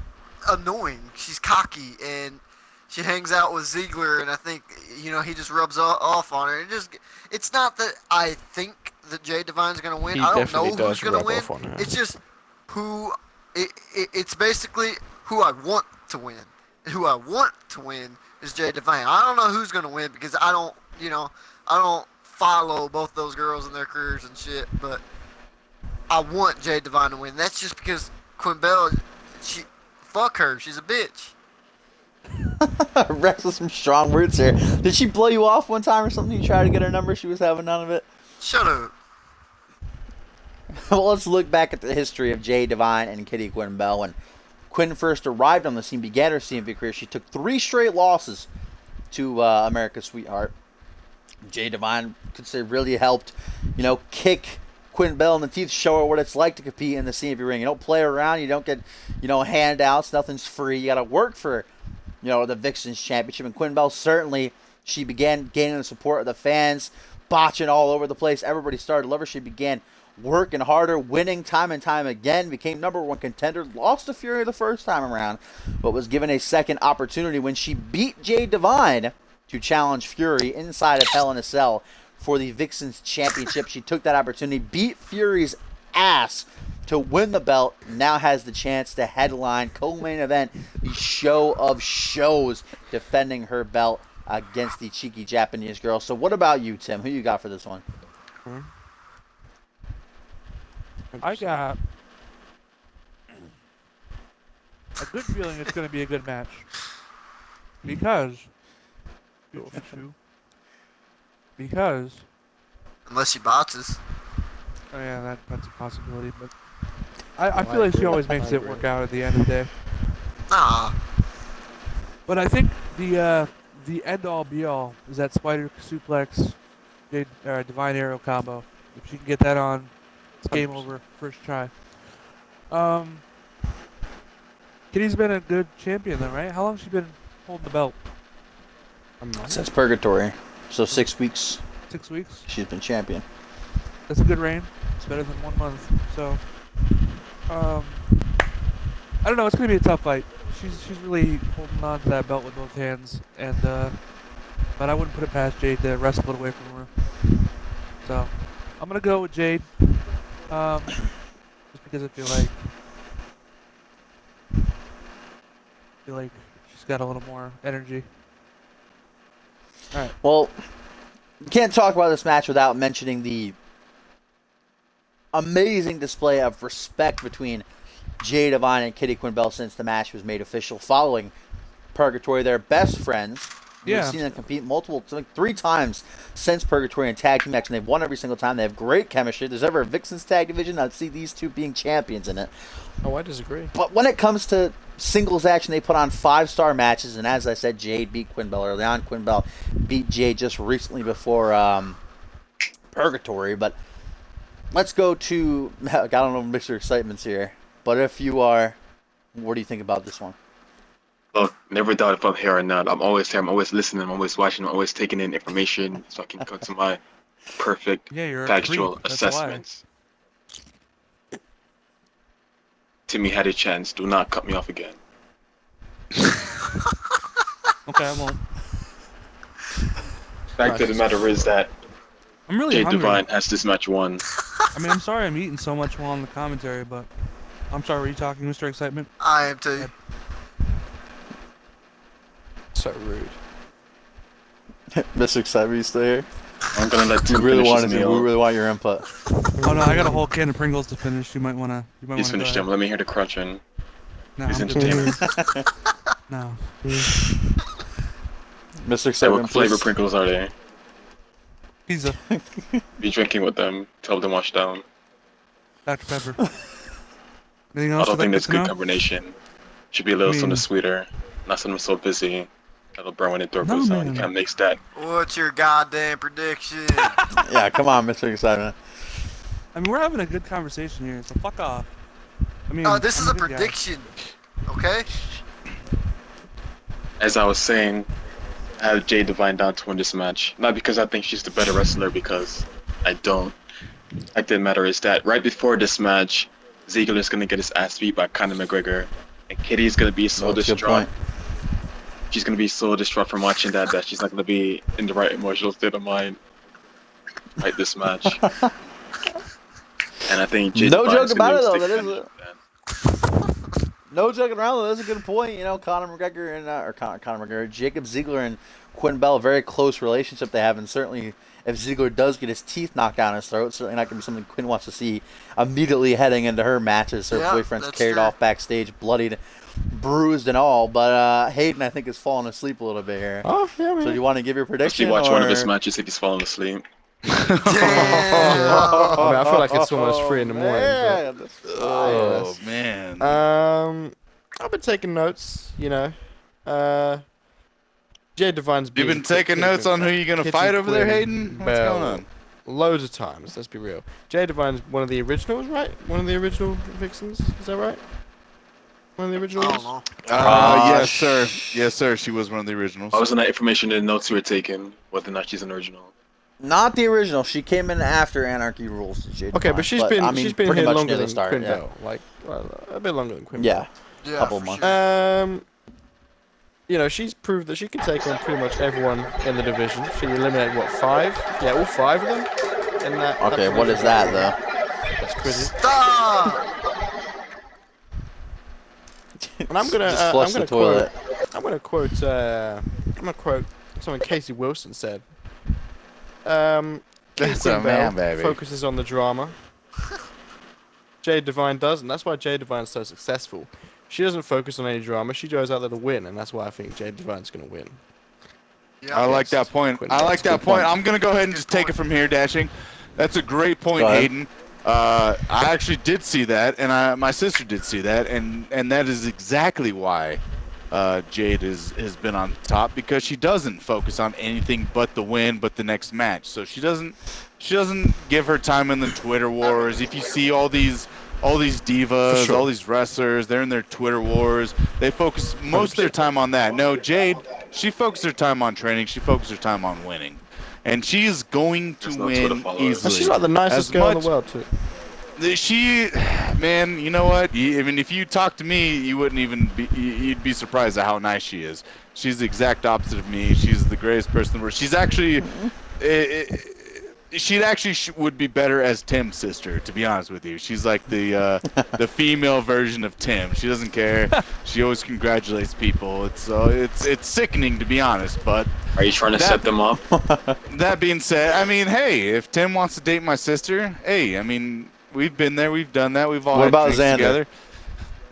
[SPEAKER 2] annoying. She's cocky, and she hangs out with Ziegler, and I think he just rubs off on her. It's not that I think that Jade Divine's gonna win.
[SPEAKER 3] He
[SPEAKER 2] I don't
[SPEAKER 3] definitely
[SPEAKER 2] know
[SPEAKER 3] does
[SPEAKER 2] who's gonna
[SPEAKER 3] rub
[SPEAKER 2] win.
[SPEAKER 3] off on her.
[SPEAKER 2] It's just who. It's basically who I want to win. Who I want to win is Jade Divine. I don't know who's gonna win because I don't follow both those girls and their careers and shit. But I want Jade Divine to win. That's just because Quinn Bell, fuck her. She's a bitch.
[SPEAKER 1] Rex with some strong words here. Did she blow you off one time or something? You tried to get her number. She was having none of it.
[SPEAKER 2] Shut up.
[SPEAKER 1] Well, let's look back at the history of Jade Divine and Kitty Quinn Bell. When Quinn first arrived on the scene, began her CMV career, she took 3 straight losses to America's Sweetheart. Jade Divine could say really helped, kick Quinn Bell in the teeth, show her what it's like to compete in the CMV ring. You don't play around, you don't get, handouts, nothing's free. You got to work for, the Vixens Championship. And Quinn Bell certainly, she began gaining the support of the fans, botching all over the place. Everybody started to love her. She began working harder, winning time and time again, became #1 contender, lost to Fury the first time around, but was given a second opportunity when she beat Jade Divine to challenge Fury inside of Hell in a Cell for the Vixens Championship. She took that opportunity, beat Fury's ass to win the belt, now has the chance to headline, co-main event, the show of shows, defending her belt against the cheeky Japanese girl. So what about you, Tim? Who you got for this one?
[SPEAKER 4] I got a good feeling it's going to be a good match. Because
[SPEAKER 2] Unless she botches.
[SPEAKER 4] oh yeah, that's a possibility, but I feel like she always makes it work out at the end of the day.
[SPEAKER 2] Nah.
[SPEAKER 4] But I think the end all be all is that spider suplex, divine arrow combo. If she can get that on, it's game over first try. Kitty's been a good champion though, right? How long has she been holding the belt?
[SPEAKER 1] Since Purgatory, so 6 weeks
[SPEAKER 4] 6 weeks.
[SPEAKER 1] she's been champion.
[SPEAKER 4] That's a good reign. It's better than 1 month. So, I don't know. It's gonna be a tough fight. She's really holding on to that belt with both hands, and but I wouldn't put it past Jade to wrestle it away from her. So, I'm gonna go with Jade, just because I feel like she's got a little more energy. All right.
[SPEAKER 1] Well, you can't talk about this match without mentioning the amazing display of respect between Jade Divine and Kitty Quinn Bell since the match was made official following Purgatory. They're best friends.
[SPEAKER 4] Yeah.
[SPEAKER 1] We've seen them compete three times since Purgatory in tag team match, and they've won every single time. They have great chemistry. If there's ever a Vixens tag division, I'd see these two being champions in it.
[SPEAKER 3] Oh, I disagree.
[SPEAKER 1] But when it comes to singles action, they put on 5-star matches, and as I said, Jade beat Quinn Bell early on. Quinn Bell beat Jade just recently before Purgatory. But let's go to, I don't know, Mr. Excitement's here. But if you are, what do you think about this one?
[SPEAKER 6] Look, never doubt if I'm here or not. I'm always here. I'm always listening. I'm always watching. I'm always taking in information so I can come to my perfect
[SPEAKER 4] Yeah,
[SPEAKER 6] factual assessments. Timmy had a chance. Do not cut me off again.
[SPEAKER 4] Okay, I won't.
[SPEAKER 6] Fact of the matter is that
[SPEAKER 4] I'm really
[SPEAKER 6] Jade
[SPEAKER 4] hungry.
[SPEAKER 6] Divine has this match won.
[SPEAKER 4] I mean, I'm sorry I'm eating so much while on the commentary, but I'm sorry. Were you talking, Mr. Excitement?
[SPEAKER 2] I am too.
[SPEAKER 3] So rude.
[SPEAKER 1] Mr. Excitement, you still here?
[SPEAKER 6] I'm gonna let
[SPEAKER 1] We
[SPEAKER 6] Tim
[SPEAKER 1] really
[SPEAKER 6] finish
[SPEAKER 1] want
[SPEAKER 6] his
[SPEAKER 1] we
[SPEAKER 6] meal.
[SPEAKER 1] really want your input.
[SPEAKER 4] Oh no, I got a whole can of Pringles to finish. You might wanna.
[SPEAKER 6] He's finished him. Let me hear the crunching.
[SPEAKER 4] No,
[SPEAKER 6] He's
[SPEAKER 4] I'm good.
[SPEAKER 6] entertainment.
[SPEAKER 4] No.
[SPEAKER 1] Mr.
[SPEAKER 6] Say
[SPEAKER 1] Excitement,
[SPEAKER 6] what flavor
[SPEAKER 1] please.
[SPEAKER 6] Pringles are they?
[SPEAKER 4] Pizza,
[SPEAKER 6] Be drinking with them. Tell them to wash down.
[SPEAKER 4] Dr. Pepper. Anything
[SPEAKER 6] I
[SPEAKER 4] else?
[SPEAKER 6] don't
[SPEAKER 4] you'd
[SPEAKER 6] think
[SPEAKER 4] like
[SPEAKER 6] that's
[SPEAKER 4] to
[SPEAKER 6] a good
[SPEAKER 4] know?
[SPEAKER 6] combination. Should be a little
[SPEAKER 4] I mean-
[SPEAKER 6] something sweeter. Not something so busy. That'll burn when it throw
[SPEAKER 4] No,
[SPEAKER 6] goes out.
[SPEAKER 4] man.
[SPEAKER 6] You can't mix that.
[SPEAKER 2] What's your goddamn prediction?
[SPEAKER 1] Yeah, come on, Mr. Excitement.
[SPEAKER 4] I mean, we're having a good conversation here, so fuck off. I mean,
[SPEAKER 2] This
[SPEAKER 4] I'm
[SPEAKER 2] is a
[SPEAKER 4] good guy.
[SPEAKER 2] prediction, okay?
[SPEAKER 6] as I was saying, I have Jade Divine down to win this match. Not because I think she's the better wrestler, because I don't. The fact of the matter is that right before this match, Ziggler's gonna get his ass beat by Conor McGregor, and Kitty's gonna be so
[SPEAKER 1] That's a good
[SPEAKER 6] distraught.
[SPEAKER 1] point.
[SPEAKER 6] She's gonna be so distraught from watching that she's not gonna be in the right emotional state of mind to fight this match. And I think Jade
[SPEAKER 1] No
[SPEAKER 6] Divine's
[SPEAKER 1] joke about it,
[SPEAKER 6] gonna
[SPEAKER 1] though.
[SPEAKER 6] take
[SPEAKER 1] That is
[SPEAKER 6] advantage
[SPEAKER 1] a-
[SPEAKER 6] of that.
[SPEAKER 1] No joking around though. That's a good point. You know, Conor McGregor and Conor McGregor, Jacob Ziegler and Quinn Bell, very close relationship they have, and certainly if Ziegler does get his teeth knocked down his throat, it's certainly not going to be something Quinn wants to see immediately heading into her matches. Her boyfriend's
[SPEAKER 2] that's
[SPEAKER 1] carried
[SPEAKER 2] true.
[SPEAKER 1] off backstage, bloodied, bruised, and all. But Hayden, I think, is falling asleep a little bit here.
[SPEAKER 3] Oh, yeah, man.
[SPEAKER 1] So do you want to give your
[SPEAKER 6] Actually,
[SPEAKER 1] prediction?
[SPEAKER 6] watch one of his
[SPEAKER 1] or-
[SPEAKER 6] matches if he's falling asleep.
[SPEAKER 2] Damn.
[SPEAKER 3] I mean, I feel like it's almost 3 in the morning.
[SPEAKER 1] Man, that's
[SPEAKER 5] Oh
[SPEAKER 1] fire.
[SPEAKER 5] man.
[SPEAKER 3] I've been taking notes, you know. Jade Divine's
[SPEAKER 5] You've been taking notes on who you're gonna
[SPEAKER 3] Kitty
[SPEAKER 5] fight over there,
[SPEAKER 3] Quinn
[SPEAKER 5] Hayden? What's
[SPEAKER 3] Bell.
[SPEAKER 5] going on?
[SPEAKER 3] Loads of times, let's be real. Jade Divine's one of the originals, right? One of the original Vixens, is that right? One of the
[SPEAKER 2] I
[SPEAKER 3] originals?
[SPEAKER 2] don't know.
[SPEAKER 5] Yes, sir. Yes, sir. She was one of the originals.
[SPEAKER 6] Why wasn't that information in the notes you were taking, whether or not she's an original?
[SPEAKER 1] Not the original. She came in after Anarchy Rules. Jade
[SPEAKER 3] Okay,
[SPEAKER 1] Divine,
[SPEAKER 3] but she's been
[SPEAKER 1] I mean,
[SPEAKER 3] she's been
[SPEAKER 1] pretty
[SPEAKER 3] here
[SPEAKER 1] much
[SPEAKER 3] longer
[SPEAKER 1] near the
[SPEAKER 3] than
[SPEAKER 1] start,
[SPEAKER 3] Quinn
[SPEAKER 1] yeah.
[SPEAKER 3] Bell, like a bit longer than Quinn
[SPEAKER 1] Yeah,
[SPEAKER 2] Yeah,
[SPEAKER 1] couple
[SPEAKER 2] for
[SPEAKER 1] months.
[SPEAKER 2] sure.
[SPEAKER 3] You know, she's proved that she can take on pretty much everyone in the division. She eliminated, what, 5? Yeah, all 5 of them? In that
[SPEAKER 1] Okay, what is that though?
[SPEAKER 3] That's crazy.
[SPEAKER 2] Stop!
[SPEAKER 3] And I'm gonna,
[SPEAKER 1] Just flush the toilet.
[SPEAKER 3] I'm gonna quote something Casey Wilson said.
[SPEAKER 5] That's
[SPEAKER 3] Quinn
[SPEAKER 5] a man,
[SPEAKER 3] Bell
[SPEAKER 5] baby.
[SPEAKER 3] focuses on the drama. Jade Divine doesn't. That's why Jade Divine's so successful. She doesn't focus on any drama. She goes out there to win, and that's why I think Jade Divine's gonna win.
[SPEAKER 2] Yeah.
[SPEAKER 5] I like that point. I like that point. I'm gonna go ahead and just take it from here, Dashing. That's a great point,
[SPEAKER 1] Go ahead.
[SPEAKER 5] Hayden. I actually did see that, and my sister did see that, and that is exactly why Jade has been on top, because she doesn't focus on anything but the win, but the next match. So she doesn't give her time in the Twitter wars. If you see all these divas,
[SPEAKER 3] sure.
[SPEAKER 5] all these wrestlers, they're in their Twitter wars. They focus most of their time on that. No, Jade, she focuses her time on training. She focuses her time on winning. And she is going to
[SPEAKER 6] There's no Twitter
[SPEAKER 5] win
[SPEAKER 6] followers.
[SPEAKER 5] easily.
[SPEAKER 3] And she's like the nicest
[SPEAKER 5] As
[SPEAKER 3] girl in
[SPEAKER 5] much-
[SPEAKER 3] the world too.
[SPEAKER 5] Man, you know what? I mean, if you talk to me, you wouldn't even be. You'd be surprised at how nice she is. She's the exact opposite of me. She's the greatest person in the world. She's actually, she actually would be better as Tim's sister, to be honest with you. She's like the female version of Tim. She doesn't care. She always congratulates people. It's sickening, to be honest. But
[SPEAKER 6] Are you trying to set them up?
[SPEAKER 5] that being said, I mean, hey, if Tim wants to date my sister, hey, I mean, we've been there, we've done that, we've all
[SPEAKER 1] What
[SPEAKER 5] had
[SPEAKER 1] about
[SPEAKER 5] drinks
[SPEAKER 1] Xander?
[SPEAKER 5] together.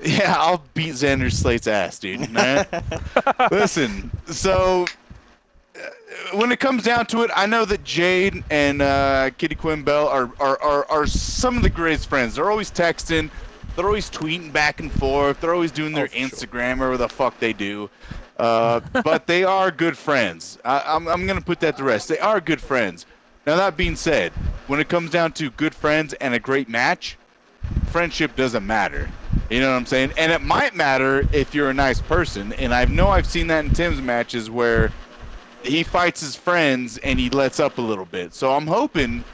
[SPEAKER 5] Yeah, I'll beat Xander Slate's ass, dude. Alright? Listen, so when it comes down to it, I know that Jade and Kitty Quinn Bell are some of the greatest friends. They're always texting, they're always tweeting back and forth, they're always doing their
[SPEAKER 3] for sure.
[SPEAKER 5] Instagram or whatever the fuck they do. But they are good friends. I'm gonna put that to rest. They are good friends. Now that being said, when it comes down to good friends and a great match, friendship doesn't matter. You know what I'm saying? And it might matter if you're a nice person. And I've seen that in Tim's matches where he fights his friends and he lets up a little bit. So I'm hoping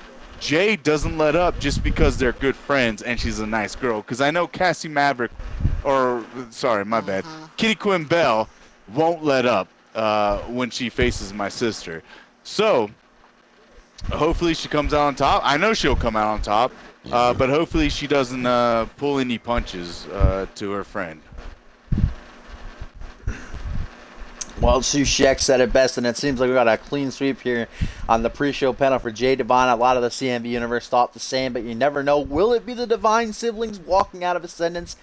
[SPEAKER 5] Jade doesn't let up just because they're good friends and she's a nice girl. Because I know Cassie Maverick, Kitty Quinn Bell won't let up when she faces my sister. So hopefully she comes out on top. I know she'll come out on top, but hopefully she doesn't pull any punches to her friend.
[SPEAKER 1] Well, Sushek said it best, and it seems like we got a clean sweep here on the pre-show panel for Jade Divine. A lot of the CMV universe thought the same, but you never know. Will it be the Divine siblings walking out of Ascendance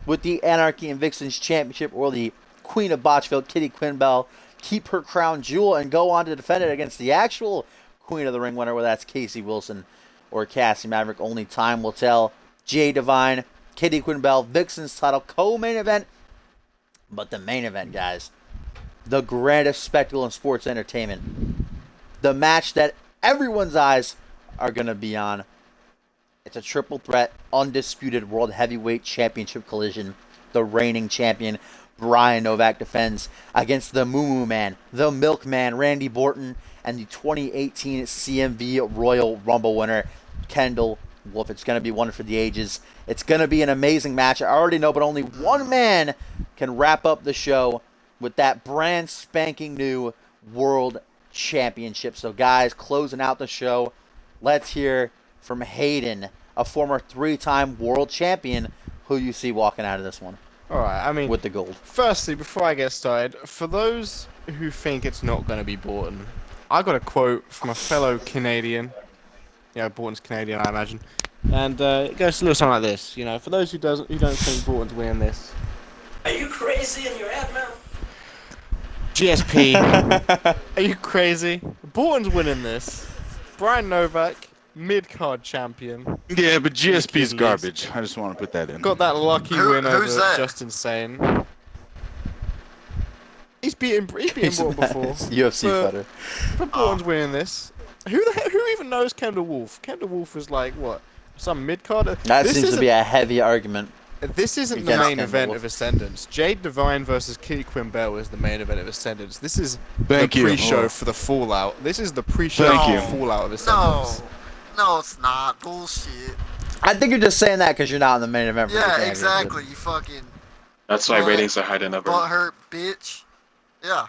[SPEAKER 1] with the Anarchy and Vixens Championship, or the Queen of Botchville, Kitty Quinn Bell, keep her crown jewel and go on to defend it against the actual Queen of the Ring winner, whether that's Casey Wilson or Cassie Maverick? Only time will tell. Jade Divine, Kitty Quinn Bell, Vixens title co-main event. But the main event, guys, the grandest spectacle in sports entertainment, the match that everyone's eyes are going to be on. It's a triple threat, undisputed World Heavyweight Championship collision. The reigning champion Brian Novak defends against the Moo Moo Man, the Milkman, Randy Borton, and the 2018 CMV Royal Rumble winner, Kendall Wolf. It's going to be one for the ages. It's going to be an amazing match. I already know, but only one man can wrap up the show with that brand spanking new World Championship. So, guys, closing out the show, let's hear from Hayden, a former 3-time world champion. Who you see walking out of this one?
[SPEAKER 3] All right, I mean,
[SPEAKER 1] with the gold.
[SPEAKER 3] Firstly, before I get started, for those who think it's not going to be Borton, I got a quote from a fellow Canadian. Yeah, Borton's Canadian, I imagine. And it goes a little something like this. You know, for those who don't think Borton's winning this.
[SPEAKER 9] Are you crazy in your head, man?
[SPEAKER 3] GSP, are you crazy? Borton's winning this. Brian Novak, mid-card champion.
[SPEAKER 5] Yeah, but GSP's garbage. I just want to put that in.
[SPEAKER 3] Got that lucky win over
[SPEAKER 2] that?
[SPEAKER 3] Just Insane. He's beaten Borton before.
[SPEAKER 1] UFC fighter.
[SPEAKER 3] But Borton's winning this. Who even knows Kendall Wolf? Kendall Wolf is like, what? Some mid-carder?
[SPEAKER 1] That seems to be a heavy argument.
[SPEAKER 3] This isn't the main event of Ascendance. Jade Divine versus Kitty Quimbell is the main event of Ascendance. This is the pre-show for the Fallout. This is the pre-show for the Fallout of Ascendance.
[SPEAKER 2] No, it's not. Bullshit.
[SPEAKER 1] I think you're just saying that because you're not in the main event.
[SPEAKER 2] Yeah, exactly. You fucking.
[SPEAKER 6] That's why ratings are higher than ever.
[SPEAKER 2] Butthurt bitch. Yeah.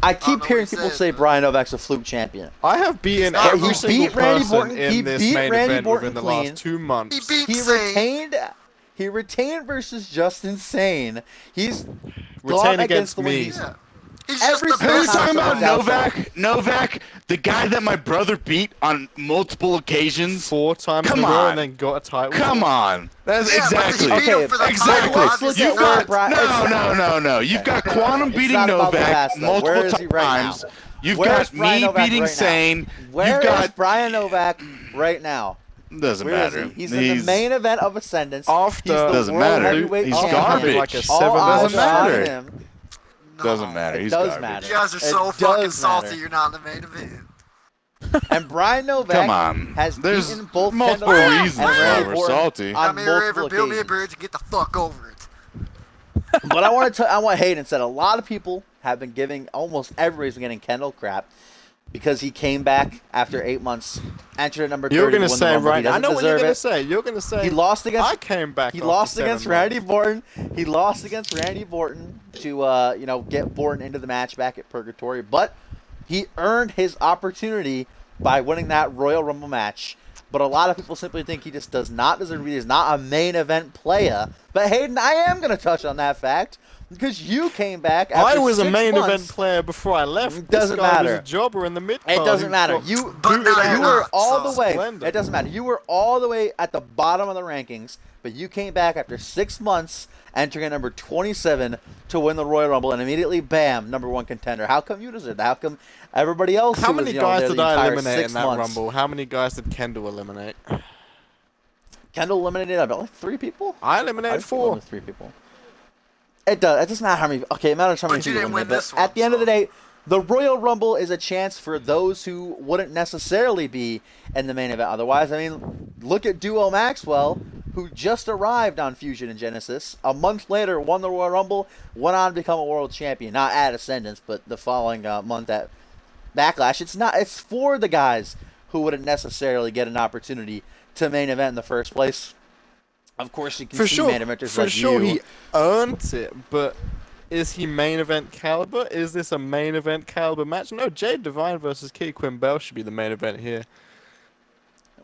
[SPEAKER 1] I keep hearing people say Brian Novak's a fluke champion.
[SPEAKER 3] I have beaten every single person in this main event within the last 2 months.
[SPEAKER 1] He retained versus Just Insane. He's
[SPEAKER 3] retained against me.
[SPEAKER 1] Every
[SPEAKER 5] Who are you talking about? Novak, the guy that my brother beat on multiple occasions
[SPEAKER 3] 4 times in a row and then got a title.
[SPEAKER 5] Come on, that's exactly.
[SPEAKER 1] Okay,
[SPEAKER 5] exactly. No. You've got Quantum beating Novak multiple times. You've got me beating Sane.
[SPEAKER 1] Where is Brian Novak right now?
[SPEAKER 5] Doesn't matter.
[SPEAKER 1] He's in the main event of Ascendance.
[SPEAKER 5] Doesn't matter. He's garbage.
[SPEAKER 3] Like a
[SPEAKER 5] doesn't matter.
[SPEAKER 2] No,
[SPEAKER 5] doesn't matter. He's
[SPEAKER 1] does
[SPEAKER 5] garbage.
[SPEAKER 1] matter.
[SPEAKER 2] You guys are so fucking salty you're not in the main event.
[SPEAKER 1] And Brian Novak has beaten both
[SPEAKER 5] multiple reasons why we're salty.
[SPEAKER 2] I mean, River, build me a bridge and get the fuck over it.
[SPEAKER 1] But I want Hayden said a lot of people have been giving, almost everybody's been getting Kendall crap because he came back after 8 months, entered at number 30.
[SPEAKER 3] You're gonna say right now. I know what you're gonna
[SPEAKER 1] it.
[SPEAKER 3] say. You're gonna say
[SPEAKER 1] he lost against.
[SPEAKER 3] I came back.
[SPEAKER 1] He lost against Randy Borton. He lost against Randy Borton to get Borton into the match back at Purgatory, but he earned his opportunity by winning that Royal Rumble match. But a lot of people simply think he just does not deserve to be. He's not a main event player. But Hayden, I am going to touch on that fact because you came back after 6 months.
[SPEAKER 3] I was a main event player before I left.
[SPEAKER 1] It doesn't matter.
[SPEAKER 3] Was a jobber in the mid card.
[SPEAKER 1] It doesn't matter. You were all the way. It doesn't matter. You were all the way at the bottom of the rankings, but you came back after 6 months, entering at number 27 to win the Royal Rumble, and immediately, bam, #1 contender. How come you deserve that? How come everybody else?
[SPEAKER 3] How many guys did I eliminate in that
[SPEAKER 1] months?
[SPEAKER 3] Rumble? How many guys did Kendall eliminate?
[SPEAKER 1] Kendall eliminated about like 3 people.
[SPEAKER 3] I eliminated 4.
[SPEAKER 1] Only 3 people. It does. It doesn't matter how many. Okay, it matters how many people eliminate. But at the end of the day, the Royal Rumble is a chance for those who wouldn't necessarily be in the main event otherwise. I mean, look at Duo Maxwell, who just arrived on Fusion and Genesis. A month later, won the Royal Rumble, went on to become a world champion. Not at Ascendance, but the following month at Backlash. It's for the guys who wouldn't necessarily get an opportunity to main event in the first place. Of course, you can see main eventers like you.
[SPEAKER 3] For sure, he earned it, but is he main event caliber? Is this a main event caliber match? No, Jade Divine versus Kitty Quimbell should be the main event here.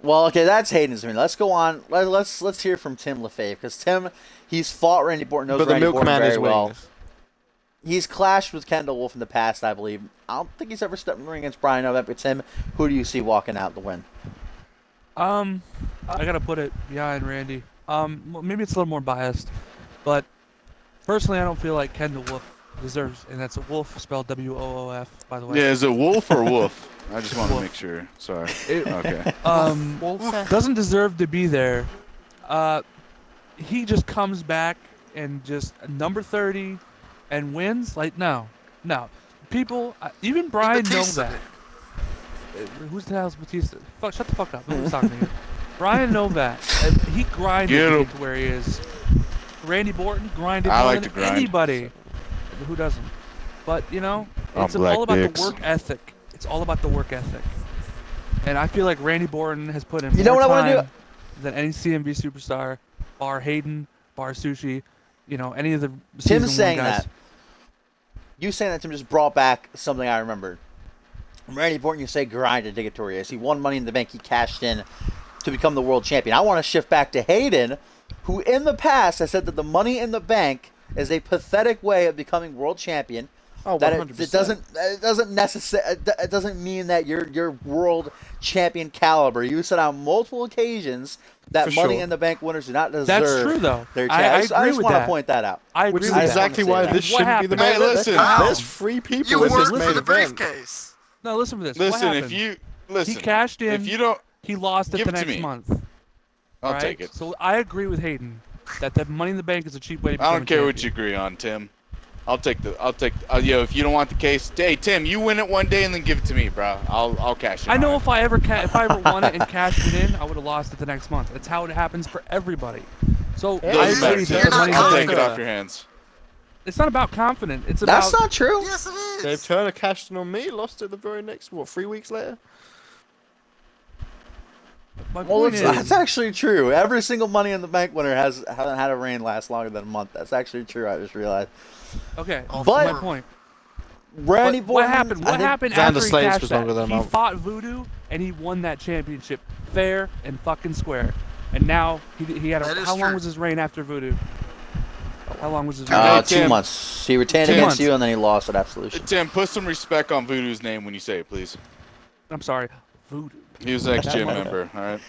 [SPEAKER 1] Well, okay, that's Hayden's opinion. Let's go on. Let's hear from Tim LaFave, because Tim, he's fought Randy Borton, knows Randy Borton very well. He's clashed with Kendall Wolf in the past, I believe. I don't think he's ever stepped in the ring against Brian Novak, but Tim, who do you see walking out the win?
[SPEAKER 4] I gotta put it behind Randy. Maybe it's a little more biased, but personally, I don't feel like Kendall Wolf deserves, and that's a Wolf spelled W-O-O-F, by the way.
[SPEAKER 5] Yeah, is it Wolf or Wolf? I just want to make sure. Sorry. Okay.
[SPEAKER 4] Doesn't deserve to be there. He just comes back and just number 30 and wins. Like no. People, even Brian knows that. Who's the hell's Batista? Fuck, shut the fuck up. Who's talking to you? Brian Novak, he grinded to get to where he is. Randy Orton grinded
[SPEAKER 5] I
[SPEAKER 4] more
[SPEAKER 5] like
[SPEAKER 4] than
[SPEAKER 5] to grind.
[SPEAKER 4] anybody. Who doesn't? But you know,
[SPEAKER 5] Oh,
[SPEAKER 4] it's
[SPEAKER 5] black
[SPEAKER 4] all about
[SPEAKER 5] dicks.
[SPEAKER 4] the work ethic. It's all about the work ethic. And I feel like Randy Orton has put in
[SPEAKER 1] You know
[SPEAKER 4] more
[SPEAKER 1] what I wanna do?
[SPEAKER 4] time than any CMV superstar, bar Hayden, bar Sushi, you know, any of the season
[SPEAKER 1] Tim's
[SPEAKER 4] one
[SPEAKER 1] saying
[SPEAKER 4] guys.
[SPEAKER 1] that. You saying that Tim just brought back something I remembered. Randy Orton, you say grinded to get victorious. He won Money in the Bank. He cashed in to become the world champion. I want to shift back to Hayden, who in the past has said that the Money in the Bank is a pathetic way of becoming world champion.
[SPEAKER 3] Oh,
[SPEAKER 1] That
[SPEAKER 3] 100%.
[SPEAKER 1] it doesn't mean that you're world champion caliber. You said on multiple occasions that
[SPEAKER 3] For
[SPEAKER 1] Money
[SPEAKER 3] sure.
[SPEAKER 1] in the Bank winners do not deserve.
[SPEAKER 4] That's true, though.
[SPEAKER 1] Their
[SPEAKER 4] I
[SPEAKER 1] chance. I
[SPEAKER 4] agree
[SPEAKER 1] just
[SPEAKER 4] with
[SPEAKER 1] want to
[SPEAKER 4] that.
[SPEAKER 1] point that out.
[SPEAKER 4] I
[SPEAKER 3] Which
[SPEAKER 4] agree
[SPEAKER 3] is
[SPEAKER 4] with
[SPEAKER 3] exactly
[SPEAKER 1] that.
[SPEAKER 3] why
[SPEAKER 1] What
[SPEAKER 3] this shouldn't be the
[SPEAKER 4] happened?
[SPEAKER 3] main
[SPEAKER 5] Hey,
[SPEAKER 3] event.
[SPEAKER 5] listen.
[SPEAKER 2] Wow.
[SPEAKER 3] There's 3 people
[SPEAKER 2] You
[SPEAKER 3] in this
[SPEAKER 2] worked
[SPEAKER 3] main
[SPEAKER 2] for the
[SPEAKER 3] event.
[SPEAKER 2] briefcase.
[SPEAKER 4] No, listen to this. What
[SPEAKER 5] Listen,
[SPEAKER 4] happened?
[SPEAKER 5] if you listen,
[SPEAKER 4] He cashed in.
[SPEAKER 5] if you don't,
[SPEAKER 4] He lost it
[SPEAKER 5] give
[SPEAKER 4] the
[SPEAKER 5] it to
[SPEAKER 4] next
[SPEAKER 5] me.
[SPEAKER 4] month.
[SPEAKER 5] I'll
[SPEAKER 4] right?
[SPEAKER 5] take it.
[SPEAKER 4] So I agree with Hayden that the Money in the Bank is a cheap way to become
[SPEAKER 5] I don't care
[SPEAKER 4] a
[SPEAKER 5] what you
[SPEAKER 4] champion.
[SPEAKER 5] agree on, Tim. I'll take. Yo, if you don't want the case, hey Tim, you win it one day and then give it to me, bro. I'll cash it.
[SPEAKER 4] I know
[SPEAKER 5] on
[SPEAKER 4] if I ever won it and cashed it in, I would have lost it the next month. That's how it happens for everybody. So
[SPEAKER 3] Yeah,
[SPEAKER 5] it.
[SPEAKER 4] I
[SPEAKER 5] Doesn't matter,
[SPEAKER 4] agree
[SPEAKER 5] Tim.
[SPEAKER 4] that
[SPEAKER 2] You're
[SPEAKER 4] the Money in
[SPEAKER 2] not
[SPEAKER 4] the
[SPEAKER 5] I'll take
[SPEAKER 4] Bank.
[SPEAKER 5] it off your hands.
[SPEAKER 4] It's not about confidence. It's
[SPEAKER 1] That's
[SPEAKER 4] about
[SPEAKER 1] not true.
[SPEAKER 2] Yes, it is.
[SPEAKER 3] Dave Turner cashed in on me, lost it the very next, 3 weeks later?
[SPEAKER 4] my
[SPEAKER 1] Well,
[SPEAKER 4] point
[SPEAKER 1] that's
[SPEAKER 4] is.
[SPEAKER 1] actually true. Every single Money in the Bank winner hasn't had a reign last longer than a month. That's actually true. I just realized.
[SPEAKER 4] Okay,
[SPEAKER 1] But-
[SPEAKER 4] my point.
[SPEAKER 1] Randy
[SPEAKER 4] But what
[SPEAKER 1] Orton,
[SPEAKER 4] happened?
[SPEAKER 1] I
[SPEAKER 4] What
[SPEAKER 1] think-
[SPEAKER 4] happened
[SPEAKER 3] Xander
[SPEAKER 4] after he
[SPEAKER 3] Slates
[SPEAKER 4] cashed
[SPEAKER 3] was
[SPEAKER 4] that?
[SPEAKER 3] longer than a
[SPEAKER 4] He
[SPEAKER 3] month.
[SPEAKER 4] fought Voodoo and he won that championship fair and fucking square. And now he had
[SPEAKER 2] That
[SPEAKER 4] a.
[SPEAKER 2] is
[SPEAKER 4] How long
[SPEAKER 2] true.
[SPEAKER 4] was his reign after Voodoo? How long was his reign?
[SPEAKER 5] Hey,
[SPEAKER 1] 2
[SPEAKER 5] Tim.
[SPEAKER 1] months. He retained
[SPEAKER 4] 2
[SPEAKER 1] against
[SPEAKER 4] months.
[SPEAKER 1] you, and then he lost at Absolution.
[SPEAKER 5] Tim, put some respect on Voodoo's name when you say it, please.
[SPEAKER 4] I'm sorry, Voodoo.
[SPEAKER 5] He was an ex-gym
[SPEAKER 4] That-
[SPEAKER 5] member. All right.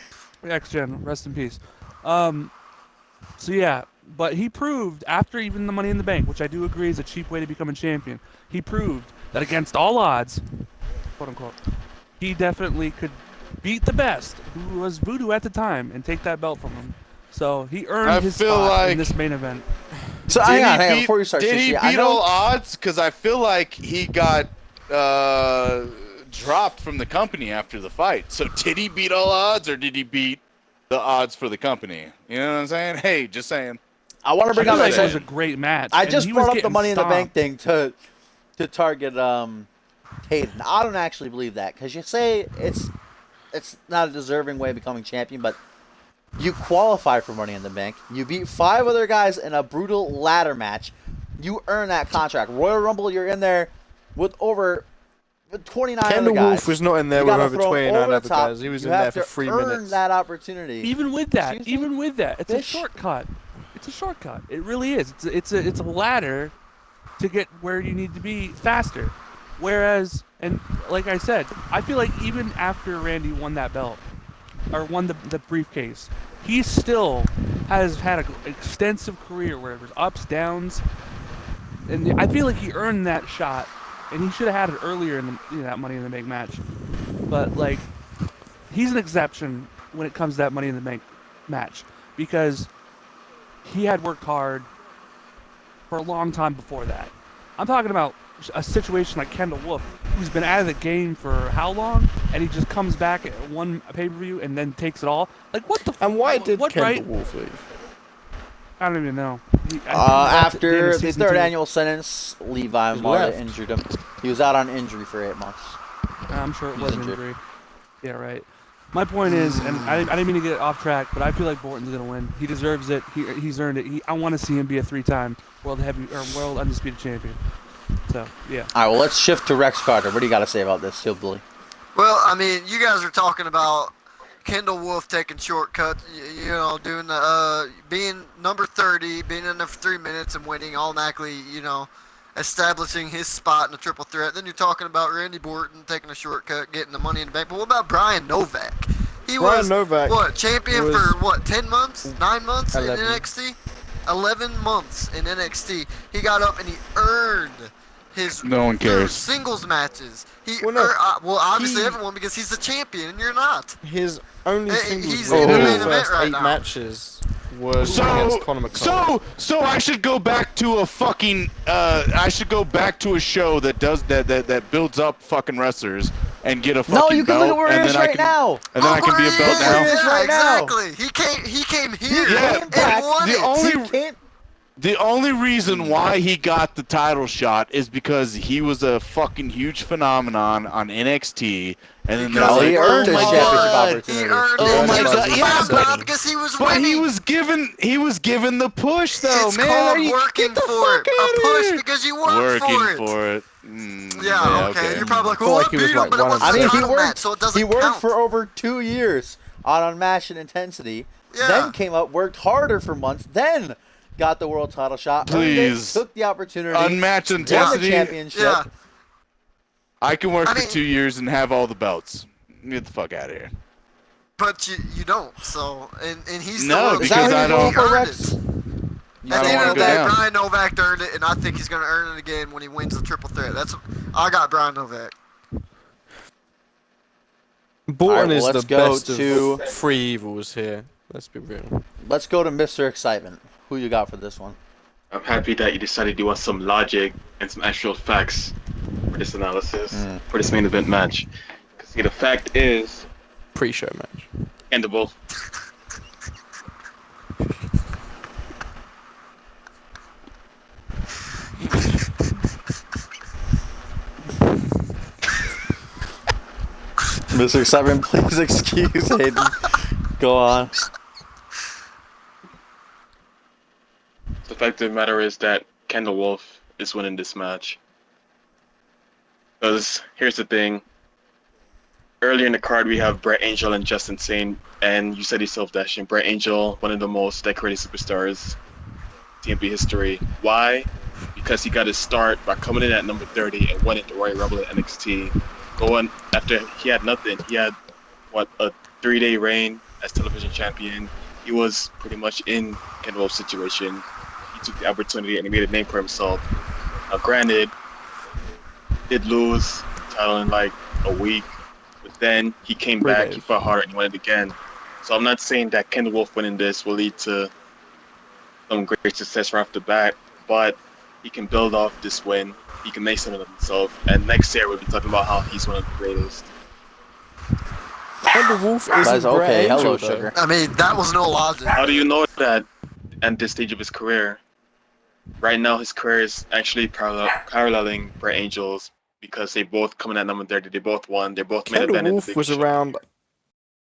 [SPEAKER 4] Ex-gen, rest in peace. So yeah, but he proved after even the Money in the Bank, which I do agree is a cheap way to become a champion. He proved that against all odds, quote unquote, he definitely could beat the best, who was Voodoo at the time, and take that belt from him. So he earned
[SPEAKER 5] I
[SPEAKER 4] his
[SPEAKER 5] feel
[SPEAKER 4] spot
[SPEAKER 5] like-
[SPEAKER 4] in this main event.
[SPEAKER 1] So hang on, before you start,
[SPEAKER 5] did he
[SPEAKER 1] Sushi, I
[SPEAKER 5] beat
[SPEAKER 1] know-
[SPEAKER 5] all odds? Because I feel like he got dropped from the company after the fight. So did he beat all odds, or did he beat the odds for the company? You know what I'm saying? Hey, just saying.
[SPEAKER 1] I want to
[SPEAKER 4] I
[SPEAKER 1] bring
[SPEAKER 4] feel
[SPEAKER 1] up
[SPEAKER 4] like
[SPEAKER 1] that
[SPEAKER 4] it was a
[SPEAKER 1] session.
[SPEAKER 4] great match.
[SPEAKER 1] I
[SPEAKER 4] and
[SPEAKER 1] just
[SPEAKER 4] he was
[SPEAKER 1] brought up the
[SPEAKER 4] getting
[SPEAKER 1] Money in the Bank
[SPEAKER 4] stomped.
[SPEAKER 1] thing to target Hayden. I don't actually believe that, because you say it's not a deserving way of becoming champion, but you qualify for Money in the Bank. You beat 5 other guys in a brutal ladder match. You earn that contract. Royal Rumble, you're in there with over 29 other
[SPEAKER 3] Kendall
[SPEAKER 1] guys.
[SPEAKER 3] Wolf was not in there
[SPEAKER 1] You
[SPEAKER 3] with
[SPEAKER 1] gotta
[SPEAKER 3] over
[SPEAKER 1] throw
[SPEAKER 3] 29
[SPEAKER 1] over the
[SPEAKER 3] other
[SPEAKER 1] top.
[SPEAKER 3] guys. He was
[SPEAKER 1] You
[SPEAKER 3] in there
[SPEAKER 1] have
[SPEAKER 3] for
[SPEAKER 1] to
[SPEAKER 3] 3
[SPEAKER 1] earn
[SPEAKER 3] minutes.
[SPEAKER 1] that opportunity.
[SPEAKER 4] Even with that,
[SPEAKER 1] Excuse me?
[SPEAKER 4] it's a
[SPEAKER 1] Fish?
[SPEAKER 4] shortcut. It's a shortcut. It really is. It's a ladder to get where you need to be faster. Whereas, and like I said, I feel like even after Randy won that belt, or won the briefcase, he still has had an extensive career where there's ups, downs, and I feel like he earned that shot, and he should have had it earlier in that Money in the Bank match. But like, he's an exception when it comes to that Money in the Bank match, because he had worked hard for a long time before that. I'm talking about a situation like Kendall Wolf, who's been out of the game for how long, and he just comes back at one pay-per-view and then takes it all. Like, what the?
[SPEAKER 3] And why did
[SPEAKER 4] what
[SPEAKER 3] Kendall
[SPEAKER 4] right?
[SPEAKER 3] Wolf leave?
[SPEAKER 4] I don't even know. I think he left at the end
[SPEAKER 1] After
[SPEAKER 4] of
[SPEAKER 1] the
[SPEAKER 4] season
[SPEAKER 1] third
[SPEAKER 4] 2.
[SPEAKER 1] annual sentence, Levi
[SPEAKER 3] He's
[SPEAKER 1] Marta
[SPEAKER 3] left.
[SPEAKER 1] injured him. He was out on injury for 8 months.
[SPEAKER 4] I'm sure it
[SPEAKER 1] He's
[SPEAKER 4] was an
[SPEAKER 1] injured.
[SPEAKER 4] injury. Yeah, right. My point is, and I didn't mean to get off track, but I feel like Borton's gonna win. He deserves it. He's earned it. I want to see him be a 3-time world undisputed champion. So yeah.
[SPEAKER 1] All right, well, let's shift to Rex Carter. What do you got to say about this, Hillbilly?
[SPEAKER 2] Well, I mean, you guys are talking about Kendall Wolf taking shortcuts, you know, doing the being number 30, being in there for 3 minutes and winning, automatically, you know, establishing his spot in the triple threat. Then you're talking about Randy Orton taking a shortcut, getting the Money in the Bank. But what about Brian Novak? He
[SPEAKER 3] Brian
[SPEAKER 2] was
[SPEAKER 3] Novak
[SPEAKER 2] what, champion
[SPEAKER 3] was-
[SPEAKER 2] for what, 10 months, 9 months
[SPEAKER 3] 11.
[SPEAKER 2] in NXT, 11 months in NXT. He got up and he earned his
[SPEAKER 5] No one cares.
[SPEAKER 2] singles matches.
[SPEAKER 3] Well, no,
[SPEAKER 2] Well, obviously
[SPEAKER 3] he-
[SPEAKER 2] everyone, because he's the champion and you're not.
[SPEAKER 3] His only
[SPEAKER 2] Hey,
[SPEAKER 3] singles
[SPEAKER 2] he's
[SPEAKER 3] win
[SPEAKER 5] in the
[SPEAKER 3] in
[SPEAKER 5] main
[SPEAKER 3] the
[SPEAKER 2] event
[SPEAKER 3] first
[SPEAKER 2] right
[SPEAKER 3] 8
[SPEAKER 2] now.
[SPEAKER 3] matches was
[SPEAKER 5] So,
[SPEAKER 3] against Conor McCollum.
[SPEAKER 5] so I should go back to a fucking. I should go back to a show that does that builds up fucking wrestlers and get a fucking
[SPEAKER 1] No, you can
[SPEAKER 5] belt,
[SPEAKER 1] look at where
[SPEAKER 5] and
[SPEAKER 1] he is
[SPEAKER 5] then I
[SPEAKER 1] right
[SPEAKER 5] can,
[SPEAKER 1] now.
[SPEAKER 5] and then I can be a belt
[SPEAKER 1] Look where he
[SPEAKER 5] now.
[SPEAKER 1] is
[SPEAKER 2] Yeah,
[SPEAKER 1] right now.
[SPEAKER 2] exactly. He came here
[SPEAKER 5] Yeah,
[SPEAKER 2] and won
[SPEAKER 5] the
[SPEAKER 2] it.
[SPEAKER 5] only-
[SPEAKER 1] He came,
[SPEAKER 5] The only reason why he got the title shot is because he was a fucking huge phenomenon on NXT, and then
[SPEAKER 2] Because
[SPEAKER 1] No,
[SPEAKER 5] they're
[SPEAKER 1] he
[SPEAKER 5] like,
[SPEAKER 1] earned
[SPEAKER 5] oh
[SPEAKER 1] his
[SPEAKER 5] my
[SPEAKER 1] championship
[SPEAKER 5] God.
[SPEAKER 2] He
[SPEAKER 1] opportunity.
[SPEAKER 2] earned
[SPEAKER 5] Oh
[SPEAKER 2] it.
[SPEAKER 5] my
[SPEAKER 2] He was
[SPEAKER 5] God, yeah,
[SPEAKER 2] SmackDown because he was
[SPEAKER 5] But
[SPEAKER 2] winning.
[SPEAKER 5] he was given the push though,
[SPEAKER 2] It's
[SPEAKER 5] man.
[SPEAKER 2] called
[SPEAKER 5] Are you,
[SPEAKER 2] working
[SPEAKER 5] get the
[SPEAKER 2] for
[SPEAKER 5] fuck
[SPEAKER 2] it. A
[SPEAKER 5] outta
[SPEAKER 2] push
[SPEAKER 5] here.
[SPEAKER 2] because you worked
[SPEAKER 5] Working
[SPEAKER 2] for it.
[SPEAKER 5] for it.
[SPEAKER 2] Yeah, okay. You're probably like, well,
[SPEAKER 3] like
[SPEAKER 2] I
[SPEAKER 3] he was
[SPEAKER 2] beat him,
[SPEAKER 3] like
[SPEAKER 2] but it
[SPEAKER 3] one of
[SPEAKER 2] wasn't
[SPEAKER 1] I
[SPEAKER 3] the
[SPEAKER 2] a
[SPEAKER 1] mean, he
[SPEAKER 2] title match,
[SPEAKER 1] worked.
[SPEAKER 2] so it doesn't
[SPEAKER 1] He worked
[SPEAKER 2] count.
[SPEAKER 1] for over 2 years on Unmatched and Intensity.
[SPEAKER 2] Yeah.
[SPEAKER 1] Then came up, worked harder for months. Then got the world title shot. Earned
[SPEAKER 5] Please.
[SPEAKER 1] it, took the opportunity.
[SPEAKER 5] Unmatched
[SPEAKER 1] Won the
[SPEAKER 5] Intensity.
[SPEAKER 1] championship.
[SPEAKER 2] Yeah.
[SPEAKER 5] I can work
[SPEAKER 2] I
[SPEAKER 5] for
[SPEAKER 2] mean-
[SPEAKER 5] 2 years and have all the belts. Get the fuck out of here.
[SPEAKER 2] But you don't, so and he's
[SPEAKER 5] No,
[SPEAKER 2] the world
[SPEAKER 1] Is that
[SPEAKER 5] because
[SPEAKER 1] who
[SPEAKER 5] I
[SPEAKER 1] you're going
[SPEAKER 5] don't-
[SPEAKER 1] for,
[SPEAKER 2] earned
[SPEAKER 1] Rex?
[SPEAKER 2] it.
[SPEAKER 1] You
[SPEAKER 2] At
[SPEAKER 5] I
[SPEAKER 2] the
[SPEAKER 1] saying
[SPEAKER 2] end
[SPEAKER 5] don't wanna
[SPEAKER 2] of the
[SPEAKER 5] go
[SPEAKER 2] day,
[SPEAKER 5] down.
[SPEAKER 2] Brian Novak earned it, and I think he's gonna earn it again when he wins the triple threat. I got Brian Novak.
[SPEAKER 3] Borton
[SPEAKER 1] Alright, well,
[SPEAKER 3] is
[SPEAKER 1] let's
[SPEAKER 3] the
[SPEAKER 1] go
[SPEAKER 3] best
[SPEAKER 1] to-
[SPEAKER 3] of three evils here. Let's be real.
[SPEAKER 1] Let's go to Mr. Excitement. Who you got for this one?
[SPEAKER 6] I'm happy that you decided you want some logic and some actual facts for this analysis, for this main event match. Because see, the fact is,
[SPEAKER 3] Pre-show match.
[SPEAKER 6] and the Wolf.
[SPEAKER 1] Mr. Excitement, please excuse Hayden. Go on.
[SPEAKER 6] The fact of the matter is that Kendall Wolf is winning this match. Because here's the thing. Earlier in the card, we have Brett Angel and Justin Sane, and you said yourself, Dashing. Brett Angel, one of the most decorated superstars in TMP history. Why? Because he got his start by coming in at number 30 and winning the Royal Rumble at NXT. Going after he had nothing. He had, a 3-day reign as television champion. He was pretty much in Kendall Wolf's situation. He took the opportunity and he made a name for himself. Now, granted, did lose the title in like a week, but then he came
[SPEAKER 3] 3
[SPEAKER 6] back,
[SPEAKER 3] days.
[SPEAKER 6] he fought harder, and he won it again. So I'm not saying that Kendall Wolf winning this will lead to some great success right off the bat, but he can build off this win. He can make something of himself, and next year we'll be talking about how he's one of the greatest.
[SPEAKER 3] Kendall Wolf
[SPEAKER 1] Guys,
[SPEAKER 3] isn't Brett
[SPEAKER 1] okay,
[SPEAKER 3] Angel,
[SPEAKER 1] hello,
[SPEAKER 3] though.
[SPEAKER 1] sugar.
[SPEAKER 2] I mean, that was no logic.
[SPEAKER 6] How do you know that at this stage of his career? Right now, his career is actually paralleling Brett Angel's because they both coming at number 30. They both won. They both made
[SPEAKER 3] Kendall
[SPEAKER 6] event in the
[SPEAKER 3] Wolf
[SPEAKER 6] biggest
[SPEAKER 3] was
[SPEAKER 6] show.
[SPEAKER 3] around.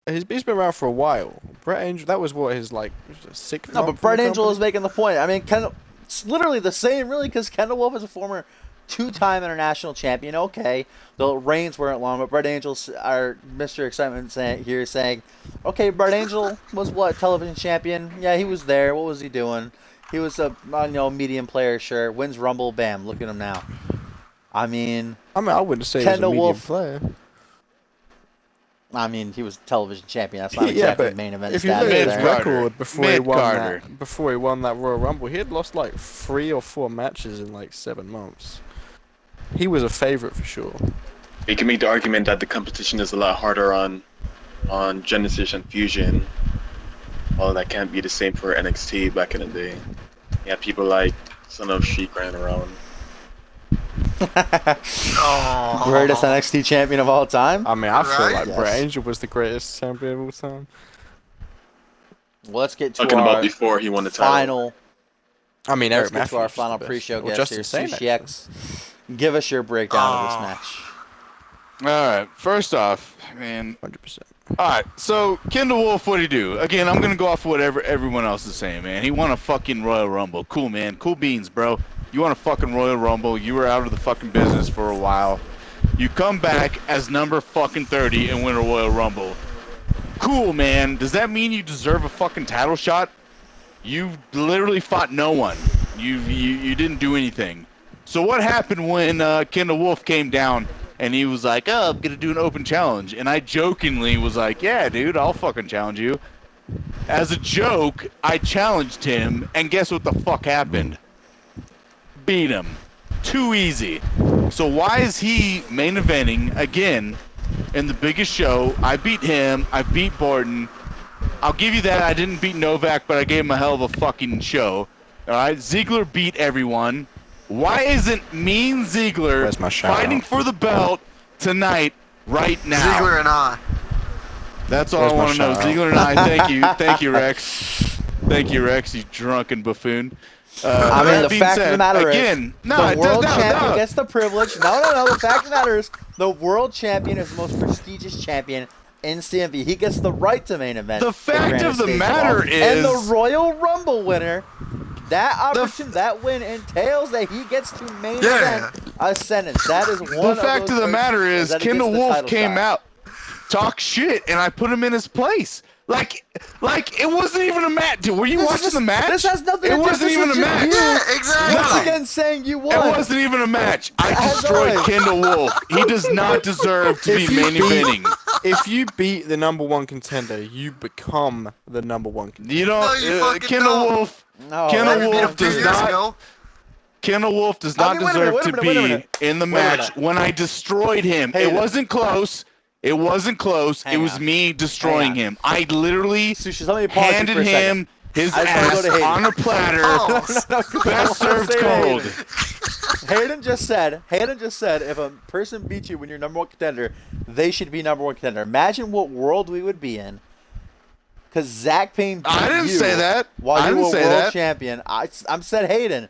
[SPEAKER 3] He's been around for a while. Brett Angel, that was what his like sixth.
[SPEAKER 1] No,
[SPEAKER 3] month
[SPEAKER 1] but Brett
[SPEAKER 3] in the
[SPEAKER 1] Angel is
[SPEAKER 3] company?
[SPEAKER 1] making the point. I mean, Kendall, it's literally the same, really, because Kendall Wolf is a former 2-time international champion. Okay, the reigns weren't long, but Brett Angel's our Mr. Excitement saying, okay, Brett Angel was what, television champion? Yeah, he was there. What was he doing? He was a medium player, sure. Wins Rumble, bam. Look at him now. I mean,
[SPEAKER 3] I wouldn't say he was a
[SPEAKER 1] Kendall
[SPEAKER 3] medium
[SPEAKER 1] Wolf-
[SPEAKER 3] player.
[SPEAKER 1] he was television champion. That's not
[SPEAKER 3] Yeah,
[SPEAKER 1] exactly
[SPEAKER 3] but
[SPEAKER 1] main event
[SPEAKER 3] if you
[SPEAKER 1] status
[SPEAKER 3] look at his
[SPEAKER 1] there.
[SPEAKER 5] Mid-Carter.
[SPEAKER 3] record
[SPEAKER 5] Mid-Carter.
[SPEAKER 3] before he won that Royal Rumble, he had lost like 3 or 4 matches in like 7 months. He was a favorite for sure.
[SPEAKER 6] You can make the argument that the competition is a lot harder on Genesis and Fusion. Well, that can't be the same for NXT back in the day. You have people like Son of Sheik running around.
[SPEAKER 2] Oh.
[SPEAKER 1] Greatest NXT champion of all time.
[SPEAKER 3] I mean, I feel
[SPEAKER 2] Right?
[SPEAKER 3] like
[SPEAKER 1] Yes.
[SPEAKER 3] Brett Angel was the greatest champion of all time.
[SPEAKER 1] Well, let's get to
[SPEAKER 6] Talking
[SPEAKER 1] our
[SPEAKER 6] about before he won the title.
[SPEAKER 1] final.
[SPEAKER 3] I mean,
[SPEAKER 1] Let's
[SPEAKER 3] Eric
[SPEAKER 1] get
[SPEAKER 3] Matthews
[SPEAKER 1] to our
[SPEAKER 3] was the
[SPEAKER 1] final
[SPEAKER 3] best.
[SPEAKER 1] pre-show
[SPEAKER 3] Or
[SPEAKER 1] guest
[SPEAKER 3] Justin
[SPEAKER 1] here,
[SPEAKER 3] Sane,
[SPEAKER 1] Sushi
[SPEAKER 3] actually.
[SPEAKER 1] X. Give us your breakdown of this
[SPEAKER 2] Aw.
[SPEAKER 1] match.
[SPEAKER 5] All right. First off, man.
[SPEAKER 3] 100%.
[SPEAKER 5] All right. So Kendall Wolf, what'd he do? Again, I'm gonna go off whatever everyone else is saying, man. He won a fucking Royal Rumble. Cool, man. Cool beans, bro. You won a fucking Royal Rumble. You were out of the fucking business for a while. You come back as number fucking 30 and win a Royal Rumble. Cool, man. Does that mean you deserve a fucking title shot? You literally fought no one. You didn't do anything. So what happened when Kendall Wolf came down and he was like, "Oh, I'm gonna do an open challenge," and I jokingly was like, "Yeah, dude, I'll fucking challenge you." As a joke, I challenged him, and guess what the fuck happened? Beat him. Too easy. So why is he main eventing again in the biggest show? I beat him. I beat Borton. I'll give you that. I didn't beat Novak, but I gave him a hell of a fucking show. All right, Ziggler beat everyone. Why isn't Mean Ziggler
[SPEAKER 3] Where's my shout
[SPEAKER 5] fighting
[SPEAKER 3] out?
[SPEAKER 5] for the belt tonight, right now?
[SPEAKER 2] Ziggler and I.
[SPEAKER 5] That's all
[SPEAKER 3] Where's
[SPEAKER 5] I
[SPEAKER 3] my
[SPEAKER 5] want to know.
[SPEAKER 3] shout out?
[SPEAKER 5] Ziggler and I, thank you, Rex. Thank you, Rex, you drunken buffoon.
[SPEAKER 1] I mean,
[SPEAKER 5] that
[SPEAKER 1] the
[SPEAKER 5] being
[SPEAKER 1] fact of the
[SPEAKER 5] said,
[SPEAKER 1] matter
[SPEAKER 5] again,
[SPEAKER 1] is,
[SPEAKER 5] no,
[SPEAKER 1] the
[SPEAKER 5] it
[SPEAKER 1] world
[SPEAKER 5] does,
[SPEAKER 1] champion
[SPEAKER 5] no.
[SPEAKER 1] gets the privilege. No. The fact of the matter is, the world champion is the most prestigious champion in CMV. He gets the right to main event.
[SPEAKER 5] The fact
[SPEAKER 1] grandest
[SPEAKER 5] of the
[SPEAKER 1] stage
[SPEAKER 5] matter
[SPEAKER 1] all. And the
[SPEAKER 5] is-
[SPEAKER 1] Royal Rumble winner, that
[SPEAKER 5] The
[SPEAKER 1] opportunity, that win entails that he gets to main
[SPEAKER 2] Yeah.
[SPEAKER 1] event Ascendance. That is one
[SPEAKER 5] The
[SPEAKER 1] of
[SPEAKER 5] fact
[SPEAKER 1] those
[SPEAKER 5] of the
[SPEAKER 1] perks,
[SPEAKER 5] matter is,
[SPEAKER 1] that he gets
[SPEAKER 5] Kendall
[SPEAKER 1] the
[SPEAKER 5] Wolf
[SPEAKER 1] title
[SPEAKER 5] came
[SPEAKER 1] shot.
[SPEAKER 5] out, talk shit, and I put him in his place. Like it wasn't even a match. Were you watching the match?
[SPEAKER 1] This has nothing
[SPEAKER 5] It
[SPEAKER 1] to do.
[SPEAKER 5] wasn't
[SPEAKER 1] This
[SPEAKER 5] even
[SPEAKER 1] is
[SPEAKER 5] a
[SPEAKER 1] just
[SPEAKER 5] match.
[SPEAKER 1] you
[SPEAKER 2] Yeah, exactly.
[SPEAKER 1] once
[SPEAKER 5] No.
[SPEAKER 1] again saying you won.
[SPEAKER 5] It wasn't even a match. I
[SPEAKER 1] As
[SPEAKER 5] destroyed
[SPEAKER 1] always.
[SPEAKER 5] Kendall Wolf. He does not deserve to be
[SPEAKER 3] If you
[SPEAKER 5] main
[SPEAKER 3] beat-
[SPEAKER 5] eventing.
[SPEAKER 3] If you beat the number one contender, you become the number one contender.
[SPEAKER 5] You don't.
[SPEAKER 2] No, you fucking
[SPEAKER 5] Kendall
[SPEAKER 2] don't.
[SPEAKER 5] Wolf.
[SPEAKER 1] No,
[SPEAKER 5] Kendall
[SPEAKER 1] that's
[SPEAKER 2] You beat
[SPEAKER 5] Wolf
[SPEAKER 2] him 2
[SPEAKER 5] does
[SPEAKER 2] years
[SPEAKER 5] not.
[SPEAKER 2] ago.
[SPEAKER 5] Kendall Wolf does
[SPEAKER 1] I
[SPEAKER 5] not
[SPEAKER 1] mean, wait a minute,
[SPEAKER 5] deserve
[SPEAKER 1] wait a
[SPEAKER 5] to
[SPEAKER 1] minute, wait a
[SPEAKER 5] be
[SPEAKER 1] minute.
[SPEAKER 5] in the
[SPEAKER 1] Wait a
[SPEAKER 5] match
[SPEAKER 1] minute.
[SPEAKER 5] when I destroyed him.
[SPEAKER 1] Hey,
[SPEAKER 5] It wasn't close. It wasn't close.
[SPEAKER 1] Hang
[SPEAKER 5] It was
[SPEAKER 1] on.
[SPEAKER 5] me destroying
[SPEAKER 1] Hang on.
[SPEAKER 5] him. I literally
[SPEAKER 1] Sushi, let me pause you
[SPEAKER 5] handed
[SPEAKER 1] for a second.
[SPEAKER 5] him his
[SPEAKER 1] I just wanna go
[SPEAKER 5] ass
[SPEAKER 1] to Hayden.
[SPEAKER 5] on a platter.
[SPEAKER 2] Pause.
[SPEAKER 5] Best served cold.
[SPEAKER 1] Hayden just said, if a person beats you when you're number one contender, they should be number one contender. Imagine what world we would be in. Because Zach Payne beat
[SPEAKER 5] I didn't
[SPEAKER 1] you
[SPEAKER 5] say that.
[SPEAKER 1] while
[SPEAKER 5] I
[SPEAKER 1] you
[SPEAKER 5] didn't
[SPEAKER 1] were
[SPEAKER 5] say
[SPEAKER 1] world
[SPEAKER 5] that.
[SPEAKER 1] champion. I'm said Hayden.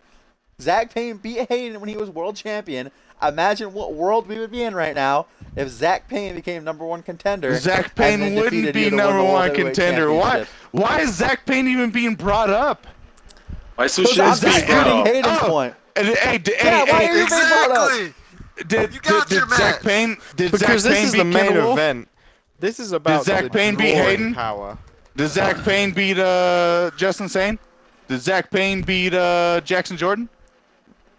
[SPEAKER 1] Zach Payne beat Hayden when he was world champion. Imagine what world we would be in right now if Zach Payne became number one contender.
[SPEAKER 5] Zach
[SPEAKER 1] and then
[SPEAKER 5] Payne wouldn't
[SPEAKER 1] defeated
[SPEAKER 5] be
[SPEAKER 1] you to win the
[SPEAKER 5] number
[SPEAKER 1] World
[SPEAKER 5] one
[SPEAKER 1] Heavyweight
[SPEAKER 5] contender. Why?
[SPEAKER 1] Championship.
[SPEAKER 5] Why is Zach Payne even being brought up?
[SPEAKER 6] Why
[SPEAKER 1] I'm
[SPEAKER 6] Sushi is
[SPEAKER 1] just
[SPEAKER 6] being brought
[SPEAKER 1] hitting
[SPEAKER 6] up?
[SPEAKER 1] Hayden's
[SPEAKER 5] Oh,
[SPEAKER 1] point.
[SPEAKER 5] Hey,
[SPEAKER 1] Yeah, why are you being brought up?
[SPEAKER 2] Exactly. You got your
[SPEAKER 5] Zach
[SPEAKER 2] match.
[SPEAKER 5] Payne? Did
[SPEAKER 3] Because
[SPEAKER 5] Zach
[SPEAKER 3] this
[SPEAKER 5] Payne
[SPEAKER 3] is
[SPEAKER 5] beat
[SPEAKER 3] the main
[SPEAKER 5] Kendall Wolf?
[SPEAKER 3] event. This is about
[SPEAKER 5] Zach
[SPEAKER 3] the
[SPEAKER 5] Payne beat
[SPEAKER 3] drawing
[SPEAKER 5] Hayden?
[SPEAKER 3] power.
[SPEAKER 5] Did Zach Payne beat Justin Sane? Did Zach Payne beat Jackson Jordan?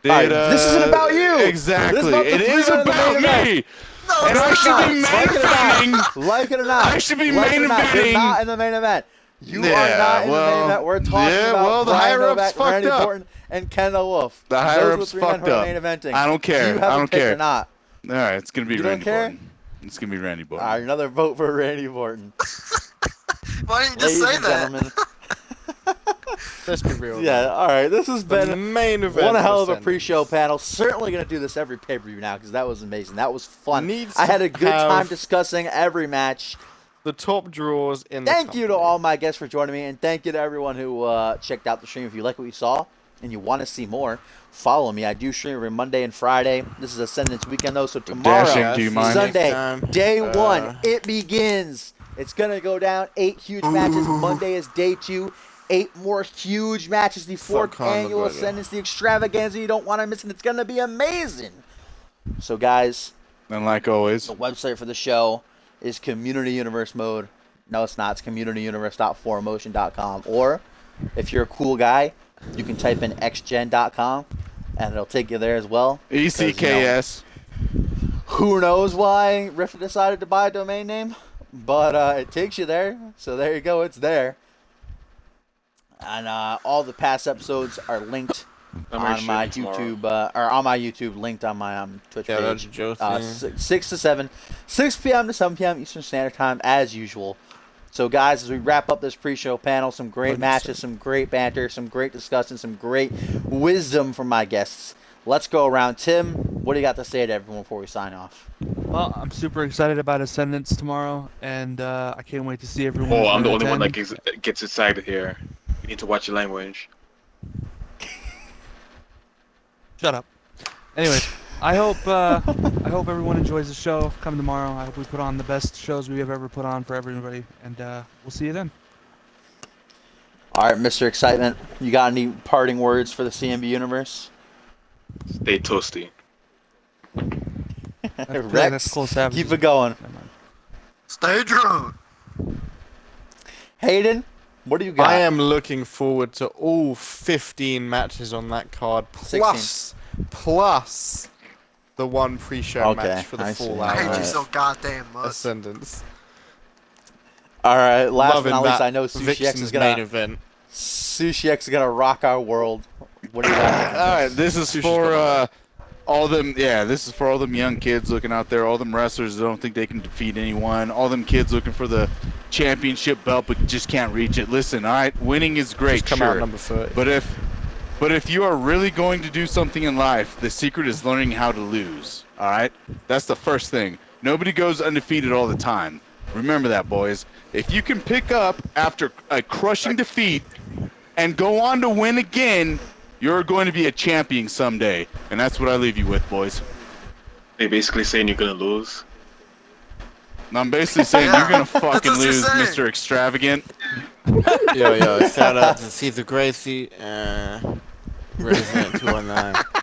[SPEAKER 5] Did,
[SPEAKER 1] Alright, this isn't about you.
[SPEAKER 5] Exactly.
[SPEAKER 1] This is about the
[SPEAKER 5] It
[SPEAKER 1] three
[SPEAKER 5] is
[SPEAKER 1] men in the
[SPEAKER 5] about
[SPEAKER 1] main event.
[SPEAKER 5] me.
[SPEAKER 2] No,
[SPEAKER 5] And I
[SPEAKER 2] it's
[SPEAKER 5] should
[SPEAKER 2] not.
[SPEAKER 5] be main
[SPEAKER 1] Like it or
[SPEAKER 5] eventing.
[SPEAKER 1] not, like it or not,
[SPEAKER 5] I should be
[SPEAKER 1] like it
[SPEAKER 5] main
[SPEAKER 1] or not, you're
[SPEAKER 5] eventing.
[SPEAKER 1] not in the main event. You
[SPEAKER 5] Yeah,
[SPEAKER 1] are not in the main
[SPEAKER 5] well,
[SPEAKER 1] event. We're talking
[SPEAKER 5] yeah,
[SPEAKER 1] about
[SPEAKER 5] well, the
[SPEAKER 1] Brian
[SPEAKER 5] higher-ups
[SPEAKER 1] Novak,
[SPEAKER 5] fucked
[SPEAKER 1] Randy
[SPEAKER 5] up.
[SPEAKER 1] Orton, and Kendall Wolf.
[SPEAKER 5] The
[SPEAKER 1] Those
[SPEAKER 5] higher-ups
[SPEAKER 1] were three men
[SPEAKER 5] fucked
[SPEAKER 1] who are
[SPEAKER 5] up.
[SPEAKER 1] main eventing.
[SPEAKER 5] I don't care.
[SPEAKER 1] Do you have
[SPEAKER 5] I
[SPEAKER 1] a
[SPEAKER 5] don't
[SPEAKER 1] pick
[SPEAKER 5] care.
[SPEAKER 1] or not?
[SPEAKER 5] All right, it's gonna be
[SPEAKER 1] You don't
[SPEAKER 5] Randy
[SPEAKER 1] care?
[SPEAKER 5] Orton. It's gonna be Randy Orton.
[SPEAKER 1] All right, another vote for Randy Orton.
[SPEAKER 2] Why didn't you just
[SPEAKER 1] Ladies
[SPEAKER 2] say
[SPEAKER 1] and
[SPEAKER 2] that?
[SPEAKER 1] gentlemen.
[SPEAKER 3] Let's be real.
[SPEAKER 1] Yeah, all right. This has
[SPEAKER 3] The
[SPEAKER 1] been
[SPEAKER 3] main event.
[SPEAKER 1] one hell of a
[SPEAKER 3] Ascendance.
[SPEAKER 1] pre-show panel. Certainly going to do this every pay-per-view now because that was amazing. That was fun.
[SPEAKER 3] Needs
[SPEAKER 1] I had
[SPEAKER 3] to
[SPEAKER 1] a good
[SPEAKER 3] have
[SPEAKER 1] time discussing every match.
[SPEAKER 3] The top draws in the
[SPEAKER 1] Thank you to
[SPEAKER 3] company.
[SPEAKER 1] all my guests for joining me, and thank you to everyone who checked out the stream. If you like what you saw and you want to see more, follow me. I do stream every Monday and Friday. This is Ascendance weekend, though, so tomorrow,
[SPEAKER 5] Dashing, do you mind?
[SPEAKER 1] Sunday,
[SPEAKER 3] Next time,
[SPEAKER 1] day one, it begins. It's going to go down 8 huge matches. Monday is day 2. 8 more huge matches. The 4th
[SPEAKER 3] Fuck Conor
[SPEAKER 1] annual
[SPEAKER 3] McGregor.
[SPEAKER 1] Ascendance, the extravaganza you don't want to miss, and it's going to be amazing. So, guys,
[SPEAKER 5] And like always,
[SPEAKER 1] the website for the show is Community Universe Mode. No, it's not. It's communityuniverse.4motion.com. Or, if you're a cool guy, you can type in xgen.com, and it'll take you there as well. 'Cause,
[SPEAKER 5] ECKS.
[SPEAKER 1] who knows why Rift decided to buy a domain name, but it takes you there. So there you go. It's there. And all the past episodes are linked
[SPEAKER 6] I'm
[SPEAKER 1] on my
[SPEAKER 6] streaming
[SPEAKER 1] YouTube, or on my YouTube, linked on my Twitch
[SPEAKER 3] Yeah, that's
[SPEAKER 1] page.
[SPEAKER 3] a joke.
[SPEAKER 1] 6 to 7, 6 p.m. to 7 p.m. Eastern Standard Time, as usual. So, guys, as we wrap up this pre-show panel, some great
[SPEAKER 3] 100%.
[SPEAKER 1] matches, some great banter, some great discussion, some great wisdom from my guests. Let's go around. Tim, what do you got to say to everyone before we sign off?
[SPEAKER 4] Well, I'm super excited about Ascendance tomorrow, and I can't wait to see everyone.
[SPEAKER 6] Oh, I'm the
[SPEAKER 4] who's
[SPEAKER 6] only one that
[SPEAKER 4] attending.
[SPEAKER 6] gets excited here. You need to watch your language.
[SPEAKER 4] Shut up. Anyways, I hope everyone enjoys the show. Come tomorrow. I hope we put on the best shows we have ever put on for everybody, and we'll see you then.
[SPEAKER 1] All right, Mr. Excitement, you got any parting words for the CMB universe?
[SPEAKER 6] Stay toasty.
[SPEAKER 4] I feel like
[SPEAKER 1] Rex,
[SPEAKER 4] that's Cole Savage.
[SPEAKER 1] keep it going.
[SPEAKER 4] Never mind.
[SPEAKER 2] Stay drunk.
[SPEAKER 1] Hayden, what do you got?
[SPEAKER 3] I am looking forward to all 15 matches on that card,
[SPEAKER 1] 16.
[SPEAKER 3] plus the one pre-show
[SPEAKER 1] Okay,
[SPEAKER 3] match for the
[SPEAKER 1] I see.
[SPEAKER 3] full
[SPEAKER 2] I hate
[SPEAKER 3] hour
[SPEAKER 2] you so goddamn much.
[SPEAKER 3] Ascendance.
[SPEAKER 1] All right, last
[SPEAKER 3] Loving
[SPEAKER 1] but not least,
[SPEAKER 3] that
[SPEAKER 1] I know Sushi X
[SPEAKER 3] Vixen's
[SPEAKER 1] is
[SPEAKER 3] main
[SPEAKER 1] gonna
[SPEAKER 3] event.
[SPEAKER 1] rock our world. What do you got?
[SPEAKER 5] All right, this is
[SPEAKER 3] Sushi's
[SPEAKER 5] for
[SPEAKER 3] gonna
[SPEAKER 5] all them. Yeah, this is for all them young kids looking out there. All them wrestlers that don't think they can defeat anyone. All them kids looking for the championship belt but just can't reach it. Listen, all right, winning is great,
[SPEAKER 3] Just come
[SPEAKER 5] sure.
[SPEAKER 3] out number 30.
[SPEAKER 5] But if you are really going to do something in life, the secret is learning how to lose. All right, that's the first thing. Nobody goes undefeated all the time. Remember that, boys. If you can pick up after a crushing defeat and go on to win again, You're going to be a champion someday, and that's what I leave you with, boys.
[SPEAKER 6] They basically saying you're gonna lose.
[SPEAKER 5] And I'm basically saying
[SPEAKER 2] Yeah,
[SPEAKER 5] you're gonna
[SPEAKER 2] that's what
[SPEAKER 5] fucking
[SPEAKER 2] you're
[SPEAKER 5] lose,
[SPEAKER 2] saying.
[SPEAKER 5] Mr. Extravagant.
[SPEAKER 3] Yo, shout out to Caesar Gracie, Resident 219.